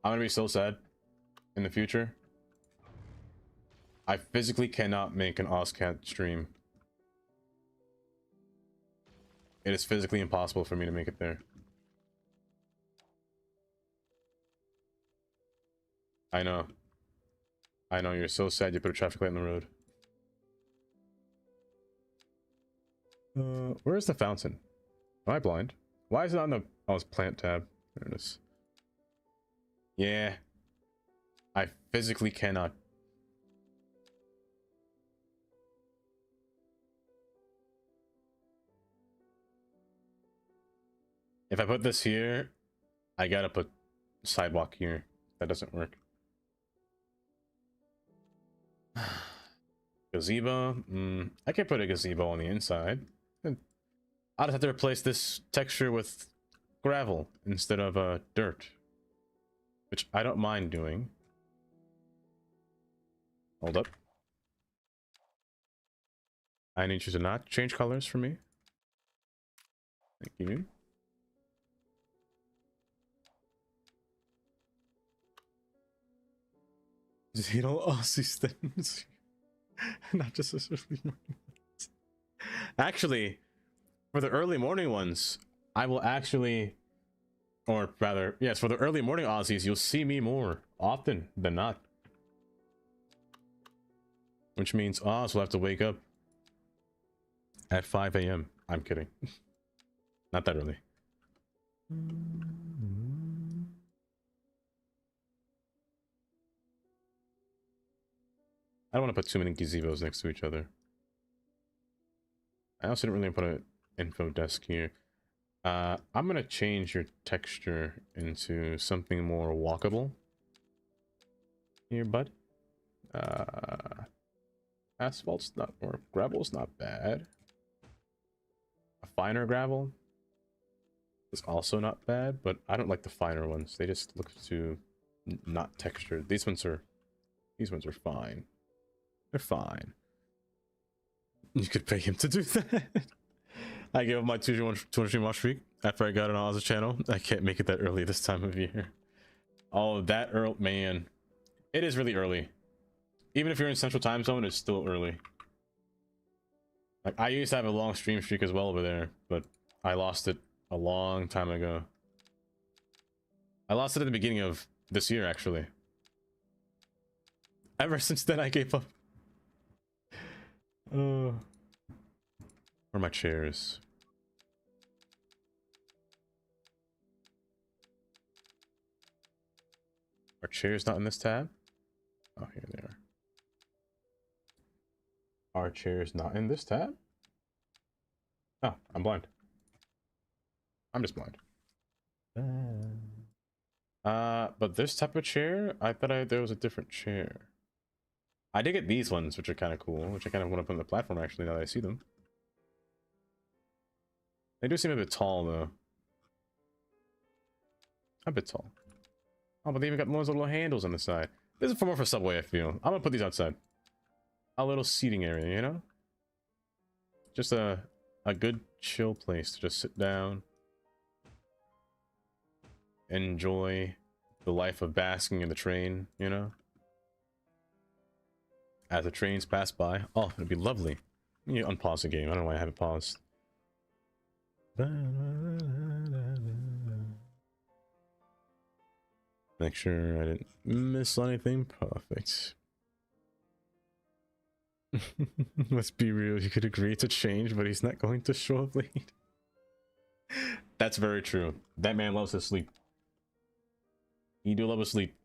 I'm gonna be so sad in the future. I physically cannot make an OzCat stream. It is physically impossible for me to make it there. I know. I know, you're so sad you put a traffic light on the road. Where's the fountain? Am I blind? Why is it on the plant tab? There it is. Yeah. I physically cannot. If I put this here, I gotta put sidewalk here. That doesn't work. Gazebo? I can put a gazebo on the inside. I'll just have to replace this texture with gravel instead of dirt. Which I don't mind doing. Hold up. I need you to not change colors for me. Thank you. Zero Aussie stems. Not just this early morning ones. Actually, for the early morning ones, I will actually, or rather, yes, for the early morning Aussies, you'll see me more often than not. Which means Oz will have to wake up at 5 a.m. I'm kidding. Not that early. I don't want to put too many gazebos next to each other. I also didn't really put an info desk here. I'm going to change your texture into something more walkable. Here, bud. Asphalt's not, or gravel's not bad. A finer gravel is also not bad, but I don't like the finer ones. They just look too not textured. These ones are fine. They're fine. You could pay him to do that. I gave up my 200 watch streak after I got on Oz's channel. I can't make it that early this time of year. Oh, that early, man. It is really early. Even if you're in Central Time Zone, it's still early. Like, I used to have a long stream streak as well over there, but I lost it a long time ago. I lost it at the beginning of this year, actually. Ever since then, I gave up. Where are my chairs? Are chairs not in this tab? Oh, here they are. Are chairs not in this tab? Oh, I'm blind. I'm just blind. But this type of chair, I thought there was a different chair. I did get these ones, which are kind of cool, which I kind of want to put on the platform actually now that I see them. They do seem a bit tall though. A bit tall. Oh, but they even got those little handles on the side. This is for more for Subway, I feel. I'm gonna put these outside. A little seating area, you know? Just a good chill place to just sit down. Enjoy the life of basking in the train, you know? As the trains pass by. Oh, it'd be lovely. You unpause the game. I don't know why I have it paused. Make sure I didn't miss anything. Perfect. Let's be real. You could agree to change, but he's not going to show up late. That's very true. That man loves his sleep. He do love his sleep.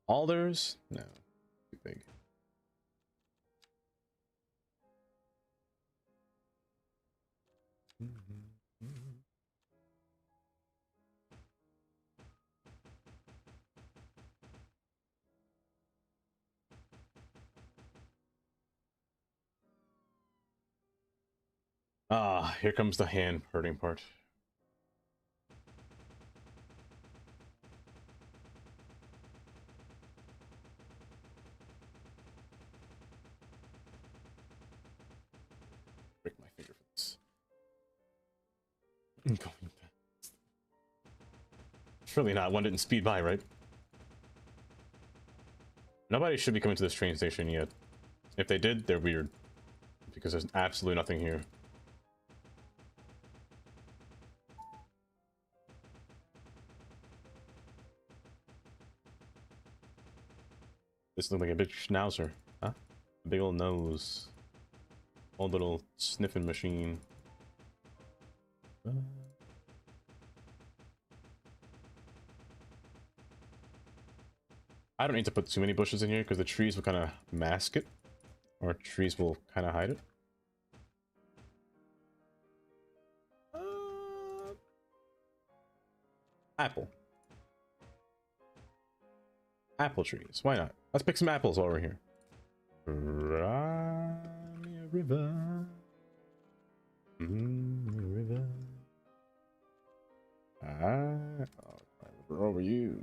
Alders? No. Too big. Ah, here comes the hand hurting part. Break my finger for this. I'm going fast. Surely not. One didn't speed by, right? Nobody should be coming to this train station yet. If they did, they're weird. Because there's absolutely nothing here. This looks like a big schnauzer, huh? A big old nose. Old little sniffing machine. I don't need to put too many bushes in here because the trees will kind of mask it. Or trees will kind of hide it. Apple. Apple trees. Why not? Let's pick some apples while we're here. Crimea River. River. I'll cry river over you.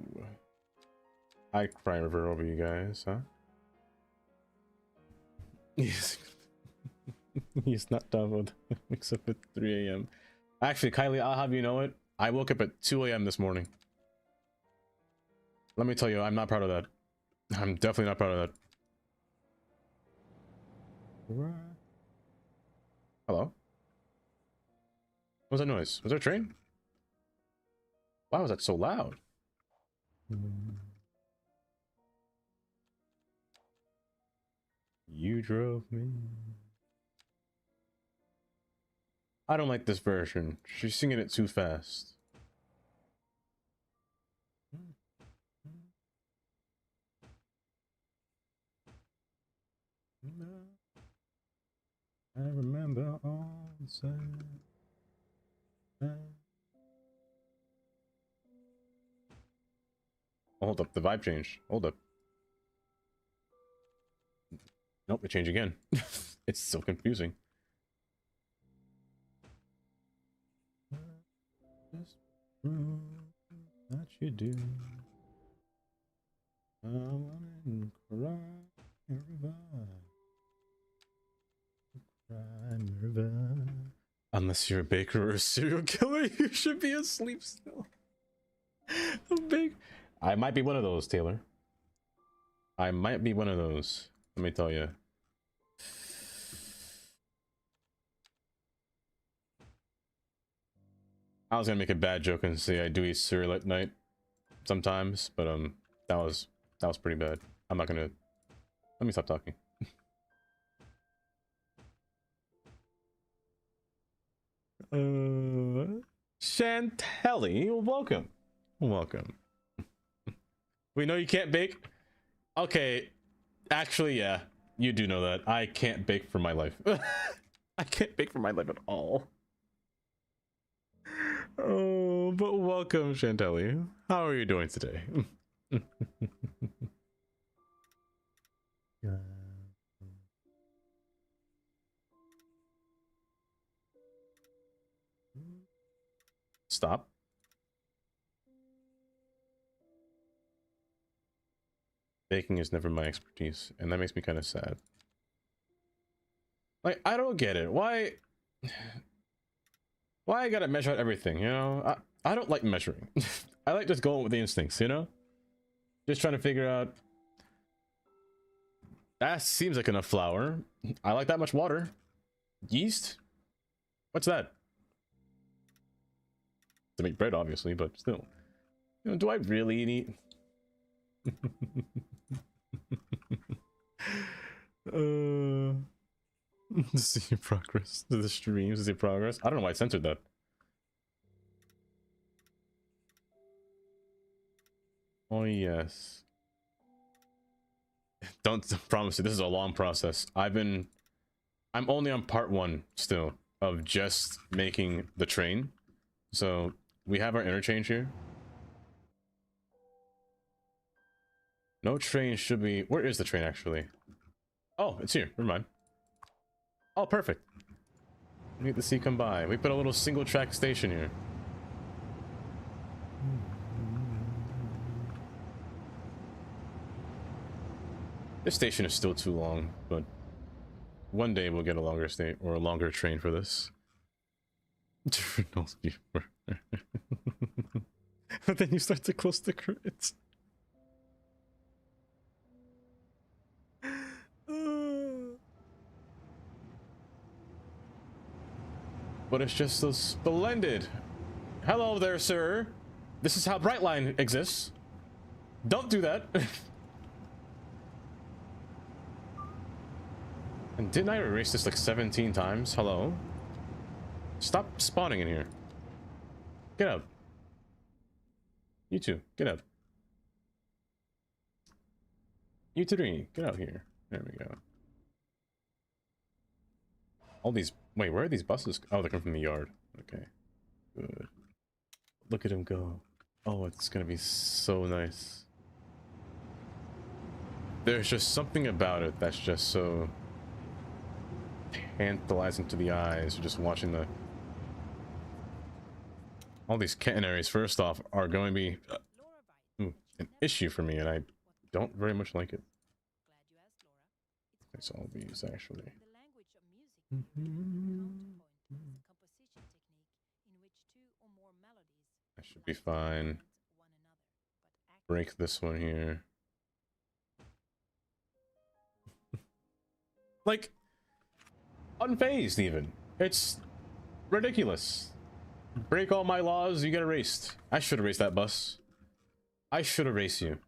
I cry river over you guys, huh? He's not done with except at 3 a.m. Actually, Kylie, I'll have you know it. I woke up at 2 a.m. this morning. Let me tell you, I'm not proud of that. I'm definitely not proud of that. Hello? What was that noise? Was there a train? Why was that so loud? You drove me. I don't like this version. She's singing it too fast. I remember all the time. Hold up, the vibe changed. Hold up. Nope, it changed again. It's so confusing. Just prove that you do. I wanna cry river. Cry river. Unless you're a baker or a serial killer, you should be asleep still. I might be one of those, Taylor. I might be one of those. Let me tell you. I was gonna make a bad joke and say I do eat cereal at night sometimes, but that was pretty bad. I'm not gonna. Let me stop talking. Chantelli, welcome. Welcome. We know you can't bake. Okay, actually, yeah, you do know that. I can't bake for my life. I can't bake for my life at all. Oh, but welcome, Chantelli. How are you doing today? Stop. Baking is never my expertise, and that makes me kind of sad. Like, I don't get it. Why I gotta measure out everything, you know? I don't like measuring. I like just going with the instincts, you know? Just trying to figure out. That seems like enough flour. I like that much water. Yeast? What's that? To make bread, obviously, but still. You know, do I really need... see progress. The streams, see progress. I don't know why I censored that. Oh yes. Don't promise you. This is a long process. I'm only on part 1 still of just making the train. So we have our interchange here. No train should be. Where is the train actually? Oh, it's here. Never mind. Oh, perfect. Need the sea come by. We put a little single track station here. This station is still too long, but one day we'll get a longer stay or a longer train for this. But then you start to close the credits. But it's just so splendid. Hello there, sir. This is how Brightline exists. Don't do that. And didn't I erase this like 17 times? Hello? Stop spawning in here. Get out. You two, get out. You three, get out here. There we go. All these... Wait, where are these buses? Oh, they're coming from the yard. Okay. Good. Look at him go. Oh, it's gonna be so nice. There's just something about it that's just so... tantalizing to the eyes. Just watching the... All these catenaries, first off, are going to be an issue for me, and I don't very much like it. It's all these, actually. That should be fine. Break this one here. Like, unfazed even. It's ridiculous. Break all my laws, you get erased. I should erase that bus. I should erase you.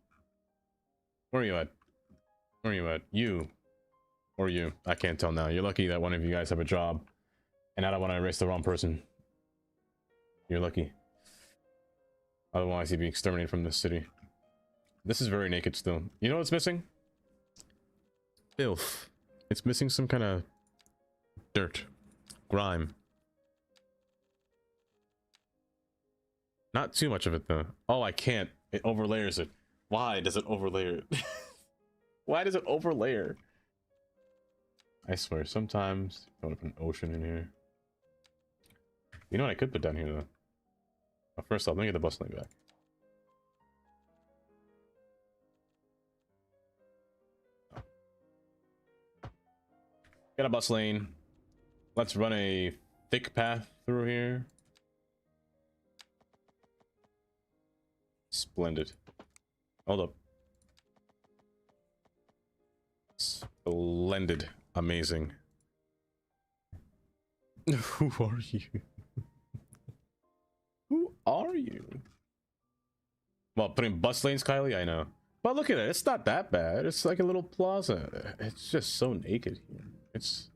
Where are you at? Where are you at? You. Or you. I can't tell now. You're lucky that one of you guys have a job. And I don't want to erase the wrong person. You're lucky. Otherwise, he'd be exterminated from this city. This is very naked still. You know what's missing? Filth. It's missing some kind of dirt. Grime. Not too much of it though. Oh, I can't. It overlayers it. Why does it overlayer it? Why does it overlayer? I swear, sometimes I want to put an ocean in here. You know what I could put down here though? Well, first off, let me get the bus lane back. Get a bus lane. Let's run a thick path through here. Splendid. Hold up. Splendid. Amazing. Who are you? Who are you? Well, putting bus lanes, Kylie, I know. But look at it. It's not that bad. It's like a little plaza. It's just so naked here. It's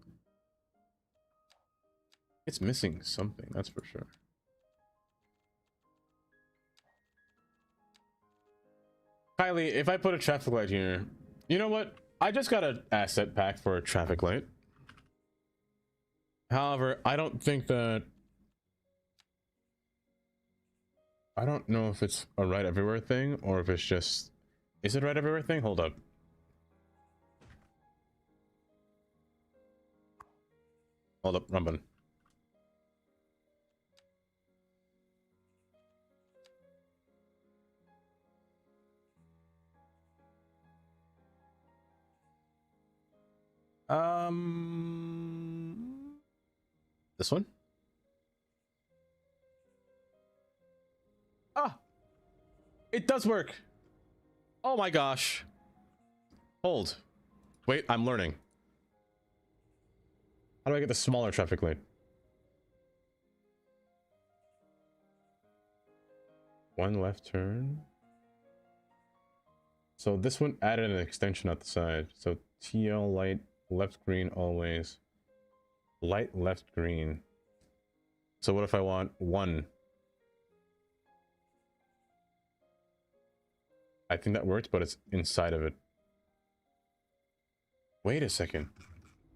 missing something, that's for sure. Kylie, if I put a traffic light here, you know what? I just got an asset pack for a traffic light. However, I don't think that I don't know if it's a right everywhere thing or if it's just... Is it right everywhere thing? Hold up. Hold up, Rumban. This one? Ah! It does work! Oh my gosh. Hold. Wait, I'm learning. How do I get the smaller traffic light? One left turn. So this one added an extension at the side. So TL light left green always. Light left green. So what if I want 1? I think that worked, but it's inside of it. Wait a second.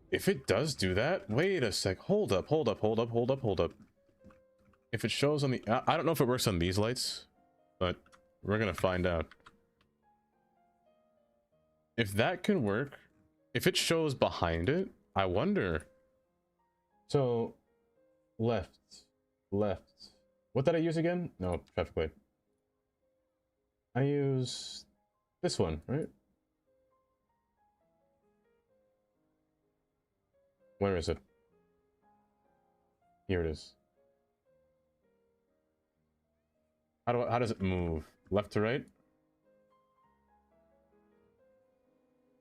If it does do that, wait a sec. Hold up. If it shows on the... I don't know if it works on these lights, but we're gonna find out. If that can work, if it shows behind it, I wonder. So, left. What did I use again? No, traffic light. I use this one, right? Where is it? Here it is. How does it move? Left to right?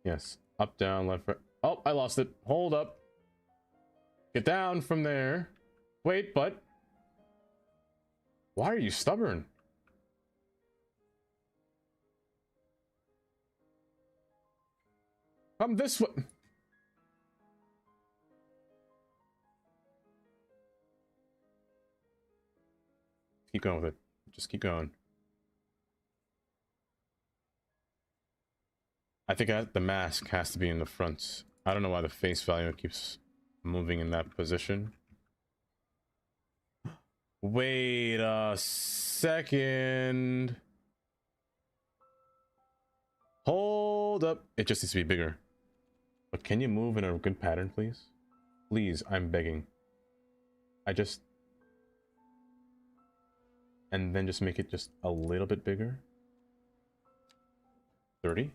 Yes. Up, down, left, right. Oh, I lost it. Hold up. Get down from there. Wait, but... Why are you stubborn? Come this way. Keep going with it. Just keep going. I think the mask has to be in the front. I don't know why the face value keeps moving in that position. Wait a second. Hold up. It just needs to be bigger. But can you move in a good pattern, please? Please, I'm begging. And then just make it just a little bit bigger. 30.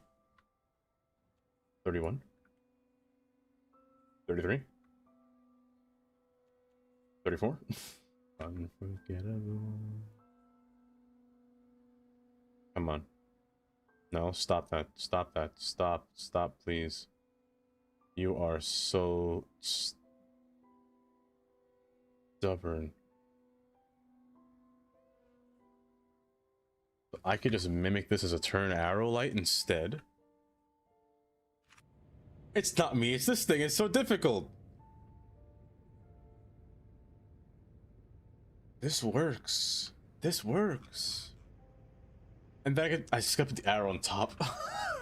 31. 33. 34. Unforgettable. Come on. No, stop that. Stop that. Stop, please. You are so stubborn. I could just mimic this as a turn arrow light instead. It's not me, it's this thing. It's so difficult. This works. And then I just gotta put the arrow on top.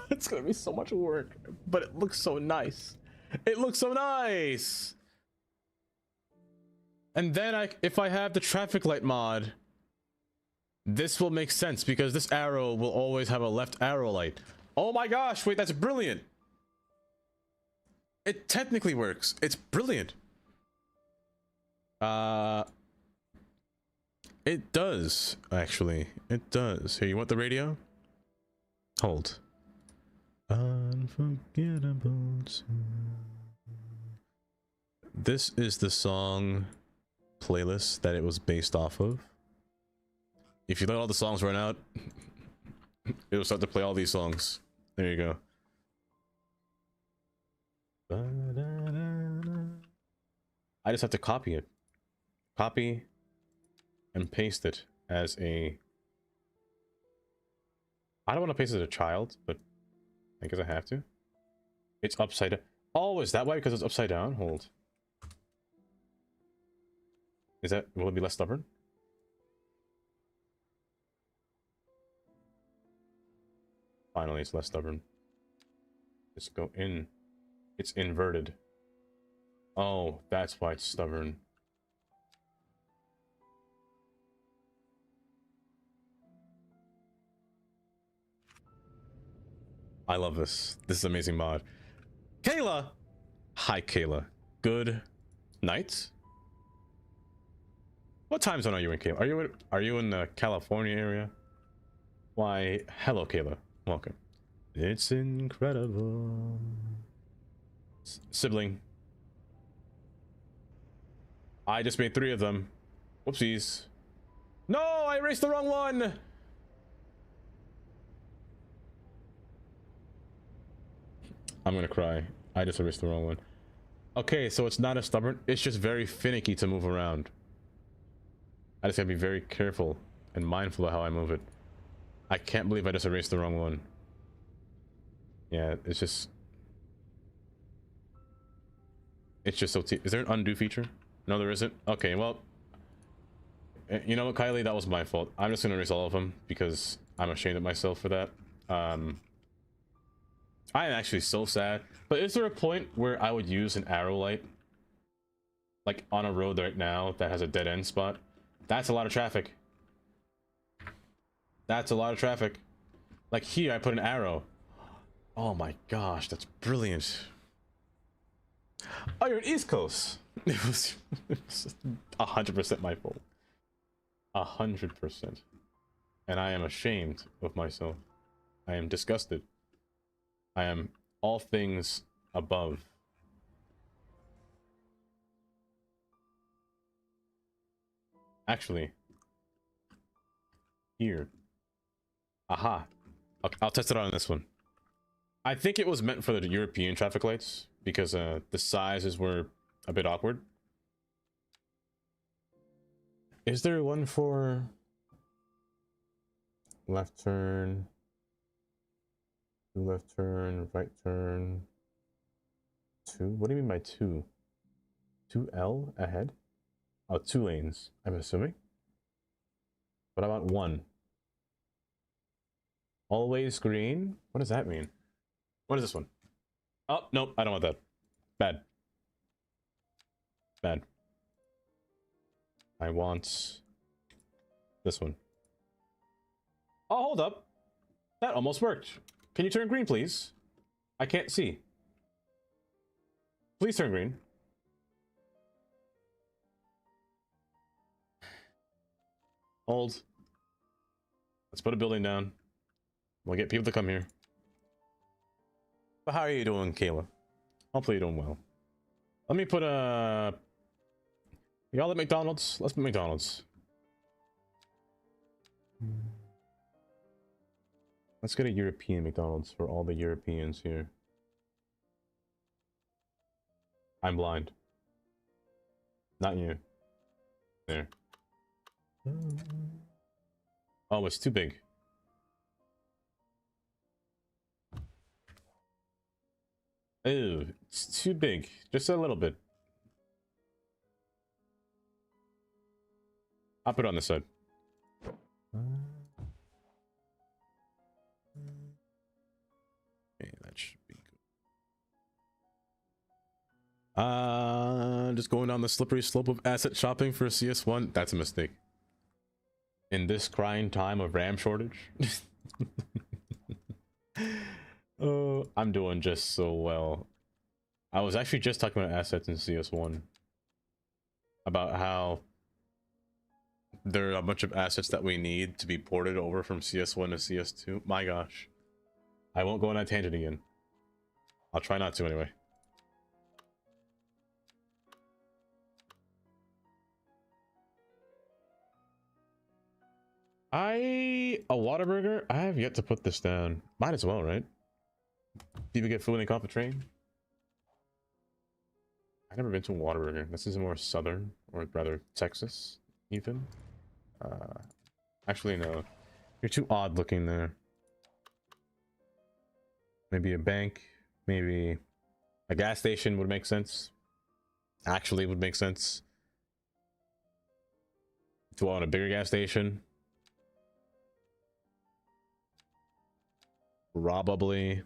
It's gonna be so much work, but it looks so nice. And then if I have the traffic light mod, this will make sense because this arrow will always have a left arrow light. Oh my gosh, wait, that's brilliant. It technically works. It's brilliant. It does, actually. It does. Here, you want the radio? Hold. Unforgettable. This is the song playlist that it was based off of. If you let all the songs run out, it'll start to play all these songs. There you go. I just have to copy it. Copy and paste it as a... I don't want to paste it as a child, but I guess I have to. It's upside down. Oh, is that why? Because it's upside down? Hold. Will it be less stubborn? Finally, it's less stubborn. Just go in. It's inverted. Oh, that's why it's stubborn. I love this. This is amazing mod. Kayla! Hi, Kayla. Good night. What time zone are you in, Kayla? Are you in the California area? Why, hello, Kayla. Welcome. It's incredible. Sibling. I just made 3 of them. Whoopsies. No, I erased the wrong one! I'm gonna cry. I just erased the wrong one. Okay, so it's not as stubborn. It's just very finicky to move around. I just gotta be very careful and mindful of how I move it. I can't believe I just erased the wrong one. Yeah, it's just so is there an undo feature? No, there isn't. Okay, well, you know what, Kylie, that was my fault. I'm just gonna erase all of them because I'm ashamed of myself for that. I am actually so sad. But is there a point where I would use an arrow light, like on a road right now that has a dead end spot? That's a lot of traffic. That's a lot of traffic. Like here, I put an arrow. Oh my gosh, that's brilliant. Oh, you're in East Coast. It was 100% my fault. 100%. And I am ashamed of myself. I am disgusted. I am all things above. Actually, here. Aha. I'll test it out on this one. I think it was meant for the European traffic lights because the sizes were a bit awkward. Is there one for left turn, left turn, right turn, 2? What do you mean by 2? 2L ahead? Oh, 2 lanes, I'm assuming. What about 1? Always green? What does that mean? What is this one? Oh, nope, I don't want that. Bad. Bad. I want this one. Oh, hold up. That almost worked. Can you turn green, please? I can't see. Please turn green. Hold. Let's put a building down. We'll get people to come here. But how are you doing, Kayla? Hopefully you're doing well. Let me put a... Y'all at McDonald's? Let's put McDonald's. Let's get a European McDonald's for all the Europeans here. I'm blind. Not you. There. Oh, it's too big. Ew, it's too big. Just a little bit. I'll put it on this side. Okay, that should be good. Just going down the slippery slope of asset shopping for CS1. That's a mistake. In this crying time of RAM shortage. Oh, I'm doing just so well. I was actually just talking about assets in CS1. About how there are a bunch of assets that we need to be ported over from CS1 to CS2. My gosh. I won't go on that tangent again. I'll try not to anyway. A Whataburger? I have yet to put this down. Might as well, right? People get food when they come off the train? I've never been to a Whataburger. This is more southern, or rather Texas, even. Actually, no. You're too odd looking there. Maybe a bank, maybe a gas station would make sense. Actually would make sense. To own a bigger gas station. Probably.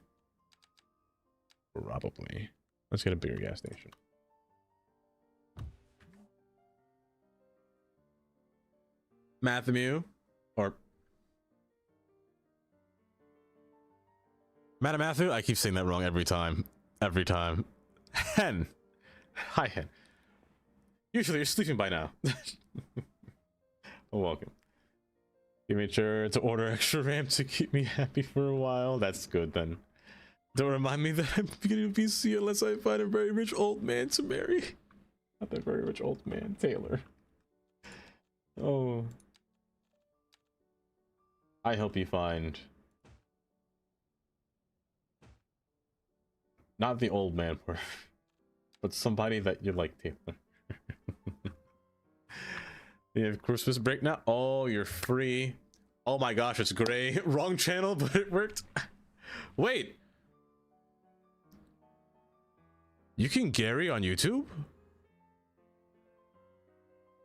Let's get a bigger gas station. Matthew, or Madam Matthew, I keep saying that wrong every time. Every time. Hen. Hi, Hen. Usually you're sleeping by now. Oh, welcome. You made sure to order extra RAM to keep me happy for a while. That's good then. Don't remind me that I'm getting a PC unless I find a very rich old man to marry. Not that very rich old man, Taylor. Oh. I hope you find... not the old man part, but somebody that you like, Taylor. You have Christmas break now? Oh, you're free. Oh my gosh, it's gray. Wrong channel, but it worked. Wait. You can Gary on YouTube?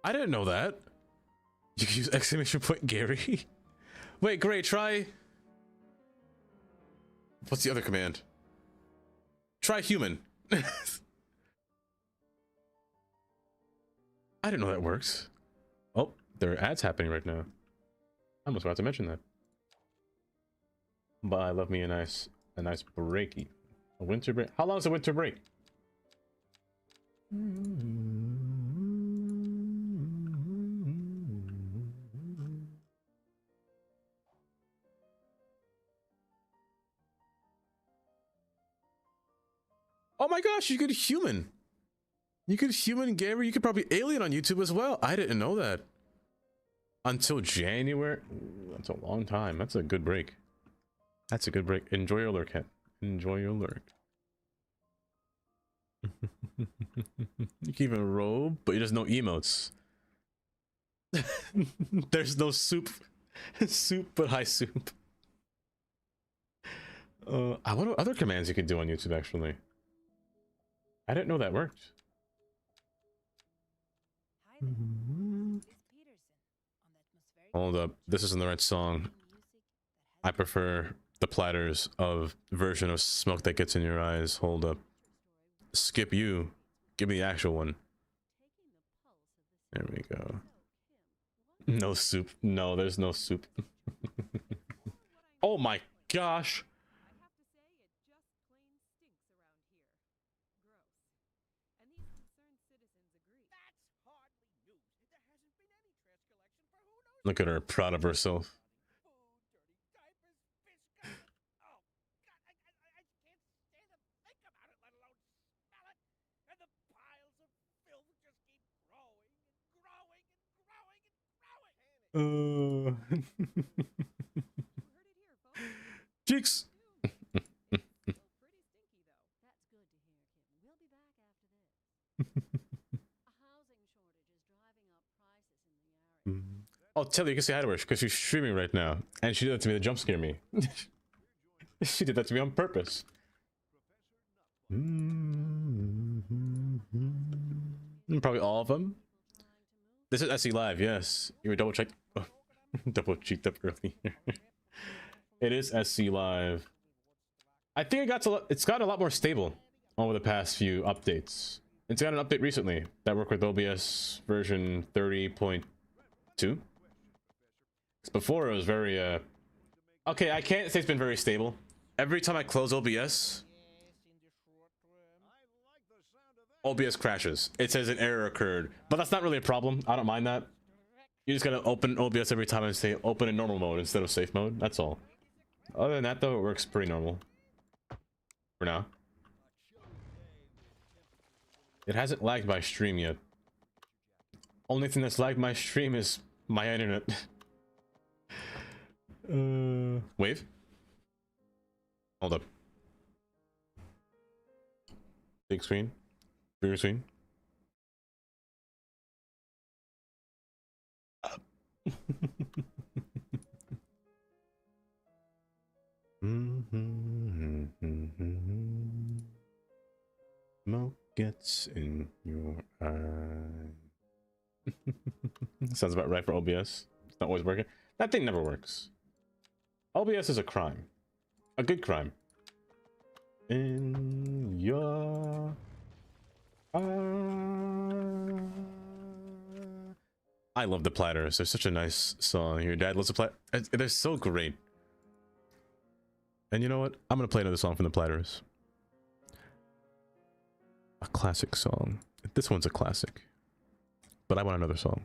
I didn't know that. You can use exclamation point Gary. Wait, Gray, try... what's the other command? Try human. I didn't know that works. Oh, there are ads happening right now. I almost forgot to mention that. But I love me a nice breaky. A winter break. How long is a winter break? Oh my gosh, you could human. You could human Gary. You could probably alien on YouTube as well. I didn't know that. Until January. Ooh, that's a long time. That's a good break. That's a good break. Enjoy your lurk, Cat. Enjoy your lurk. You can even robe, but there's no emotes. There's no soup. Soup, but high soup. I wonder what other commands you can do on YouTube, actually. I didn't know that worked. Hold up. This isn't the right song. I prefer the Platters of version of Smoke That Gets in Your Eyes. Hold up. Skip you. Give me the actual one. There we go. No soup. No, there's no soup. Oh my gosh. Look at her, proud of herself. Cheeks. Oh, tell her you can say hi to her because she's streaming right now, and she did that to me to jump scare me. She did that to me on purpose. Probably all of them. This is SE Live, yes. You were double checked. Oh, double cheeked up early. It is SC Live. I think it's gotten a lot more stable over the past few updates. It's got an update recently that worked with OBS version 30.2. Before it was very okay, I can't say it's been very stable. Every time I close OBS crashes. It says an error occurred, but that's not really a problem. I don't mind that. You just gotta open OBS every time and say open in normal mode instead of safe mode. That's all. Other than that though, it works pretty normal for now. It hasn't lagged my stream yet. Only thing that's lagged my stream is my internet. Wave? Hold up. Big screen? Bigger screen? Smoke gets in your eye. Sounds about right for OBS. It's not always working. That thing never works. OBS is a crime. A good crime. In your eye. I love the Platters. They're such a nice song. Your dad loves the Platters. They're so great. And you know what? I'm gonna play another song from the Platters. A classic song. This one's a classic. But I want another song.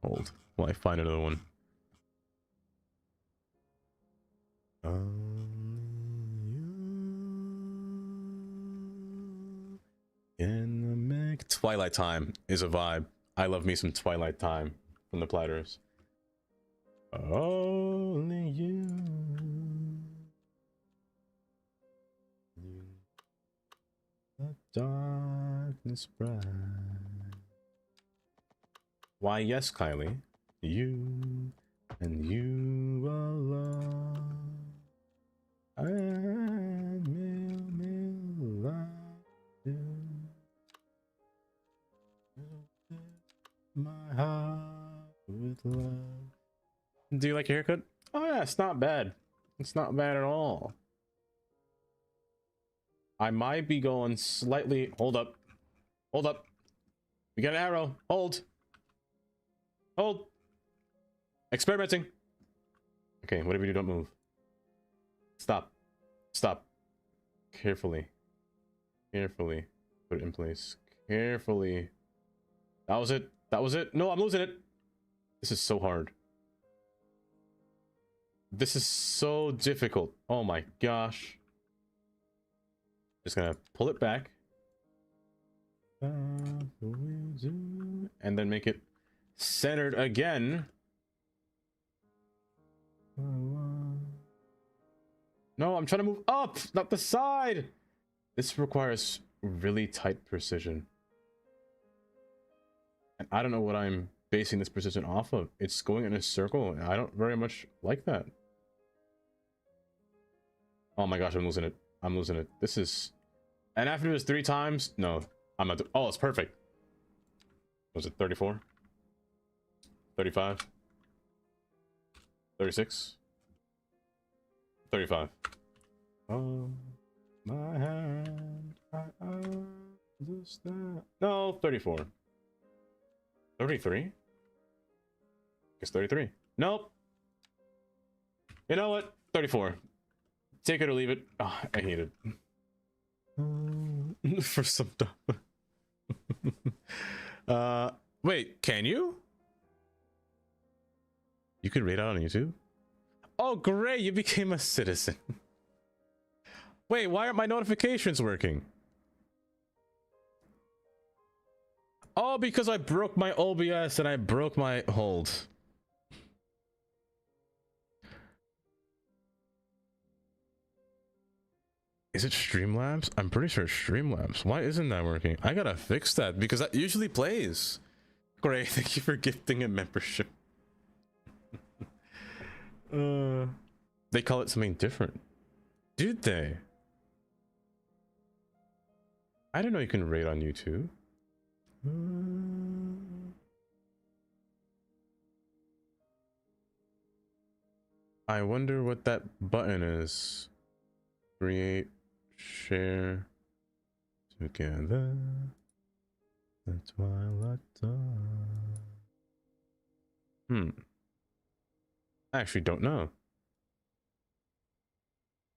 Hold while I find another one. In the make Twilight Time is a vibe. I love me some Twilight Time from the Platters. Only you. The darkness bright. Why, yes, Kylie. You and you alone. And me love you. My heart with love. Do you like your haircut? Oh yeah, it's not bad. It's not bad at all. I might be going slightly. Hold up. Hold up. We got an arrow. Hold. Hold. Experimenting. Okay, whatever you do, don't move. Stop. Stop. Carefully. Carefully. Put it in place. Carefully. That was it. That was it. No, I'm losing it. This is so hard. This is so difficult. Oh my gosh. Just gonna pull it back. And then make it centered again. No, I'm trying to move up, not the side. This requires really tight precision. And I don't know what I'm basing this precision off of. It's going in a circle, and I don't very much like that. Oh my gosh, I'm losing it. I'm losing it. This is... And after this 3 times... No, I'm not... Oh, it's perfect. Was it 34? 35? 36? 35. Oh, my hand, I understand. No, 34. 33? Guess 33. Nope. You know what? 34. Take it or leave it. Oh, I hate it. For some time. Wait, can you? You could rate out on YouTube? Oh, great, you became a citizen. Wait, why aren't my notifications working? Oh, because I broke my OBS and I broke my hold. Is it Streamlabs? I'm pretty sure it's Streamlabs. Why isn't that working? I gotta fix that because that usually plays. Great, thank you for gifting a membership. They call it something different. Did they? I didn't know you can rate on YouTube. I wonder what that button is. Create, share, together. The twilight dawn. I actually don't know.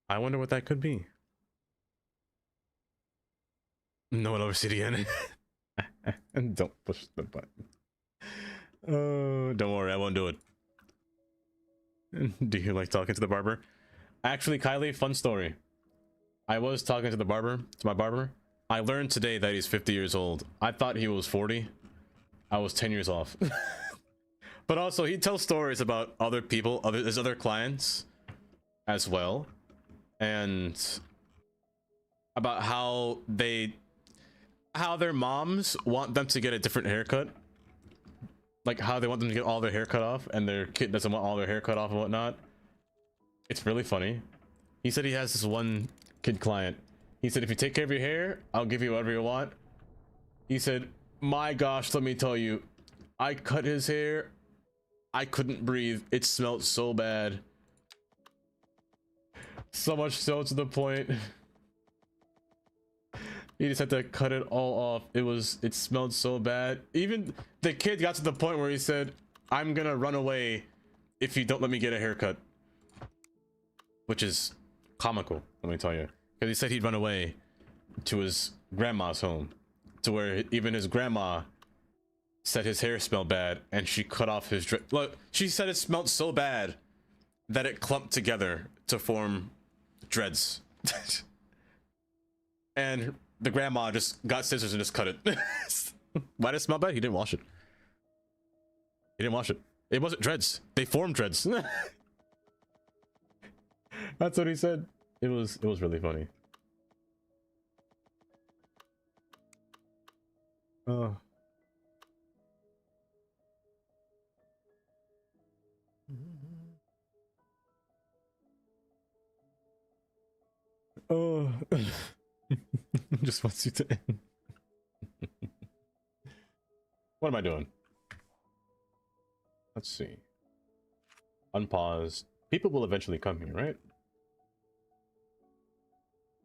I wonder what that could be. No one over CDN. And don't push the button. Oh, don't worry, I won't do it. Do you like talking to the barber? Actually, Kylie, fun story. I was talking to my barber. I learned today that he's 50 years old. I thought he was 40. I was 10 years off. But also, he tells stories about other people, his other clients as well. And about how their moms want them to get a different haircut. Like how they want them to get all their hair cut off and their kid doesn't want all their hair cut off and whatnot. It's really funny. He said he has this one kid client. He said, if you take care of your hair, I'll give you whatever you want. He said, my gosh, let me tell you, I cut his hair. I couldn't breathe. It smelled so bad. So much so to the point he just had to cut it all off. It smelled so bad. Even the kid got to the point where he said, I'm gonna run away if you don't let me get a haircut. which is comical, let me tell you, because he said he'd run away to his grandma's home, to where even his grandma said his hair smelled bad, and she cut off his look. She said it smelled so bad that it clumped together to form dreads. And the grandma just got scissors and just cut it. Why did it smell bad? He didn't wash it. He didn't wash it. It wasn't dreads. They formed dreads. That's what he said. It was really funny. Oh. Oh. Just wants you to end. What am I doing? Let's see. Unpause. People will eventually come here, right?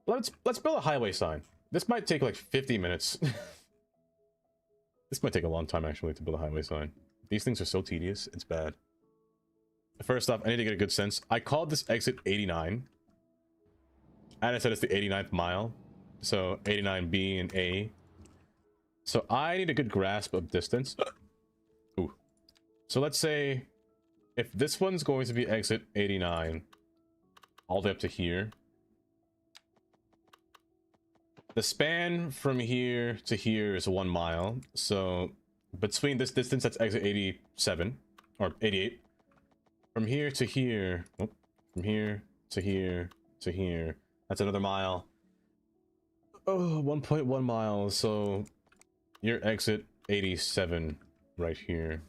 Let's build a highway sign. This might take like 50 minutes. This might take a long time actually to build a highway sign. These things are so tedious, it's bad. First off, I need to get a good sense. I called this exit 89. And I said it's the 89th mile. So 89B and A. So I need a good grasp of distance. Ooh. So let's say if this one's going to be exit 89 all the way up to here, the span from here to here is 1 mile. So between this distance, that's exit 87 or 88. From here to here, oh, from here to here to here, that's another mile. Oh, 1.1 miles. So you're exit 87 right here.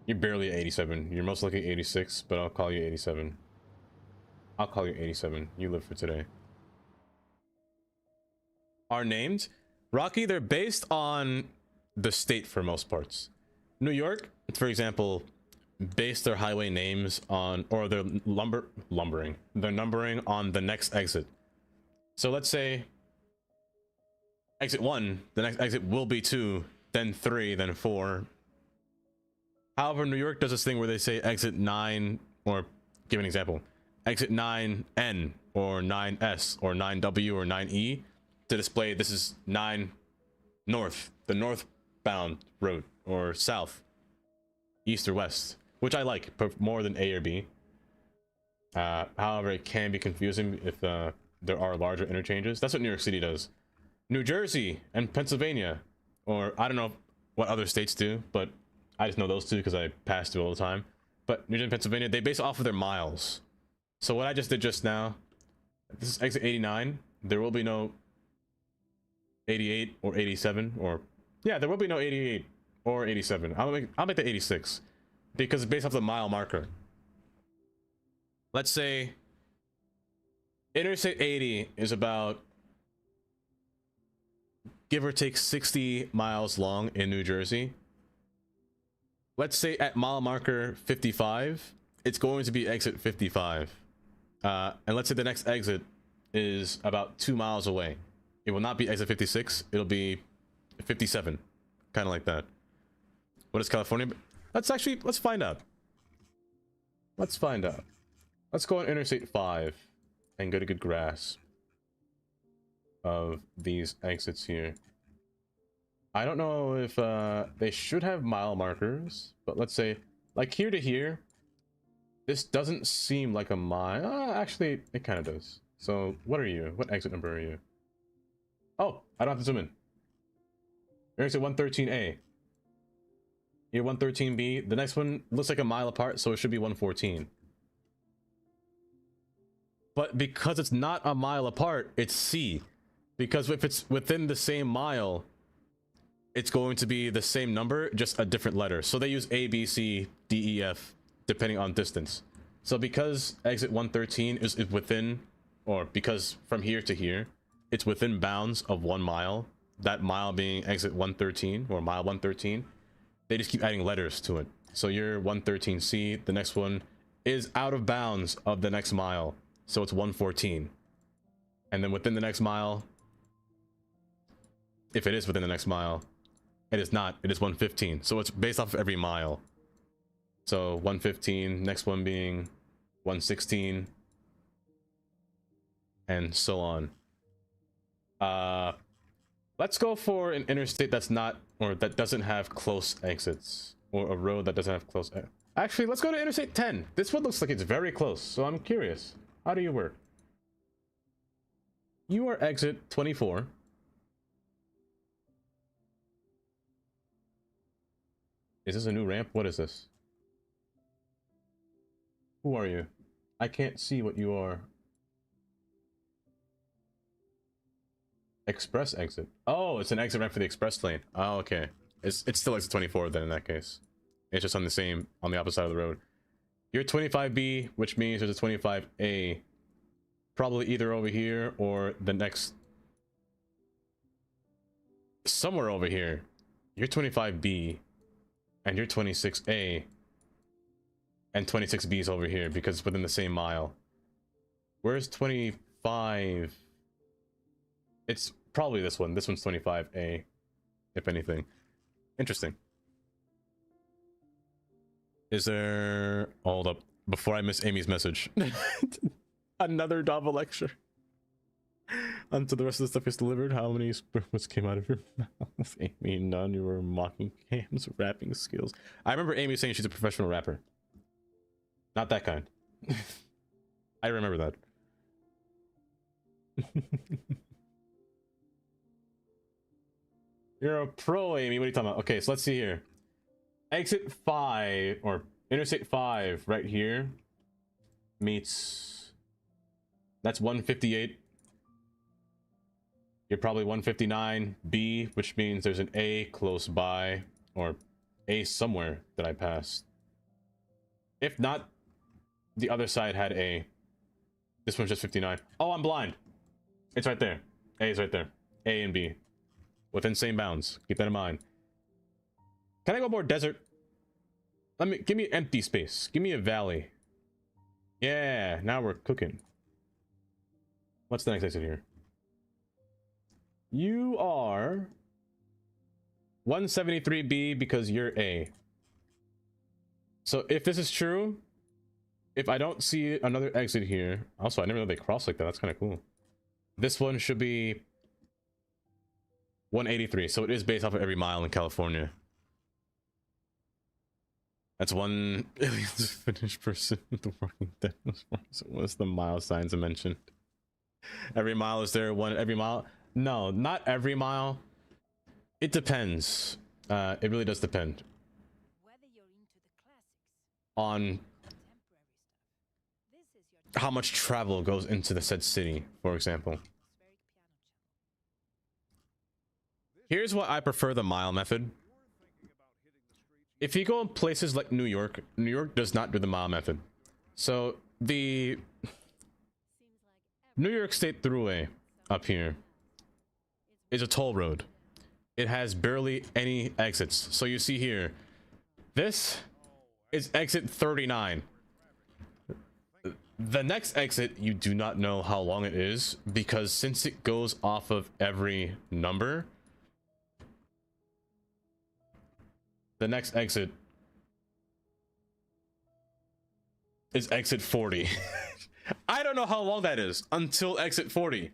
You're barely at 87. You're most likely 86, but I'll call you 87. I'll call you 87. You live for today. Are named? Rocky, they're based on the state for most parts. New York, for example, based their highway names on, or their lumbering, their numbering on the next exit. So let's say exit 1, the next exit will be 2, then 3, then 4. However, New York does this thing where they say exit 9, or give an example, exit 9N or 9S or 9W or 9E to display this is 9 north, the northbound road, or south, east or west, which I like more than A or B. However, it can be confusing if there are larger interchanges. That's what New York City does. New Jersey and Pennsylvania, or I don't know what other states do, but I just know those two because I pass through all the time. But New Jersey and Pennsylvania, they base off of their miles. So what I just did just now, this is exit 89. There will be no 88 or 87, or yeah, there will be no 88 or 87. I'll make the 86 because it's based off the mile marker. Let's say Interstate 80 is about, give or take, 60 miles long in New Jersey. Let's say at mile marker 55, it's going to be exit 55. And let's say the next exit is about 2 miles away. It will not be exit 56, it'll be 57. Kind of like that. What is California? Let's find out. Let's find out. Let's go on Interstate 5 and get a good grasp of these exits here. I don't know if they should have mile markers, but let's say like here to here, this doesn't seem like a mile. Actually, it kind of does. So what are you? What exit number are you? Oh, I don't have to zoom in. You're exit 113A. You're 113B. The next one looks like a mile apart, so it should be 114. But because it's not a mile apart, it's C. Because if it's within the same mile, it's going to be the same number, just a different letter. So they use A, B, C, D, E, F, depending on distance. So because exit 113 is within, or because from here to here, it's within bounds of 1 mile, that mile being exit 113 or mile 113, they just keep adding letters to it. So you're 113C, the next one is out of bounds of the next mile. So it's 114. And then within the next mile, if it is within the next mile, it is not, it is 115. So it's based off of every mile. So 115, next one being 116, and so on. Let's go for an interstate that's not, or that doesn't have close exits, or a road that doesn't have close. Actually, let's go to Interstate 10. This one looks like it's very close, so I'm curious. How do you work? You are exit 24. Is this a new ramp? What is this? Who are you? I can't see what you are. Express exit. Oh, it's an exit ramp for the express lane. Oh, okay. It's still exit 24 then in that case. It's just on the opposite side of the road. You're 25B, which means there's a 25A. Probably either over here or the next. Somewhere over here. You're 25B. And you're 26A. And 26B is over here because it's within the same mile. Where's 25? It's probably this one. This one's 25A, if anything. Interesting. Is there... Hold up. Before I miss Amy's message. Another Dava lecture. Until the rest of the stuff is delivered, how many sperms came out of your mouth? Amy, none. You were mocking Cam's rapping skills. I remember Amy saying she's a professional rapper. Not that kind. I remember that. You're a pro, Amy. What are you talking about? Okay, so let's see here. Exit 5, or Interstate 5 right here meets... That's 158. You're probably 159B, which means there's an A close by, or A somewhere that I passed. If not, the other side had A. This one's just 59. Oh, I'm blind. It's right there. A is right there. A and B. Within same bounds. Keep that in mind. Can I go more desert? Give me empty space. Give me a valley. Yeah, now we're cooking. What's the next exit here? You are 173B because you're A. So if this is true, if I don't see another exit here, also I never know they cross like that. That's kind of cool. This one should be 183. So it is based off of every mile in California. That's one finished person with the working dead. What's the mile signs I mentioned? Every mile is there one every mile? No, not every mile. It depends. It really does depend on how much travel goes into the said city, for example. Here's why I prefer the mile method. If you go in places like New York does not do the mile method. So the New York State Thruway up here is a toll road. It has barely any exits. So you see here, this is exit 39. The next exit, you do not know how long it is, because since it goes off of every number, the next exit is exit 40. I don't know how long that is until exit 40.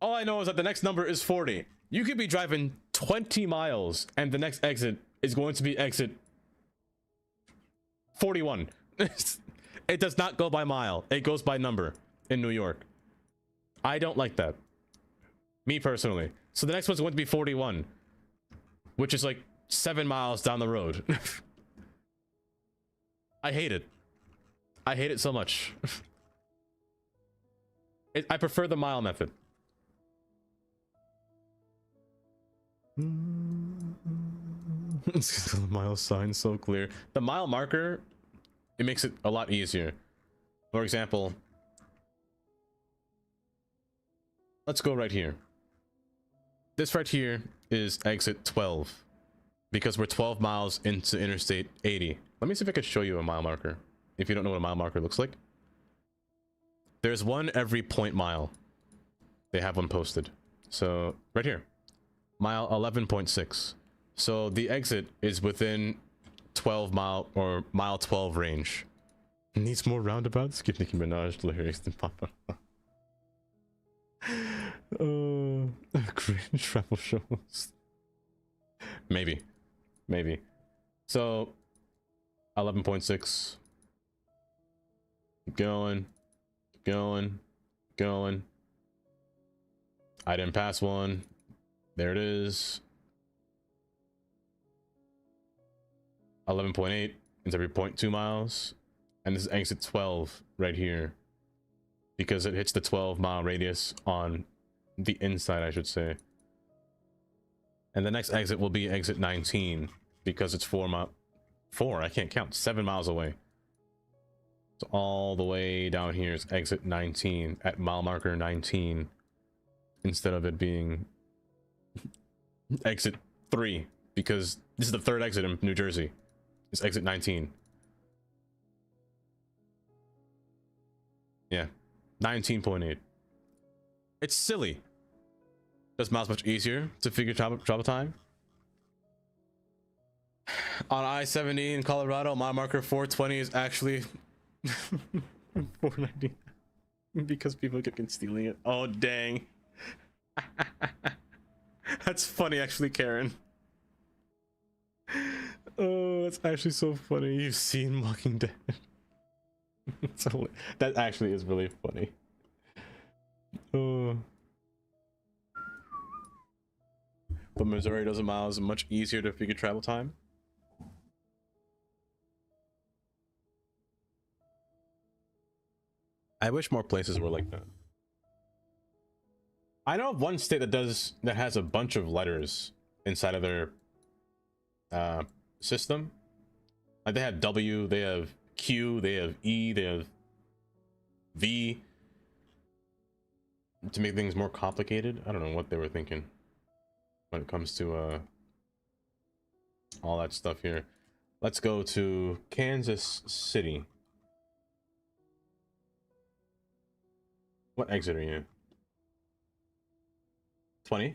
All I know is that the next number is 40. You could be driving 20 miles and the next exit is going to be exit 41. It does not go by mile. It goes by number in New York. I don't like that. Me personally. So the next one's going to be 41, which is like 7 miles down the road. I hate it. I hate it so much. I prefer the mile method. The mile sign so clear. The mile marker, it makes it a lot easier. For example, let's go right here. This right here is exit 12 because we're 12 miles into Interstate 80. Let me see if I could show you a mile marker. If you don't know what a mile marker looks like, there's one every point mile. They have one posted. So right here, mile 11.6. So the exit is within 12 mile or mile 12 range. Needs more roundabouts. Give Nicki Minaj lyrics than Papa. Great travel shows. Maybe. So 11.6. Going. I didn't pass one. There it is. 11.8 is every 0.2 miles. And this is exit 12 right here. Because it hits the 12-mile radius on the inside, I should say. And the next exit will be exit 19 because it's 4, I can't count, 7 miles away. So all the way down here is exit 19 at mile marker 19 instead of it being exit 3 because this is the third exit in New Jersey. It's exit 19. Yeah, 19.8. It's silly. Does miles much easier to figure travel time. On I-70 in Colorado, mile marker 420 is actually 490 because people keep stealing it. Oh dang. That's funny actually, Karen. Oh, that's actually so funny. You've seen Walking Dead. So that actually is really funny. Oh. But Missouri dozen miles is much easier to figure travel time. I wish more places were like that. I know of one state that has a bunch of letters inside of their system. Like they have W, they have Q, they have E, they have V. To make things more complicated. I don't know what they were thinking when it comes to all that stuff here. Let's go to Kansas City. What exit are you? 20?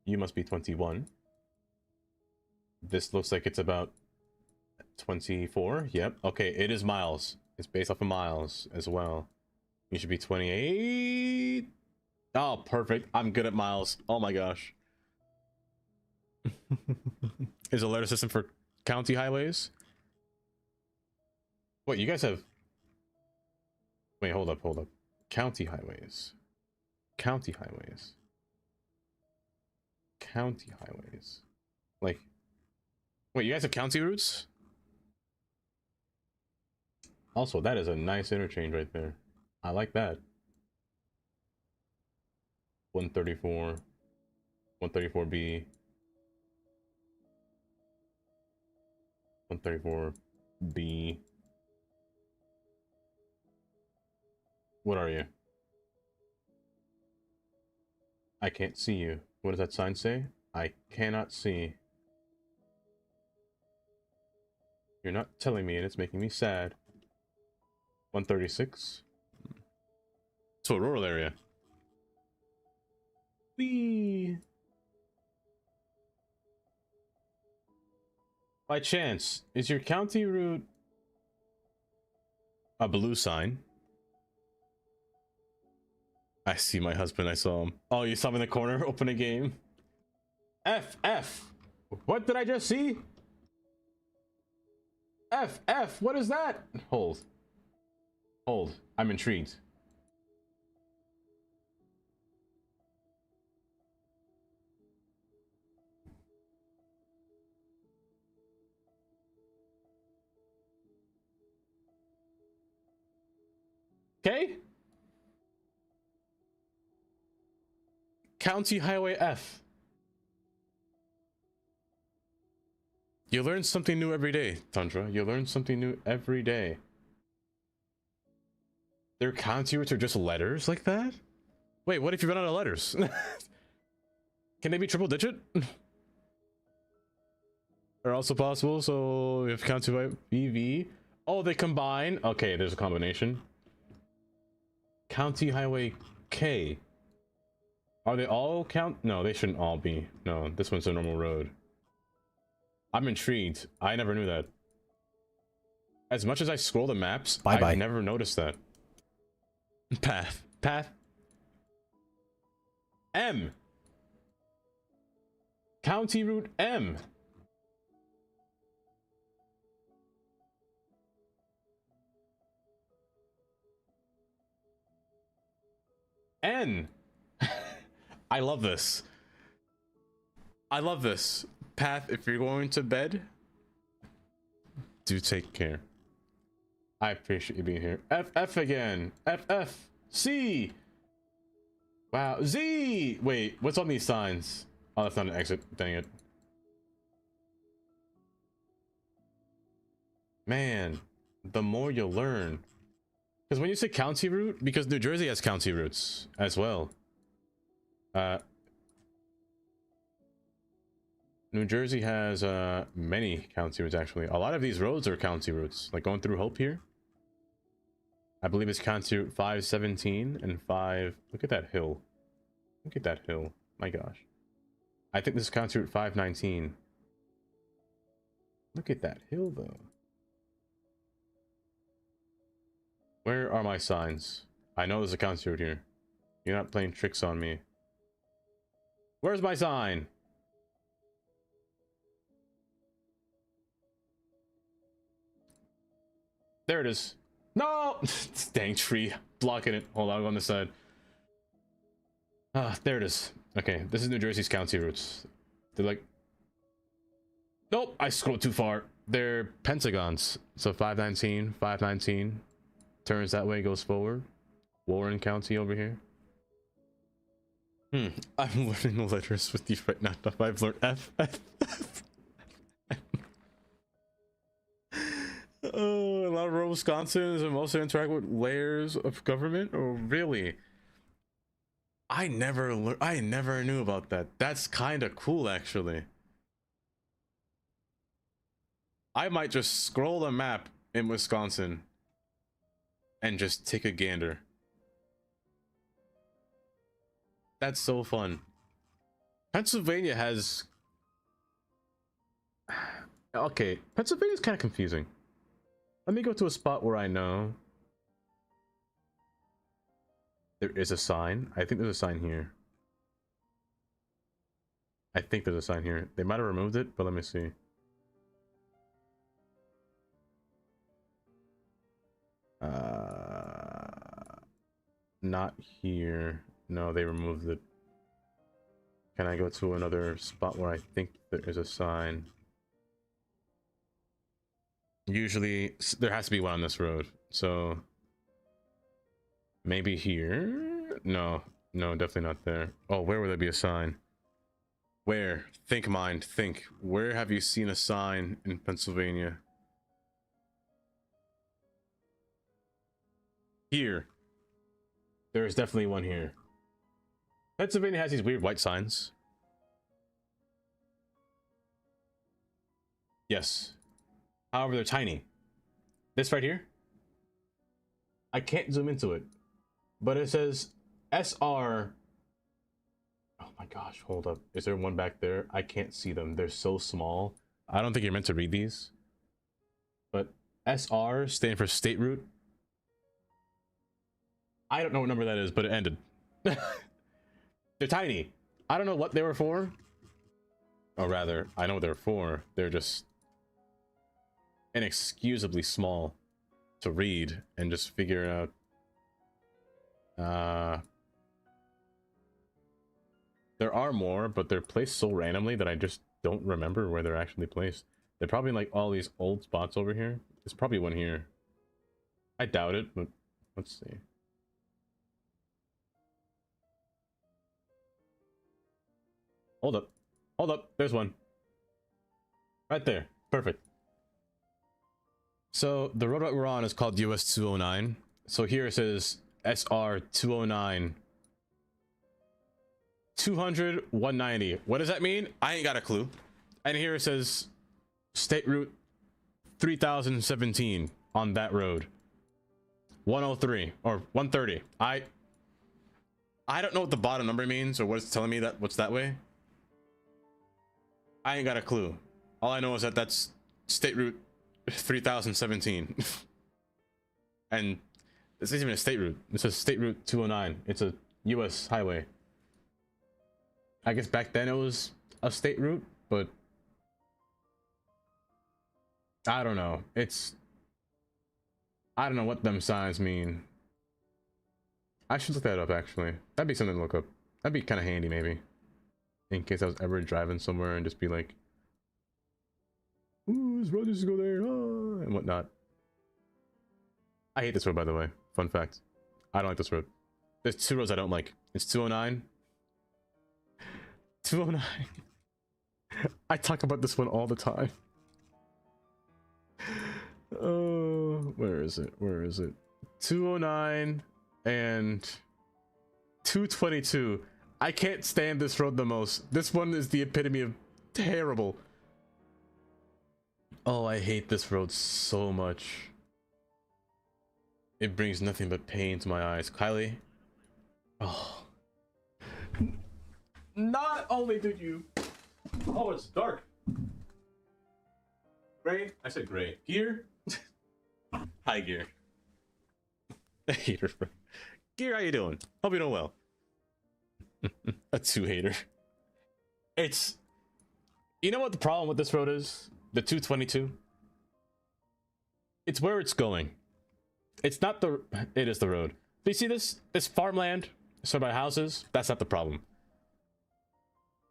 You must be 21. This looks like it's about 24. Yep. Okay, it is miles. It's based off of miles as well. You should be 28. Oh, perfect. I'm good at miles. Oh my gosh. Is a letter system for county highways? Wait, you guys have... Wait, hold up. County highways. County highways. County highways. Like... Wait, you guys have county routes? Also, that is a nice interchange right there. I like that. 134. 134B. 134B. What are you? I can't see you. What does that sign say? I cannot see. You're not telling me and it's making me sad. 136. It's a rural area. Whee! By chance, is your county route a blue sign? I see my husband, I saw him. Oh, you saw him in the corner, open a game. F. What did I just see? F, what is that? Hold. I'm intrigued. Okay. County Highway F. You learn something new every day, Tundra. You learn something new every day. Their county routes are just letters like that? Wait, what if you run out of letters? Can they be triple digit? Are also possible, so if county highway BV. Oh, they combine. Okay, there's a combination. County Highway K. Are they all count? No, they shouldn't all be. No, this one's a normal road. I'm intrigued. I never knew that. As much as I scroll the maps, Bye-bye. I've never noticed that. Path. M. County Route M. N. I love this. I love this. Path, if you're going to bed, do take care. I appreciate you being here. F again. F. C. Wow. Z. Wait, what's on these signs? Oh, that's not an exit. Dang it. Man, the more you learn. Because when you say county route, because New Jersey has county routes as well. New Jersey has many county routes actually. A lot of these roads are county routes. Like going through Hope here. I believe it's county route 517 and 5. Look at that hill. Look at that hill. My gosh. I think this is county route 519. Look at that hill though. Where are my signs? I know there's a county route here. You're not playing tricks on me. Where's my sign? There it is. No! Dang tree. Blocking it. Hold on the side. Ah, there it is. Okay, this is New Jersey's county routes. They're like... Nope, I scrolled too far. They're pentagons. So 519, 519. Turns that way, goes forward. Warren County over here. I'm learning the letters with you right now. I've learned F. Oh, a lot of rural Wisconsin is mostly interact with layers of government. Oh, really? I never knew about that. That's kind of cool, actually. I might just scroll the map in Wisconsin and just take a gander. That's so fun. Pennsylvania has... Okay, Pennsylvania's kind of confusing. Let me go to a spot where I know there is a sign. I think there's a sign here. I think there's a sign here. They might have removed it, but let me see. Not here. No, they removed it. Can I go to another spot where I think there is a sign? Usually there has to be one on this road, so maybe here. No, definitely not there. Oh, where would there be a sign? Where? Think, mind, think. Where have you seen a sign in Pennsylvania? Here. There is definitely one here. Pennsylvania has these weird white signs. Yes. However, they're tiny. This right here, I can't zoom into it, but it says SR. Oh my gosh, hold up. Is there one back there? I can't see them. They're so small. I don't think you're meant to read these. But SR standing for state route. I don't know what number that is, but it ended. They're tiny. I don't know what they were for. Or rather, I know what they're for. They're just inexcusably small to read and just figure out. There are more, but they're placed so randomly that I just don't remember where they're actually placed. They're probably like all these old spots over here. There's probably one here. I doubt it, but let's see. Hold up. Hold up. There's one. Right there. Perfect. So the road that we're on is called US 209. So here it says SR 209. 200, 190. What does that mean? I ain't got a clue. And here it says State Route 3017 on that road. 103 or 130. I don't know what the bottom number means or what it's telling me that what's that way. I ain't got a clue. All I know is that that's State Route 3017. And this isn't even a state route. This is State Route 209. It's a U.S. highway. I guess back then it was a state route, but I don't know. I don't know what them signs mean. I should look that up, actually. That'd be something to look up. That'd be kind of handy, maybe. In case I was ever driving somewhere and just be like, ooh, this road just go there, and whatnot. I hate this road, by the way. Fun fact. I don't like this road. There's two roads I don't like. It's 209. 209. I talk about this one all the time. Where is it? Where is it? 209 and 222. I can't stand this road the most. This one is the epitome of terrible. Oh, I hate this road so much. It brings nothing but pain to my eyes. Kylie. Oh. Not only did you... Oh, it's dark. Gray? I said gray. Gear? Hi, Gear. Hater. Gear, how you doing? Hope you're doing well. A 2-hater. It's... You know what the problem with this road is? The 222? It's where it's going. It's not the... It is the road. Do you see this? This farmland surrounded by houses? That's not the problem.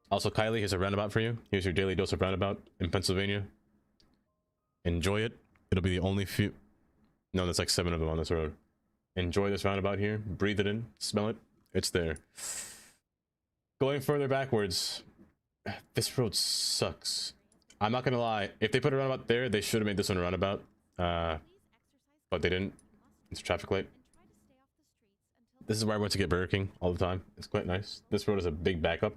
Also, Kylie, here's a roundabout for you. Here's your daily dose of roundabout in Pennsylvania. Enjoy it. It'll be the only few... No, there's like 7 of them on this road. Enjoy this roundabout here. Breathe it in. Smell it. It's there. Going further backwards, this road sucks. I'm not gonna lie. If they put a roundabout there, they should have made this one a roundabout. But they didn't. It's a traffic light. This is where I went to get Burger King all the time. It's quite nice. This road is a big backup.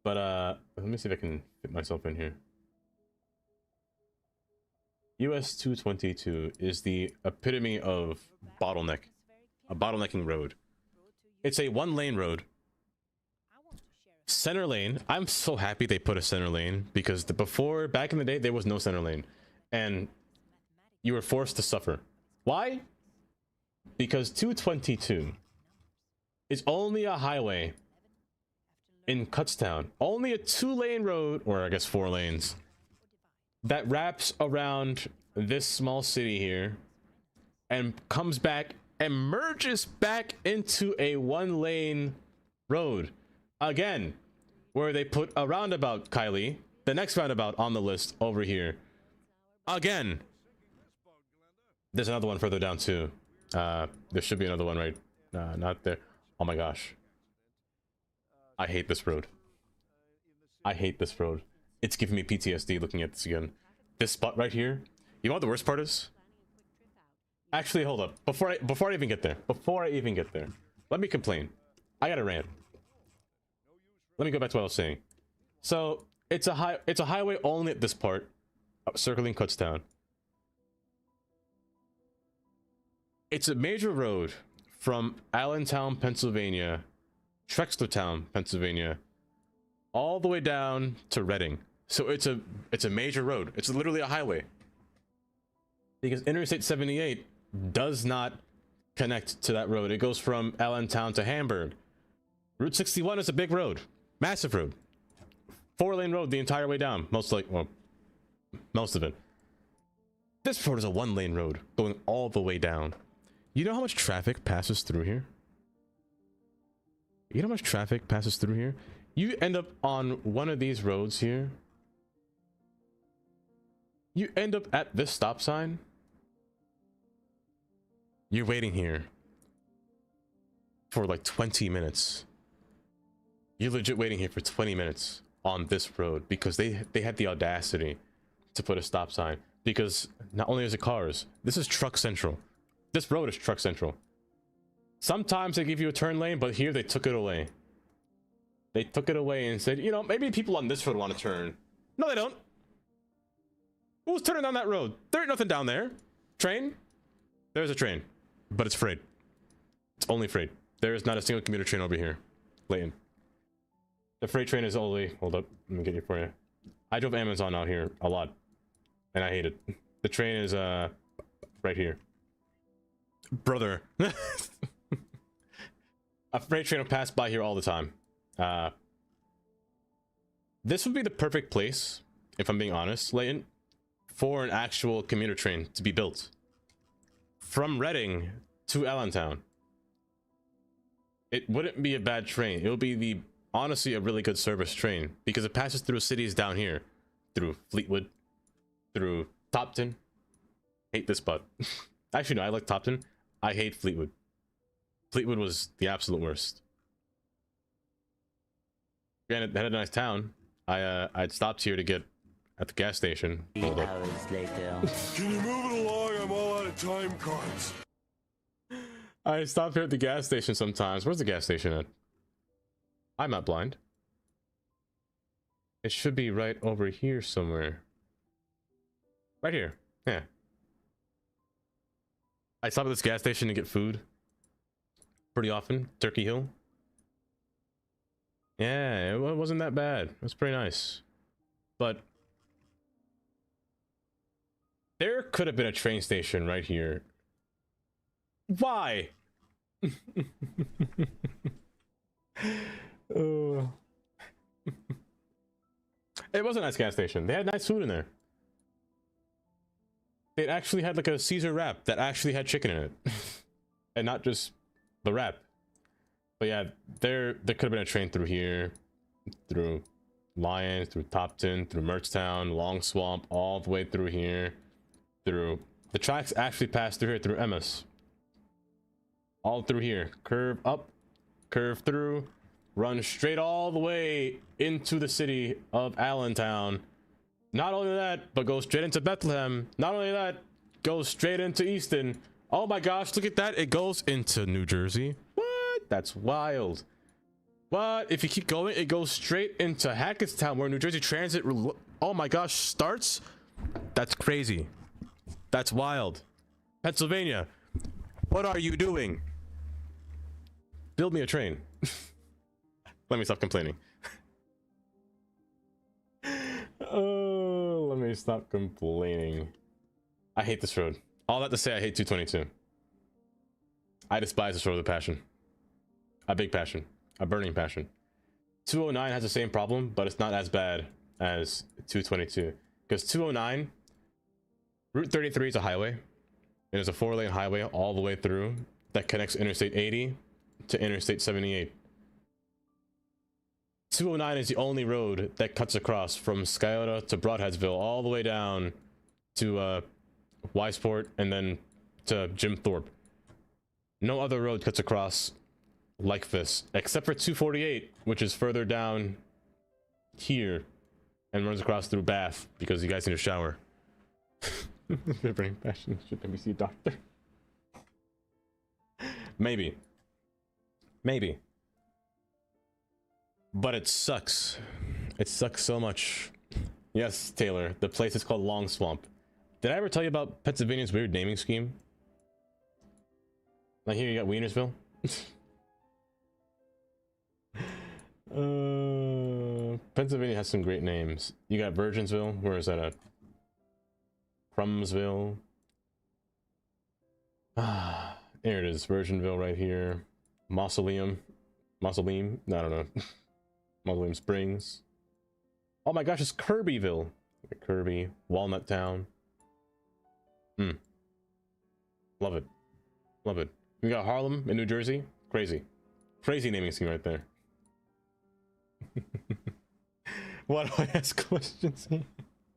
But let me see if I can fit myself in here. US 222 is the epitome of bottleneck. A bottlenecking road. It's a 1-lane road. Center lane. I'm so happy they put a center lane because back in the day, there was no center lane. And you were forced to suffer. Why? Because 222 is only a highway in Kutztown. Only a 2-lane road, or I guess 4 lanes, that wraps around this small city here and comes back and merges back into a 1-lane road. Again, where they put a roundabout, Kylie. The next roundabout on the list over here. Again. There's another one further down too. There should be another one right. Not there. Oh my gosh. I hate this road. I hate this road. It's giving me PTSD looking at this again. This spot right here. You know what the worst part is? Actually, hold up. Before I even get there. Let me complain. I got a rant. Let me go back to what I was saying. So it's a highway only at this part, circling Kutztown. It's a major road from Allentown, Pennsylvania, Trexlertown, Pennsylvania, all the way down to Reading. So it's a major road. It's literally a highway. Because Interstate 78 does not connect to that road. It goes from Allentown to Hamburg. Route 61 is a big road. Massive road. 4-lane road the entire way down. Most of it. This road is a 1-lane road going all the way down. You know how much traffic passes through here? You know how much traffic passes through here? You end up on one of these roads here. You end up at this stop sign. You're waiting here for like 20 minutes. You're legit waiting here for 20 minutes on this road because they had the audacity to put a stop sign. Because not only is it cars, this is truck central. This road is truck central. Sometimes they give you a turn lane, but here they took it away. They took it away and said, you know, maybe people on this road want to turn. No, they don't. Who's turning down that road? There ain't nothing down there. Train? There's a train, but it's freight. It's only freight. There is not a single commuter train over here. Layton. The freight train is only... Hold up. Let me get it for you. I drove Amazon out here a lot, and I hate it. The train is right here, brother. A freight train will pass by here all the time. This would be the perfect place, if I'm being honest, Leighton, for an actual commuter train to be built from Reading to Allentown. It wouldn't be a bad train. It would be honestly a really good service train because it passes through cities down here, through Fleetwood, through Topton. Hate this spot. Actually, no, I like Topton. I hate Fleetwood. Fleetwood was the absolute worst. Granted, they had a nice town. I'd stopped here to get at the gas station. 3 hours later. Can you move it along? I'm all out of time cards. I stop here at the gas station sometimes. Where's the gas station at? I'm not blind. It should be right over here somewhere. Right here. Yeah. I stop at this gas station to get food pretty often. Turkey Hill. Yeah, it wasn't that bad. It was pretty nice. But there could have been a train station right here. Why? It was a nice gas station. They had nice food in there. It actually had like a Caesar wrap that actually had chicken in it. And not just the wrap. But yeah, there could have been a train through here, through Lyons, through Topton, through Mertztown, Long Swamp, all the way through here, through the tracks actually pass through here, through Emma's. All through here, curve up, curve through, run straight all the way into the city of Allentown. Not only that, but go straight into Bethlehem. Not only that, goes straight into Easton. Oh my gosh, look at that. It goes into New Jersey. What? That's wild. What? If you keep going, it goes straight into Hackettstown, where New Jersey Transit, oh my gosh, starts? That's crazy. That's wild. Pennsylvania, what are you doing? Build me a train. Let me stop complaining. Oh, let me stop complaining. I hate this road. All that to say, I hate 222. I despise this road with a passion. A big passion. A burning passion. 209 has the same problem, but it's not as bad as 222. Because 209, Route 33 is a highway. It is a 4-lane highway all the way through that connects Interstate 80 to Interstate 78. 209 is the only road that cuts across from Scioto to Broadheadsville all the way down to Wiseport and then to Jim Thorpe. No other road cuts across like this, except for 248, which is further down here and runs across through Bath because you guys need a shower. Burning passion. Should maybe see a doctor. Maybe. Maybe. But it sucks. It sucks so much. Yes, Taylor. The place is called Long Swamp. Did I ever tell you about Pennsylvania's weird naming scheme? Like here you got Wienersville. Pennsylvania has some great names. You got Virginsville. Where is that at? Crumsville. Ah, there it is. Virginville right here. Mausoleum. Mausoleum? I don't know. Mausoleum Springs. Oh my gosh, it's Kirbyville. Kirby. Walnut Town. Love it. Love it. We got Harlem in New Jersey. Crazy. Crazy naming scheme right there. Why do I ask questions?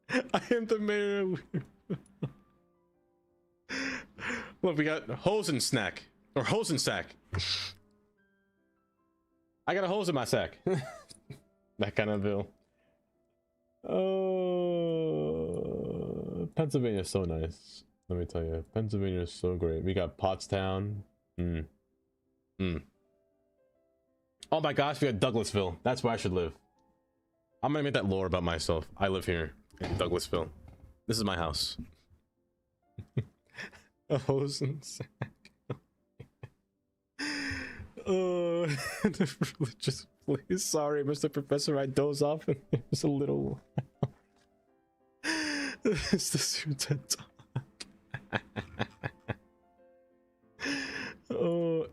I am the mayor. Look, we got Hosensnack. Or Hosensack. I got a hose in my sack. That kind of bill. Oh, Pennsylvania is so nice. Let me tell you, Pennsylvania is so great. We got Pottstown. Oh my gosh, we got Douglasville. That's where I should live. I'm gonna make that lore about myself. I live here in Douglasville. This is my house. A hose and sack. Oh, the religious place. Sorry, Mr. Professor, I doze off and there's a little. It's the suit and talk. Oh,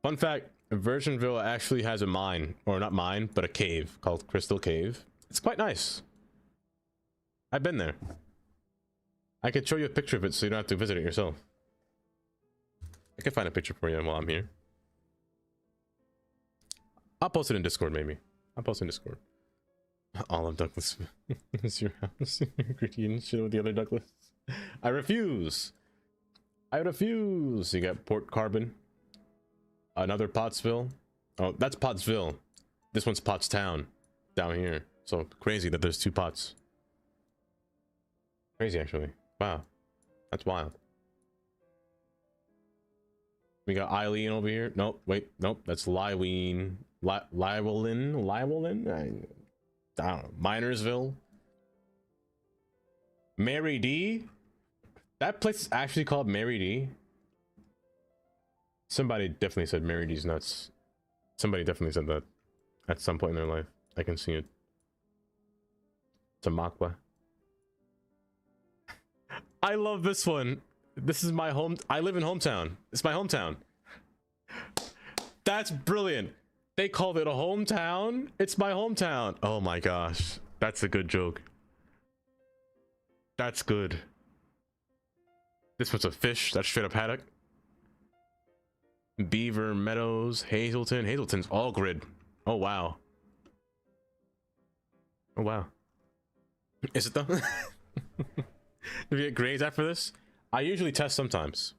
fun fact: Virginville actually has a mine, or not mine, but a cave called Crystal Cave. It's quite nice. I've been there. I could show you a picture of it so you don't have to visit it yourself. I can find a picture for you while I'm here. I'll post it in Discord, maybe. I'll post it in Discord. All of Douglas is your house. Green shit with the other Douglas. I refuse. I refuse. You got Port Carbon. Another Pottsville. Oh, that's Pottsville. This one's Pottstown down here. So crazy that there's two Potts. Crazy, actually. Wow. That's wild. We got Eileen over here. Nope, wait, nope, that's Lyween. Lywelyn? I don't know. Minersville. Mary D? That place is actually called Mary D? Somebody definitely said Mary D's nuts. Somebody definitely said that at some point in their life. I can see it. Tamakwa. I love this one. This is my home. I live in hometown. It's my hometown. That's brilliant. They called it a hometown. It's my hometown. Oh my gosh. That's a good joke. That's good. This was a fish. That's straight up haddock. Beaver Meadows, Hazelton. Hazelton's all grid. Oh wow. Oh wow. Is it though? Do we get grades after this? I usually test sometimes.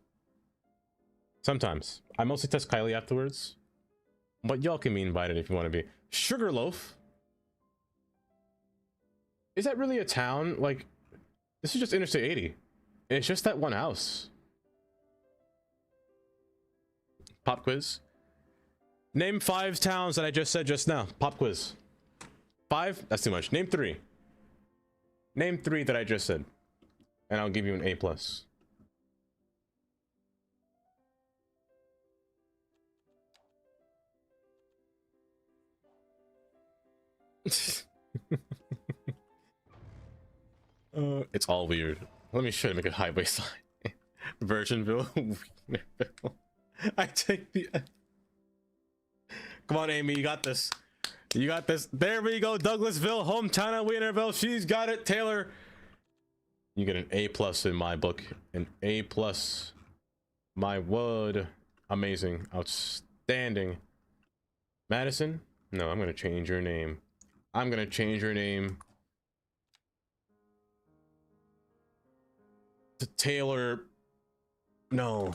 Sometimes. I mostly test Kylie afterwards. But y'all can be invited if you want to be. Sugarloaf? Is that really a town? Like, this is just Interstate 80. It's just that one house. Pop quiz. Name 5 towns that I just said just now. Pop quiz. 5? That's too much. Name 3. Name 3 that I just said. And I'll give you an A+. It's all weird. Let me try to make a highway sign. Virginville. I take the F. Come on, Amy, you got this. You got this. There we go. Douglasville, hometown of Wienerville. She's got it. Taylor, you get an A+ in my book. An A+. My word. Amazing. Outstanding. Madison? No, I'm gonna change your name. I'm gonna change your name to Taylor. No.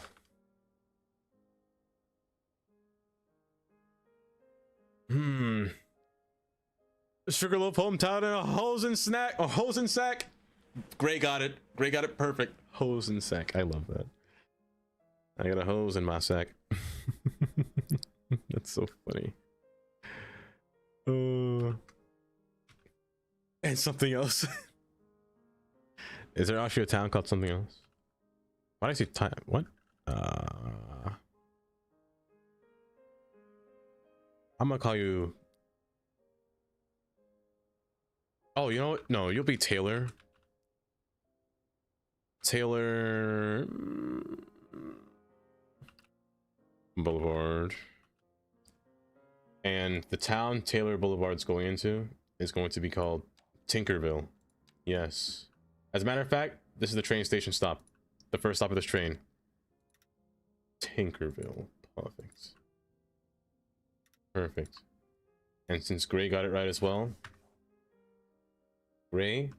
Sugarloaf hometown and a hosen snack. A hosen sack. Gray got it. Gray got it perfect. Hosen sack. I love that. I got a hose in my sack. That's so funny. And something else. Is there actually a town called something else? Why did I see time? What? I'm gonna call you. Oh, you know what? No, you'll be Taylor. Taylor Boulevard. And the town Taylor Boulevard's going into is going to be called Tinkerville. Yes. As a matter of fact, this is the train station stop. The first stop of this train. Tinkerville. Perfect. Perfect. And since Gray got it right as well. Gray.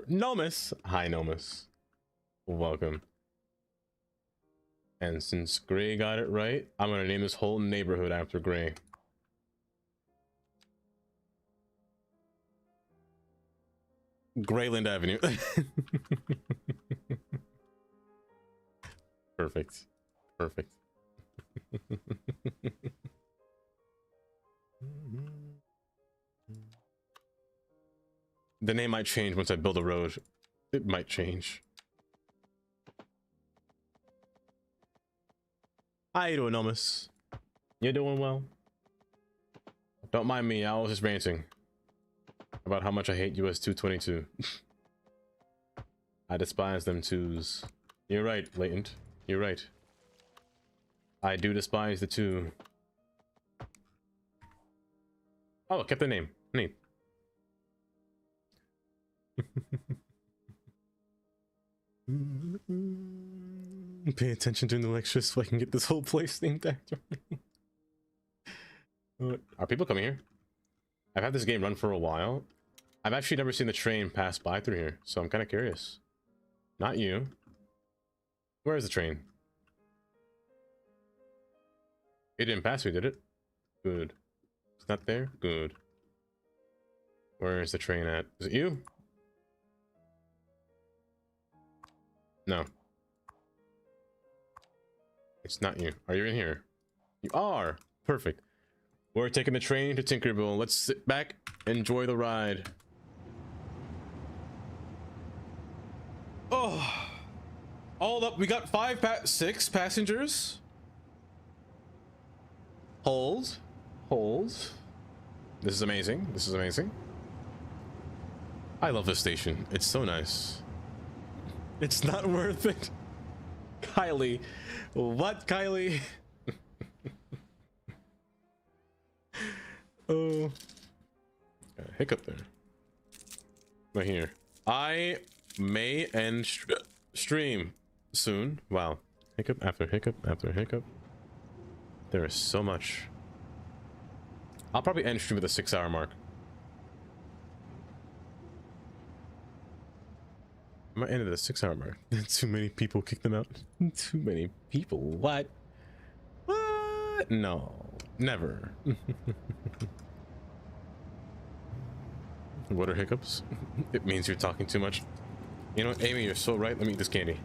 Nomus. Hi, Nomus. Welcome. And since Gray got it right, I'm gonna name this whole neighborhood after Gray. Grayland Avenue. Perfect. Perfect. The name might change once I build a road. It might change. How you doing, Nomus? You doing well? Don't mind me, I was just ranting about how much I hate US 222. I despise them twos. You're right, Latent. You're right. I do despise the two. Oh, kept the name. Neat. Pay attention during the lecture so I can get this whole place named after me. Are people coming here? I've had this game run for a while. I've actually never seen the train pass by through here, so I'm kind of curious. Not you. Where is the train? It didn't pass me, did it? Good. It's not there? Good. Where is the train at? Is it you? No. It's not you. Are you in here? You are! Perfect. We're taking the train to Tinkerbell. Let's sit back, enjoy the ride. Oh! All up, we got 6 passengers. Hold. Hold. This is amazing. This is amazing. I love this station. It's so nice. It's not worth it. Kylie. What, Kylie? Oh. Hiccup there. Right here. I may end stream soon. Wow. Hiccup after hiccup after hiccup. There is so much. I'll probably end stream at the 6-hour mark. I might end at the 6-hour mark. Too many people kicked them out. Too many people. What? What? No. Never. What are hiccups? It means you're talking too much. You know what, Amy, you're so right. Let me eat this candy.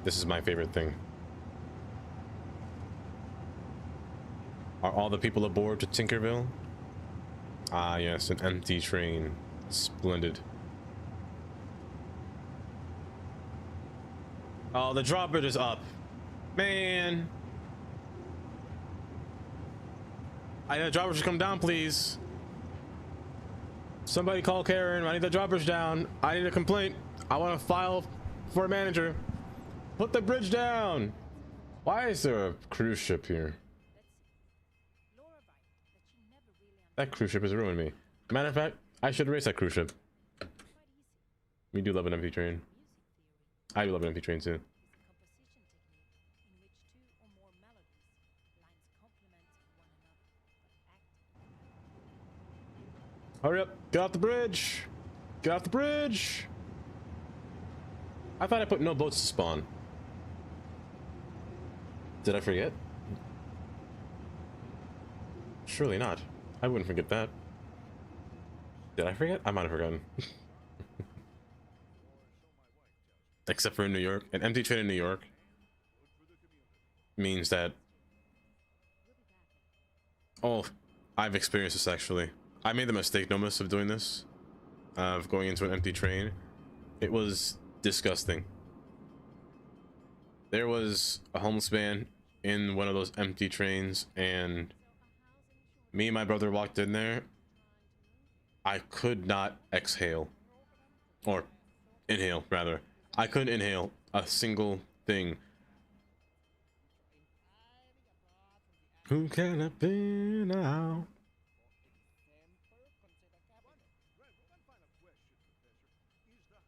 This is my favorite thing. Are all the people aboard to Tinkerville? Ah, yes, an empty train. Splendid. Oh, the drawbridge is up. Man. I need the drawbridge to come down, please. Somebody call Karen. I need the drawbridge down. I need a complaint. I want to file for a manager. Put the bridge down. Why is there a cruise ship here? That cruise ship has ruined me. Matter of fact, I should race that cruise ship. We do love an empty train. I do love an empty train too. Hurry up! Get off the bridge! Get off the bridge! I thought I put no boats to spawn. Did I forget? Surely not. I wouldn't forget that. Did I forget? I might have forgotten. Except for in New York. An empty train in New York means that... Oh, I've experienced this actually. I made the mistake, Nomus, of doing this. Of going into an empty train. It was disgusting. There was a homeless man in one of those empty trains, and me and my brother walked in there. I could not exhale. Or inhale, rather. I couldn't inhale a single thing. Who can it be now?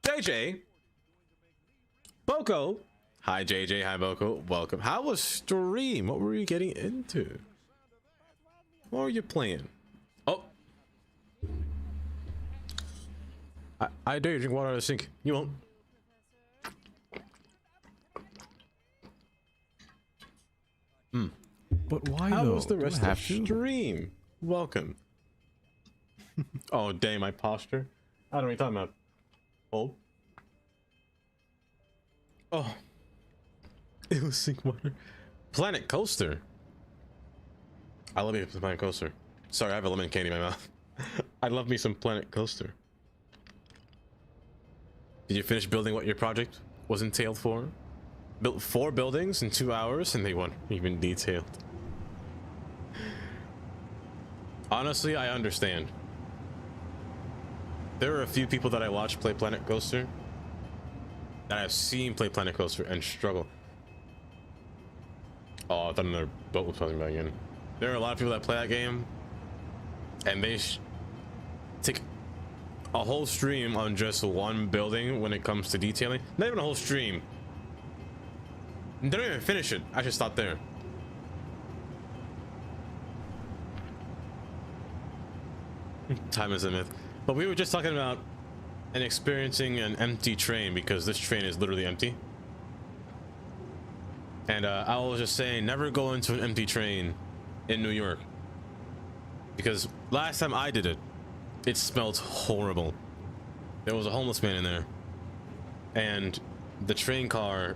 JJ! Boko! Hi JJ, hi Boko, welcome. How was stream? What were you getting into? What were you playing? Oh! I dare you drink water out of the sink. You won't. But why How though? was the rest of the to? stream? Welcome. Oh, dang, my posture. I don't know what you're talking about. Hold. Oh. It was sink water. Planet Coaster. I love you, Planet Coaster. Sorry, I have a lemon candy in my mouth. I love me some Planet Coaster. Did you finish building what your project was entailed for? Built 4 buildings in 2 hours and they weren't even detailed. Honestly, I understand. There are a few people that I watch play Planet Coaster that I've seen play Planet Coaster and struggle. Oh, I thought another boat was coming back in. There are a lot of people that play that game and they take a whole stream on just one building when it comes to detailing. Not even a whole stream. They don't even finish it. I should stop there. Time is a myth. But we were just talking about and experiencing an empty train because this train is literally empty. And I was just saying, never go into an empty train in New York. Because last time I did it, it smelled horrible. There was a homeless man in there. And the train car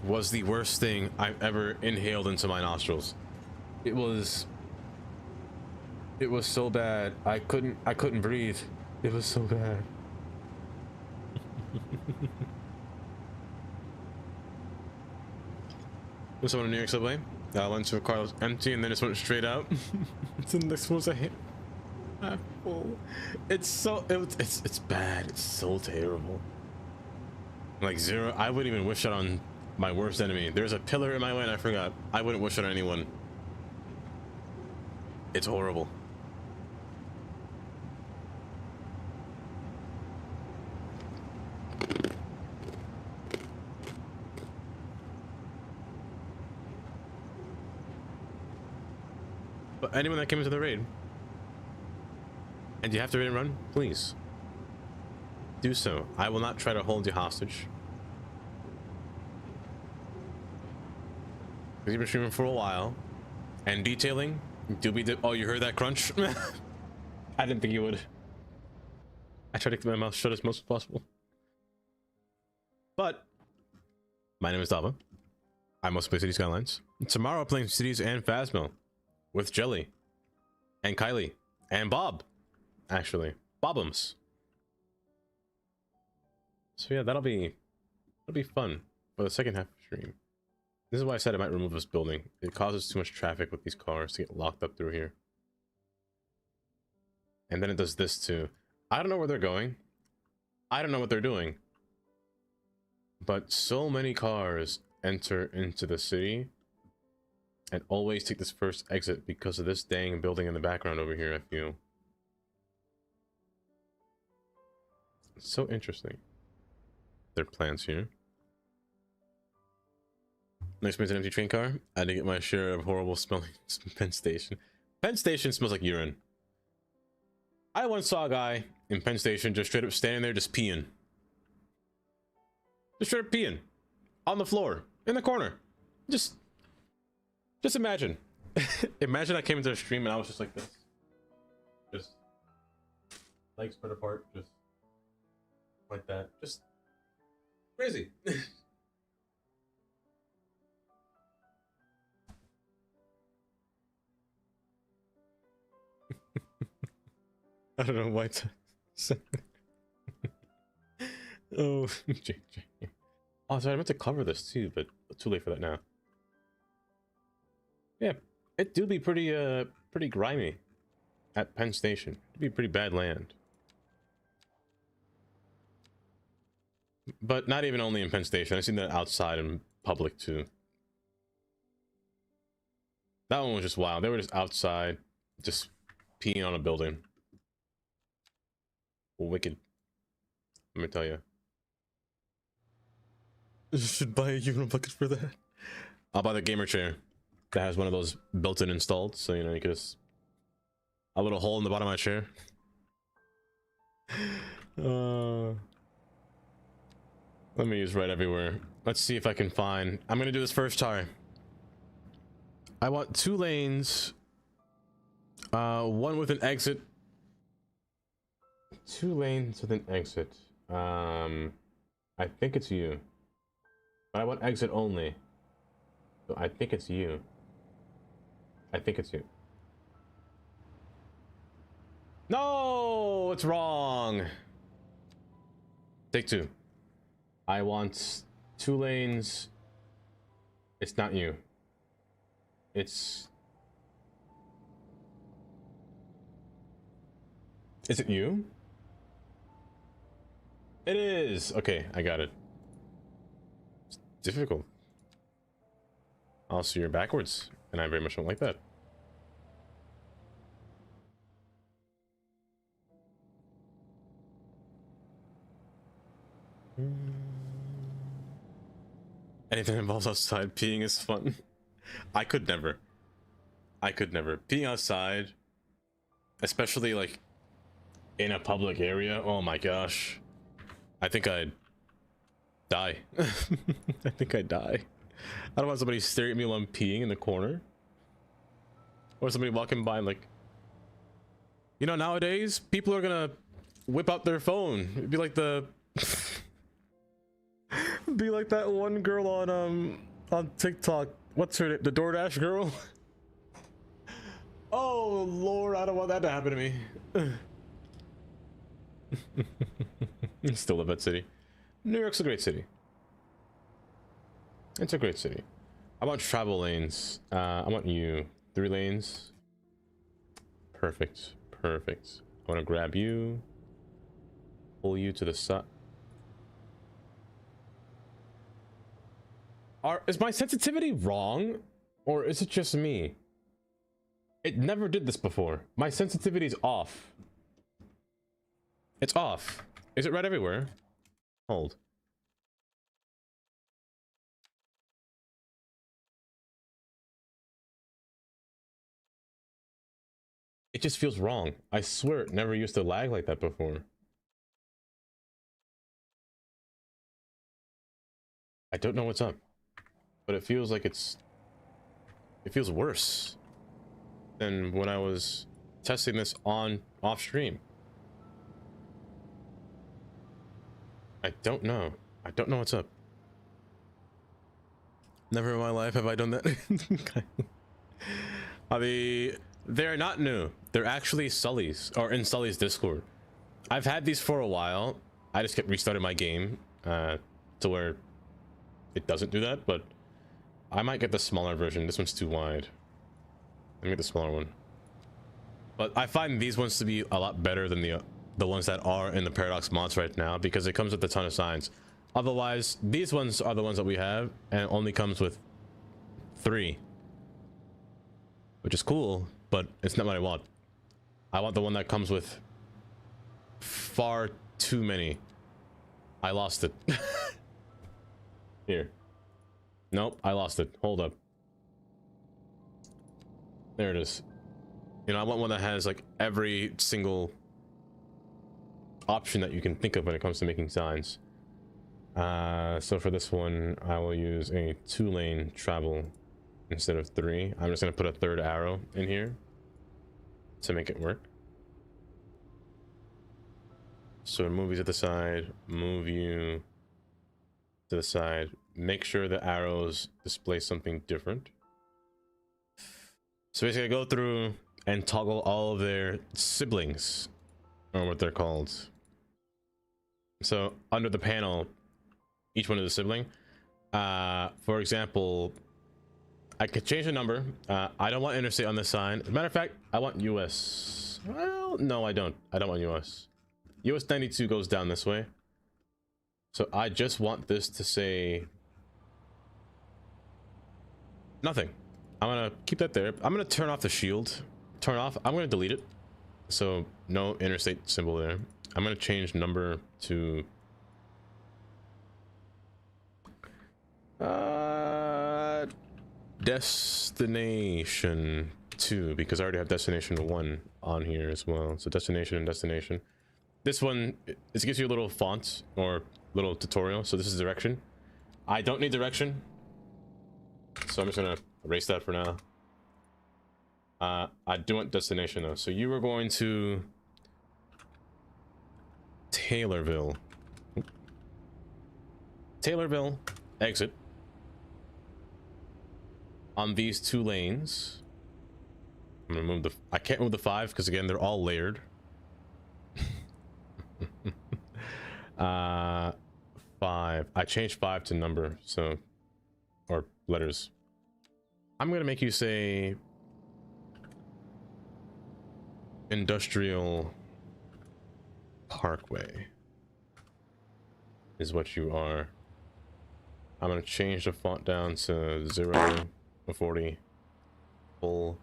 was the worst thing I've ever inhaled into my nostrils. It was so bad. I couldn't breathe. It was so bad. This one in New York subway. I went to a car that was empty and then just went straight out. So the next one was a hit. It's bad. It's so terrible. Like zero. I wouldn't even wish that on my worst enemy. There's a pillar in my way and I forgot. I wouldn't wish it on anyone. It's horrible. But anyone that came into the raid and you have to raid and run, please do so. I will not try to hold you hostage. You've been streaming for a while and detailing. Oh, you heard that crunch? I didn't think you would. I tried to keep my mouth shut as much as possible. But my name is Dava. I mostly play City Skylines. Tomorrow I'm playing Cities and Phasmo with Jelly and Kylie and Bob. Actually, Bobums. So yeah, that'll be fun for the second half of the stream. This is why I said I might remove this building. It causes too much traffic with these cars to get locked up through here. And then it does this too. I don't know where they're going. I don't know what they're doing. But so many cars enter into the city and always take this first exit because of this dang building in the background over here, I feel. It's so interesting. Their plans here. Next one's an empty train car. I had to get my share of horrible smelling Penn Station. Penn Station smells like urine. I once saw a guy in Penn Station just straight up standing there just peeing. Just straight up peeing. On the floor. In the corner. Just imagine. Imagine I came into the stream and I was just like this. Just legs spread apart. Just like that. Just crazy. I don't know why it's oh, JJ. Oh, sorry, I meant to cover this too, but too late for that now. Yeah, it do be pretty grimy at Penn Station. It'd be pretty bad land. But not even only in Penn Station. I've seen that outside in public too. That one was just wild. They were just outside, just peeing on a building. Wicked. Let me tell you. You should buy a Uno bucket for that. I'll buy the gamer chair that has one of those built-in installed, so you know you can just a little hole in the bottom of my chair. Let me use right everywhere. Let's see if I can find. I'm gonna do this first time. I want 2 lanes. One with an exit. 2 lanes with an exit. I think it's you. But I want exit only. So I think it's you. I think it's you. No, it's wrong. Take two. I want 2 lanes. It's not you. It's... Is it you? It is. Okay, I got it. It's difficult. Also, you're backwards, and I very much don't like that. Anything that involves outside, peeing is fun. I could never. I could never. Peeing outside, especially like in a public area, oh my gosh. I think I'd die. I think I'd die. I don't want somebody staring at me while I'm peeing in the corner. Or somebody walking by and like... You know, nowadays, people are gonna whip out their phone. It'd be like the... be like that one girl on TikTok. What's her name? The DoorDash girl? Oh lord, I don't want that to happen to me. Still love that city. New York's a great city. It's a great city. I want travel lanes. I want you. 3 lanes. Perfect. Perfect. I want to grab you. Pull you to the side. Is my sensitivity wrong? Or is it just me? It never did this before. My sensitivity's off. It's off. Is it red everywhere? Hold. It just feels wrong. I swear it never used to lag like that before. I don't know what's up, but it feels like it feels worse than when I was testing this off stream. I don't know. I don't know what's up. Never in my life have I done that. They're not new. They're actually Sully's, or in Sully's Discord. I've had these for a while. I just kept restarting my game to where it doesn't do that, but I might get the smaller version. This one's too wide. Let me get the smaller one. But I find these ones to be a lot better than the ones that are in the Paradox mods right now, because it comes with a ton of signs. Otherwise, these ones are the ones that we have, and it only comes with 3. Which is cool, but it's not what I want. I want the one that comes with far too many. I lost it. Here. Nope, I lost it. Hold up. There it is. You know, I want one that has like every single option that you can think of when it comes to making signs. So for this one, I will use a 2-lane travel instead of 3. I'm just gonna put a 3rd arrow in here to make it work. So move you to the side, move you to the side. Make sure the arrows display something different. So basically I go through and toggle all of their siblings, or what they're called. So under the panel, each one is a sibling. For example, I could change the number. I don't want interstate on this sign. As a matter of fact, I want US. Well, no, I don't. I don't want US. US 92 goes down this way. So I just want this to say nothing. I'm gonna keep that there. I'm gonna turn off the shield. Turn off. I'm gonna delete it. So no interstate symbol there. I'm gonna change number to destination 2, because I already have destination 1 on here as well. So destination and destination. This one, it gives you a little font or little tutorial. So this is direction. I don't need direction, so I'm just gonna erase that for now. I do want destination though. So you are going to Taylorville. Taylorville, exit. On these 2 lanes. I'm gonna move I can't move the 5 because again they're all layered. 5. I changed 5 to number, so, or letters. I'm gonna make you say Industrial Parkway is what you are. I'm gonna change the font down to 0 to 40. Full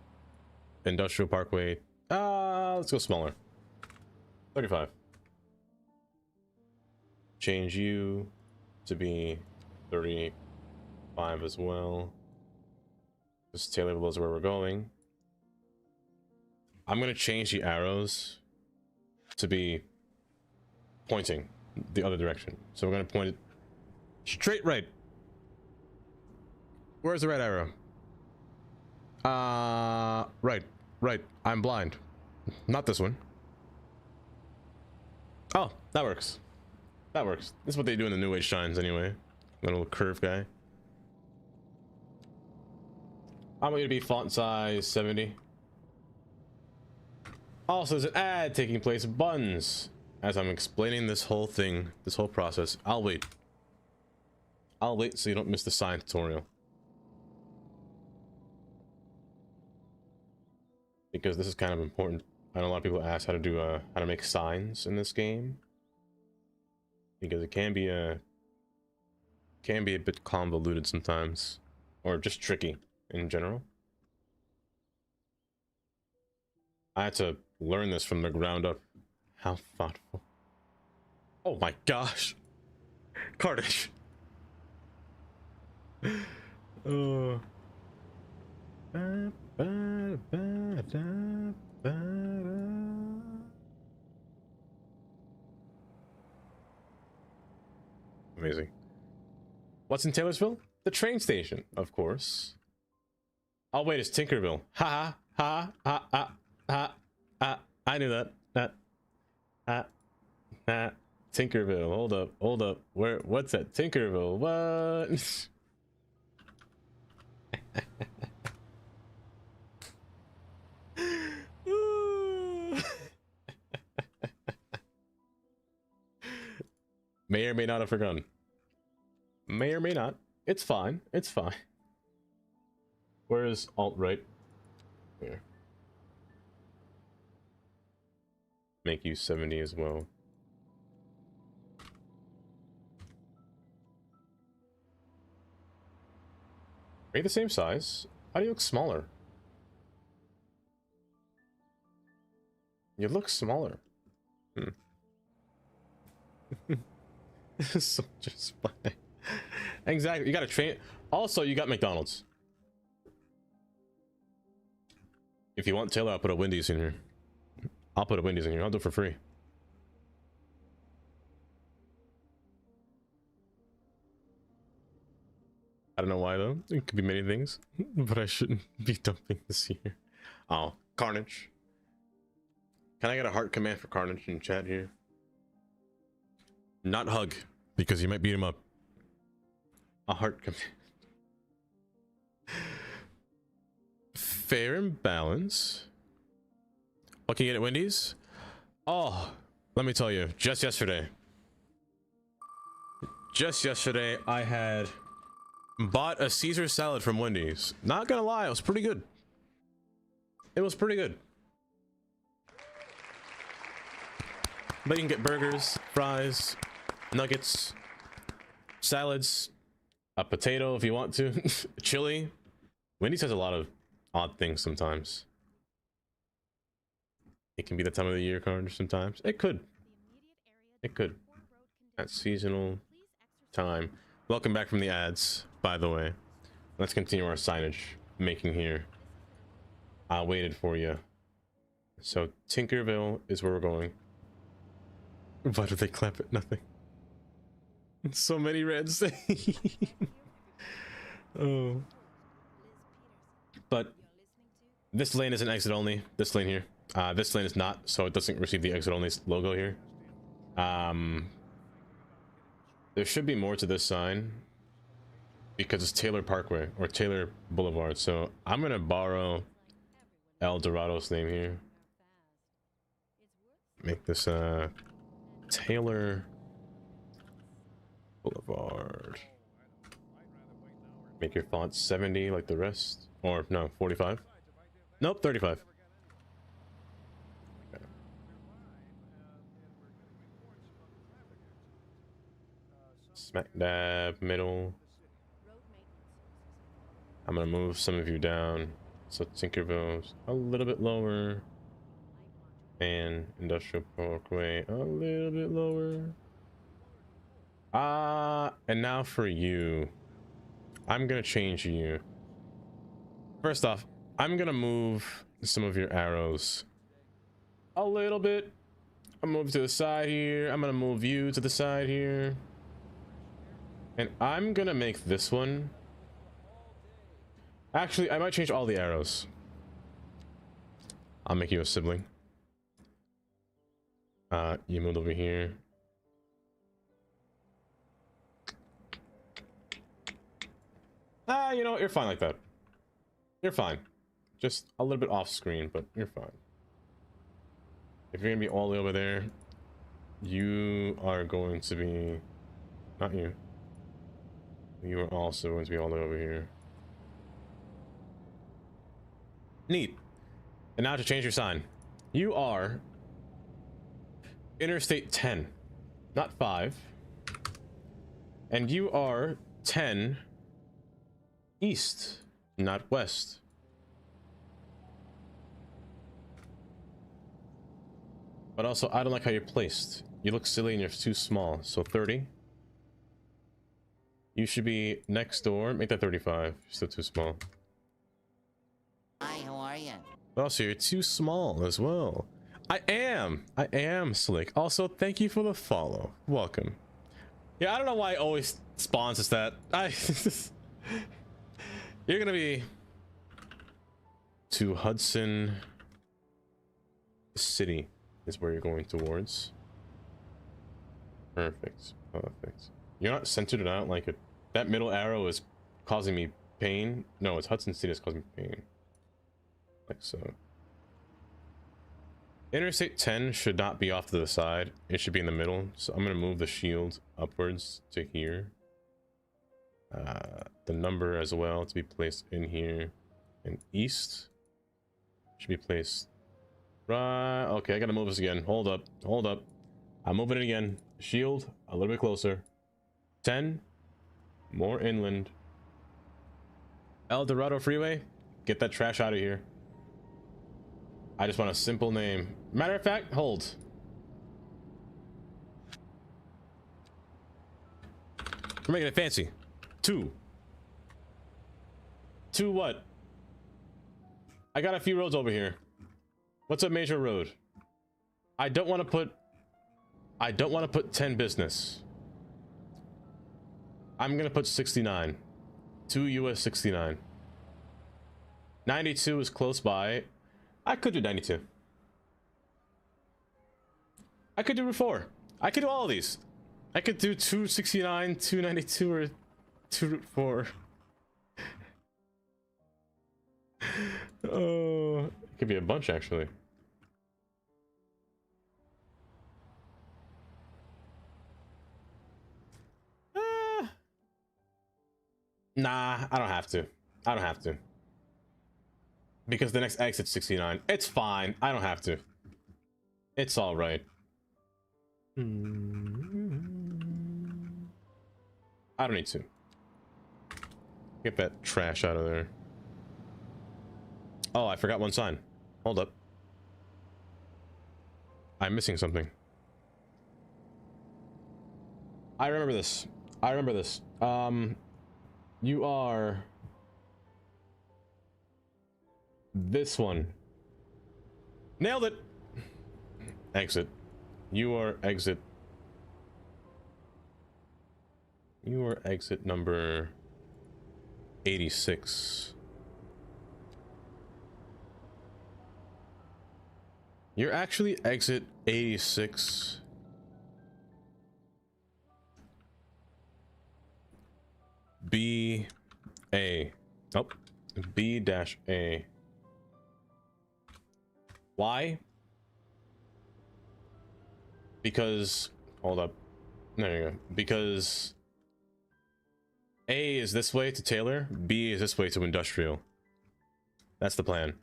Industrial Parkway. Let's go smaller. 35. Change you to be 35 as well. Just Taylor below is where we're going. I'm gonna change the arrows to be pointing the other direction. So we're gonna point it straight right. Where's the right arrow? Right. I'm blind. Not this one. Oh, that works. That works. This is what they do in the New Age shines anyway. Little curve guy. I'm going to be font size 70. Also, there's an ad taking place in buttons. As I'm explaining this whole thing, this whole process, I'll wait. I'll wait so you don't miss the sign tutorial. Because this is kind of important. I know a lot of people ask how to make signs in this game. Because it can be a bit convoluted sometimes, or just tricky in general. I had to learn this from the ground up. How thoughtful. Oh my gosh. Carnage. Oh. Amazing. What's in Taylorsville? The train station, of course. Oh wait, it's Tinkerville. Ha ha ha ha ha ha. I knew that. Tinkerville. Hold up. What's that? Tinkerville. What? May or may not have forgotten. May or may not. It's fine. It's fine. Where is alt-right? Here. Make you 70 as well. Are you the same size? How do you look smaller? You look smaller. This is so just funny. Exactly. You got a train. Also, you got McDonald's. If you want Taylor, I'll put a Wendy's in here. I'll put a Wendy's in here. I'll do it for free. I don't know why though. It could be many things, but I shouldn't be dumping this here. Oh, Carnage. Can I get a heart command for Carnage in chat here? Not hug, because you might beat him up. A heart command. Fair and balance. What can you get at Wendy's? Oh, let me tell you, just yesterday I had bought a Caesar salad from Wendy's. Not gonna lie, it was pretty good. It was pretty good. But you can get burgers, fries, nuggets, salads, a potato if you want to, chili. Wendy's has a lot of odd things sometimes. It can be the time of the year, Carnage, sometimes. It could. It could. At seasonal time. Welcome back from the ads, by the way. Let's continue our signage making here. I waited for you. So, Tinkerville is where we're going. Why do they clap at nothing? So many reds. Oh. But this lane is an exit only. This lane here. This lane is not, so it doesn't receive the exit only logo here. There should be more to this sign because it's Taylor Parkway or Taylor Boulevard. So I'm gonna borrow El Dorado's name here. Make this Taylor Boulevard. Make your font 70 like the rest. Or no, 45. Nope, 35. Okay. Smack dab middle. I'm gonna move some of you down. So Tinkerville's a little bit lower. And Industrial Parkway a little bit lower. And now for you. I'm gonna change you. First off, I'm gonna move some of your arrows a little bit. I'll move to the side here. I'm gonna move you to the side here. And I'm gonna make this one. Actually, I might change all the arrows. I'll make you a sibling. You moved over here. You know, you're fine like that. You're fine. Just a little bit off screen, but you're fine. If you're gonna be all the way over there, you are going to be... Not you. You are also going to be all the way over here. Neat. And now to change your sign. You are Interstate 10, not 5. And you are 10 east, not west. But also, I don't like how you're placed. You look silly and you're too small. So 30. You should be next door. Make that 35. You're still too small. Hi, how are you? But also, you're too small as well. I am slick. Also, thank you for the follow. Welcome. Yeah, I don't know why it always spawns as that. You're gonna be to Hudson City is where you're going towards. Perfect. Perfect. You're not centered it out like it. That middle arrow is causing me pain. No, it's Hudson City that's causing me pain. Like so. Interstate 10 should not be off to the side. It should be in the middle. So I'm going to move the shield upwards to here. The number as well to be placed in here. And east should be placed right. Okay, I got to move this again. Hold up. Hold up. I'm moving it again. Shield a little bit closer. 10. More inland. El Dorado Freeway. Get that trash out of here. I just want a simple name. Matter of fact, hold. We're making it fancy. 2. 2 what? I got a few roads over here. What's a major road? I don't want to put 10 business. I'm gonna put 69. 2 US 69. 92 is close by. I could do 92. I could do Route 4. I could do all of these. I could do 269, 292, or 2 Route 4. Oh, it could be a bunch actually. Nah, I don't have to. I don't have to. Because the next exit's 69. It's fine. I don't have to. It's all right. I don't need to. Get that trash out of there. Oh, I forgot one sign. Hold up. I'm missing something. I remember this. I remember this. You are... this one. Nailed it. Exit. You are exit. You are exit number 86. You're actually exit 86. B A. Oh, B-A. Why? Because, hold up. There you go. Because A is this way to Taylor, B is this way to Industrial. That's the plan.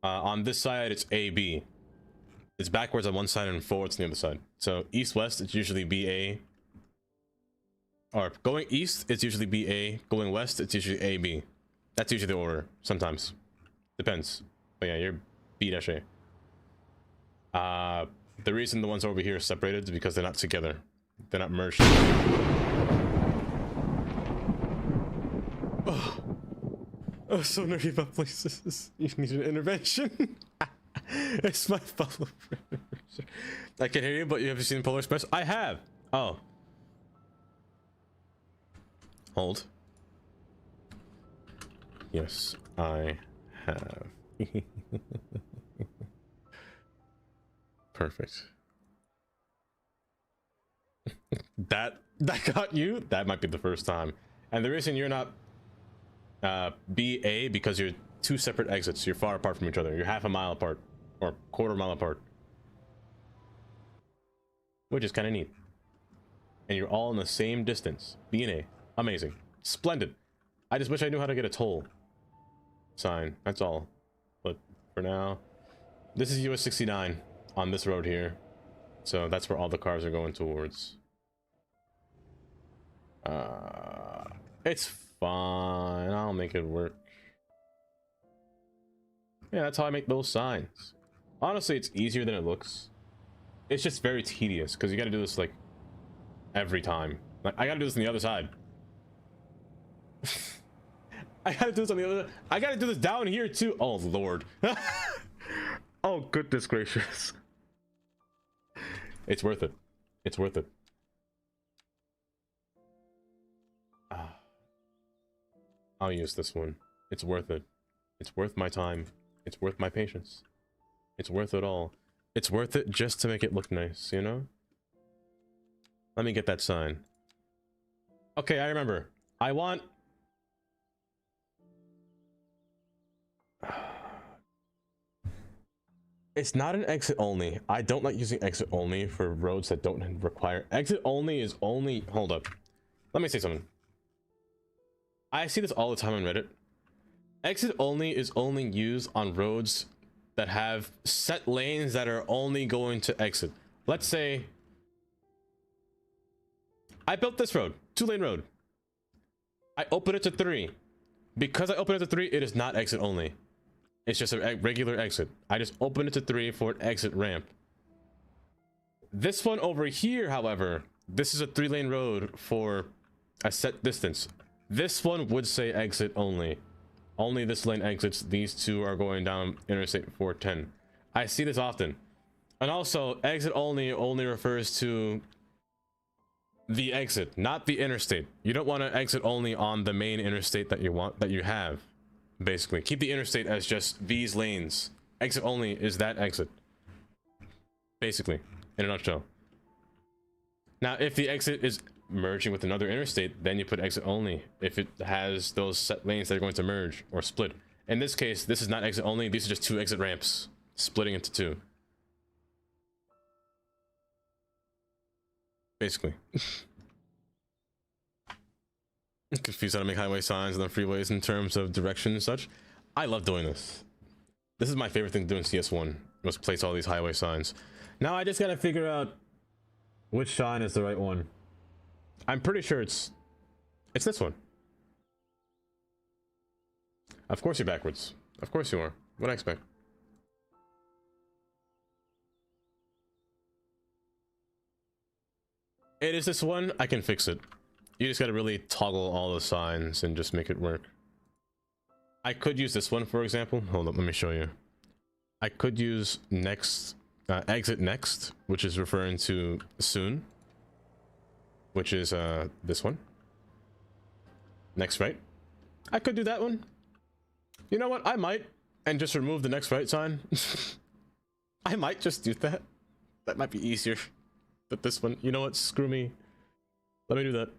On this side, it's AB. It's backwards on one side and forwards on the other side. So east-west, it's usually BA. Or going east, it's usually BA. Going west, it's usually AB. That's usually the order, sometimes. Depends. But yeah, you're B-A. The reason the ones over here are separated is because they're not together. They're not merged. Oh, so nervy about places. You need an intervention. It's my fault. I can hear you, but you haven't seen Polar Express? I have. Oh. Hold. Yes, I have. Perfect. That got you? That might be the first time. And the reason you're not BA because you're two separate exits. You're far apart from each other. You're half a mile apart or quarter mile apart, which is kind of neat. And you're all in the same distance. B and A. Amazing. Splendid. I just wish I knew how to get a toll sign. That's all. But for now, this is US 69 on this road here. So that's where all the cars are going towards. It's fine. I'll make it work. Yeah, that's how I make those signs. Honestly, it's easier than it looks. It's just very tedious because you got to do this like every time. Like I got to do this on the other side. I got to do this on the other. I got to do this down here too. Oh Lord. Oh goodness gracious. It's worth it. It's worth it. I'll use this one. It's worth it. It's worth my time. It's worth my patience. It's worth it all. It's worth it just to make it look nice, you know? Let me get that sign. Okay, I remember. I want... It's not an exit only. I don't like using exit only for roads that don't require... Exit only is only... Hold up. Let me say something. I see this all the time on Reddit. Exit only is only used on roads that have set lanes that are only going to exit. Let's say I built this road, 2-lane road. I open it to 3. Because I open it to 3, it is not exit only. It's just a regular exit. I just open it to 3 for an exit ramp. This one over here, however, this is a 3-lane road for a set distance. This one would say exit only. Only this lane exits. These two are going down Interstate 410. I see this often. And also, exit only refers to the exit, not the interstate. You don't want to exit only on the main interstate that you have. Basically, keep the interstate as just these lanes. Exit only is that exit. Basically, in a nutshell. Now, if the exit is merging with another interstate, then you put exit only if it has those set lanes that are going to merge or split. In this case, this is not exit only. These are just 2 exit ramps splitting into 2. Basically. I'm confused how to make highway signs and the freeways in terms of direction and such. I love doing this. This is my favorite thing to do in CS1, was place all these highway signs. Now I just gotta figure out which sign is the right one. I'm pretty sure it's this one. Of course you're backwards. Of course you are. What do I expect? It is this one. I can fix it. You just gotta really toggle all the signs and just make it work. I could use this one, for example. Hold up, let me show you. I could use next, exit next, which is referring to soon. Which is this one. Next right. I could do that one. You know what? I might. And just remove the next right sign. I might just do that. That might be easier. But this one, you know what? Screw me. Let me do that.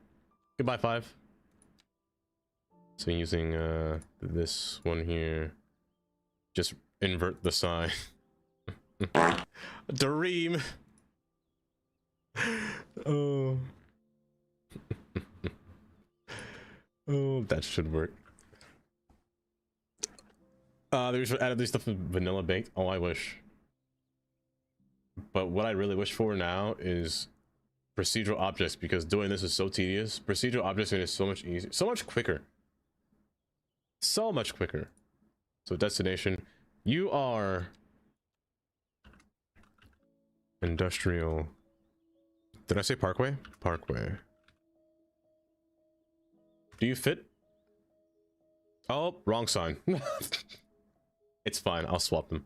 Goodbye, 5. So using this one here. Just invert the sign. Dream. Oh, that should work. They should add this stuff with vanilla baked. Oh, I wish. But what I really wish for now is procedural objects, because doing this is so tedious. Procedural objects are so much easier, so much quicker. So much quicker. So destination, you are industrial. Did I say parkway? Parkway. Do you fit? Oh, wrong sign. It's fine. I'll swap them.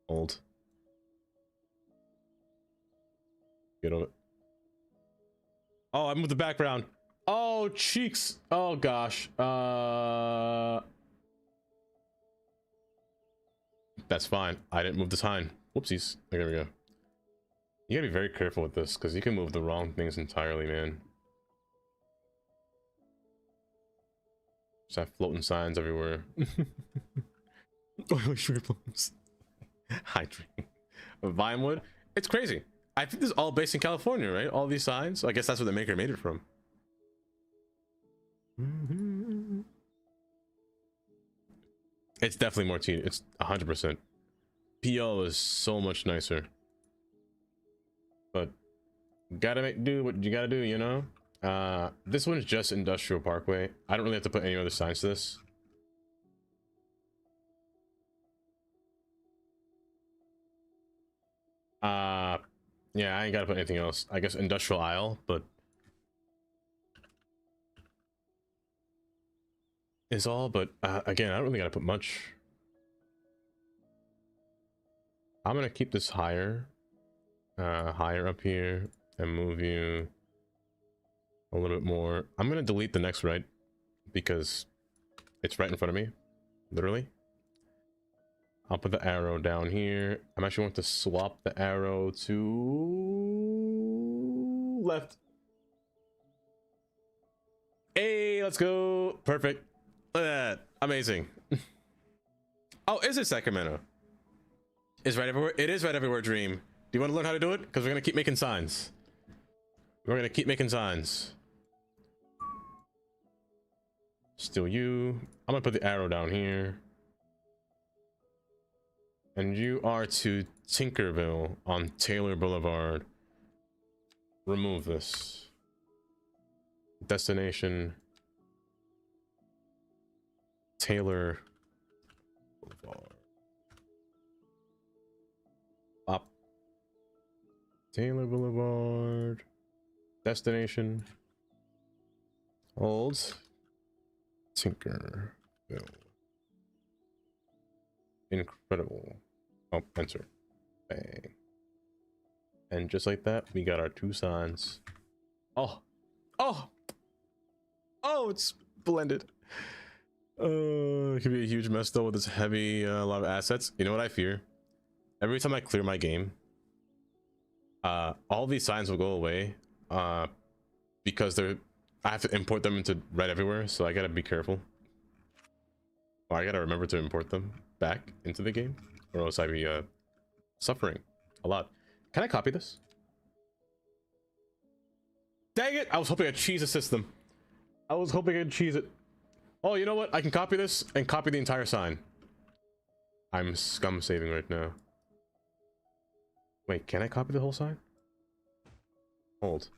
Old. Get over it. Oh, I moved the background. Oh, cheeks. Oh gosh. That's fine. I didn't move the sign. Whoopsies. There we go. You gotta be very careful with this, because you can move the wrong things entirely, man. Just have floating signs everywhere. Oh, sugar plums. Hydrating. Vinewood. It's crazy. I think this is all based in California, right? All these signs. I guess that's where the maker made it from. It's definitely more teen. It's 100%. PL is so much nicer. But gotta make do what you gotta do, you know? This one is just Industrial Parkway. I don't really have to put any other signs to this. Yeah, I ain't gotta put anything else. I guess Industrial Aisle, but is all. But again, I don't really gotta put much. I'm gonna keep this higher, higher up here, and move you a little bit more. I'm gonna delete the next right because it's right in front of me, literally. I'll put the arrow down here. I'm actually going to swap the arrow to left. Hey, let's go. Perfect. Look at that. Amazing. Oh, is it Sacramento? Is right everywhere? It is right everywhere, Dream. Do you want to learn how to do it? Because we're going to keep making signs. We're going to keep making signs. Still you. I'm going to put the arrow down here. And you are to Tinkerville on Taylor Boulevard. Remove this. Destination Taylor Boulevard. Up. Taylor Boulevard. Destination Old Tinkerville. Incredible. Oh, enter. Bang. And just like that, we got our two signs. Oh. Oh. Oh, it's blended. It could be a huge mess though with this heavy lot of assets. You know what I fear? Every time I clear my game, all these signs will go away because I have to import them into right everywhere, so I gotta be careful. Or I gotta remember to import them back into the game, or else I'd be suffering a lot. Can I copy this? Dang it! I was hoping I'd cheese the system. I was hoping I'd cheese it. Oh, you know what? I can copy this and copy the entire sign. I'm scum saving right now. Wait, can I copy the whole sign? Hold.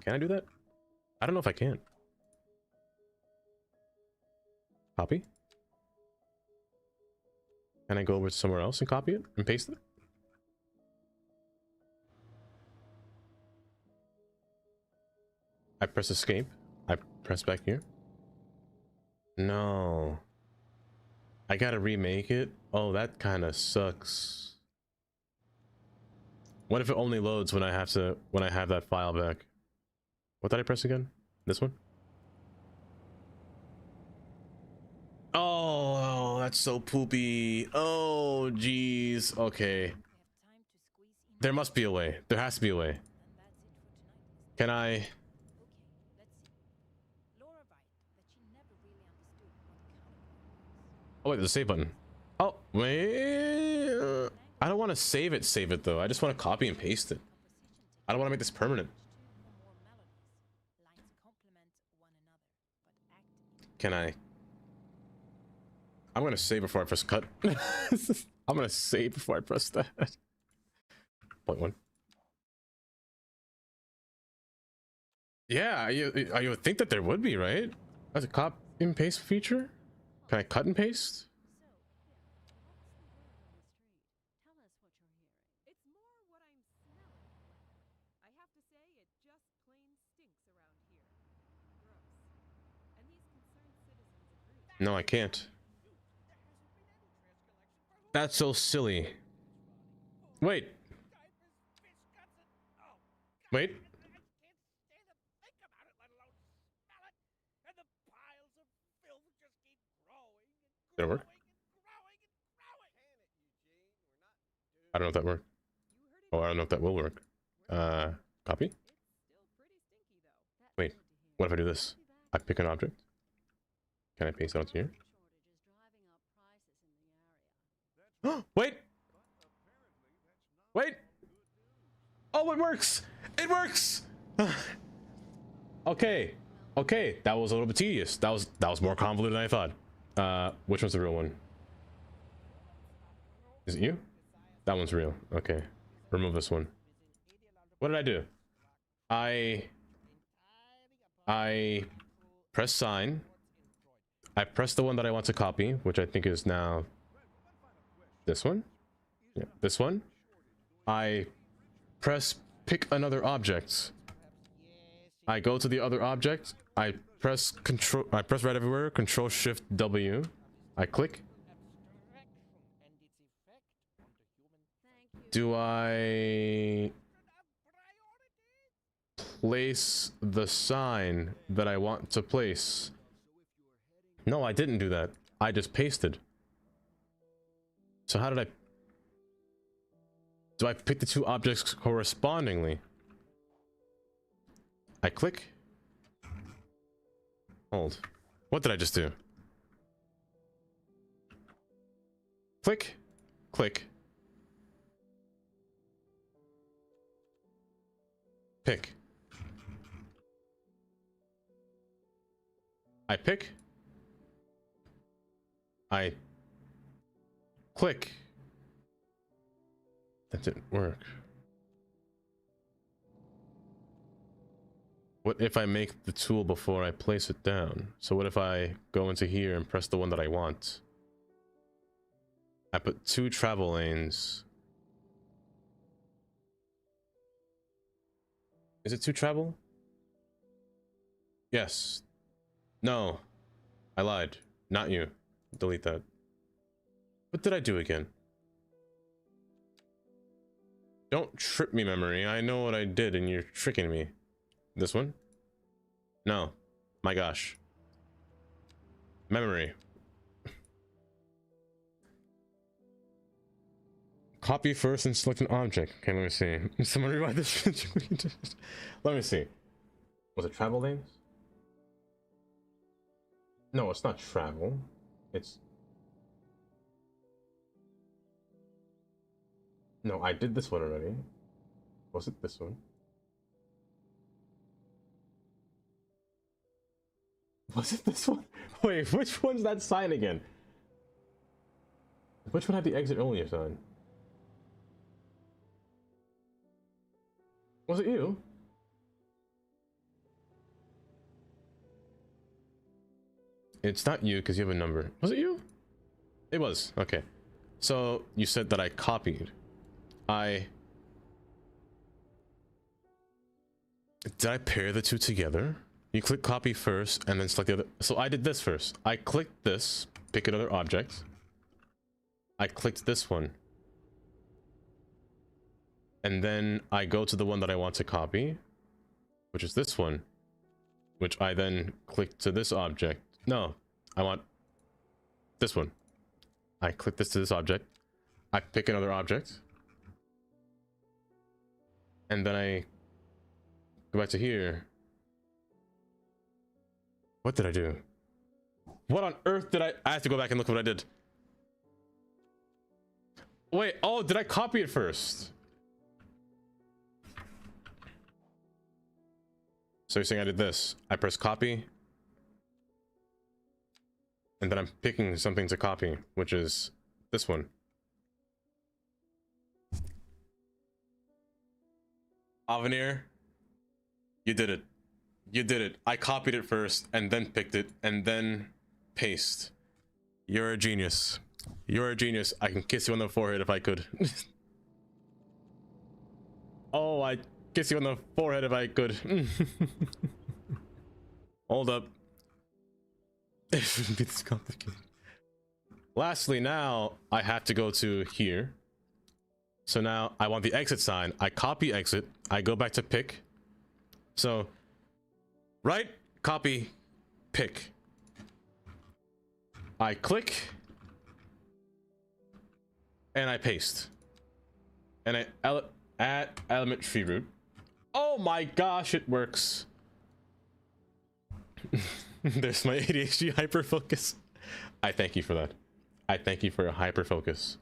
Can I do that? I don't know if I can. Copy. Can I go over to somewhere else and copy it and paste it? I press escape. I press back here. No. I gotta remake it? Oh, that kind of sucks. What if it only loads when I have that file back? What did I press again? This one? Oh, that's so poopy. Oh, jeez. Okay. There must be a way. There has to be a way. Can I... Oh, wait, there's a save button. Oh, wait. I don't want to save it though. I just want to copy and paste it. I don't want to make this permanent. Can I? I'm gonna save before I press cut. I'm gonna save before I press that. Point one. Yeah, you would think that there would be, right? That's a copy and paste feature. Can I cut and paste? No, I can't. That's so silly. Wait. Wait. Did it work? I don't know if that worked. Oh, I don't know if that will work. Copy? Wait, what if I do this? I pick an object. Can I paste it onto here? Wait! Wait! Oh, it works! It works! Okay. Okay, that was a little bit tedious. That was more convoluted than I thought. Which one's the real one? Is it you? That one's real. Okay. Remove this one. What did I do? I press sign. I press the one that I want to copy, which I think is now this one. Yeah, this one. I press pick another object. I go to the other object. I press right everywhere. Control Shift W. I click. Do I place the sign that I want to place? No, I didn't do that. I just pasted. So how did I... Do I pick the two objects correspondingly? I click. Hold. What did I just do? Click. Click. Pick. I pick. I click. That didn't work. What if I make the tool before I place it down? So what if I go into here and press the one that I want? I put two travel lanes. Is it two travel? Yes. No. I lied. Not you. Delete that. What did I do again? Don't trip me, memory. I know what I did and you're tricking me. This one? No. My gosh. Memory. Copy first and select an object. Okay, let me see. Someone rewrite this. Let me see. Was it travel lanes? No, it's not travel. It's... No, I did this one already. Was it this one? Was it this one? Wait, which one's that sign again? Which one had the exit only sign? Was it you? It's not you because you have a number. Was it you? It was. Okay. So you said that I copied. Did I pair the two together? You click copy first and then select the other. So I did this first. I clicked this, pick another object. I clicked this one. And then I go to the one that I want to copy, which is this one, which I then click to this object. No, I want this one. I click this to this object. I pick another object. And then I go back to here. What did I do? What on earth did I have to go back and look what I did. Wait, oh, did I copy it first? So you're saying I did this. I press copy. And then I'm picking something to copy, which is this one. Avenir, you did it. You did it. I copied it first, and then picked it, and then paste. You're a genius. You're a genius. I can kiss you on the forehead if I could. Oh, I'd kiss you on the forehead if I could. Hold up. It's complicated. Lastly, now I have to go to here. So now I want the exit sign. I copy exit. I go back to pick. So right, copy, pick. I click and I paste. And I add element tree root. Oh my gosh, it works. There's my ADHD hyperfocus. I thank you for that. I thank you for your hyperfocus.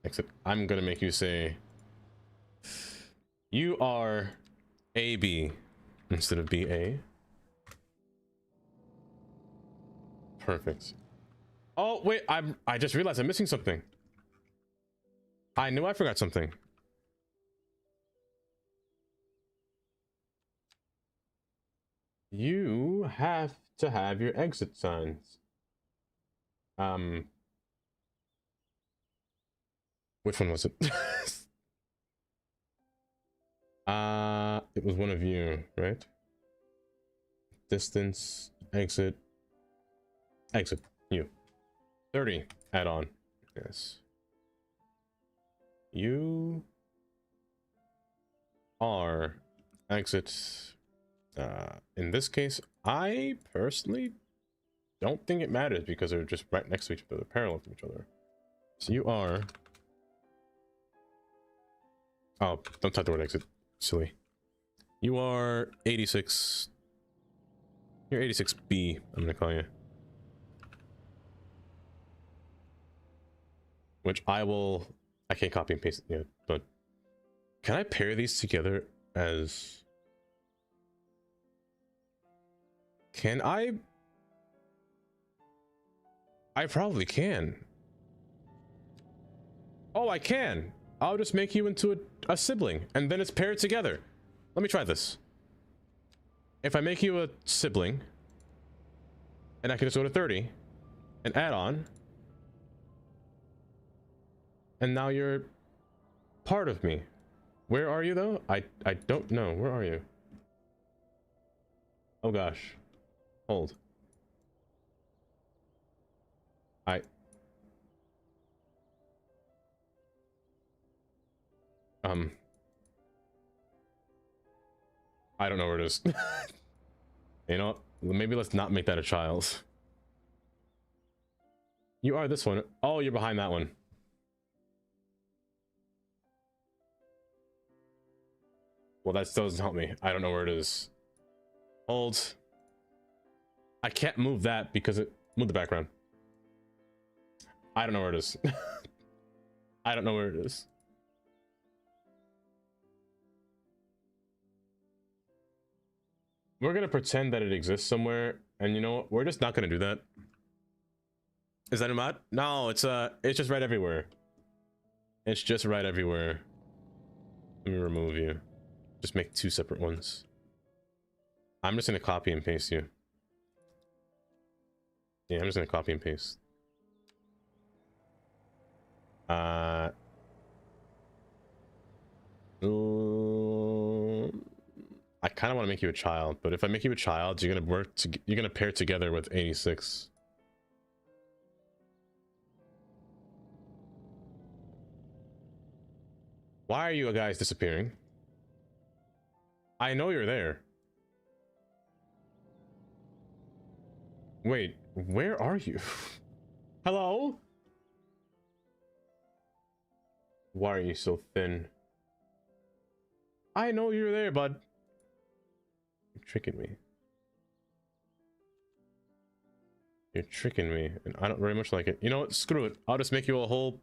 Except I'm gonna make you say you are AB instead of BA. Perfect. Oh wait, I just realized I'm missing something. I knew I forgot something. You have to have your exit signs. Which one was it? It was one of you, right? Distance, exit, you. 30 add-on, yes. You are exit. In this case, I personally don't think it matters because they're just right next to each other, parallel from each other. So you are. Oh, don't type the word exit. Silly. You are 86. You're 86B, I'm gonna call you. Which I can't copy and paste it yet, but can I pair these together as... Can I? I probably can. Oh, I can. I'll just make you into a sibling, and then it's paired together. Let me try this. If I make you a sibling, and I can just go to 30, and add on, and now you're part of me. Where are you, though? I don't know. Where are you? Oh, gosh. Hold. I don't know where it is. You know, maybe let's not make that a child. You are this one. Oh, you're behind that one. Well, that still doesn't help me. I don't know where it is. Hold. I can't move that because it... Move the background. I don't know where it is. I don't know where it is. We're gonna pretend that it exists somewhere, and you know what? We're just not gonna do that. Is that a mod? No, it's just right everywhere. It's just right everywhere. Let me remove you. Just make two separate ones. I'm just gonna copy and paste you. Yeah, I'm just gonna copy and paste. I kind of want to make you a child, but if I make you a child, you're gonna pair together with 86. Why are you guys disappearing? I know you're there. Wait, where are you? Hello? Why are you so thin? I know you're there, bud. You're tricking me. You're tricking me, and I don't very much like it. You know what? Screw it. I'll just make you a whole...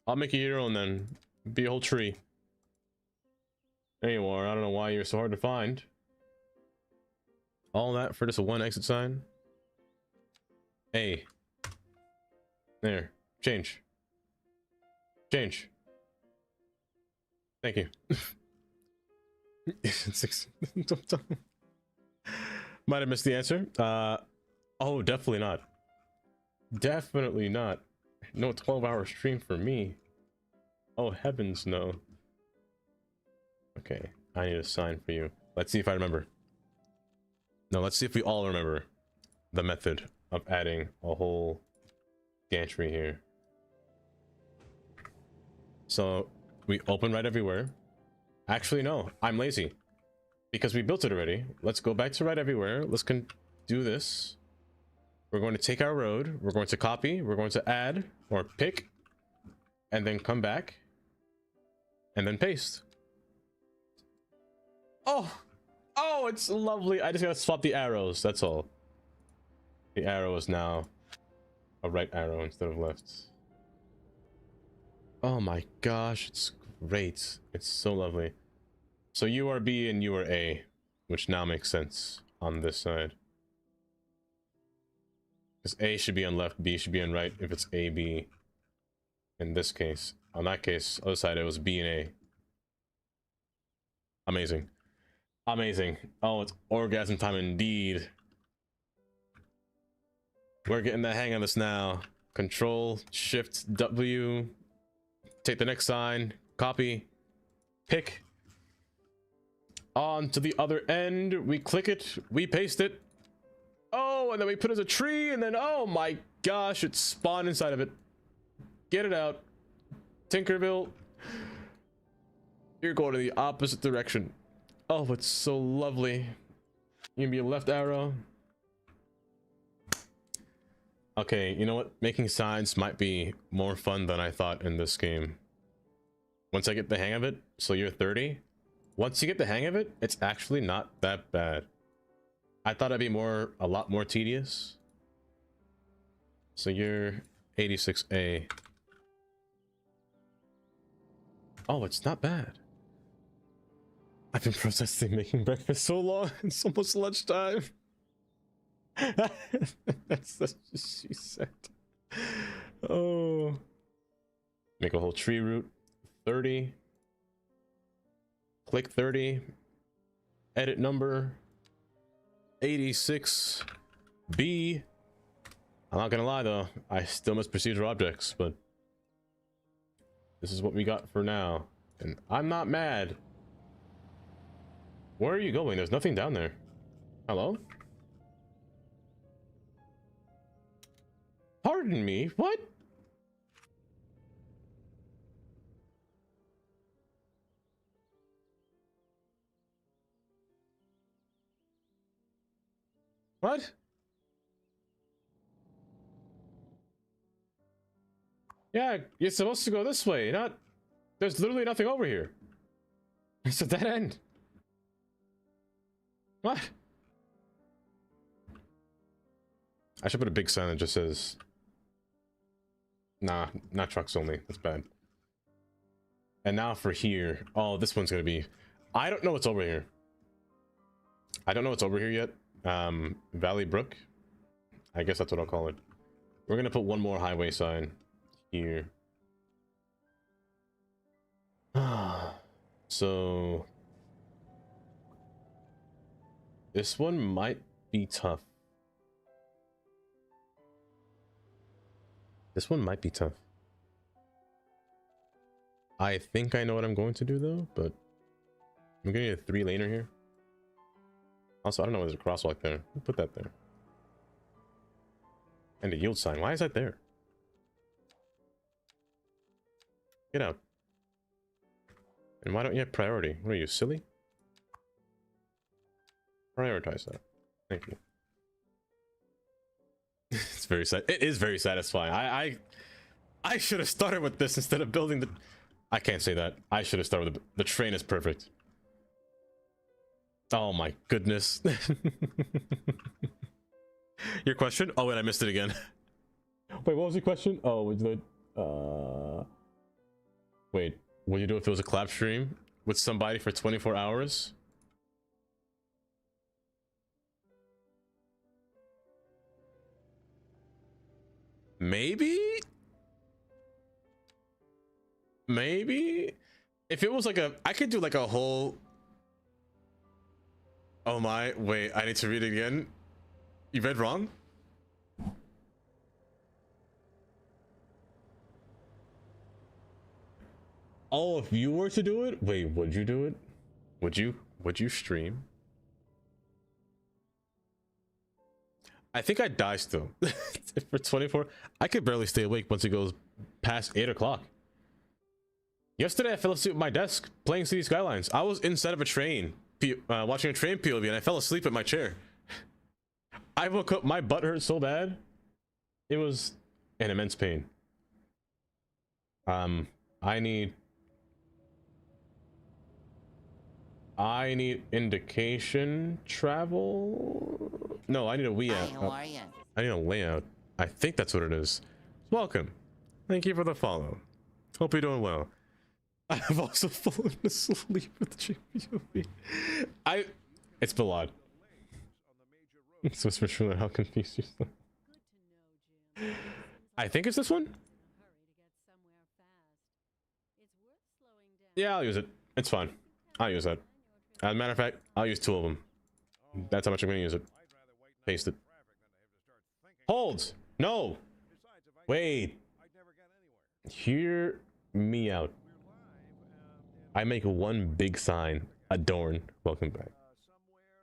I'll make you your own then. Be a whole tree. There you are. I don't know why you're so hard to find. All that for just a one exit sign? Hey, There. Change. Change. Thank you. Might have missed the answer. Oh, definitely not. Definitely not. No 12-hour stream for me. Oh, heavens no. Okay, I need a sign for you. Let's see if I remember. No, let's see if we all remember the method of adding a whole gantry here. So we open right everywhere. Actually, no, I'm lazy because we built it already. Let's go back to right everywhere. Let's do this. We're going to take our road. We're going to copy. We're going to add or pick and then come back and then paste. Oh, it's lovely. I just gotta swap the arrows. That's all. The arrow is now a right arrow instead of left. Oh my gosh, it's great. It's so lovely. So you are B and you are A, which now makes sense on this side. Because A should be on left, B should be on right if it's A, B. In this case. On that case, other side, it was B and A. Amazing. Amazing. Oh, it's orgasm time indeed. We're getting the hang of this now. Control, Shift, W. Take the next sign. Copy. Pick. On to the other end. We click it. We paste it. Oh, and then we put it as a tree. And then, oh my gosh, it spawned inside of it. Get it out. Tinkerville. You're going in the opposite direction. Oh, it's so lovely. You can be a left arrow. Okay, you know what? Making signs might be more fun than I thought in this game. Once I get the hang of it, so you're 30. Once you get the hang of it, it's actually not that bad. I thought it'd be a lot more tedious. So you're 86A. Oh, it's not bad. I've been protesting making breakfast so long. It's almost lunchtime. That's what she said. Oh. Make a whole tree root. 30. Click 30. Edit number. 86. B. I'm not gonna lie though. I still miss procedural objects, but this is what we got for now. And I'm not mad. Where are you going? There's nothing down there. Hello? Pardon me, what? What? Yeah, you're supposed to go this way, not... There's literally nothing over here. It's a dead end. What? I should put a big sign that just says... Nah, not trucks only. That's bad. And now for here. Oh, this one's gonna be... I don't know what's over here. I don't know what's over here yet. Valley Brook. I guess that's what I'll call it. We're gonna put one more highway sign here. So... This one might be tough. This one might be tough. I think I know what I'm going to do though, but I'm gonna need a 3-laner here. Also, I don't know why there's a crosswalk there. I'll put that there. And a yield sign. Why is that there? Get out. And why don't you have priority? What are you, silly? Prioritize that. Thank you. It's very sad. It is very satisfying. I should have started with this instead of building the... I can't say that. I should have started with the train is perfect. Oh my goodness. Your question? Oh wait, I missed it again. Wait, what was your question? Oh, was the wait, what do you do if it was a collab stream with somebody for 24 hours? Maybe maybe if it was like I could do like a whole. Oh my, wait, I need to read it again. You read wrong? Oh, if you were to do it? Wait, would you do it? Would you stream? I think I'd die still. For 24, I could barely stay awake once it goes past 8 o'clock. Yesterday, I fell asleep at my desk playing City Skylines. I was inside of a train, watching a train POV, and I fell asleep at my chair. I woke up, my butt hurt so bad. It was an immense pain. I need indication travel. No, I need a layout. How are you? I need a layout. I think that's what it is. Welcome. Thank you for the follow. Hope you're doing well. I've also fallen asleep with JPOV. It's Bilad. So for sure, how confused you are. I think it's this one. Yeah, I'll use it. It's fine. I'll use that. As a matter of fact, I'll use 2 of them. That's how much I'm going to use it. Paste it. Hold! No! Wait. Hear me out. I make one big sign. Adorn. Welcome back.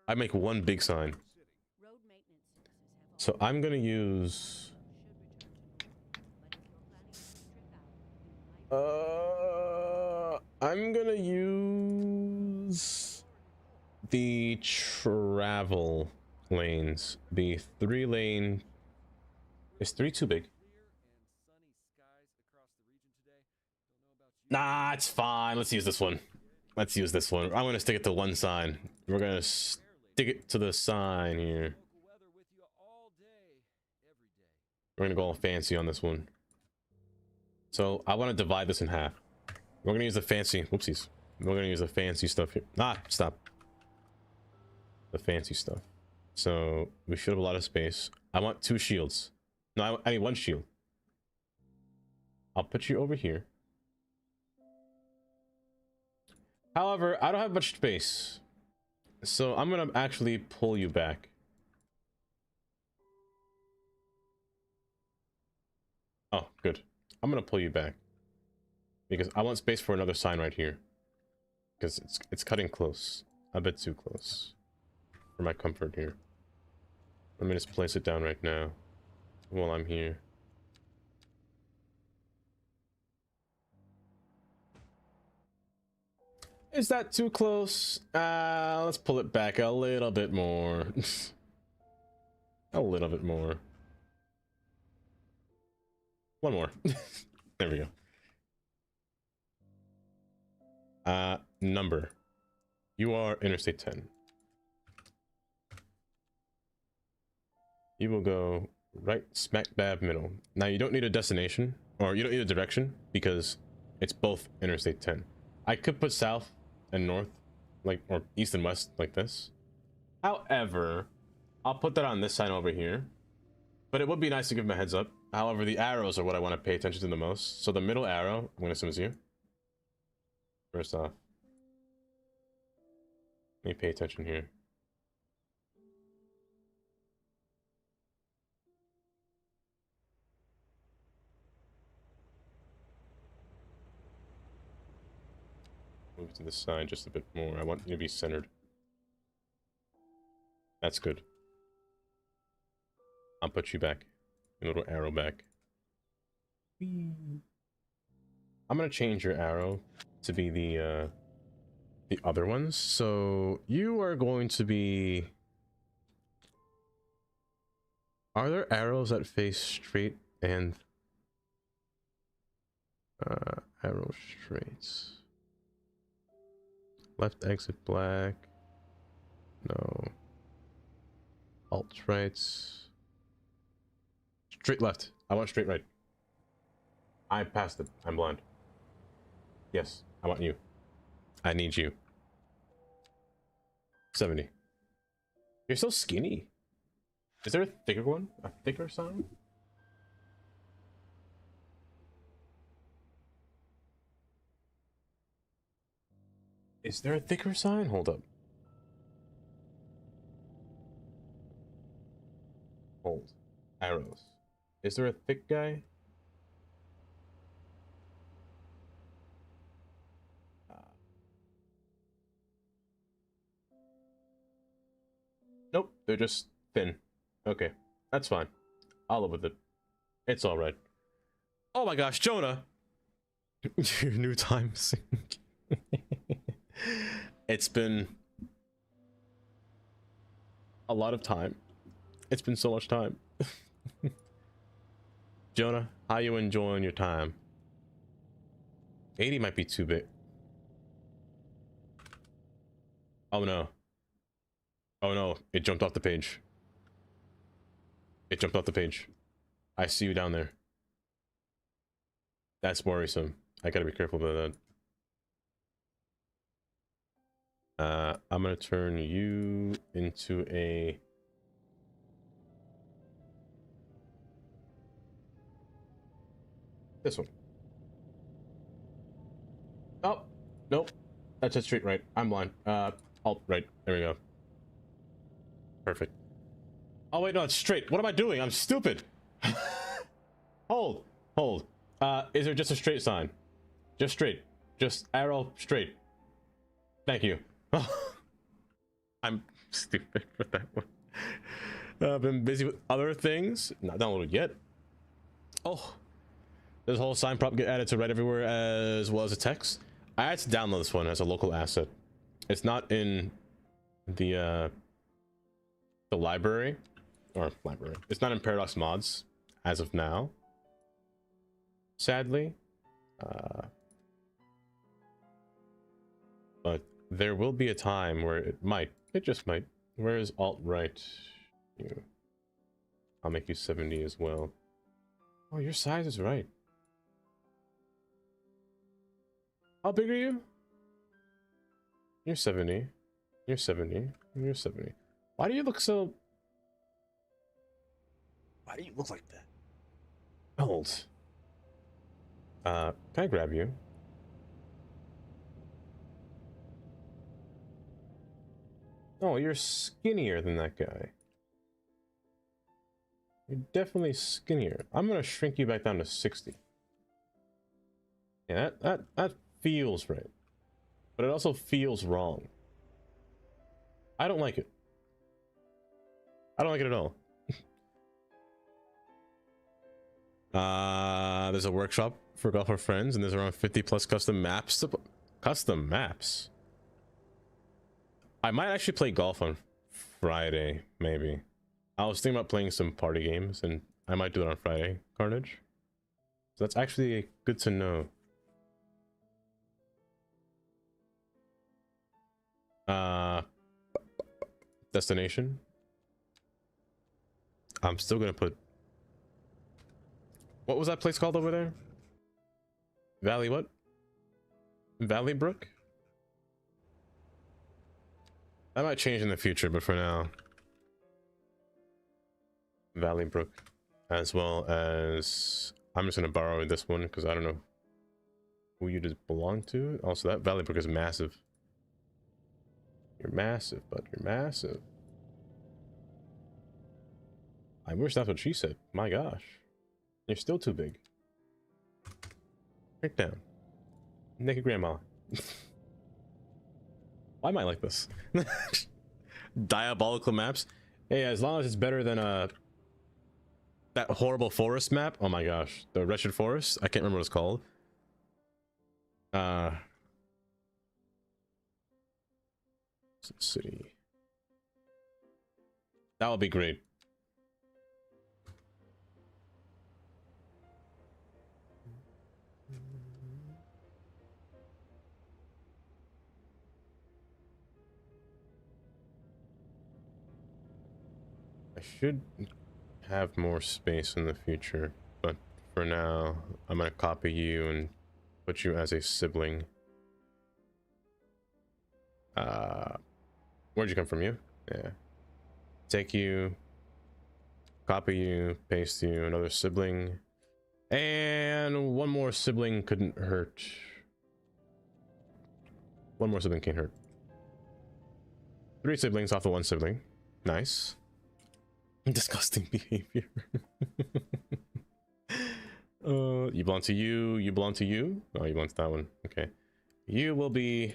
I make one big sign. So I'm going to use... I'm going to use... the travel lanes. The 3-lane... Is 3 too big? Nah, it's fine. Let's use this one. Let's use this one. I'm gonna stick it to one sign. We're gonna stick it to the sign here. We're gonna go all fancy on this one. So I want to divide this in half. We're gonna use the fancy. Whoopsies. We're gonna use the fancy stuff here. Ah, stop. The fancy stuff. So we should have a lot of space. I want 2 shields. No, I need 1 shield. I'll put you over here. However, I don't have much space. So I'm gonna actually pull you back. Oh, good. I'm gonna pull you back. Because I want space for another sign right here. Because it's cutting close. A bit too close. For my comfort here. Let me just place it down right now. While I'm here. Is that too close? Let's pull it back a little bit more. A little bit more. One more. There we go. Number. You are Interstate 10. You will go right smack dab middle. Now you don't need a destination, or you don't need a direction, because it's both Interstate 10. I could put south and north, like, or east and west, like this. However, I'll put that on this sign over here. But it would be nice to give them a heads up. However, the arrows are what I want to pay attention to the most. So the middle arrow, I'm going to assume is you. First off. Let me pay attention here. Move to the side just a bit more. I want you to be centered. That's good. I'll put you back. A little arrow back. Whee. I'm gonna change your arrow to be the other ones. So you are going to be... Are there arrows that face straight and arrow straights? Left exit black. No. Alt rights. Straight left. I want straight right. I passed it. I'm blind. Yes, I want you. I need you. 70. You're so skinny. Is there a thicker one? A thicker sign? Is there a thicker sign? Hold up. Hold. Arrows. Is there a thick guy? Nope, they're just thin. Okay, that's fine. I'll live with it. It's alright. Oh my gosh, Jonah! Your new time sync. It's been a lot of time. It's been so much time. Jonah, how you enjoying your time? 80 might be too big. Oh no. Oh no, it jumped off the page. It jumped off the page. I see you down there. That's worrisome. I gotta be careful about that. I'm gonna turn you into a... This one. Oh, nope. That's a straight right. I'm blind. Alt right. There we go. Perfect. Oh wait, no, it's straight. What am I doing? I'm stupid. Hold. Hold. Is there just a straight sign? Just straight. Just arrow straight. Thank you. I'm stupid for that one. I've been busy with other things. Not downloaded yet. Oh. This whole sign prop get added to Reddit everywhere as well as a text. I had to download this one as a local asset. It's not in the library. Or library. It's not in Paradox Mods as of now. Sadly. But there will be a time where it just might. Where is alt-right? I'll make you 70 as well. Oh, your size is right. How big are you? You're 70. You're 70. You're 70. Why do you look so... Why do you look like that? Old. Can I grab you? Oh, you're skinnier than that guy. You're definitely skinnier. I'm gonna shrink you back down to 60. Yeah, that feels right. But it also feels wrong. I don't like it. I don't like it at all. There's a workshop for Golf for Friends, and there's around 50 plus custom maps. Custom maps? I might actually play golf on Friday, maybe. I was thinking about playing some party games, and I might do it on Friday, Carnage. So that's actually good to know. Destination. I'm still gonna put... What was that place called over there? Valley what? Valley Brook? That might change in the future, but for now... Valley Brook. As well as... I'm just gonna borrow this one, because I don't know who you just belong to. Also, that Valley Brook is massive. You're massive, but you're massive. I wish that's what she said. My gosh. You're still too big. Break down. Naked grandma. Why am I like this? Diabolical maps. Hey, as long as it's better than that horrible forest map. Oh my gosh. The Wretched Forest. I can't remember what it's called. City. That would be great. I should have more space in the future, but for now, I'm gonna copy you and put you as a sibling. Where'd you come from? You? Yeah. Take you, copy you, paste you, another sibling, and one more sibling couldn't hurt. One more sibling can't hurt. 3 siblings off the 1 sibling. Nice. Disgusting behavior. You belong to you. You belong to you. Oh, you belong to that one. Okay. You will be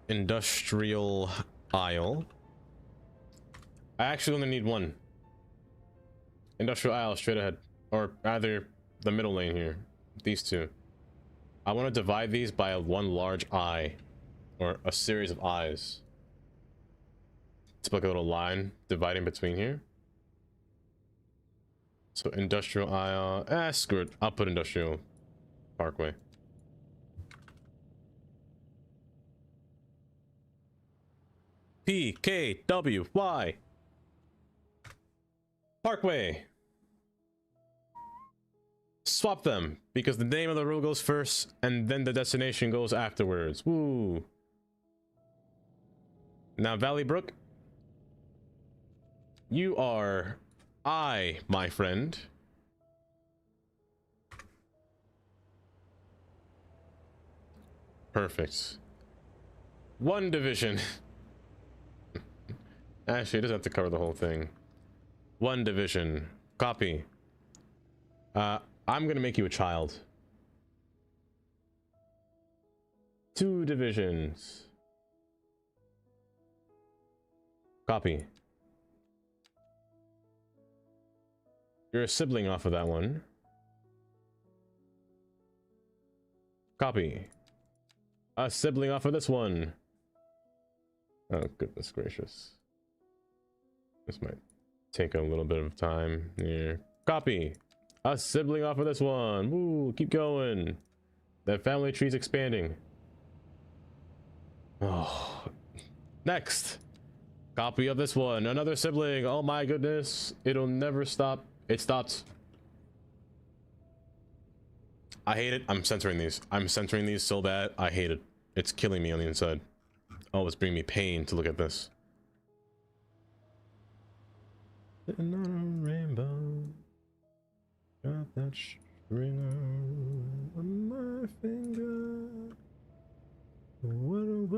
industrial aisle. I actually only need 1. Industrial aisle straight ahead, or either the middle lane here. These 2. I want to divide these by one large eye, or a series of eyes. It's like a little line dividing between here. So industrial aisle. Screw it. I'll put industrial parkway. PKWY Parkway. Swap them because the name of the road goes first and then the destination goes afterwards. Woo. Now Valley Brook, you are my friend. Perfect. 1 division. Actually, it doesn't have to cover the whole thing. 1 division. Copy. I'm gonna make you a child. 2 divisions. Copy. You're a sibling off of that one. Copy. A sibling off of this one. Oh, goodness gracious. This might take a little bit of time here. Copy. A sibling off of this one. Woo, keep going. That family tree's expanding. Oh. Next. Copy of this one. Another sibling. Oh my goodness. It'll never stop. It stopped. I hate it. I'm censoring these. I'm censoring these so bad. I hate it. It's killing me on the inside. Oh, it's bringing me pain to look at this. Sitting on a rainbow. Got that string on my finger. Whoa.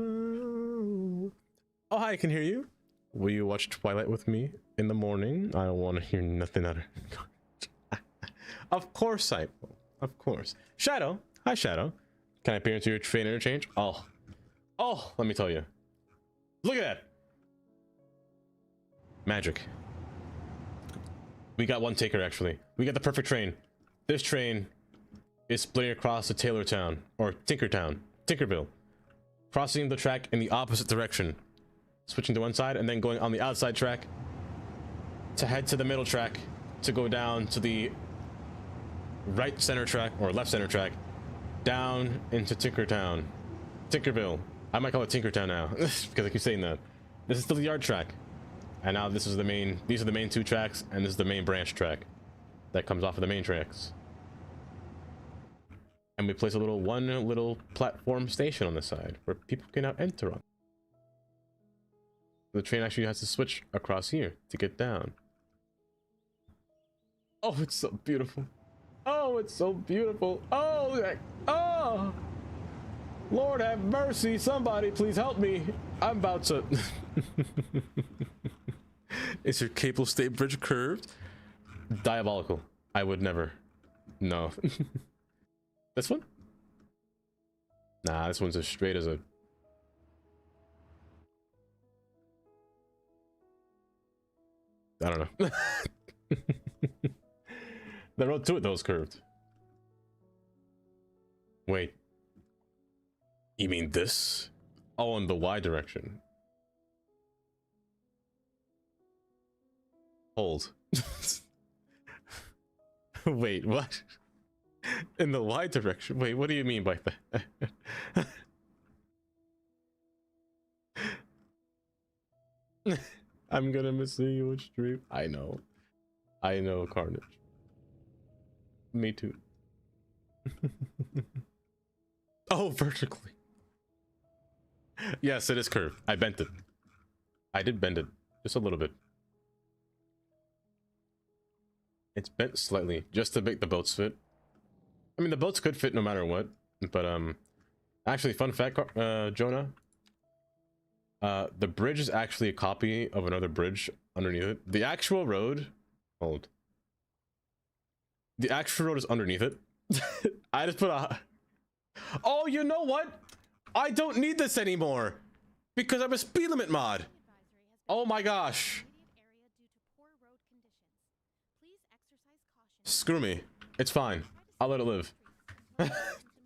Oh, hi, I can hear you. Will you watch Twilight with me in the morning? I don't want to hear nothing out of Of course I will. Of course. Shadow. Hi, Shadow. Can I appear into your train interchange? Oh, let me tell you. Look at that. Magic. We got 1 taker, actually. We got the perfect train. This train is splitting across the Taylortown, or Tinkertown, Tinkerville. Crossing the track in the opposite direction. Switching to one side and then going on the outside track to head to the middle track to go down to the right center track, or left center track, down into Tinkertown. Tinkerville. I might call it Tinkertown now, because I keep saying that. This is still the yard track. And now this is the main, these are the main 2 tracks, and this is the main branch track that comes off of the main tracks. And we place a one little platform station on the side where people can now enter on. The train actually has to switch across here to get down. Oh, it's so beautiful. Oh, it's so beautiful. Oh, Lord have mercy. Somebody please help me. I'm about to... Is your cable stay bridge curved? Diabolical. I would never. No. This one? Nah, this one's as straight as a... I don't know. The road to it though is curved. Wait. You mean this? Oh, in the Y direction. Hold. Wait, what? In the Y direction? Wait, what do you mean by that? I'm gonna miss you on stream. I know. I know, Carnage. Me too. Oh, vertically. Yes, it is curved. I bent it. I did bend it. Just a little bit. It's bent slightly, just to make the boats fit. I mean, the boats could fit no matter what, but Actually, fun fact, Jonah. The bridge is actually a copy of another bridge underneath it. The actual road, hold. The actual road is underneath it. I just put a. Oh, you know what? I don't need this anymore because I'm a speed limit mod. Oh my gosh. Screw me. It's fine. I'll let it live.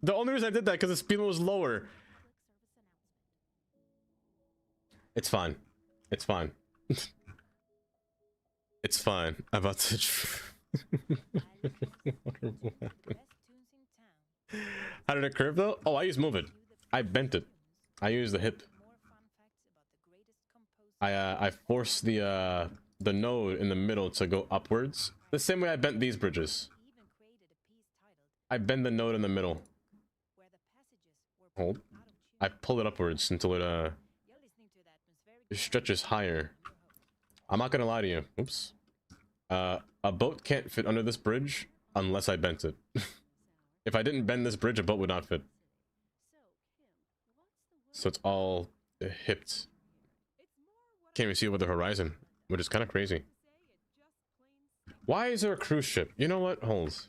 The only reason I did that because the speed limit was lower. It's fine. It's fine. It's fine. I'm about to. How did it curve though? Oh, I used move it. I bent it. I used the hip. I forced the node in the middle to go upwards. The same way I bent these bridges. I bend the node in the middle. Hold. I pull it upwards until it stretches higher. I'm not gonna lie to you. Oops. A boat can't fit under this bridge unless I bent it. If I didn't bend this bridge, a boat would not fit. So it's all hipped. Can't even see over the horizon, which is kind of crazy. Why is there a cruise ship? You know what? Hold.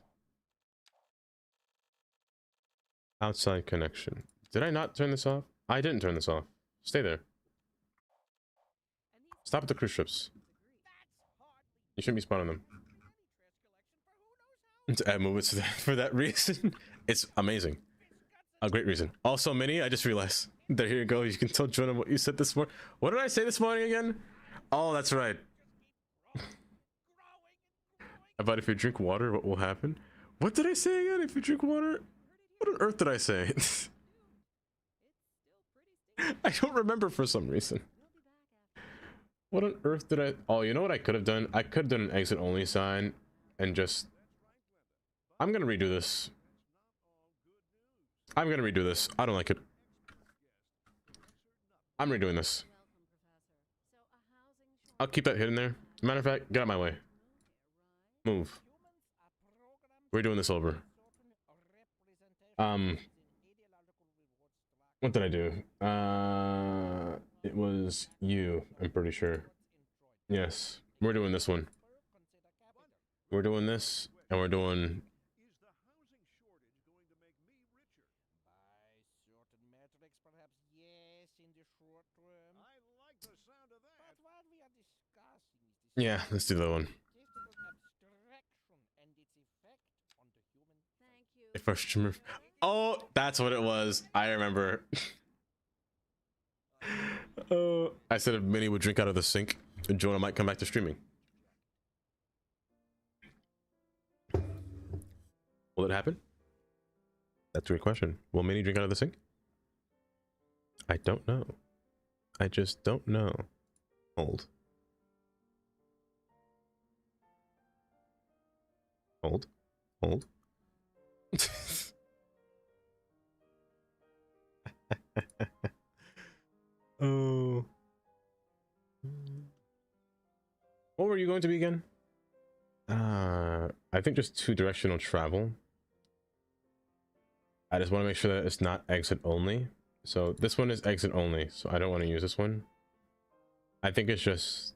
Outside connection. Did I not turn this off? I didn't turn this off. Stay there. Stop at the cruise ships. You shouldn't be spawning them. To add movements for that reason. It's amazing. A great reason. Also, Mini, I just realized. There you go. You can tell Jonah what you said this morning. What did I say this morning again? Oh, that's right. About if you drink water, what will happen? What did I say again? If you drink water? What on earth did I say? I don't remember for some reason. What on earth did I... Oh, you know what I could have done? I could have done an exit only sign and just... I'm gonna redo this. I'm gonna redo this. I don't like it. I'm redoing this. I'll keep that hidden there. Matter of fact, get out of my way. Move. We're doing this over. What did I do? It was you, I'm pretty sure. Yes, we're doing this one. We're doing this, and we're doing... Yeah, let's do that one. If our streamer... Oh, that's what it was. I remember. Oh, I said if Minnie would drink out of the sink, Jonah might come back to streaming. Will it happen? That's a great question. Will Minnie drink out of the sink? I don't know. I just don't know. Hold. Hold. Hold. Oh. What were you going to be again? I think just 2-directional travel. I just want to make sure that it's not exit only. So this one is exit only, so I don't want to use this one. I think it's just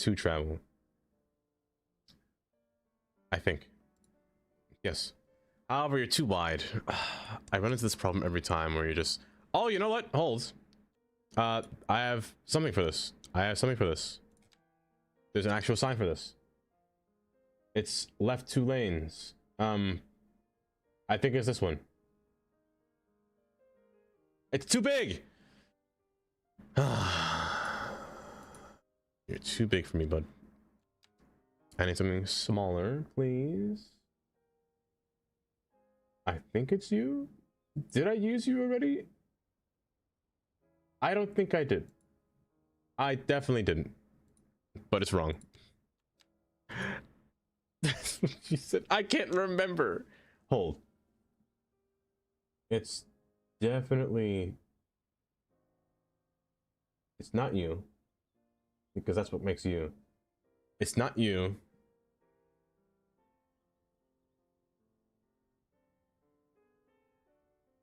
2 travel. I think. Yes. However, you're too wide. I run into this problem every time where you're just... Oh, you know what? Hold. I have something for this. I have something for this. There's an actual sign for this. It's left 2 lanes. I think it's this one. It's too big! You're too big for me, bud. I need something smaller, please. I think it's you. Did I use you already? I don't think I did. I definitely didn't. But it's wrong. That's what she said. I can't remember. Hold. It's definitely... It's not you. Because that's what makes you. It's not you.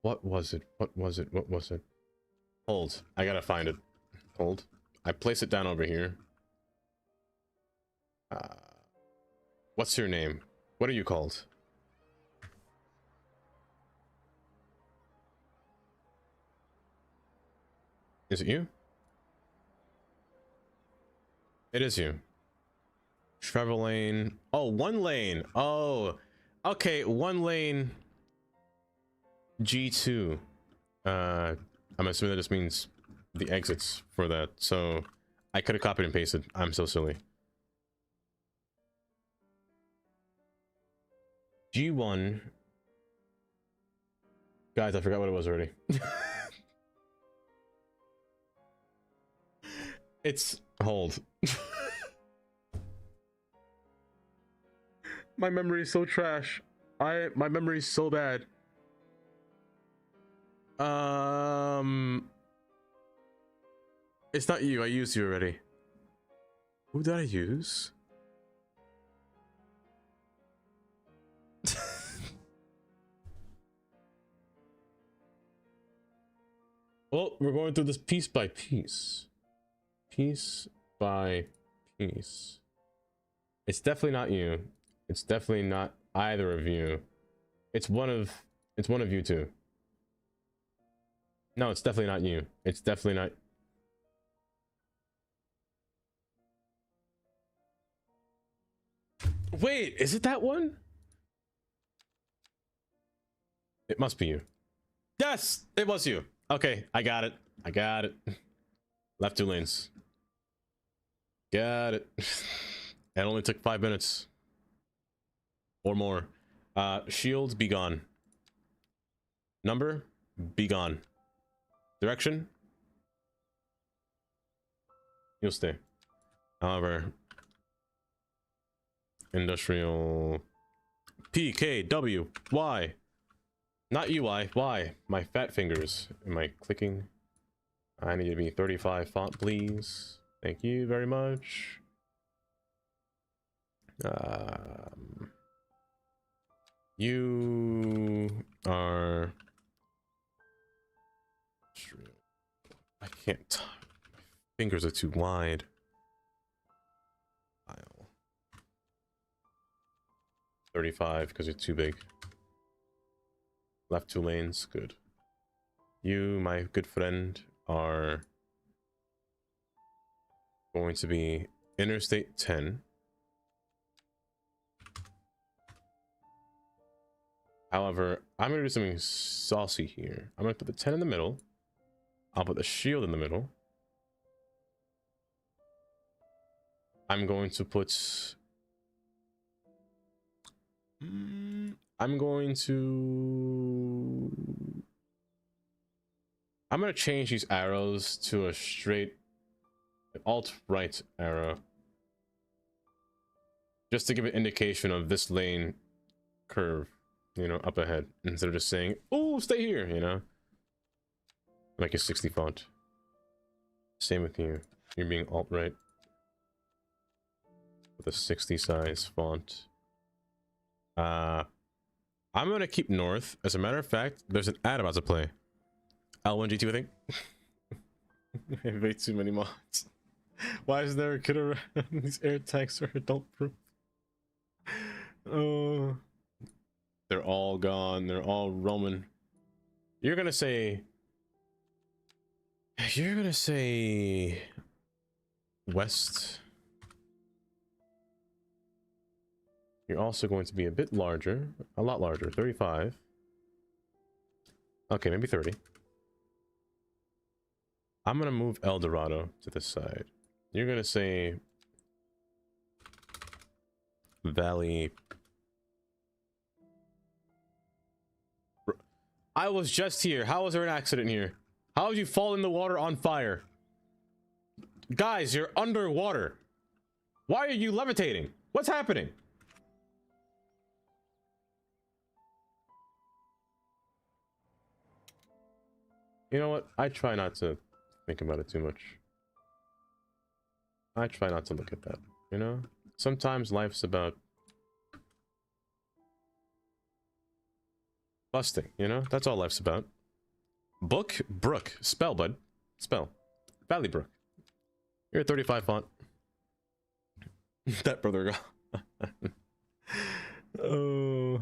What was it? What was it? What was it? Hold. I gotta find it. Hold. I place it down over here. What's your name? What are you called? Is it you? It is you. Travel lane. Oh, one lane. Oh, okay. One lane. G2. I'm assuming that just means the exits for that. So I could have copied and pasted. I'm so silly. G1. Guys, I forgot what it was already. It's hold. My memory is so trash. My memory is so bad. It's not you. I used you already. Who did I use? Well, we're going through this piece by piece. Piece by piece. It's definitely not you. It's definitely not either of you. It's one of you two. No, it's definitely not you. It's definitely not. Wait, is it that one? It must be you. Yes, it was you. Okay, I got it. I got it. Left 2 lanes. Got it. It only took 5 minutes. Or more. Shields, be gone. Number, be gone. Direction, you'll stay. However, industrial PKW Y, not UI. Y. My fat fingers. Am I clicking? I need to be 35 font, please. Thank you very much. You are. I can't. My fingers are too wide. 35 because you're too big. Left 2 lanes, good. You, my good friend, are going to be Interstate 10. However, I'm going to do something saucy here. I'm going to put the 10 in the middle. I'll put the shield in the middle. I'm going to put... I'm going to change these arrows to a straight alt-right arrow. Just to give an indication of this lane curve, you know, up ahead. Instead of just saying, oh, stay here, you know? Like a 60 font. Same with you. You're being alt-right. With a 60 size font. I'm gonna keep north. As a matter of fact, there's an ad about to play. L1G2, I think. I have way too many mods. Why is there a kid around? These air tags are adult proof. Oh, they're all gone. They're all Roman. You're gonna say west. You're also going to be a bit larger, a lot larger, 35. Okay, maybe 30. I'm gonna move El Dorado to this side. You're gonna say Valley. I was just here. How was there an accident here? How did you fall in the water on fire? Guys, you're underwater. Why are you levitating? What's happening? You know what? I try not to think about it too much. I try not to look at that, you know? Sometimes life's about busting, you know? That's all life's about. Book Brook. Spell, bud. Spell. Valley Brook. You're a 35 font. That brother go. Oh.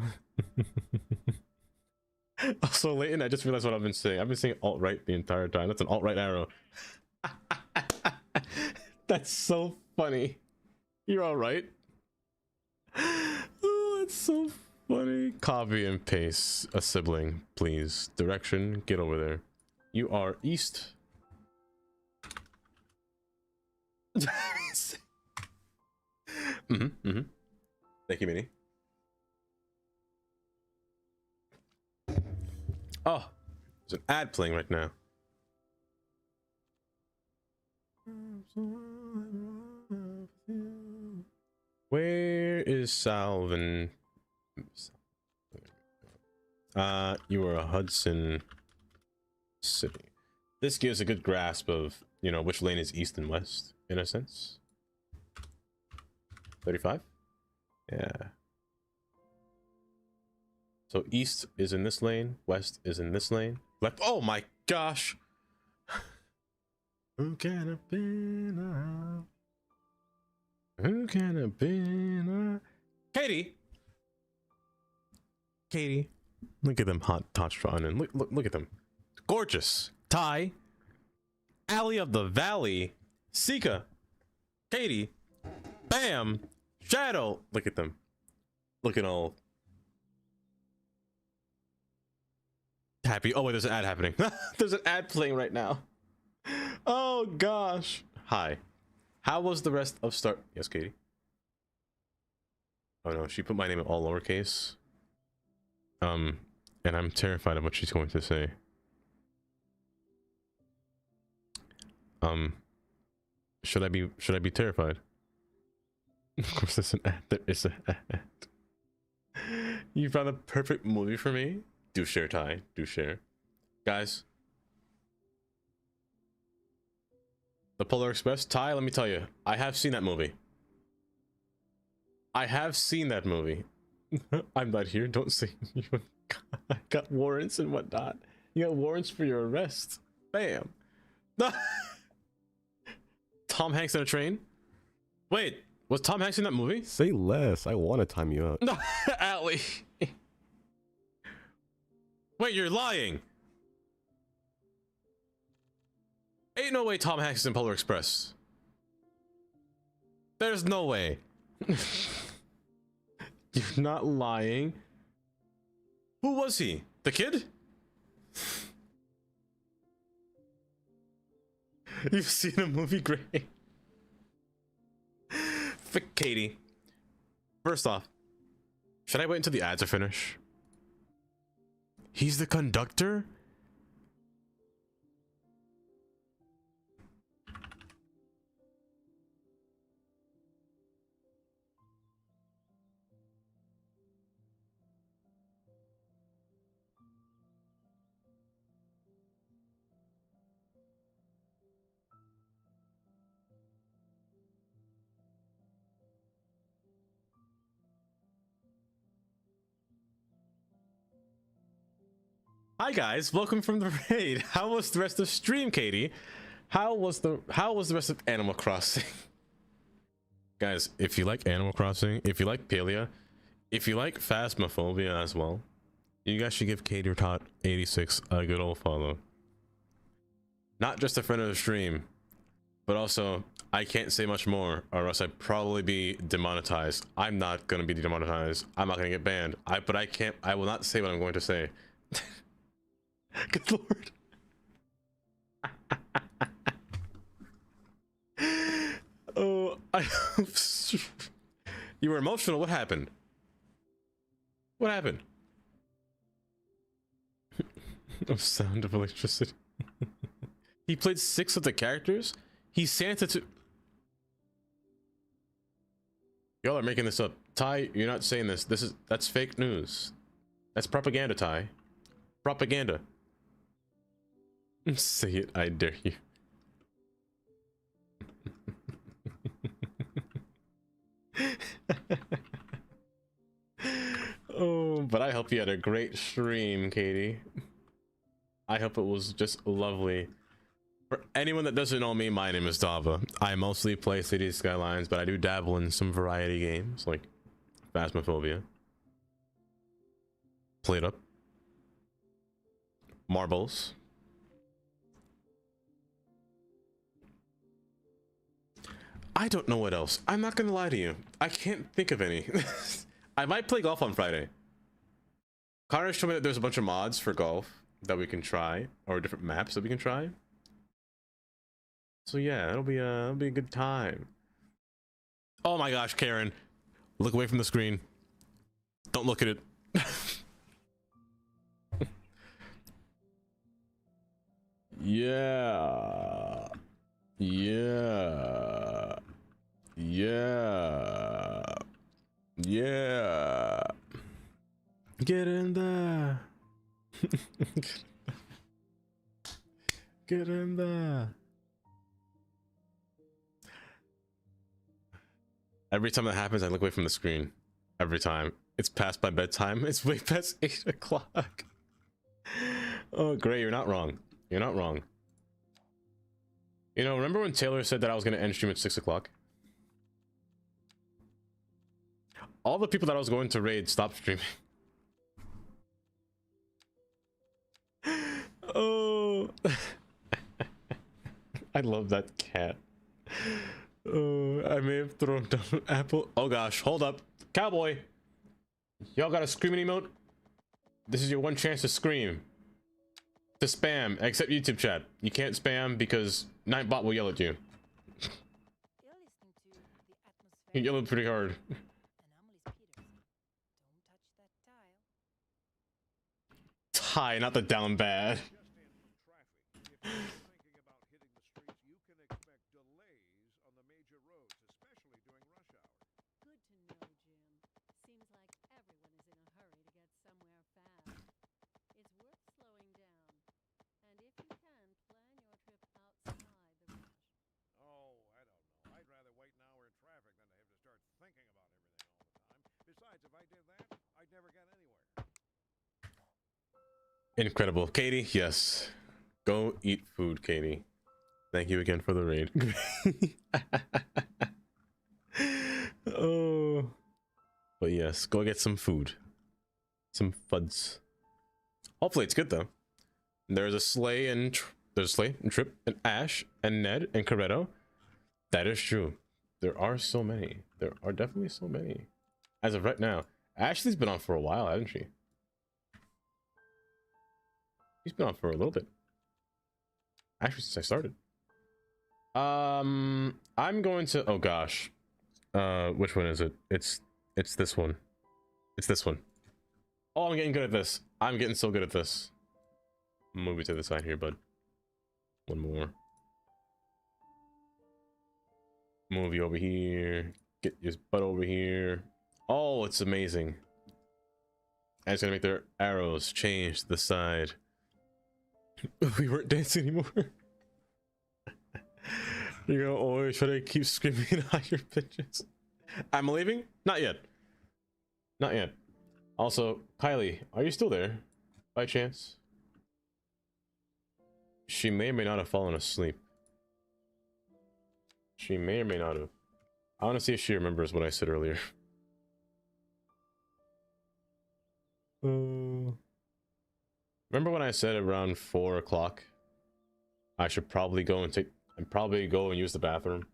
Also, Leighton, I just realized what I've been saying. I've been saying alt-right the entire time. That's an alt-right arrow. That's so funny. You're alright. Oh, it's so funny. Copy and paste a sibling, please. Direction, get over there. You are east. Thank you, Minnie. Oh, there's an ad playing right now. Where is Salvin? You are a Hudson City. This gives a good grasp of, you know, which lane is east and west, in a sense. 35? Yeah. So east is in this lane, west is in this lane. Left. Oh my gosh! Who can have been Who can have been Katie! Katie. Look at them hot touch onion. Look at them. Gorgeous. Ty. Alley of the Valley. Sika. Katie. Bam. Shadow. Look at them. Looking all happy. Oh wait, there's an ad happening. There's an ad playing right now. Oh gosh. Hi. How was the rest of start? Yes, Katie. Oh no, she put my name in all lowercase. And I'm terrified of what she's going to say. Should I be terrified? Of course there's an ad. There is an ad. You found the perfect movie for me? Do share, Ty. Do share. Guys. The Polar Express. Ty, let me tell you. I have seen that movie. I have seen that movie. I'm not here. Don't say you got warrants and whatnot. You got warrants for your arrest. Bam. Tom Hanks on a train? Wait, was Tom Hanks in that movie? Say less. I want to time you out. No, Allie. Wait, you're lying. Ain't no way Tom Hanks is in Polar Express. There's no way. You're not lying. Who was he? The kid? You've seen a movie, great. Katie. First off, should I wait until the ads are finished? He's the conductor? Hi guys, welcome from the raid. How was the rest of stream, Katie? How was the rest of Animal Crossing? Guys, if you like Animal Crossing, if you like Palia, if you like Phasmophobia as well, you guys should give Katie Tot 86 a good old follow. Not just a friend of the stream, but also I can't say much more or else I'd probably be demonetized. I'm not gonna be demonetized. I'm not gonna get banned. I will not say what I'm going to say. Good lord. Oh, you were emotional. What happened? What happened? Oh, sound of electricity. He played 6 of the characters? He's Santa too. Y'all are making this up. Ty, you're not saying this. That's fake news. That's propaganda, Ty. Propaganda. Say it, I dare you. Oh, but I hope you had a great stream, Katie. I hope it was just lovely. For anyone that doesn't know me, my name is Dava. I mostly play Cities Skylines, but I do dabble in some variety games like Phasmophobia, Played Up, Marbles. I don't know what else. I'm not gonna lie to you. I can't think of any. I might play golf on Friday. Connor showed me that there's a bunch of mods for golf that we can try, or different maps that we can try. So yeah, it'll be a good time. Oh my gosh, Karen, look away from the screen. Don't look at it. Yeah. Yeah. Yeah. Yeah. Get in there. Get in there. Every time that happens, I look away from the screen. Every time. It's past my bedtime. It's way past 8 o'clock. Oh, great. You're not wrong. You're not wrong. You know, remember when Taylor said that I was going to end stream at 6 o'clock? All the people that I was going to raid stopped streaming. Oh. I love that cat. Oh, I may have thrown down an apple. Oh gosh, hold up. Cowboy! Y'all got a screaming emote? This is your one chance to scream. To spam, except YouTube chat. You can't spam because Nightbot will yell at you. You yell pretty hard. Tie, not the down bad. Incredible. Katie, yes. Go eat food, Katie. Thank you again for the raid. Oh. But yes, go get some food. Some fuds. Hopefully it's good though. There's a Slay and Trip and Ash and Ned and Corretto. That is true. There are so many. There are definitely so many. As of right now. Ashley's been on for a while, hasn't she? She's been on for a little bit. Actually, since I started. I'm going to, oh gosh. Which one is it? It's this one. It's this one. Oh, I'm getting good at this. I'm getting so good at this. Move it to the side here, bud. One more. Move you over here. Get your butt over here. Oh, it's amazing. And it's gonna make their arrows change to the side. We weren't dancing anymore. You're gonna always try to keep screaming at higher pitches. I'm leaving? Not yet. Not yet. Also, Kylie, are you still there? By chance? She may or may not have fallen asleep. She may or may not have. I want to see if she remembers what I said earlier. Remember when I said around 4 o'clock I should probably go and use the bathroom?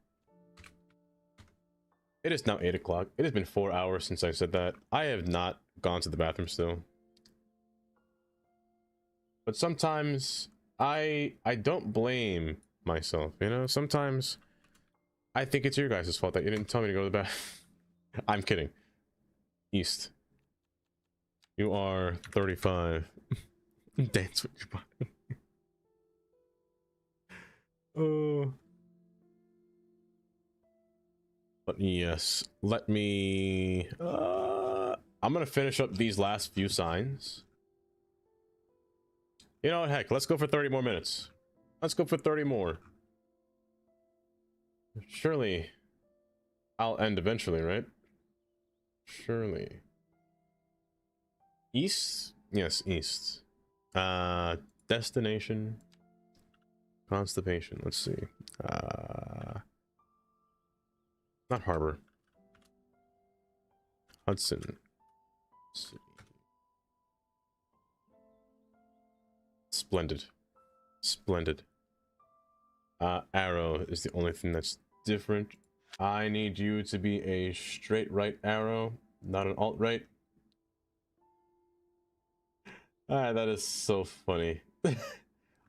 It is now 8 o'clock. It has been 4 hours since I said that. I have not gone to the bathroom still. But sometimes I don't blame myself, you know? Sometimes I think it's your guys' fault that you didn't tell me to go to the bathroom. I'm kidding. East. You are 35. Dance with your body. Oh. But yes, let me I'm gonna finish up these last few signs. You know what, heck, let's go for 30 more minutes. Let's go for 30 more. Surely I'll end eventually, right? Surely. East? Yes, east. destination. Constipation. Let's see. Not harbor. Hudson City. Splendid. Splendid. Arrow is the only thing that's different. I need you to be a straight right arrow, not an alt right. That is so funny.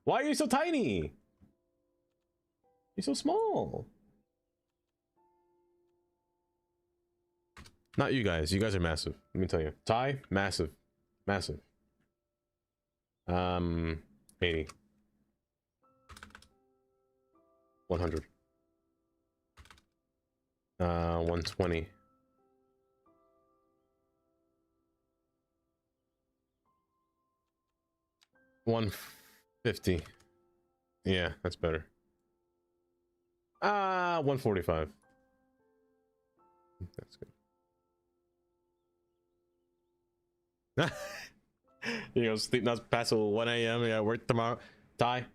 Why are you so tiny? You're so small. Not you guys. You guys are massive. Let me tell you. Ty, massive. Massive. 80. 100. 120. 150. Yeah, that's better. 145. That's good. You know, sleep not past 1 a.m. Yeah, work tomorrow. Ty,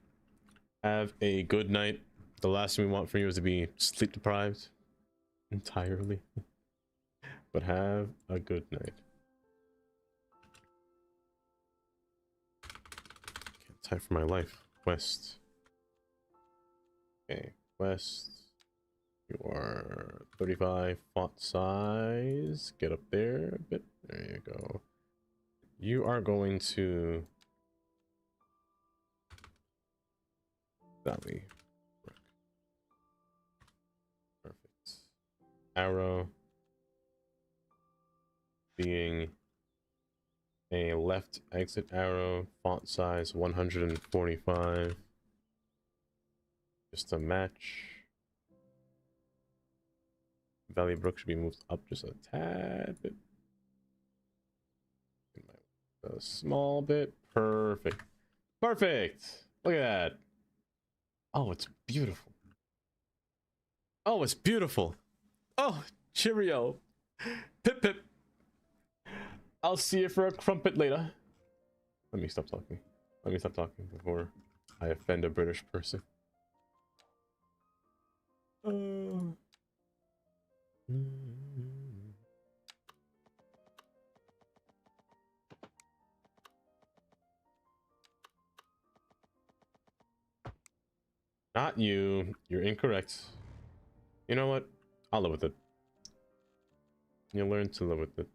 have a good night. The last thing we want for you is to be sleep deprived entirely. But have a good night. Can't type for my life. West. Okay, west. You are 35 font size. Get up there a bit. There you go. You are going to Valley. Perfect. Arrow being a left exit arrow, font size 145. Just a match. Valley Brook should be moved up just a tad bit. A small bit. Perfect. Perfect. Look at that. Oh, it's beautiful. Oh, it's beautiful. Oh, cheerio. Pip pip. I'll see you for a crumpet later. Let me stop talking. Let me stop talking before I offend a British person. Not you. You're incorrect. You know what? I'll live with it. You'll learn to live with it.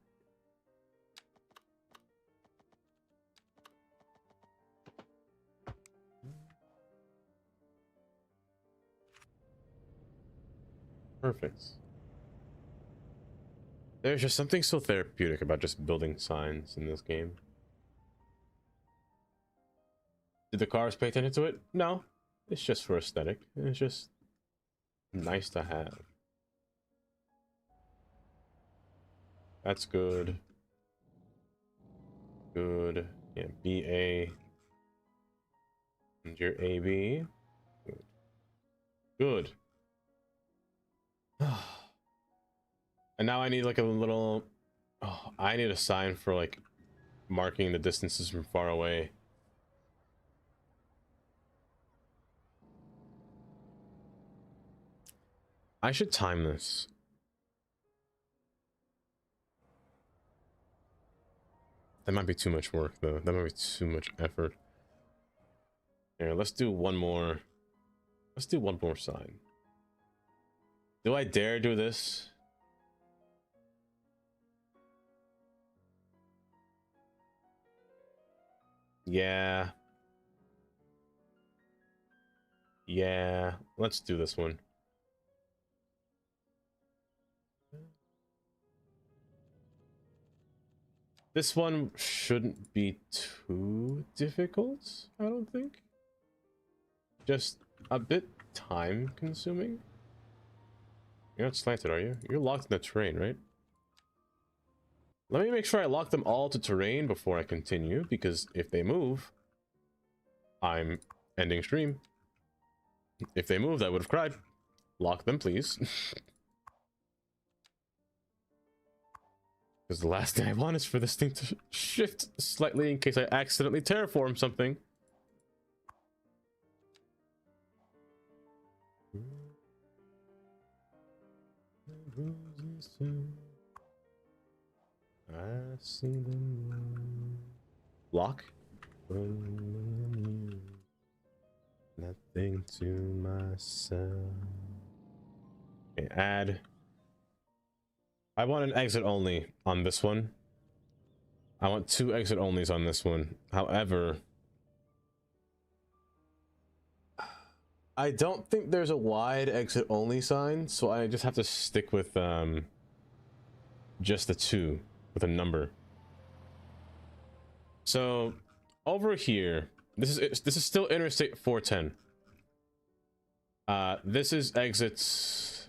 Perfect. There's just something so therapeutic about just building signs in this game. Did the cars pay attention to it? No. It's just for aesthetic. It's just nice to have. That's good. Good. Yeah, BA. And your AB. Good. Good. And now I need like a little... Oh, I need a sign for like marking the distances from far away. I should time this. That might be too much work though. That might be too much effort. Here, let's do one more. Let's do one more sign. Do I dare do this? Yeah. Yeah. Let's do this one. This one shouldn't be too difficult, I don't think. Just a bit time consuming. You're not slanted, are you? You're locked in the terrain, right? Let me make sure I lock them all to terrain before I continue, because if they move, I'm ending stream. If they moved, I would have cried. Lock them, please. Because the last thing I want is for this thing to shift slightly in case I accidentally terraform something. I see them lock. Nothing to myself. Okay, add. I want an exit only on this one. I want 2 exit onlys on this one. However, I don't think there's a wide exit only sign, so I just have to stick with just the 2 with a number. So over here, this is still Interstate 410. This is exits.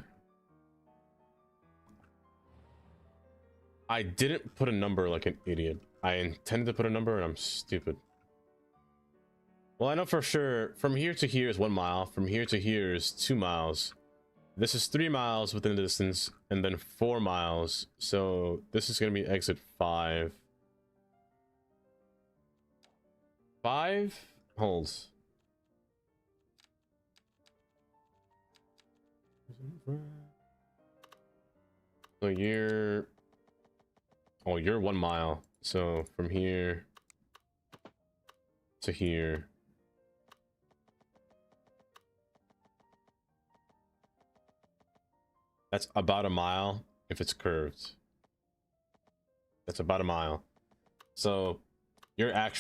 I didn't put a number like an idiot. I intended to put a number and I'm stupid. Well, I know for sure from here to here is 1 mile. From here to here is 2 miles. This is 3 miles within the distance and then 4 miles. So this is going to be exit 5. 5? Hold. So you're... Oh, you're 1 mile. So from here to here. That's about a mile if it's curved. That's about a mile. So you're on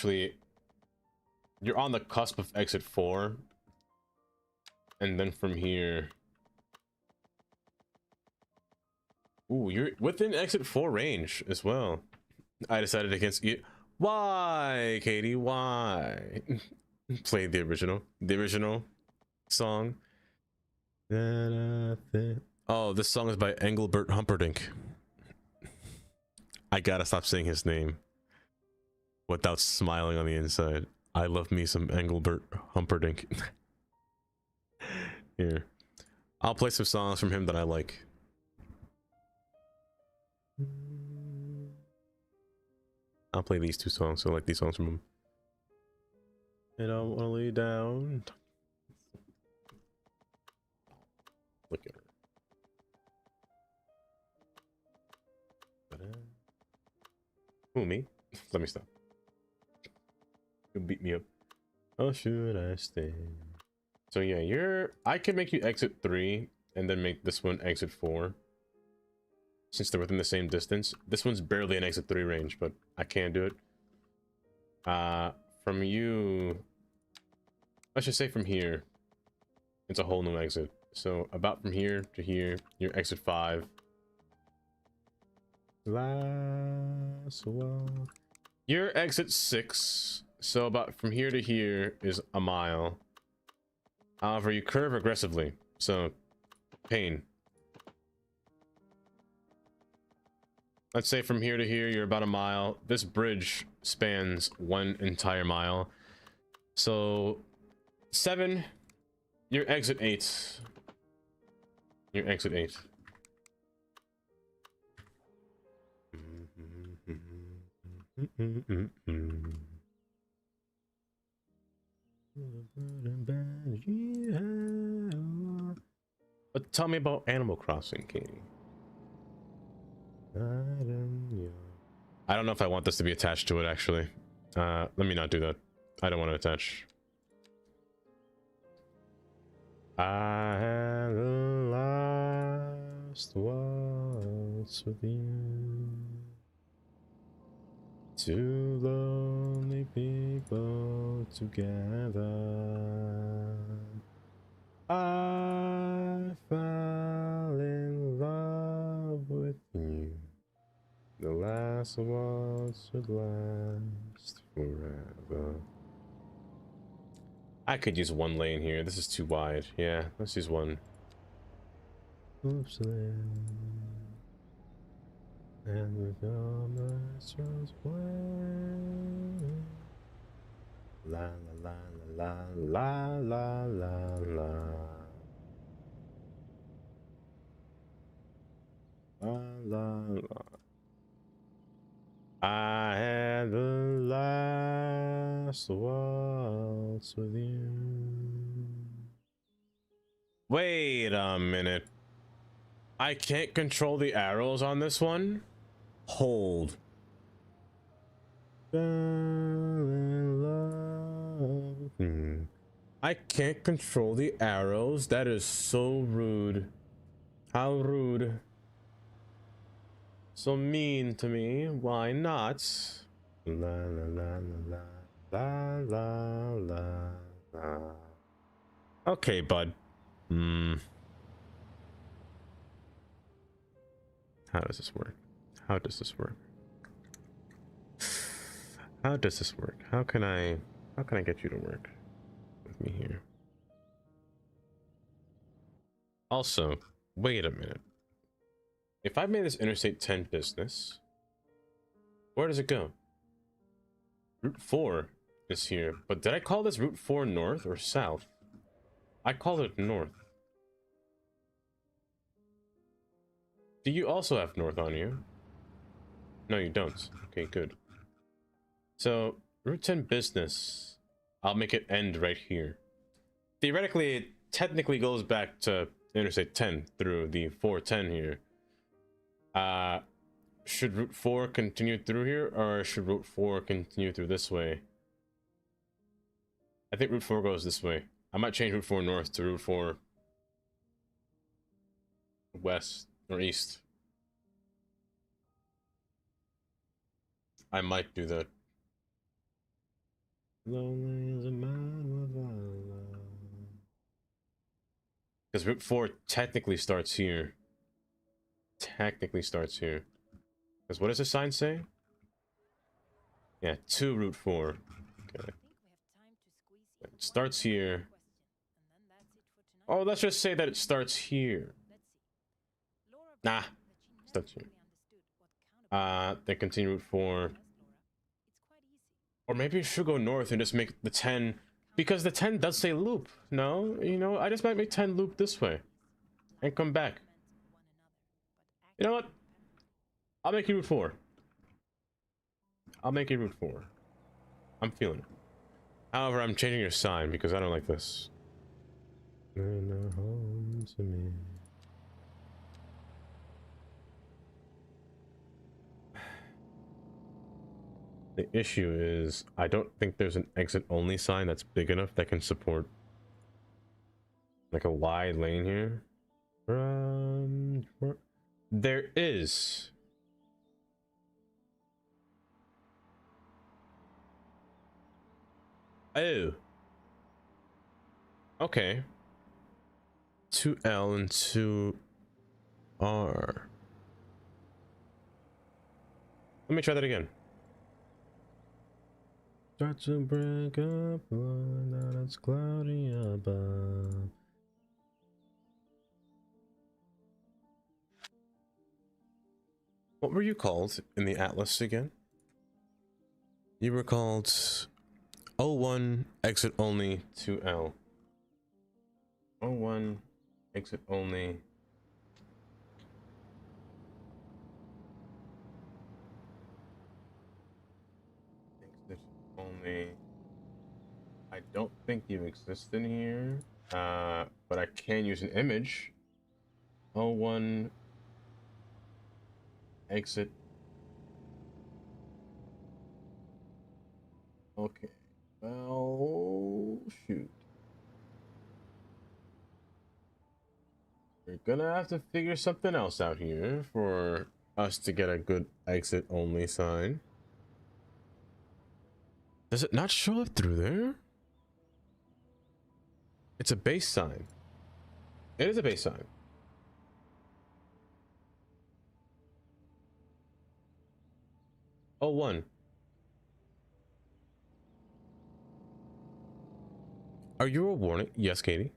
the cusp of exit 4. And then from here. Ooh, you're within exit 4 range as well. I decided against you. Why, Katie? Why? Played the original song. Oh, this song is by Engelbert Humperdinck. I gotta stop saying his name without smiling on the inside. I love me some Engelbert Humperdinck. Here, I'll play some songs from him that I like. I'll play these 2 songs, so I like these songs from him. And I wanna lay down. Look at her. Who, me? Let me stop. You'll beat me up. How should I stay? So yeah, I can make you exit 3 and then make this one exit 4. Since they're within the same distance. This one's barely an exit 3 range, but I can do it. From you, let's just say from here, it's a whole new exit. So about from here to here, you're exit 5. Last one. You're exit 6. So about from here to here is a mile. However, you curve aggressively. So, pain. Let's say from here to here, you're about a mile. This bridge spans 1 entire mile. So, 7. You're exit 8. You're exit 8. But tell me about Animal Crossing, Katie. I don't know if I want this to be attached to it, actually. Let me not do that. I don't want to attach. I had the last waltz with you. 2 lonely people together. I fell in love with you. The last waltz would last forever. I could use 1 lane here. This is too wide. Yeah, let's use 1. Oops, and with all my stars away. La la la la la la la la la la la. I had the last waltz with you. Wait a minute. I can't control the arrows on this one? Hold. I can't control the arrows? That is so rude. How rude. So mean to me. Why not? La la la la la la la la. Okay, bud. How does this work? How does this work? How does this work? How can I get you to work with me here? Also, wait a minute. If I made this Interstate 10 business, where does it go? Route 4 is here, but did I call this Route 4 north or south? I called it north. Do you also have north on you? No, you don't. Okay, good. So, Route 10 business, I'll make it end right here. Theoretically, it technically goes back to Interstate 10 through the 410 here. Should Route 4 continue through here, or should Route 4 continue through this way? I think Route 4 goes this way. I might change Route 4 north to Route 4 west or east. I might do that. Lonely as a man without love. Because Route 4 technically starts here. Technically starts here. Because what does the sign say? Yeah, to Route 4. Okay. It starts here. Oh, let's just say that it starts here. Nah, starts here. Then continue Route 4. Or maybe you should go north and just make the 10, because the 10 does say loop. No, you know, I just might make 10 loop this way and come back. You know what? I'll make it Route 4. I'll make it Route 4. I'm feeling it. However, I'm changing your sign because I don't like this. Home to me. The issue is, I don't think there's an exit only sign that's big enough that can support like a wide lane here. There is. Oh. Okay. 2L and 2R. Let me try that again. Start to break up, now it's cloudy above. What were you called in the atlas again? You were called 01 exit only 2L. 01 exit only. Only. I don't think you exist in here, but I can use an image. 01 exit. Okay. Well, shoot. We're gonna have to figure something else out here for us to get a good exit only sign. Does it not show up through there? It's a base sign. It is a base sign. Oh, 01. Are you a warning? Yes, Katie.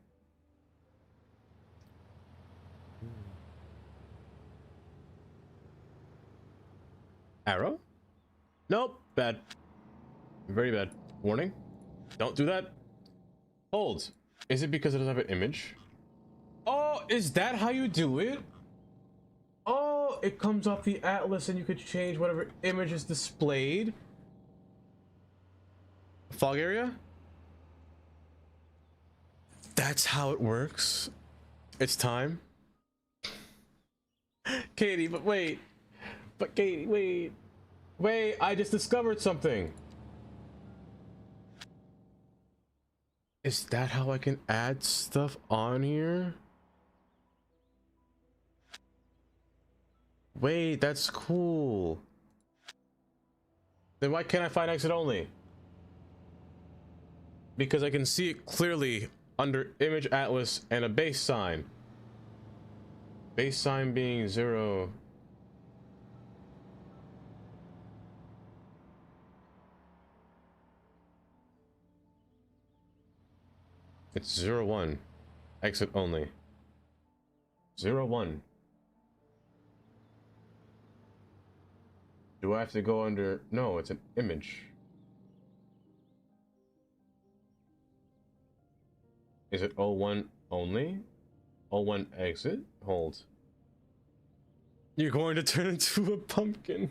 Arrow? Nope. Bad. Very bad. Warning. Don't do that. Hold. Is it because it doesn't have an image? Oh, is that how you do it? Oh, it comes off the atlas and you could change whatever image is displayed. Fog area? That's how it works. It's time. Katie, but wait. But Katie, wait. Wait, I just discovered something. Is that how I can add stuff on here? Wait, that's cool. Then why can't I find exit only? Because I can see it clearly under image atlas and a base sign. Base sign being 0. It's 0, 1. Exit only. 0, 1. Do I have to go under? No, it's an image. Is it 01 only? 01 exit? Hold. You're going to turn into a pumpkin.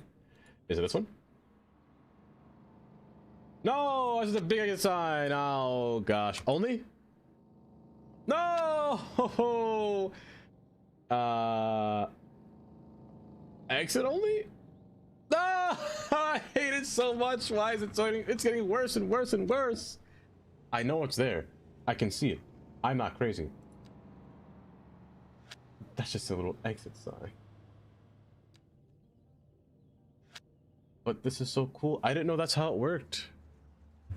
Is it this one? No, this is a big exit sign. Oh gosh. Only? No! Exit only? No! I hate it so much. Why is it so? It's getting worse and worse and worse. I know it's there. I can see it. I'm not crazy. That's just a little exit sign. But this is so cool. I didn't know that's how it worked.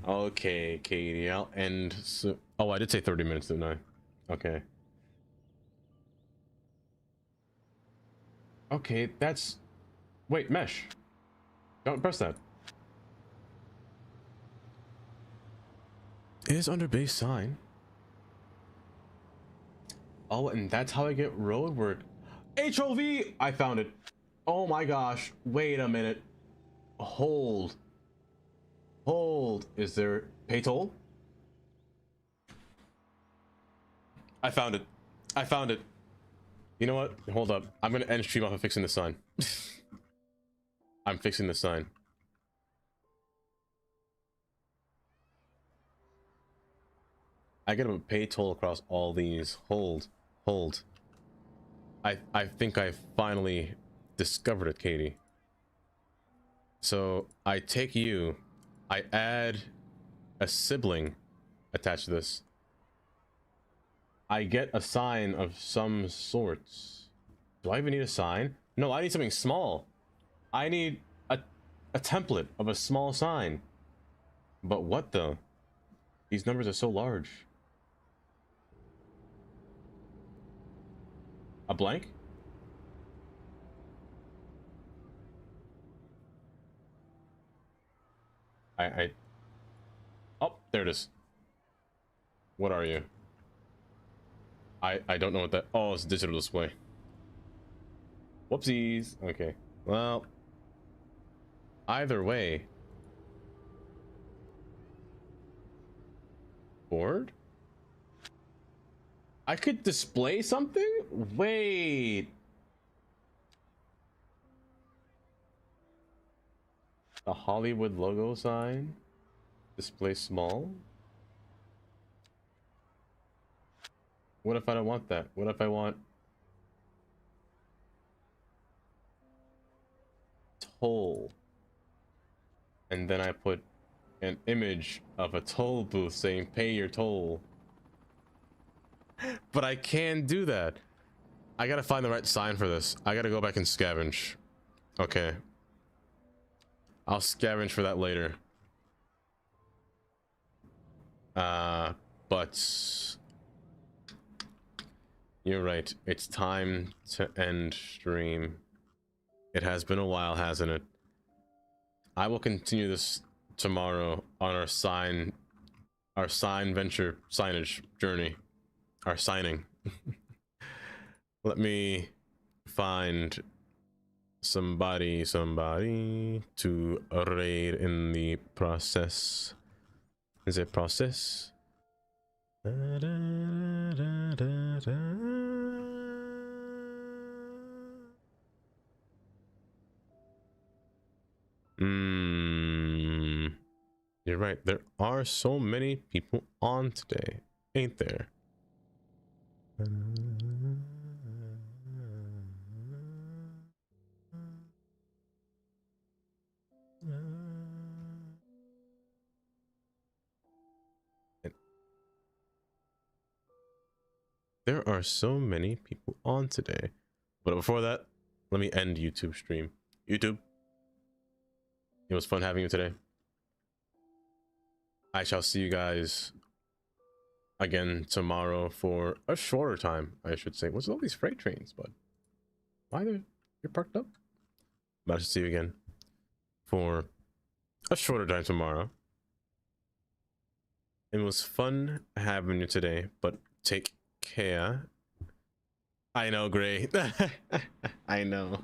Okay, Katie, I'll end. So, oh, I did say 30 minutes, didn't I? Okay. Okay, that's... Wait, mesh. Don't press that. It is under base sign. Oh, and that's how I get road work. HOV! I found it. Oh my gosh. Wait a minute. Hold. Hold. Is there pay toll? I found it. I found it. You know what? Hold up. I'm gonna end stream off of fixing the sign. I'm fixing the sign. I gotta pay toll across all these. Hold. Hold. I think I finally discovered it, Katie. So I take you, I add a sibling attached to this. I get a sign of some sorts. Do I even need a sign? No, I need something small. I need a template of a small sign. But what though? These numbers are so large. A blank? Oh, there it is. What are you? I don't know what that... Oh, it's a digital display. Whoopsies. Okay. Well, either way. Board? I could display something? Wait. The Hollywood logo sign? Display small? What if I don't want that? What if I want toll? And then I put an image of a toll booth saying pay your toll. But I can't do that. I gotta find the right sign for this. I gotta go back and scavenge. Okay. I'll scavenge for that later. But you're right. It's time to end stream. It has been a while, hasn't it? I will continue this tomorrow on our sign venture signage journey. Our signing. Let me find somebody to raid in the process. Is it process? You're right. There are so many people on today, ain't there? There are so many people on today. But before that, let me end YouTube stream. YouTube, it was fun having you today. I shall see you guys again tomorrow for a shorter time, I should say. What's all these freight trains, bud? Why you're parked up? But I should see you again for a shorter time tomorrow. It was fun having you today, but take care. I know, Gray. I know.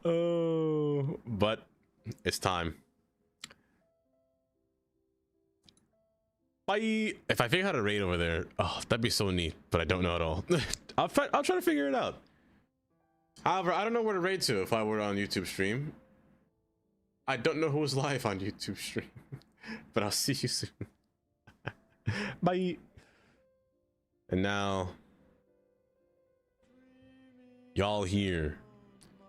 Oh, but it's time. Bye. If I figure out how to raid over there, oh, that'd be so neat, but I don't know at all. I'll try to figure it out. However, I don't know where to raid to if I were on YouTube stream. I don't know who's live on YouTube stream, but I'll see you soon. Bye. And now, y'all here,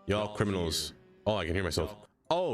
y'all criminals. Oh, I can hear myself. Oh.